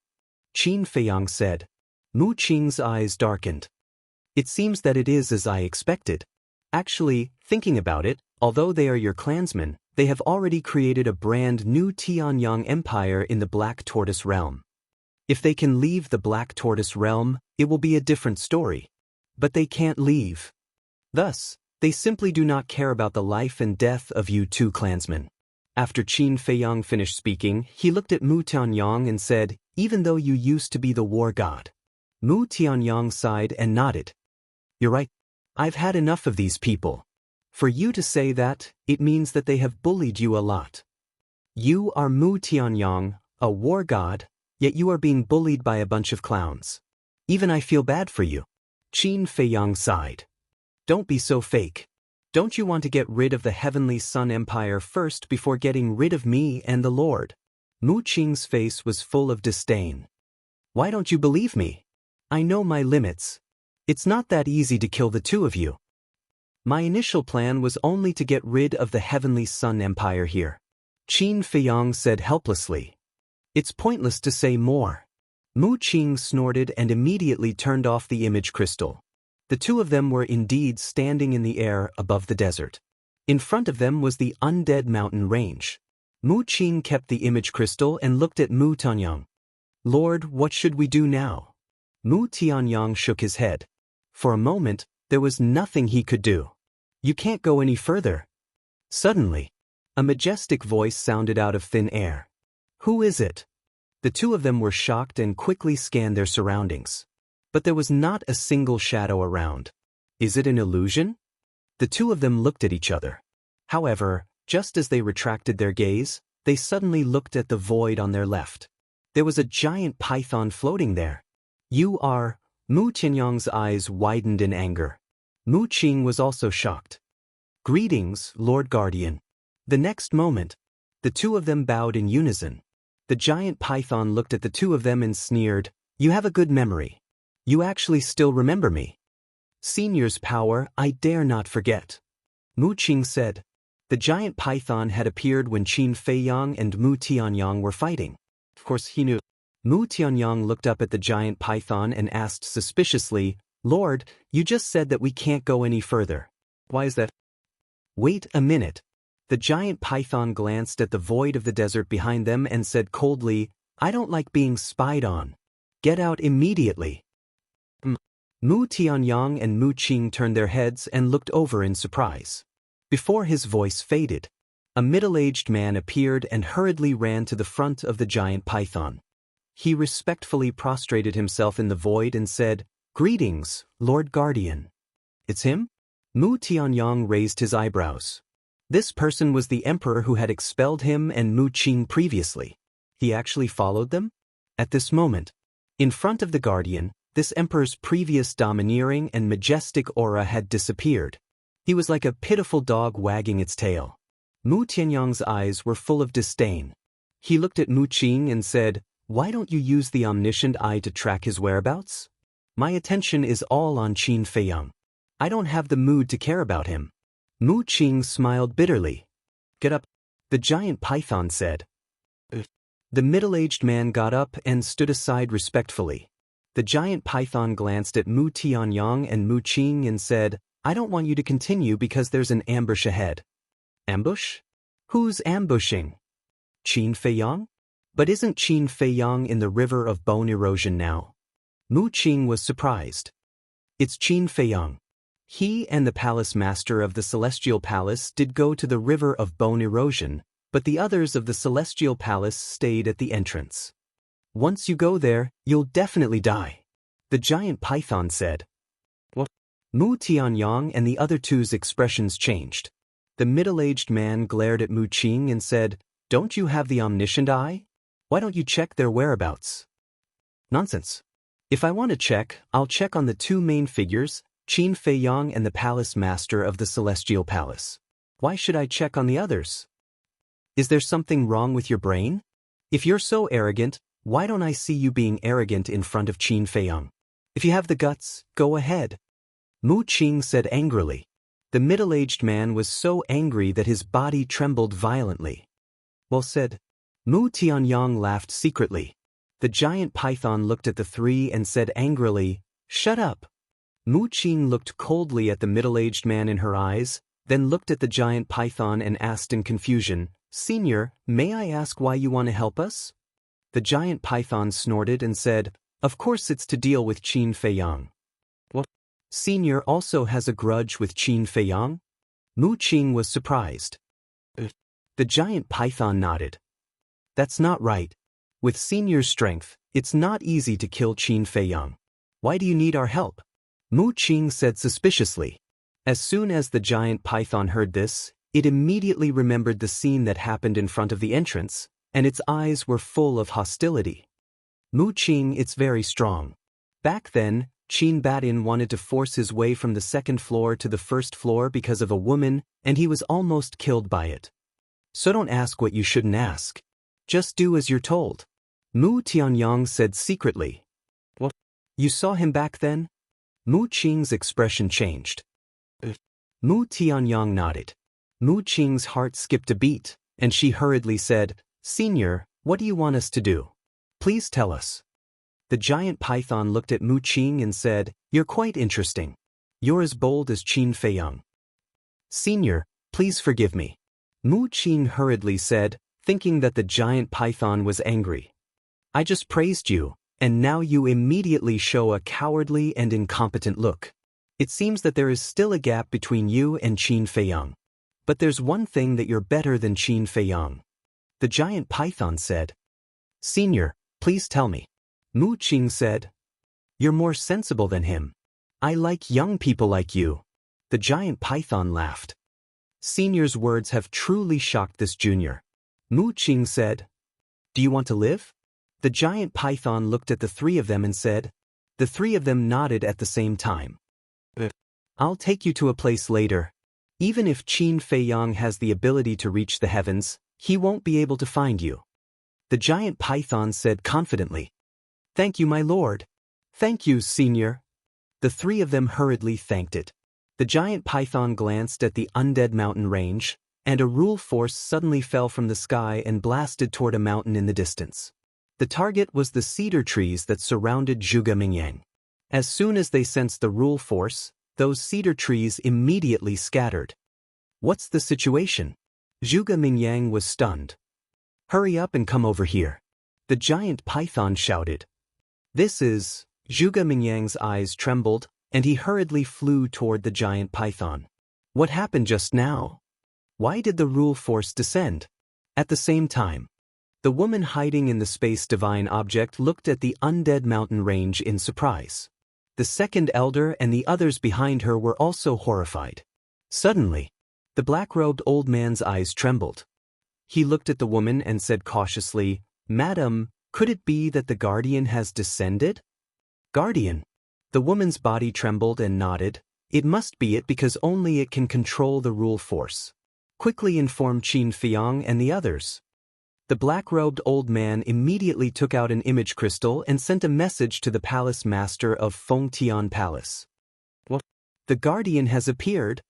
Qin Feiyang said. Mu Qing's eyes darkened. It seems that it is as I expected. Actually, thinking about it, although they are your clansmen, they have already created a brand new Tianyang Empire in the Black Tortoise realm. If they can leave the Black Tortoise realm, it will be a different story. But they can't leave. Thus, they simply do not care about the life and death of you two clansmen. After Qin Feiyang finished speaking, he looked at Mu Tianyang and said, even though you used to be the war god. Mu Tianyang sighed and nodded. You're right. I've had enough of these people. For you to say that, it means that they have bullied you a lot. You are Mu Tianyang, a war god, yet you are being bullied by a bunch of clowns. Even I feel bad for you. Qin Feiyang sighed. Don't be so fake. Don't you want to get rid of the Heavenly Sun Empire first before getting rid of me and the Lord? Mu Qing's face was full of disdain. Why don't you believe me? I know my limits. It's not that easy to kill the two of you. My initial plan was only to get rid of the Heavenly Sun Empire here. Qin Feiyang said helplessly. It's pointless to say more. Mu Qing snorted and immediately turned off the image crystal. The two of them were indeed standing in the air above the desert. In front of them was the undead mountain range. Mu Qing kept the image crystal and looked at Mu Tianyang. Lord, what should we do now? Mu Tianyang shook his head. For a moment, there was nothing he could do. You can't go any further. Suddenly, a majestic voice sounded out of thin air. Who is it? The two of them were shocked and quickly scanned their surroundings. But there was not a single shadow around. Is it an illusion? The two of them looked at each other. However, just as they retracted their gaze, they suddenly looked at the void on their left. There was a giant python floating there. You are... Mu Tianyang's eyes widened in anger. Mu Qing was also shocked. Greetings, Lord Guardian. The next moment, the two of them bowed in unison. The giant python looked at the two of them and sneered, You have a good memory. You actually still remember me. Senior's power I dare not forget. Mu Qing said. The giant python had appeared when Qin Feiyang and Mu Tianyang were fighting. Of course he knew. Mu Tianyang looked up at the giant python and asked suspiciously, Lord, you just said that we can't go any further. Why is that? Wait a minute. The giant python glanced at the void of the desert behind them and said coldly, I don't like being spied on. Get out immediately. Mu Tianyang and Mu Qing turned their heads and looked over in surprise. Before his voice faded, a middle-aged man appeared and hurriedly ran to the front of the giant python. He respectfully prostrated himself in the void and said, Greetings, Lord Guardian. It's him? Mu Tianyang raised his eyebrows. This person was the emperor who had expelled him and Mu Qing previously. He actually followed them? At this moment, in front of the guardian, this emperor's previous domineering and majestic aura had disappeared. He was like a pitiful dog wagging its tail. Mu Tianyang's eyes were full of disdain. He looked at Mu Qing and said, "Why don't you use the omniscient eye to track his whereabouts? My attention is all on Qin Feiyang. I don't have the mood to care about him." Mu Qing smiled bitterly. "Get up," the giant python said. The middle-aged man got up and stood aside respectfully. The giant python glanced at Mu Tianyang and Mu Qing and said, "I don't want you to continue because there's an ambush ahead." Ambush? Who's ambushing? Qin Feiyang? But isn't Qin Feiyang in the river of bone erosion now? Mu Qing was surprised. It's Qin Feiyang. He and the palace master of the Celestial Palace did go to the river of bone erosion, but the others of the Celestial Palace stayed at the entrance. "Once you go there, you'll definitely die," the giant python said. What? Mu Tianyang and the other two's expressions changed. The middle-aged man glared at Mu Qing and said, "Don't you have the omniscient eye? Why don't you check their whereabouts?" "Nonsense. If I want to check, I'll check on the two main figures, Qin Feiyang and the palace master of the Celestial Palace. Why should I check on the others? Is there something wrong with your brain? If you're so arrogant, why don't I see you being arrogant in front of Qin Feiyang? If you have the guts, go ahead." Mu Qing said angrily. The middle-aged man was so angry that his body trembled violently. "Well said." Mu Tianyang laughed secretly. The giant python looked at the three and said angrily, "Shut up." Mu Qing looked coldly at the middle-aged man in her eyes, then looked at the giant python and asked in confusion, "Senior, may I ask why you want to help us?" The giant python snorted and said, "Of course it's to deal with Qin Feiyang." "What? Senior also has a grudge with Qin Feiyang?" Mu Qing was surprised. The giant python nodded. "That's not right. With Senior's strength, it's not easy to kill Qin Feiyang. Why do you need our help?" Mu Qing said suspiciously. As soon as the giant python heard this, it immediately remembered the scene that happened in front of the entrance, and its eyes were full of hostility. "Mu Qing, it's very strong. Back then, Qin Badin wanted to force his way from the second floor to the first floor because of a woman, and he was almost killed by it. So don't ask what you shouldn't ask. Just do as you're told." Mu Tianyang said secretly. "What? You saw him back then?" Mu Qing's expression changed. Mu Tianyang nodded. Mu Qing's heart skipped a beat, and she hurriedly said, "Senior, what do you want us to do? Please tell us." The giant python looked at Mu Qing and said, "You're quite interesting. You're as bold as Qin Feiyang." "Senior, please forgive me." Mu Qing hurriedly said, thinking that the giant python was angry. "I just praised you, and now you immediately show a cowardly and incompetent look. It seems that there is still a gap between you and Qin Feiyang. But there's one thing that you're better than Qin Feiyang." The giant python said. "Senior, please tell me." Mu Qing said. "You're more sensible than him. I like young people like you." The giant python laughed. Senior's words have truly shocked this junior. Mu Qing said, "Do you want to live?" The giant python looked at the three of them and said. The three of them nodded at the same time. "I'll take you to a place later. Even if Qin Feiyang has the ability to reach the heavens, he won't be able to find you." The giant python said confidently. "Thank you, my lord." "Thank you, senior." The three of them hurriedly thanked it. The giant python glanced at the undead mountain range, and a rule force suddenly fell from the sky and blasted toward a mountain in the distance. The target was the cedar trees that surrounded Zhuge Mingyang. As soon as they sensed the rule force, those cedar trees immediately scattered. "What's the situation?" Zhuge Mingyang was stunned. "Hurry up and come over here," the giant python shouted. "This is..." Zhuge Mingyang's eyes trembled, and he hurriedly flew toward the giant python. What happened just now? Why did the rule force descend? At the same time, the woman hiding in the space divine object looked at the undead mountain range in surprise. The second elder and the others behind her were also horrified. Suddenly, The black-robed old man's eyes trembled. He looked at the woman and said cautiously, "Madam, could it be that the guardian has descended?" "Guardian?" The woman's body trembled and nodded. "It must be it because only it can control the rule force. Quickly inform Qin Feyang and the others." The black-robed old man immediately took out an image crystal and sent a message to the palace master of Fengtian Palace. "What? The guardian has appeared?"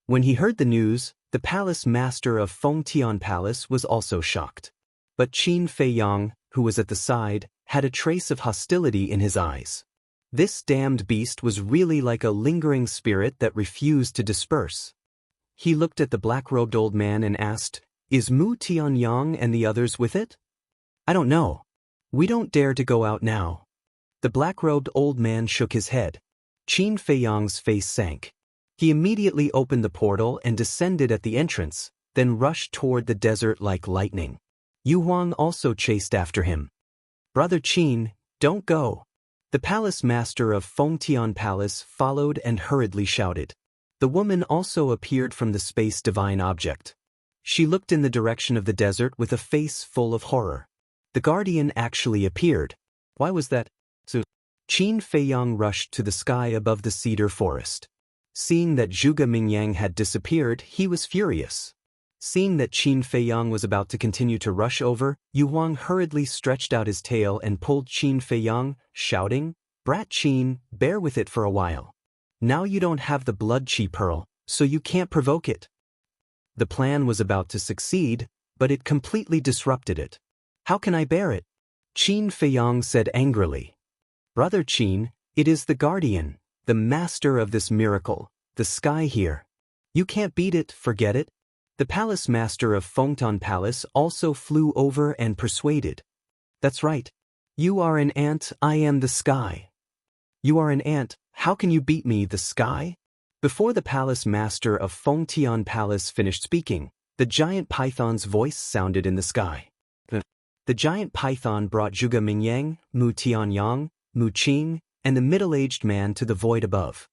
When he heard the news, the palace master of Fengtian Palace was also shocked. But Qin Feyang, who was at the side, had a trace of hostility in his eyes. This damned beast was really like a lingering spirit that refused to disperse. He looked at the black-robed old man and asked, "Is Mu Tianyang and the others with it?" "I don't know. We don't dare to go out now." The black-robed old man shook his head. Qin Feyang's face sank. He immediately opened the portal and descended at the entrance, then rushed toward the desert like lightning. Yu Huang also chased after him. "Brother Qin, don't go." The palace master of Fengtian Palace followed and hurriedly shouted. The woman also appeared from the space divine object. She looked in the direction of the desert with a face full of horror. The guardian actually appeared. Why was that so? Qin Feyang rushed to the sky above the cedar forest. Seeing that Zhuge Mingyang had disappeared, he was furious. Seeing that Qin Feyang was about to continue to rush over, Yu Huang hurriedly stretched out his tail and pulled Qin Feyang, shouting, "Brat Qin, bear with it for a while. Now you don't have the blood chi pearl, so you can't provoke it." The plan was about to succeed, but it completely disrupted it. "How can I bear it?" Qin Feyang said angrily. "Brother Qin, it is the guardian, the master of this miracle, the sky here. You can't beat it, forget it." The palace master of Fengtian Palace also flew over and persuaded. "That's right. You are an ant, I am the sky." "You are an ant, how can you beat me, the sky?" Before the palace master of Fengtian Palace finished speaking, the giant python's voice sounded in the sky. The giant python brought Zhuge Mingyang, Mu Tianyang, Mu Qing, and the middle-aged man to the void above.